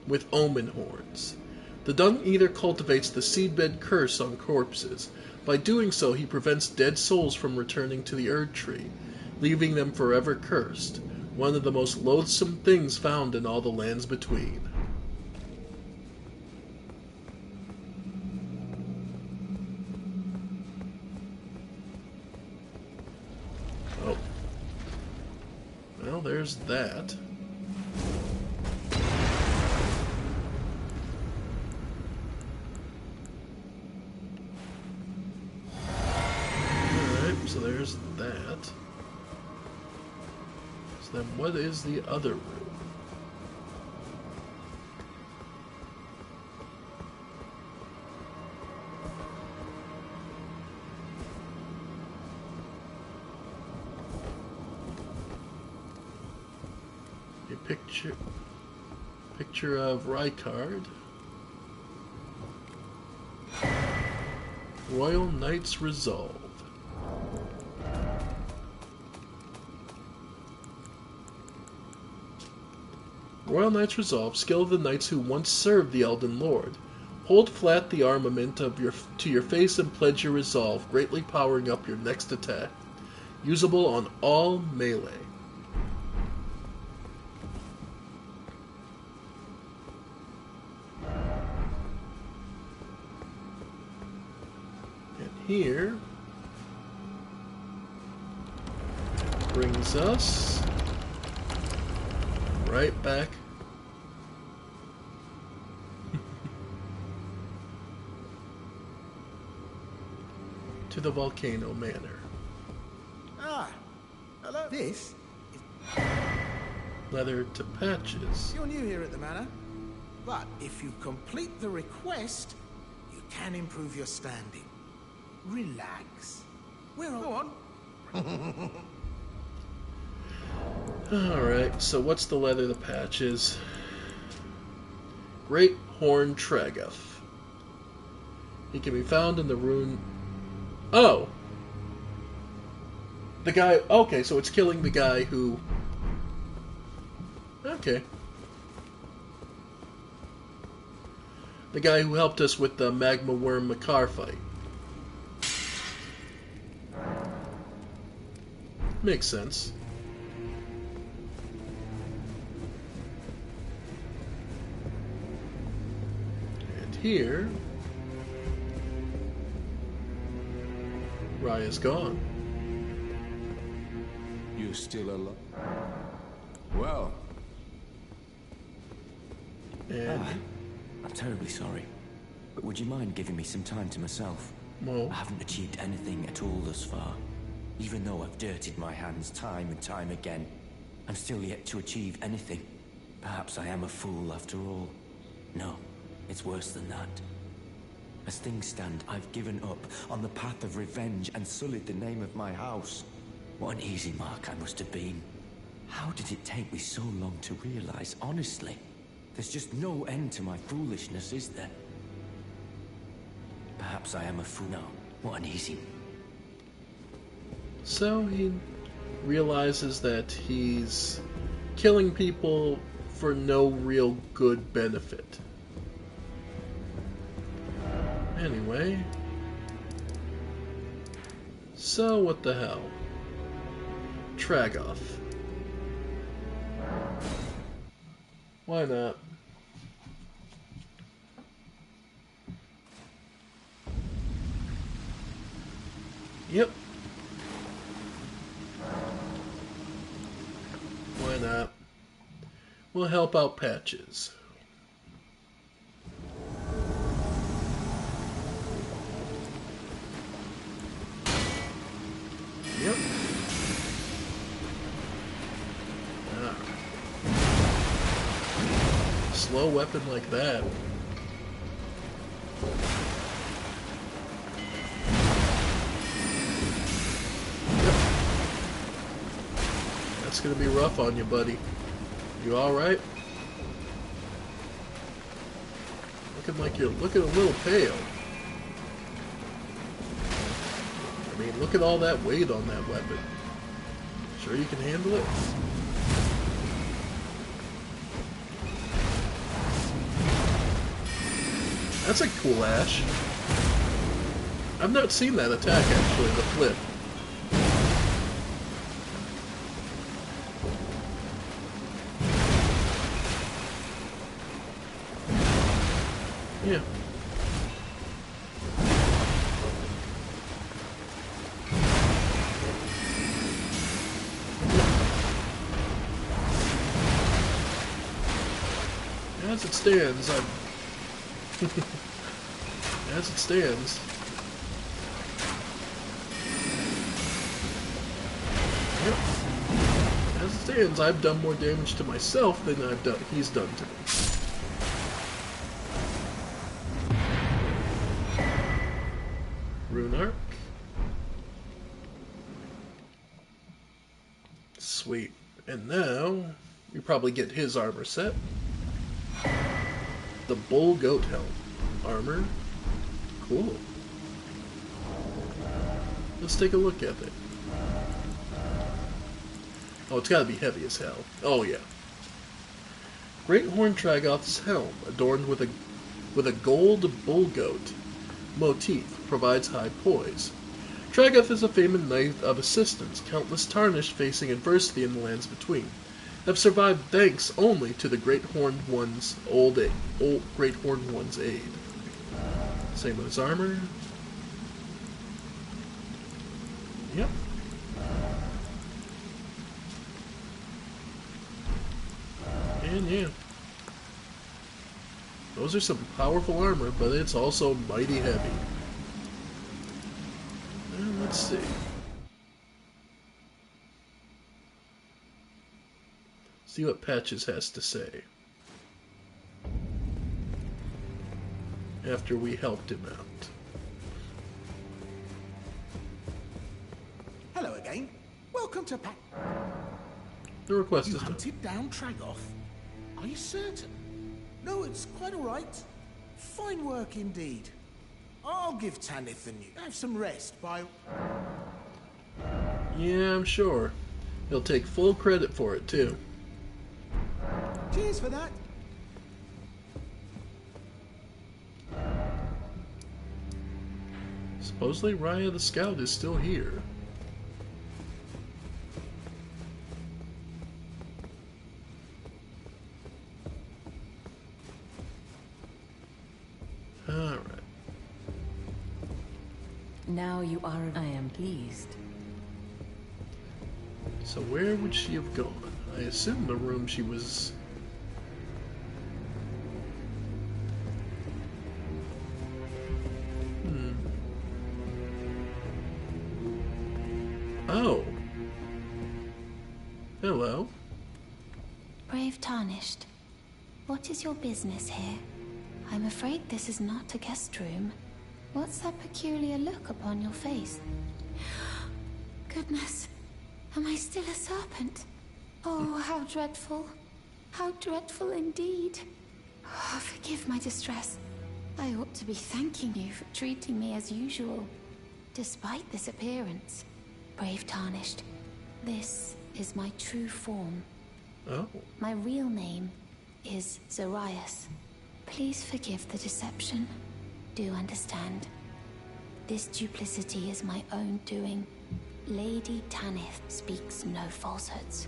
with omen horns. The Dung Eater cultivates the seedbed curse on corpses. By doing so, he prevents dead souls from returning to the Erd Tree, leaving them forever cursed, one of the most loathsome things found in all the lands between. Oh. Well, there's that. So there's that. So then what is the other room? A picture of Rykard. Royal Knight's Resolve. Royal Knight's Resolve, skill of the knights who once served the Elden Lord. Hold flat the armament to your face and pledge your resolve, greatly powering up your next attack. Usable on all melee. And here brings us right back to the Volcano Manor. Ah, hello. This is... Leather to patches. You're new here at the manor, but if you complete the request, you can improve your standing. Relax. We're on. Alright, so what's the leather to patches? Great Horn Tragoth. He can be found in the rune... Oh! The guy... Okay, so it's killing the guy who... Okay. The guy who helped us with the Magma Worm Makar fight. Makes sense. And here... Raya's gone. You still alive? Well. And... I'm terribly sorry. But would you mind giving me some time to myself? Well... I haven't achieved anything at all thus far. Even though I've dirtied my hands time and time again, I'm still yet to achieve anything. Perhaps I am a fool after all. No, it's worse than that. As things stand, I've given up on the path of revenge and sullied the name of my house. What an easy mark I must have been. How did it take me so long to realize, honestly? There's just no end to my foolishness, is there? Perhaps I am a fool. No, what an easy... So he realizes that he's killing people for no real good benefit. Anyway. So what the hell? Tragoth. Why not? Yep. Why not? We'll help out Patches. Yep. Ah. slow weapon like that. Yep. That's gonna be rough on you, buddy. You alright? Looking like you're looking a little pale. I mean, look at all that weight on that weapon. Sure you can handle it? That's a cool Ash. I've not seen that attack actually, the flip. Yeah. As it stands, as it stands. Yep. As it stands, I've done more damage to myself than he's done to me. Rune Arc. Sweet. And now, we probably get his armor set. The Bull Goat Helm. Armor. Cool. Let's take a look at it. Oh, it's gotta be heavy as hell. Oh, yeah. Great Horn Tragoth's helm, adorned with a gold bull goat motif, provides high poise. Tragoth is a famed knight of assistance. Countless Tarnished facing adversity in the lands between have survived thanks only to the Great Horned One's Great Horned One's aid. Same with his armor. Yep. And yeah. Those are some powerful armor, but it's also mighty heavy. And let's see. See what Patches has to say. After we helped him out. Hello again. Welcome to The request You is done. hunted down Tragoth? Are you certain? No, it's quite all right. Fine work indeed. I'll give Tanith the news. Have some rest by... Yeah, I'm sure. He'll take full credit for it, too. Cheers for that. Supposedly Raya the Scout is still here. Alright. Now you are. I am pleased. So where would she have gone? I assume the room she was... Oh. Hello. Brave Tarnished, what is your business here? I'm afraid this is not a guest room. What's that peculiar look upon your face? Goodness, am I still a serpent? Oh, how dreadful. How dreadful indeed. Oh, forgive my distress. I ought to be thanking you for treating me as usual. Despite this appearance, Brave Tarnished, this is my true form. Oh. My real name is Zarias. Please forgive the deception. Do understand. This duplicity is my own doing. Lady Tanith speaks no falsehoods.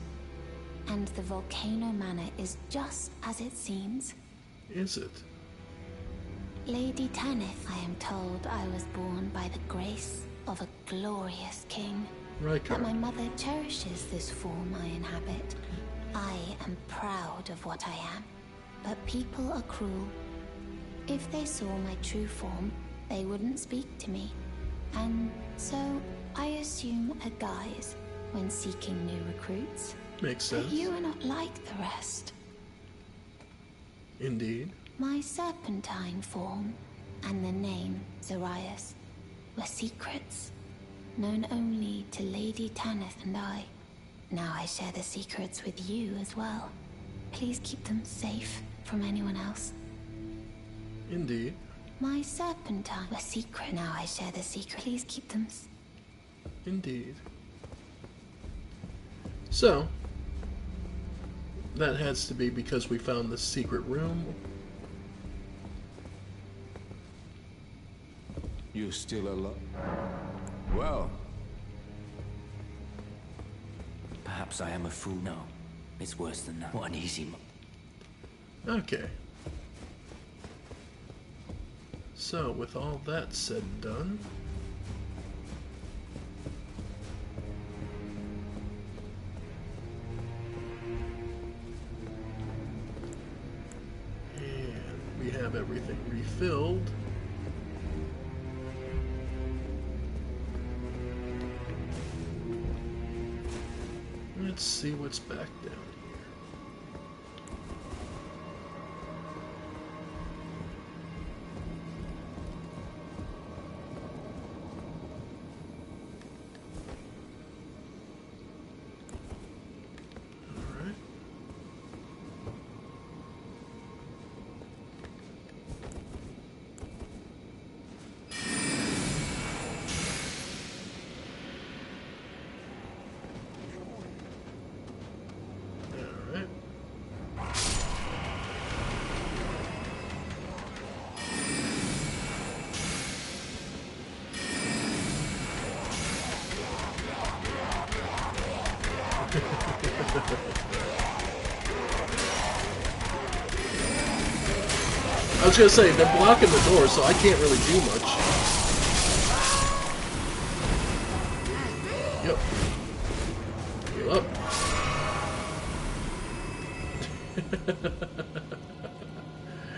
And the Volcano Manor is just as it seems. Is it? Lady Tanith, I am told I was born by the grace of a glorious king. Riker. That my mother cherishes this form I inhabit. I am proud of what I am. But people are cruel. If they saw my true form, they wouldn't speak to me. And so I assume a guise when seeking new recruits. Makes But sense. you are not like the rest. Indeed. My serpentine form and the name Zarias were secrets known only to Lady Tanith and I. Now I share the secrets with you as well. Please keep them safe from anyone else. Indeed. My serpentine were secret. Now I share the secret. Please keep them. Indeed. So, that has to be because we found the secret room. You're still alive? Well, Perhaps I am a fool. No, it's worse than that. What an easy Okay. So, with all that said and done, and we have everything refilled. Let's see what's back down here. All right. All right. I was gonna say, they're blocking the door, so I can't really do much. Yep. Heal up.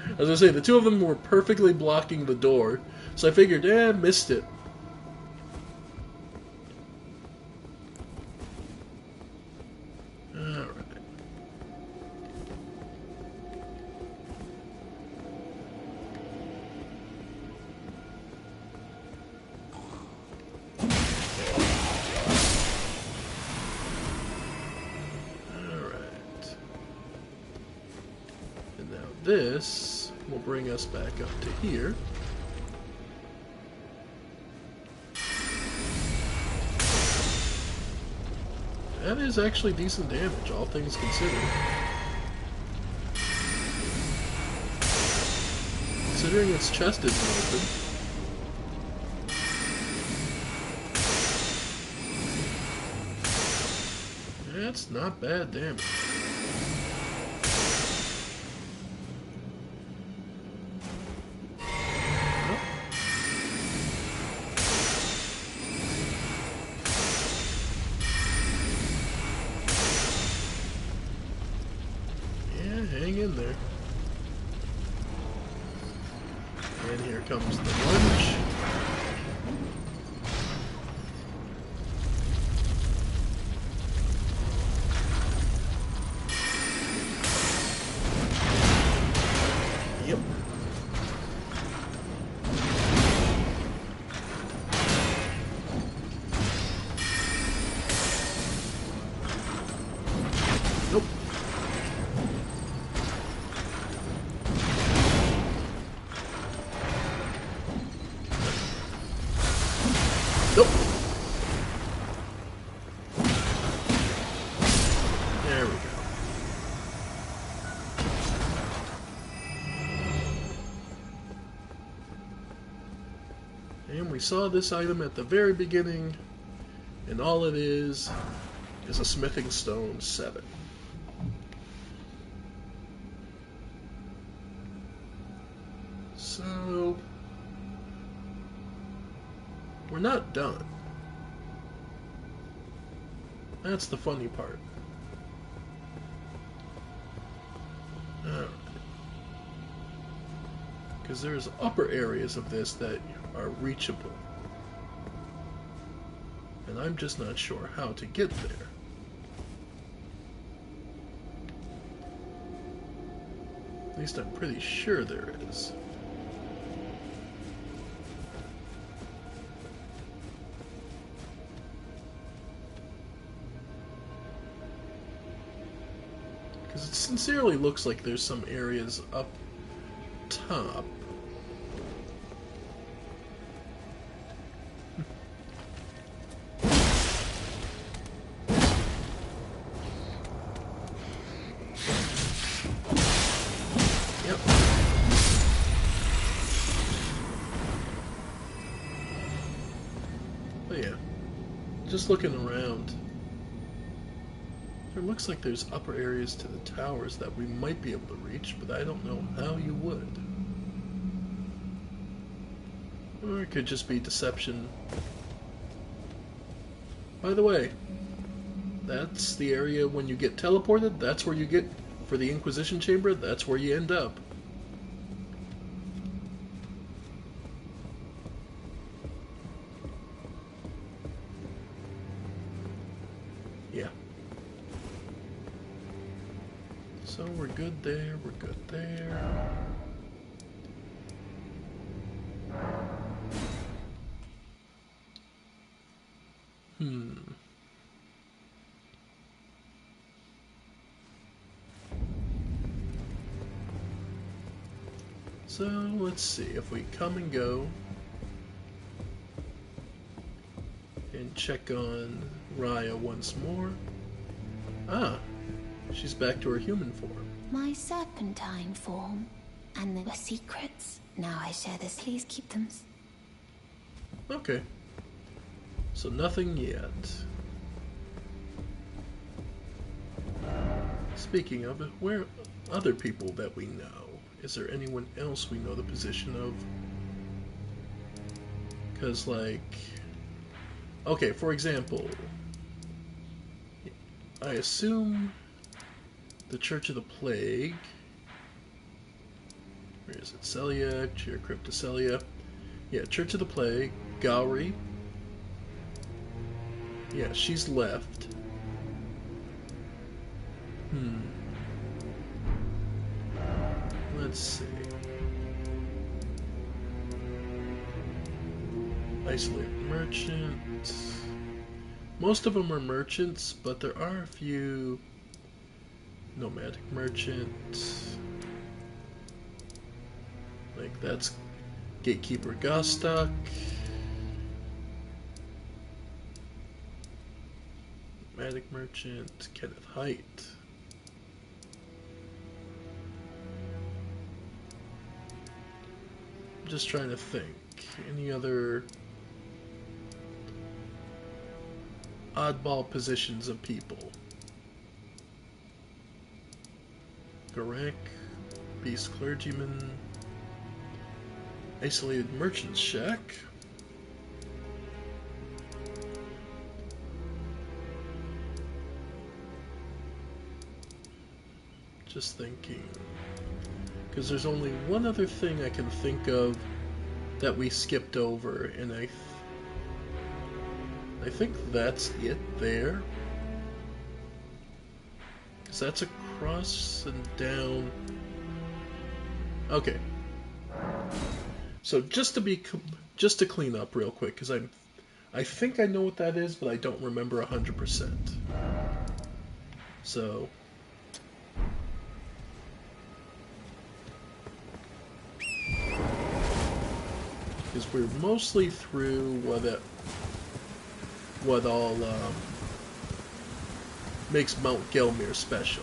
I was gonna say, the two of them were perfectly blocking the door, so I figured, missed it. Alright. Alright. And now this will bring us back up to here. That is actually decent damage, all things considered. Considering its chest isn't open. That's not bad damage. Hang in there. And here comes the lunge. Yep. Nope. Nope. There we go. And we saw this item at the very beginning, and all it is a smithing stone 7. So, we're not done. That's the funny part. Alright. Because there's upper areas of this that are reachable. And I'm just not sure how to get there. least I'm pretty sure there is. Because it sincerely looks like there's some areas up top. Yep. But yeah, just looking around. It looks like there's upper areas to the towers that we might be able to reach, but I don't know how you would. Or it could just be deception. By the way, that's the area when you get teleported, that's where you get, for the Inquisition Chamber, that's where you end up. Yeah. So we're good there, we're good there. So let's see if we come and go and check on Raya once more. Ah, she's back to her human form. My serpentine form. And there were secrets. Now I share this. Please keep them. Okay. So nothing yet. Speaking of it, where other people that we know? Is there anyone else we know the position of? Because, like... Okay, for example, I assume the Church of the Plague... Where is it? Celia, Cheer Cryptocelia. Yeah, Church of the Plague, Gowry. Yeah, she's left. Let's see. Isolated merchant. Most of them are merchants, but there are a few nomadic merchant. Like that's Gatekeeper Gostok. Nomadic merchant, Kenneth Height. I'm just trying to think. Any other oddball positions of people? Garek, Beast Clergyman, Isolated Merchant's Shack. Just thinking. Because there's only one other thing I can think of that we skipped over, and I think that's it there. Because that's across and down. Okay. So just to clean up real quick, because I think I know what that is, but I don't remember 100%. So. Because we're mostly through what all makes Mount Gelmir special.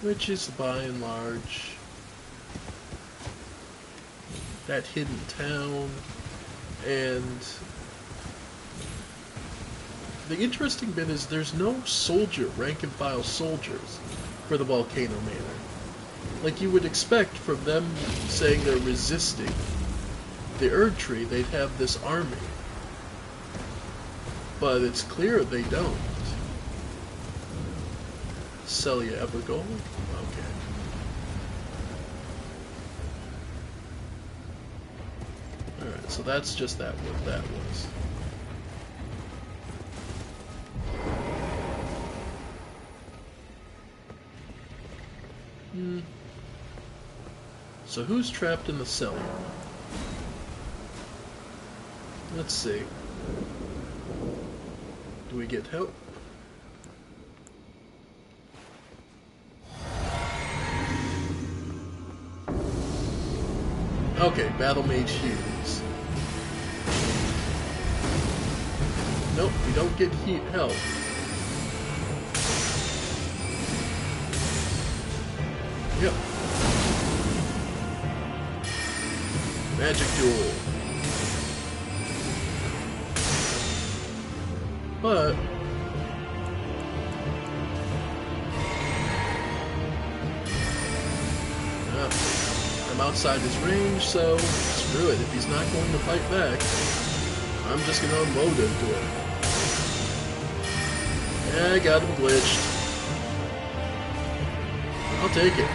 Which is by and large that hidden town, and the interesting bit is there's no rank and file soldiers for the Volcano Manor. Like you would expect from them saying they're resisting the Erdtree, they'd have this army. But it's clear they don't. Celia Evergold? Okay. Alright, so that's just what that was. So who's trapped in the cell? Let's see. Do we get help? Okay, Battle Mage Hughes. Nope, we don't get help. Yep. Magic Duel. But I'm outside his range, so screw it. If he's not going to fight back, I'm just going to unload into him. Yeah, I got him glitched. I'll take it.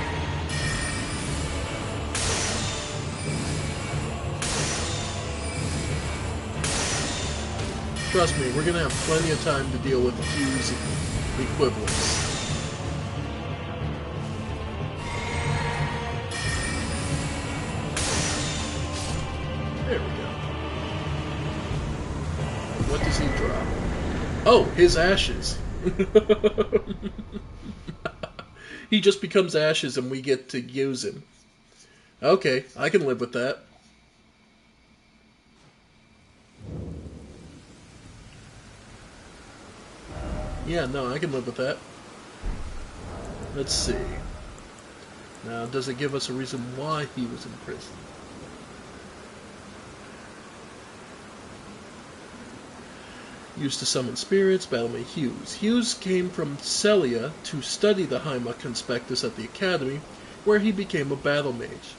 Trust me, we're going to have plenty of time to deal with Q's equivalents. There we go. What does he drop? Oh, his ashes. He just becomes ashes and we get to use him. Okay, I can live with that. Yeah, no, I can live with that. Let's see. Now, does it give us a reason why he was in prison? Used to summon spirits, Battlemate Hughes. Hughes came from Celia to study the Haima Conspectus at the Academy, where he became a battle mage.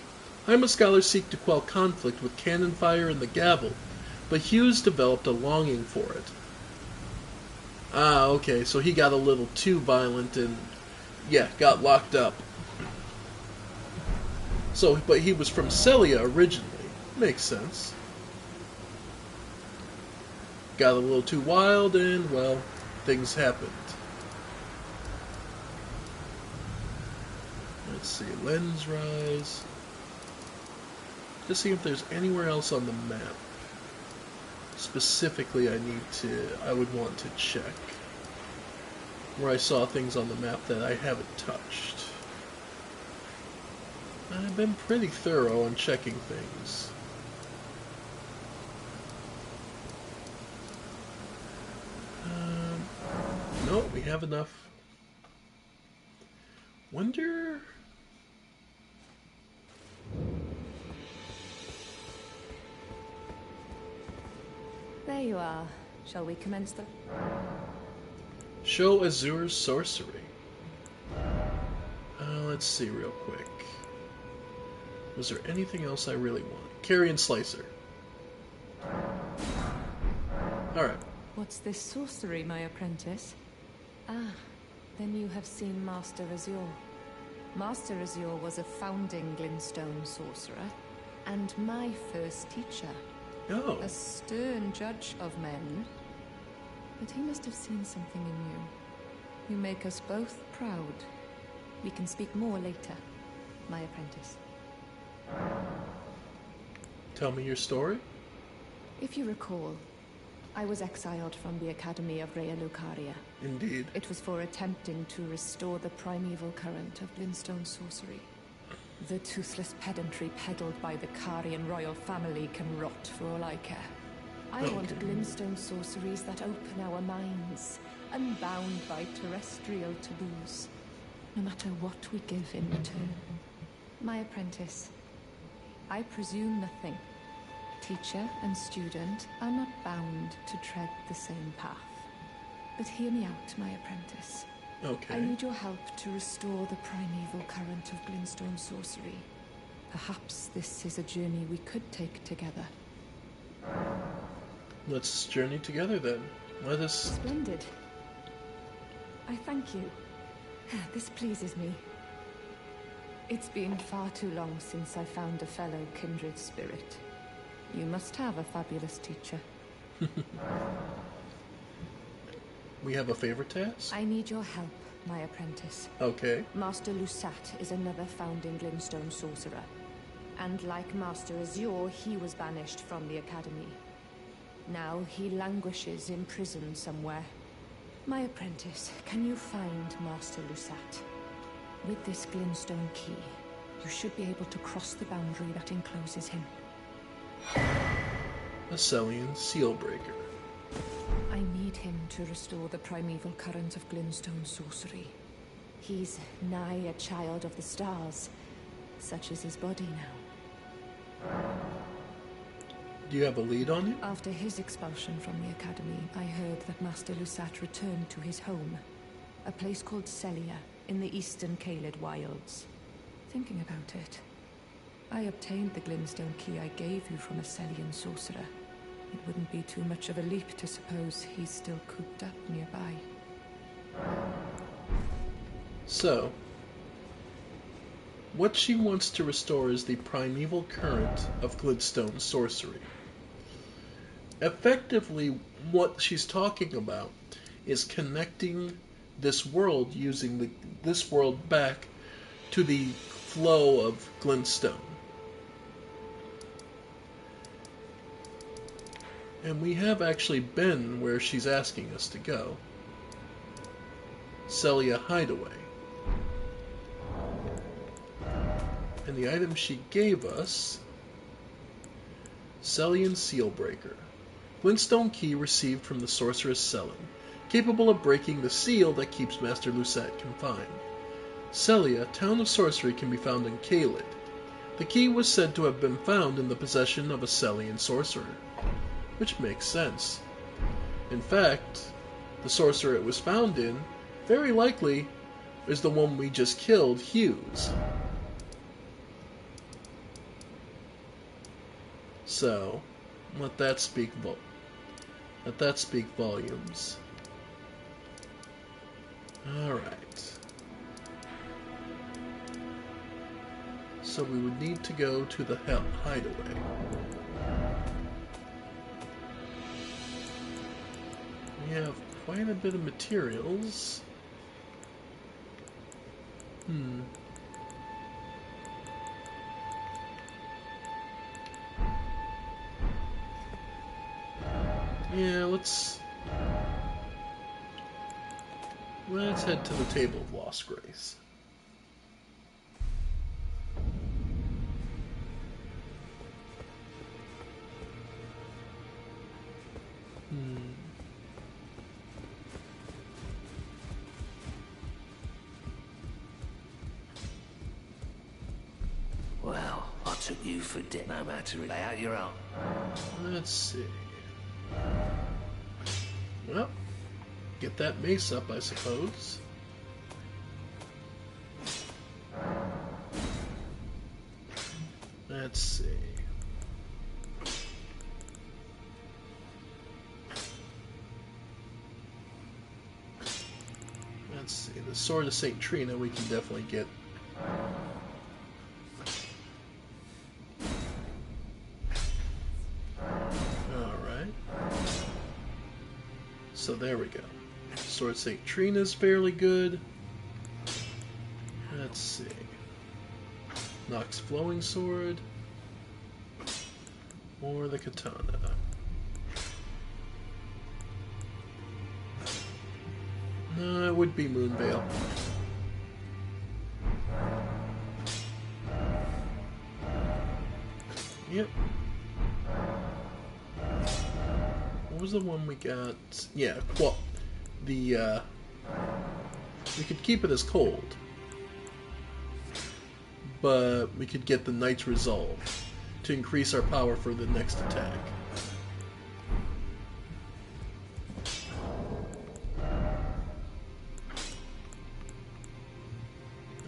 Haima scholars seek to quell conflict with cannon fire and the gavel, but Hughes developed a longing for it. Ah, okay, so he got a little too violent and, yeah, got locked up. So, but he was from Celia originally. Makes sense. Got a little too wild and, well, things happened. Let's see, lens rise. Just see if there's anywhere else on the map. Specifically, I would want to check. Where I saw things on the map that I haven't touched. I've been pretty thorough on checking things. No, we have enough. Wonder... There you are. Shall we commence the... Show Azur's sorcery. Let's see real quick. Was there anything else I really want? Carrion Slicer. Alright. What's this sorcery, my apprentice? Ah, then you have seen Master Azure. Master Azure was a founding Glintstone sorcerer, and my first teacher. Oh. A stern judge of men. But he must have seen something in you. You make us both proud. We can speak more later, my apprentice. Tell me your story? If you recall, I was exiled from the Academy of Rea Lucaria. Indeed. It was for attempting to restore the primeval current of Glintstone sorcery. The toothless pedantry peddled by the Carian royal family can rot for all I care. I want Glintstone sorceries that open our minds, unbound by terrestrial taboos, no matter what we give in return. My apprentice, I presume nothing. Teacher and student are not bound to tread the same path. But hear me out, my apprentice. Okay. I need your help to restore the primeval current of Glintstone sorcery. Perhaps this is a journey we could take together. Let's journey together then. Let us... Splendid. I thank you. This pleases me. It's been far too long since I found a fellow kindred spirit. You must have a fabulous teacher. We have a favor task? I need your help my apprentice. Okay. Master Lusat is another founding Glintstone sorcerer. And like Master Azure, he was banished from the Academy. Now he languishes in prison somewhere. My apprentice, can you find Master Lusat? With this Glintstone key, you should be able to cross the boundary that encloses him. A Celian Sealbreaker. I need him to restore the primeval current of Glintstone sorcery. He's nigh a child of the stars. Such is his body now. Do you have a lead on him? After his expulsion from the Academy, I heard that Master Lusat returned to his home, a place called Celia, in the eastern Caelid wilds. Thinking about it, I obtained the Glintstone key I gave you from a Celian sorcerer. It wouldn't be too much of a leap to suppose he's still cooped up nearby. So, what she wants to restore is the primeval current of Glintstone sorcery. Effectively, what she's talking about is connecting this world, using this world back to the flow of Glintstone. And we have actually been where she's asking us to go. Celia Hideaway. And the item she gave us, Celian Sealbreaker. Glintstone key received from the sorceress Selin, capable of breaking the seal that keeps Master Lusat confined. Celia, town of sorcery, can be found in Caelid. The key was said to have been found in the possession of a Celian sorcerer, which makes sense. In fact, the sorcerer it was found in, very likely, is the one we just killed, Hughes. So, let that speak volumes. Alright. So we would need to go to the hideaway. We have quite a bit of materials. Yeah, let's head to the Table of Lost Grace. Well, I took you for dead no matter. Lay out your own. Let's see. Well, get that mace up, I suppose. Let's see. Let's see. The Sword of St. Trina we can definitely get. Alright. So there we go. Sword of St. Trina's fairly good. Let's see. Nox Flowing Sword. Or the Katana. No, it would be Moonveil. Yep. What was the one we got? Yeah, we could keep it as cold. But we could get the Knight's Resolve to increase our power for the next attack.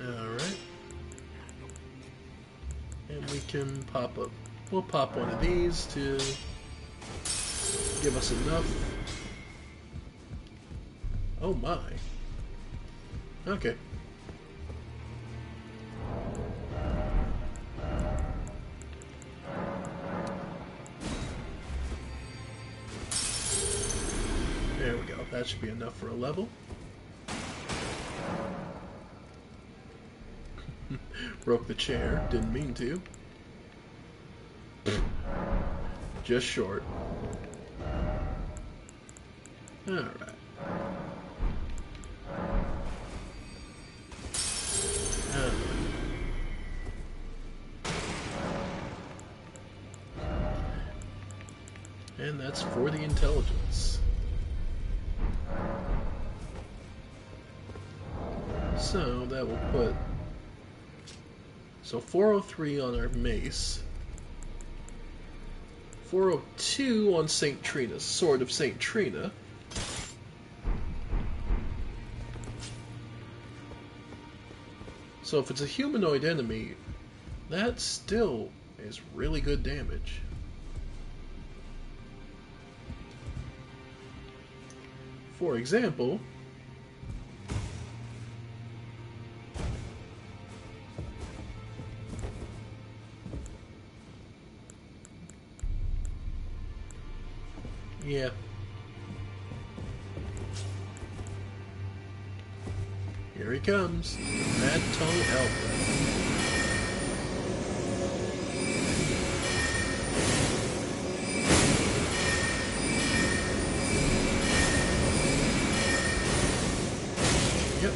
Alright. And we can pop up. We'll pop one of these to give us enough. Oh my. Okay. There we go. That should be enough for a level. Broke the chair. Didn't mean to. Just short. Alright. And that's for the intelligence. So that will put 403 on our mace, 402 on St. Trina's Sword of St. Trina. So if it's a humanoid enemy, that still is really good damage. For example, yeah. Here he comes. Mad Tongue Alpha. Yep.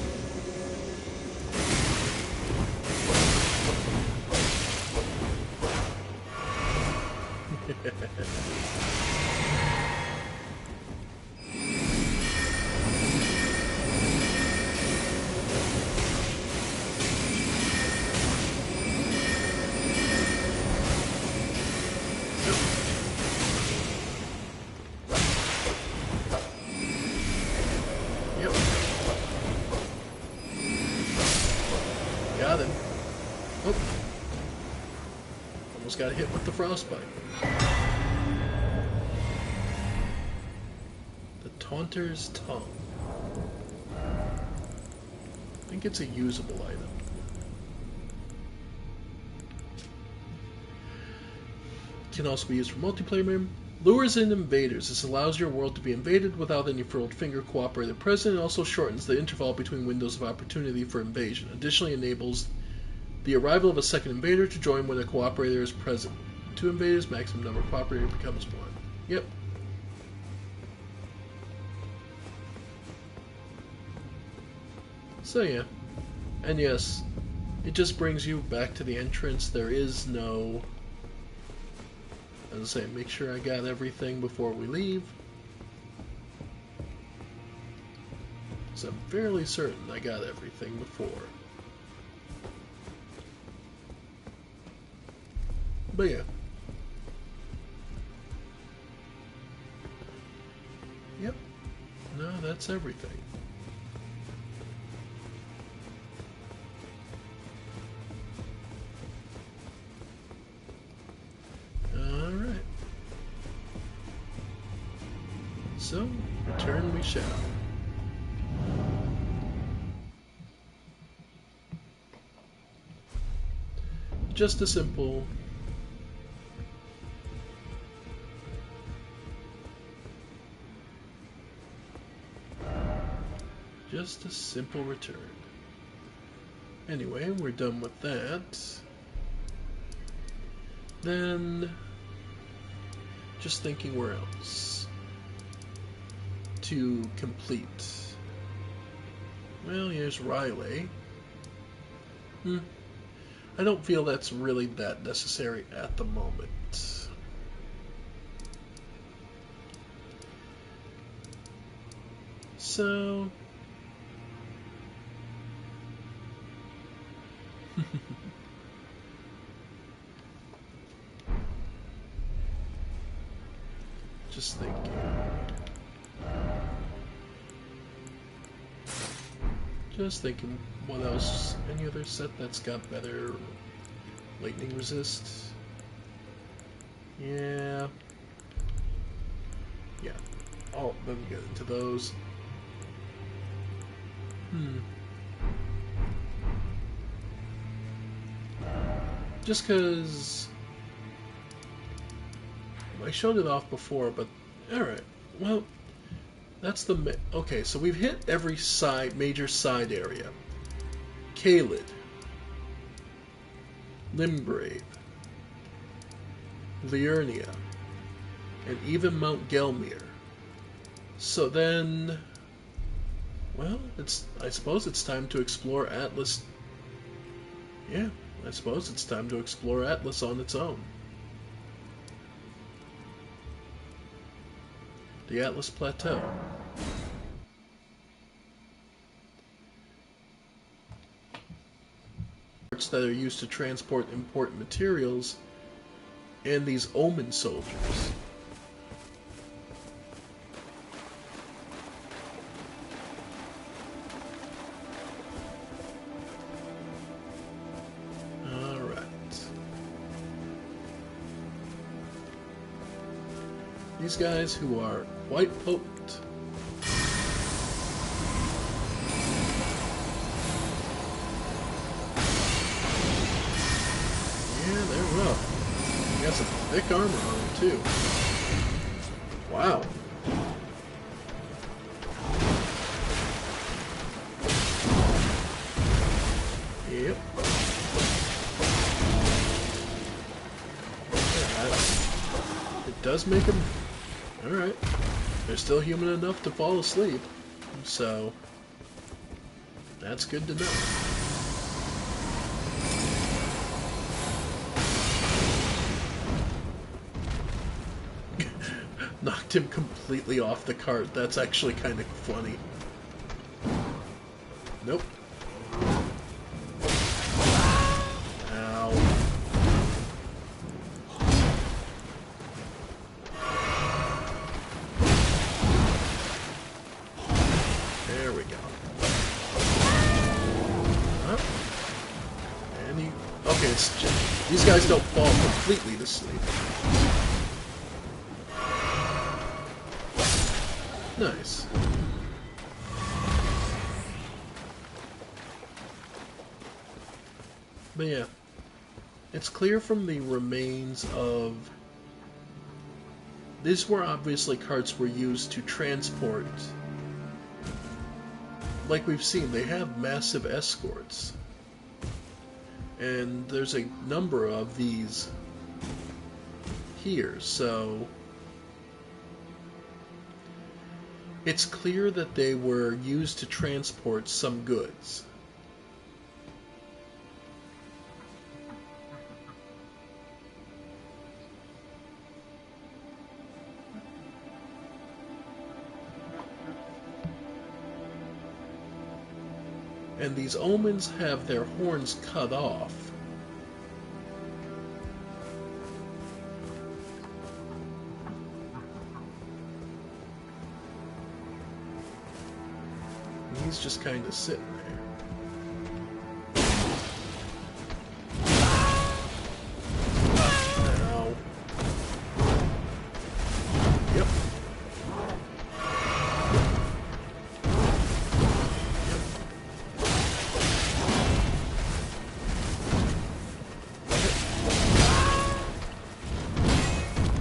Got him. Oh. Almost got hit with the frostbite. The Taunter's Tongue. I think it's a usable item. Can also be used for multiplayer. Lures in invaders. This allows your world to be invaded without any furled finger cooperator present. It also shortens the interval between windows of opportunity for invasion. Additionally, enables the arrival of a second invader to join when a cooperator is present. 2 invaders, maximum number of cooperator becomes 1. Yep. So yeah. And yes, it just brings you back to the entrance. There is no... As I say, make sure I got everything before we leave. So I'm fairly certain I got everything before. But yeah. Yep. No, that's everything. Alright. So, return we shall. Just a simple... Just a simple return. Anyway, we're done with that. Then, just thinking where else to complete. Well, here's Riley. I don't feel that's really that necessary at the moment. So... Just thinking. Just thinking, what else? Any other set that's got better lightning resist? Yeah. Yeah. Oh, let me get into those. Just because I showed it off before, but alright. Well, that's the... Okay, so we've hit every major side area. Kaled. Limbrave, Liurnia, and even Mount Gelmir. So then, well, I suppose it's time to explore Atlas. Yeah, I suppose it's time to explore Atlas on its own. The Atlas Plateau. That are used to transport important materials, and these omen soldiers. These guys who are quite potent. Yeah, they're rough. They got some thick armor on them too. Wow. Yep. Yeah, it does make them. Alright. They're still human enough to fall asleep, so that's good to know. Knocked him completely off the cart. That's actually kind of funny. Nope. Ow. There we go. Huh? And he... Okay, it's just... These guys don't fall completely to sleep. Nice. But yeah, it's clear from the remains of... These were obviously carts were used to transport. Like we've seen, they have massive escorts. And there's a number of these here, so... It's clear that they were used to transport some goods. And these omens have their horns cut off. He's just kind of sitting there. Ow. Yep.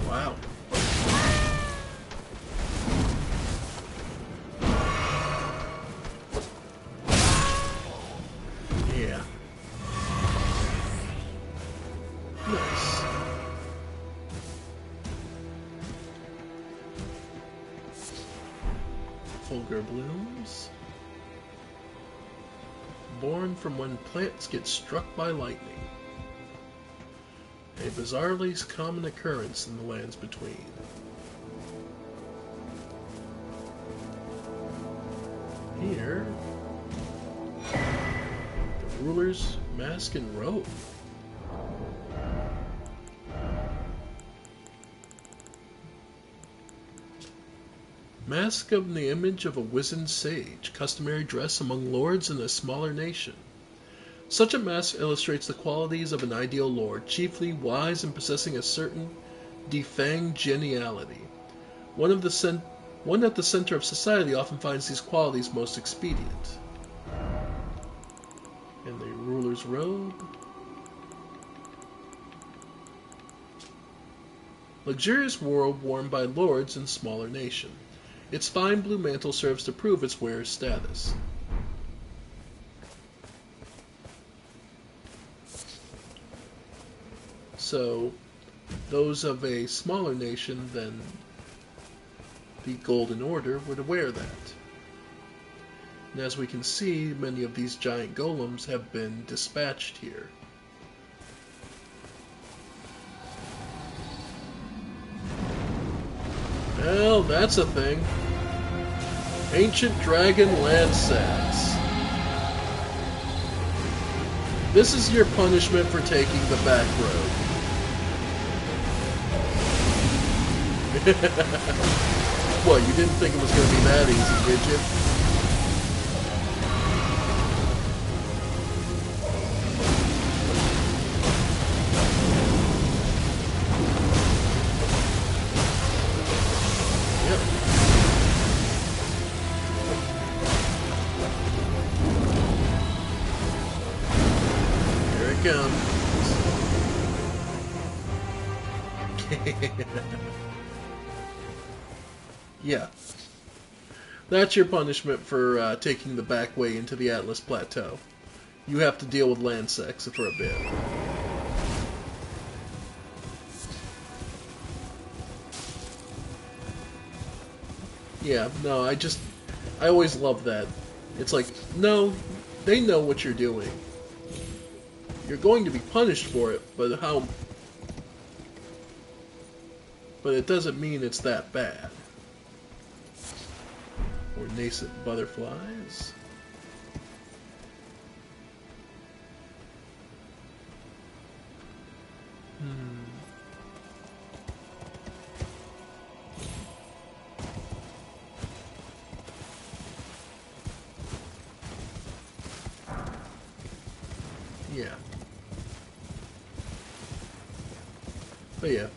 Wow. Yeah. Nice. Fulgur blooms. Born from when plants get struck by lightning. A bizarrely common occurrence in the lands between. Here, the ruler's mask and robe. Mask of the image of a wizened sage, customary dress among lords in a smaller nation. Such a mask illustrates the qualities of an ideal lord, chiefly wise and possessing a certain defanged geniality. One at the center of society often finds these qualities most expedient. And the ruler's robe. Luxurious robe worn by lords in smaller nation. Its fine blue mantle serves to prove its wearer's status. So those of a smaller nation than the Golden Order would wear that. And as we can see, many of these giant golems have been dispatched here. Well, that's a thing. Ancient Dragon Landsats. This is your punishment for taking the back road. What, you didn't think it was going to be that easy, did you? Yeah. That's your punishment for taking the back way into the Atlas Plateau. You have to deal with land sex for a bit. Yeah, no, I always love that. It's like, no, they know what you're doing. You're going to be punished for it, but it doesn't mean it's that bad. Or nascent butterflies. Yeah. But yeah.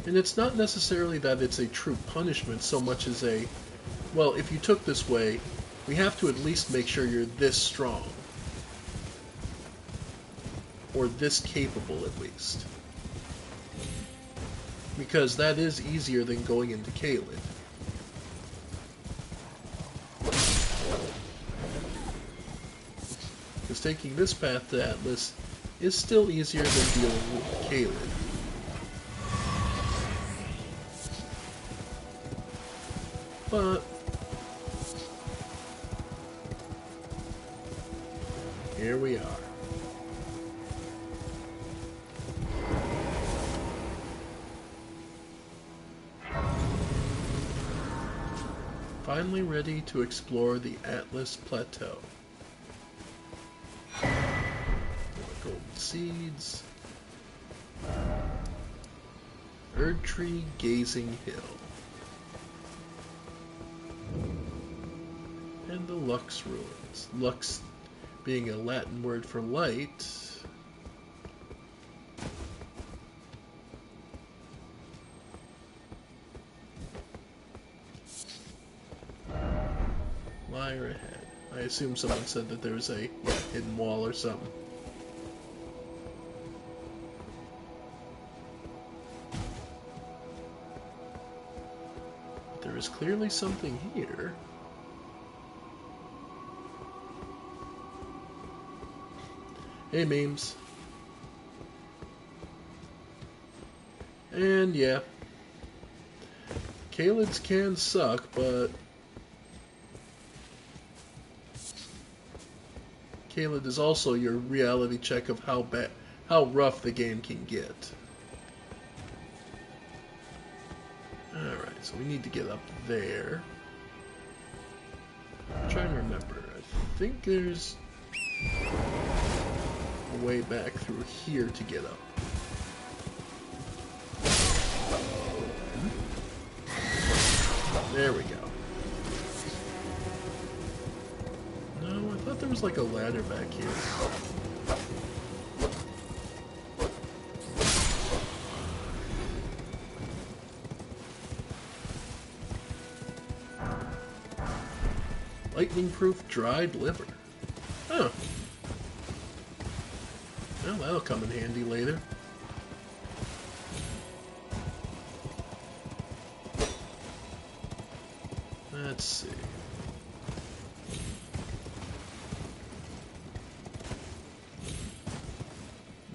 And it's not necessarily that it's a true punishment so much as a, well, if you took this way, we have to at least make sure you're this strong. Or this capable, at least. Because that is easier than going into Caelid. Because taking this path to Atlas is still easier than dealing with Caelid. But here we are. Finally ready to explore the Atlas Plateau. More golden seeds. Erdtree Gazing Hill. And the Lux Ruins. Lux being a Latin word for light. Liar ahead. I assume someone said that there's a hidden wall or something. But there is clearly something here. Hey, memes. And yeah. Caelids can suck, but Caelid is also your reality check of how rough the game can get. Alright, so we need to get up there. I'm trying to remember. I think there's a way back through here to get up. There we go. No, I thought there was like a ladder back here. Lightning-proof dried liver. Huh. Well, that'll come in handy later. Let's see.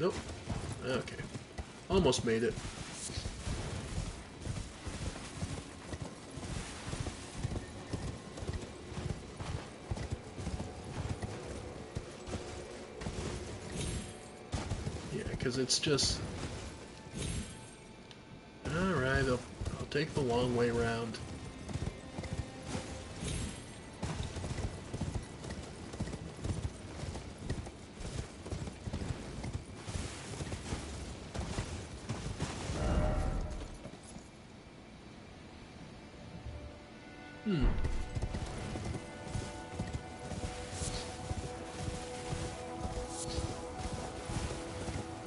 Nope. Okay. Almost made it. Yeah, because it's just... Alright, I'll take the long way around.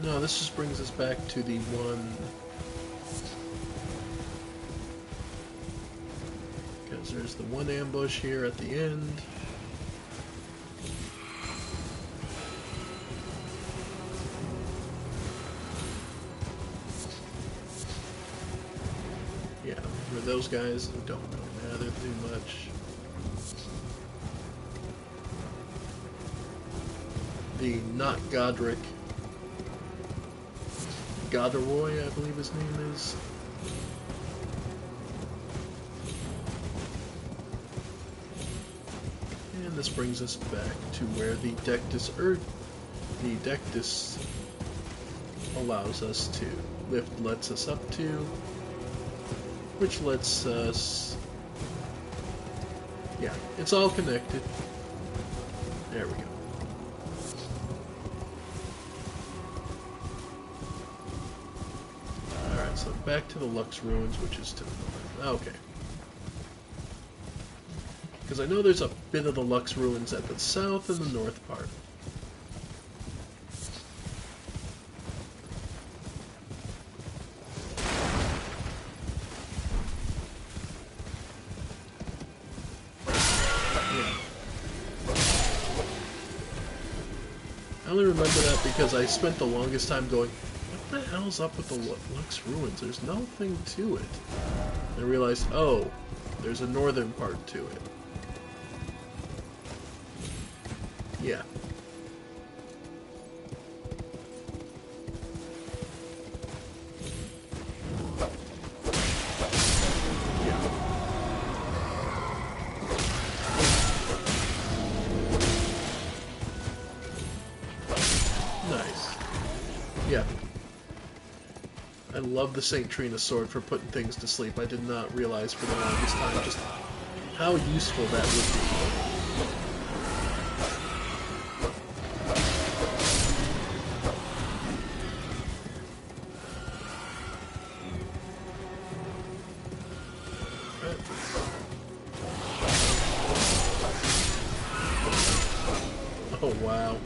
No, this just brings us back to the one... Because there's the one ambush here at the end. Yeah, for those guys who don't really matter too much. The not Godric. Goderoy, I believe his name is. And this brings us back to where the Dectus allows us to lets us up to, which lets us, yeah, it's all connected. There we go. So back to the Lux Ruins, which is to the north. Okay. Because I know there's a bit of the Lux Ruins at the south and the north part. Yeah. I only remember that because I spent the longest time going, what the hell's up with the Lux Ruins? There's nothing to it. I realized, oh, there's a northern part to it. Yeah. Nice. Yeah. I love the St. Trina sword for putting things to sleep. I did not realize for the longest time just how useful that would be. Oh, wow.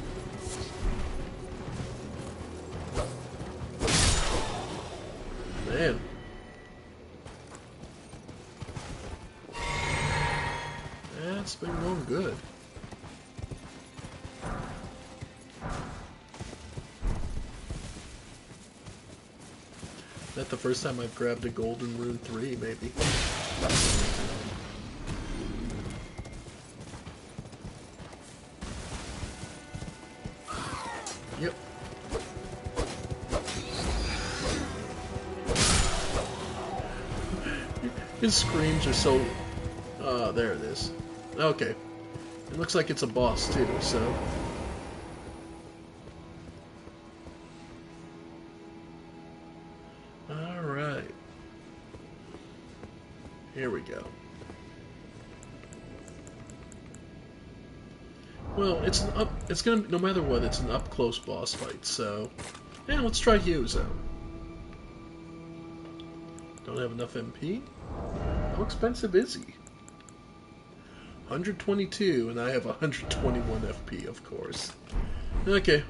Man. That's been going good. Is that the first time I've grabbed a Golden Rune 3, maybe? Yep. His screams are so... there it is. Okay. It looks like it's a boss too, so... Alright. Here we go. Well, it's an up... It's gonna... No matter what, it's an up-close boss fight, so... Yeah, let's try Huzo. Don't have enough MP? How expensive is he? 122, and I have 121 FP, of course. Okay.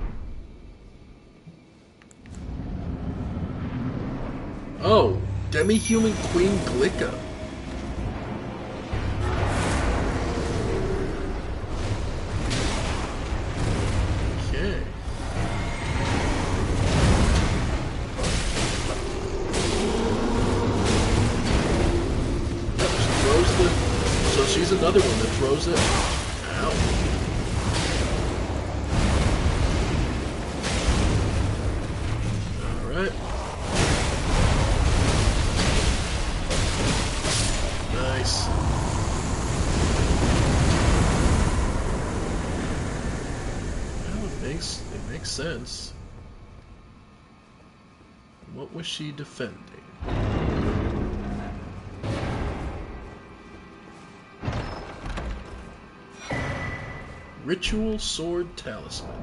Oh, Demi-Human Queen Glicka. Okay. So she's another one that throws it out. nice. Well, it makes sense. What was she defending? Ritual Sword Talisman.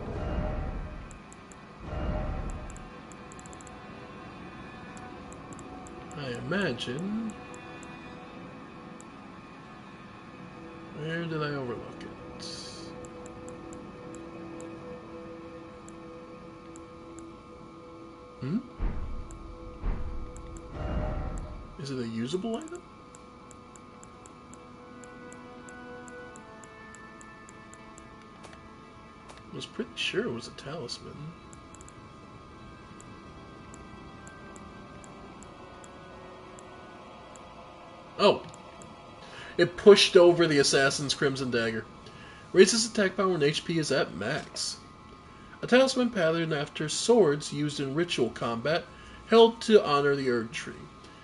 I imagine... Where did I overlook it? Hmm? Is it a usable item? I was pretty sure it was a talisman. Oh! It pushed over the Assassin's Crimson Dagger. Raises attack power when HP is at max. A talisman patterned after swords used in ritual combat, held to honor the Erd Tree.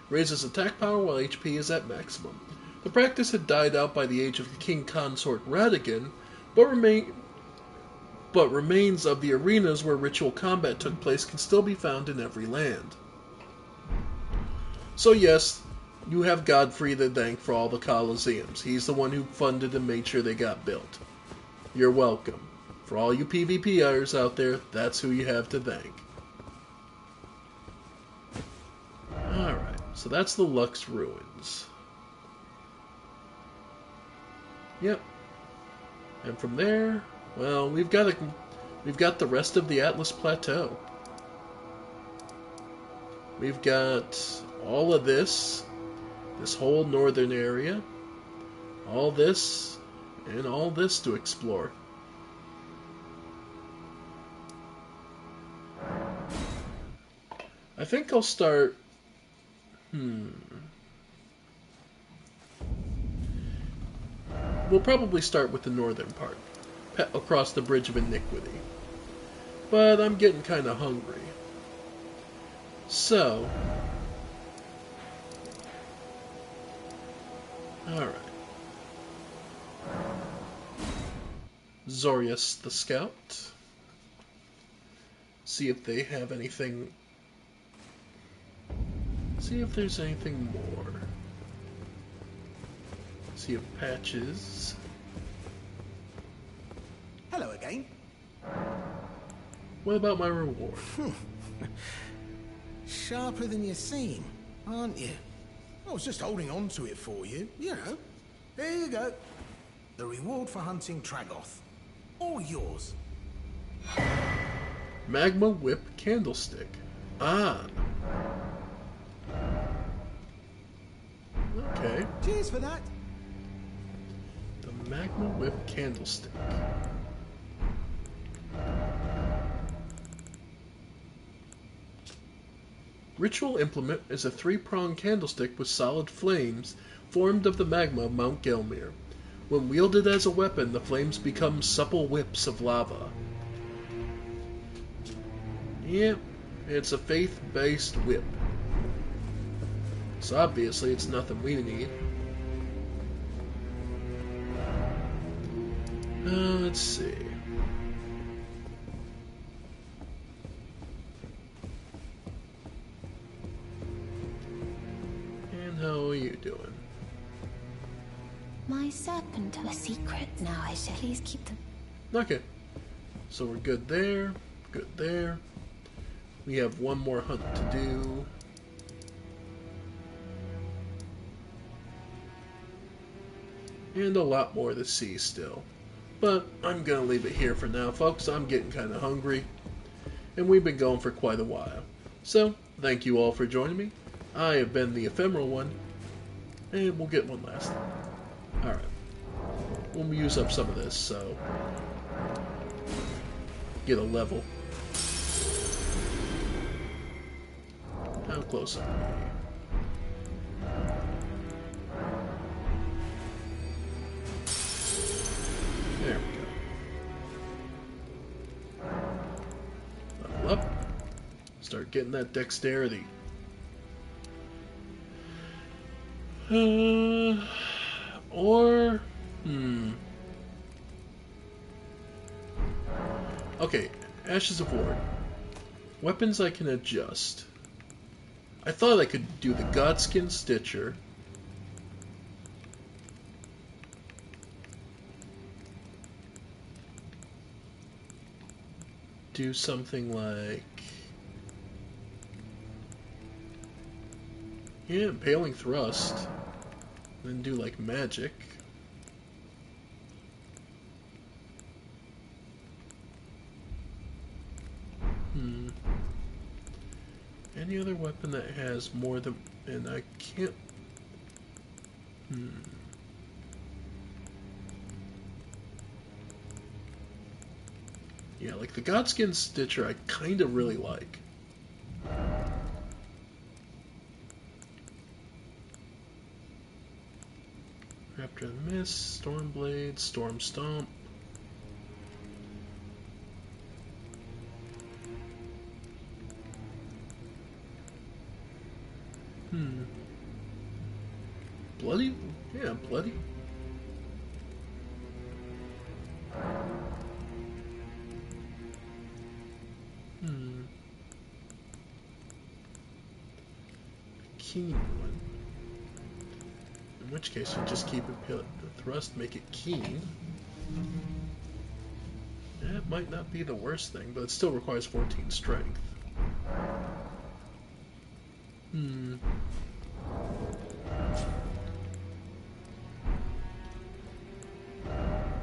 Raises attack power while HP is at maximum. The practice had died out by the age of King Consort Radigan, but remains of the arenas where ritual combat took place can still be found in every land. So yes, you have Godfrey to thank for all the Colosseums. He's the one who funded and made sure they got built. You're welcome. For all you PvPers out there, that's who you have to thank. Alright, so that's the Lux Ruins. Yep. And from there, well, we've got the rest of the Atlas Plateau. We've got all of this whole northern area, all this, and all this to explore. I think I'll start... We'll probably start with the northern part, across the Bridge of Iniquity. But I'm getting kind of hungry. So... Alright. Zorius the Scout. See if they have anything... See if there's anything more. See if patches... Hello again. What about my reward? Sharper than you seem, aren't you? I was just holding on to it for you, you know. There you go. The reward for hunting Tragoth. All yours. Magma Whip Candlestick. Ah. Okay. Cheers for that. The Magma Whip Candlestick. Ritual Implement is a 3-pronged candlestick with solid flames formed of the magma of Mount Gelmir. When wielded as a weapon, the flames become supple whips of lava. Yep, it's a faith-based whip. So obviously it's nothing we need. Let's see. How are you doing? My serpent are a secret now. I shall please keep them. Okay. So we're good there. Good there. We have one more hunt to do. And a lot more to see still. But I'm going to leave it here for now, folks. I'm getting kind of hungry. And we've been going for quite a while. So, thank you all for joining me. I have been the Ephemeral One, and we'll get one last time. Alright. We'll use up some of this, so... Get a level. How close are we? There we go. Level up. Start getting that dexterity. Or... Okay, Ashes of War. Weapons I can adjust. I thought I could do the Godskin Stitcher. Do something like... yeah, Impaling Thrust. Then do like magic. Any other weapon that has more than... and I can't... Yeah, like the Godskin Stitcher I kind of really like. Raptor of the Mist, Stormblade, Storm Stomp. Bloody? Yeah, bloody. Keen one. In which case you just keep it the thrust, make it keen. That might not be the worst thing, but it still requires 14 strength.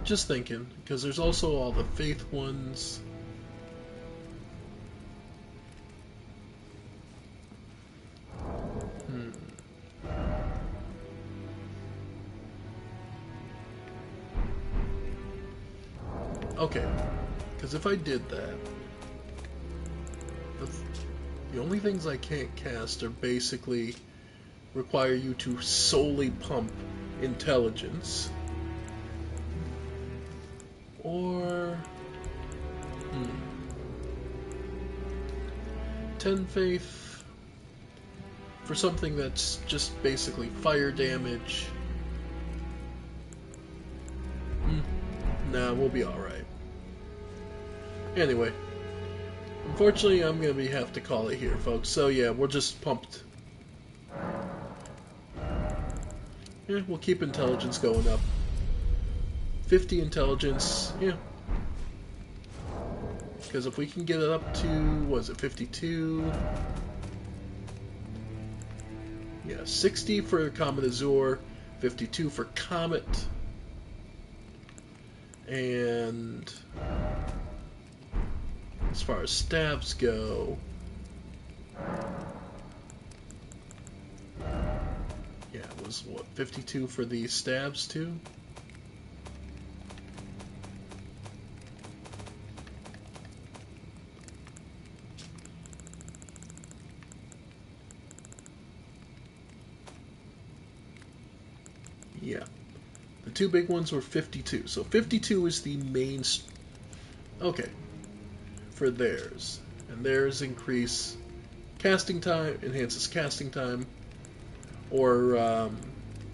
Just thinking, because there's also all the faith ones. Okay, because if I did that, the only things I can't cast are basically require you to solely pump intelligence, or 10 faith for something that's just basically fire damage. Nah, we'll be alright. Anyway, unfortunately I'm going to have to call it here, folks. So yeah, we're just pumped. Yeah, we'll keep intelligence going up. 50 intelligence, yeah. Because if we can get it up to, what is it, 52? Yeah, 60 for Comet Azure, 52 for Comet. And as far as stabs go, yeah, it was what, 52 for the stabs too? Yeah. The two big ones were 52. So 52 is the main... okay. For theirs. And theirs increase casting time, enhances casting time, or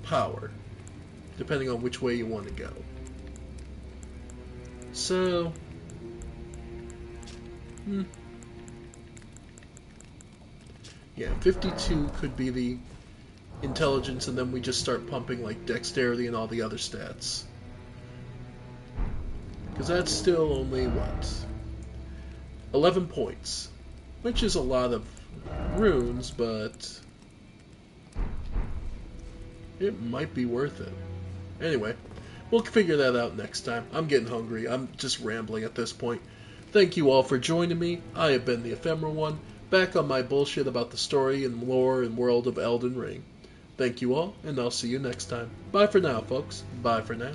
power, depending on which way you want to go. So... yeah, 52 could be the intelligence, and then we just start pumping like dexterity and all the other stats. Because that's still only, what, 11 points. Which is a lot of runes, but it might be worth it. Anyway, we'll figure that out next time. I'm getting hungry. I'm just rambling at this point. Thank you all for joining me. I have been the Ephemeral One, back on my bullshit about the story and lore and world of Elden Ring. Thank you all, and I'll see you next time. Bye for now, folks. Bye for now.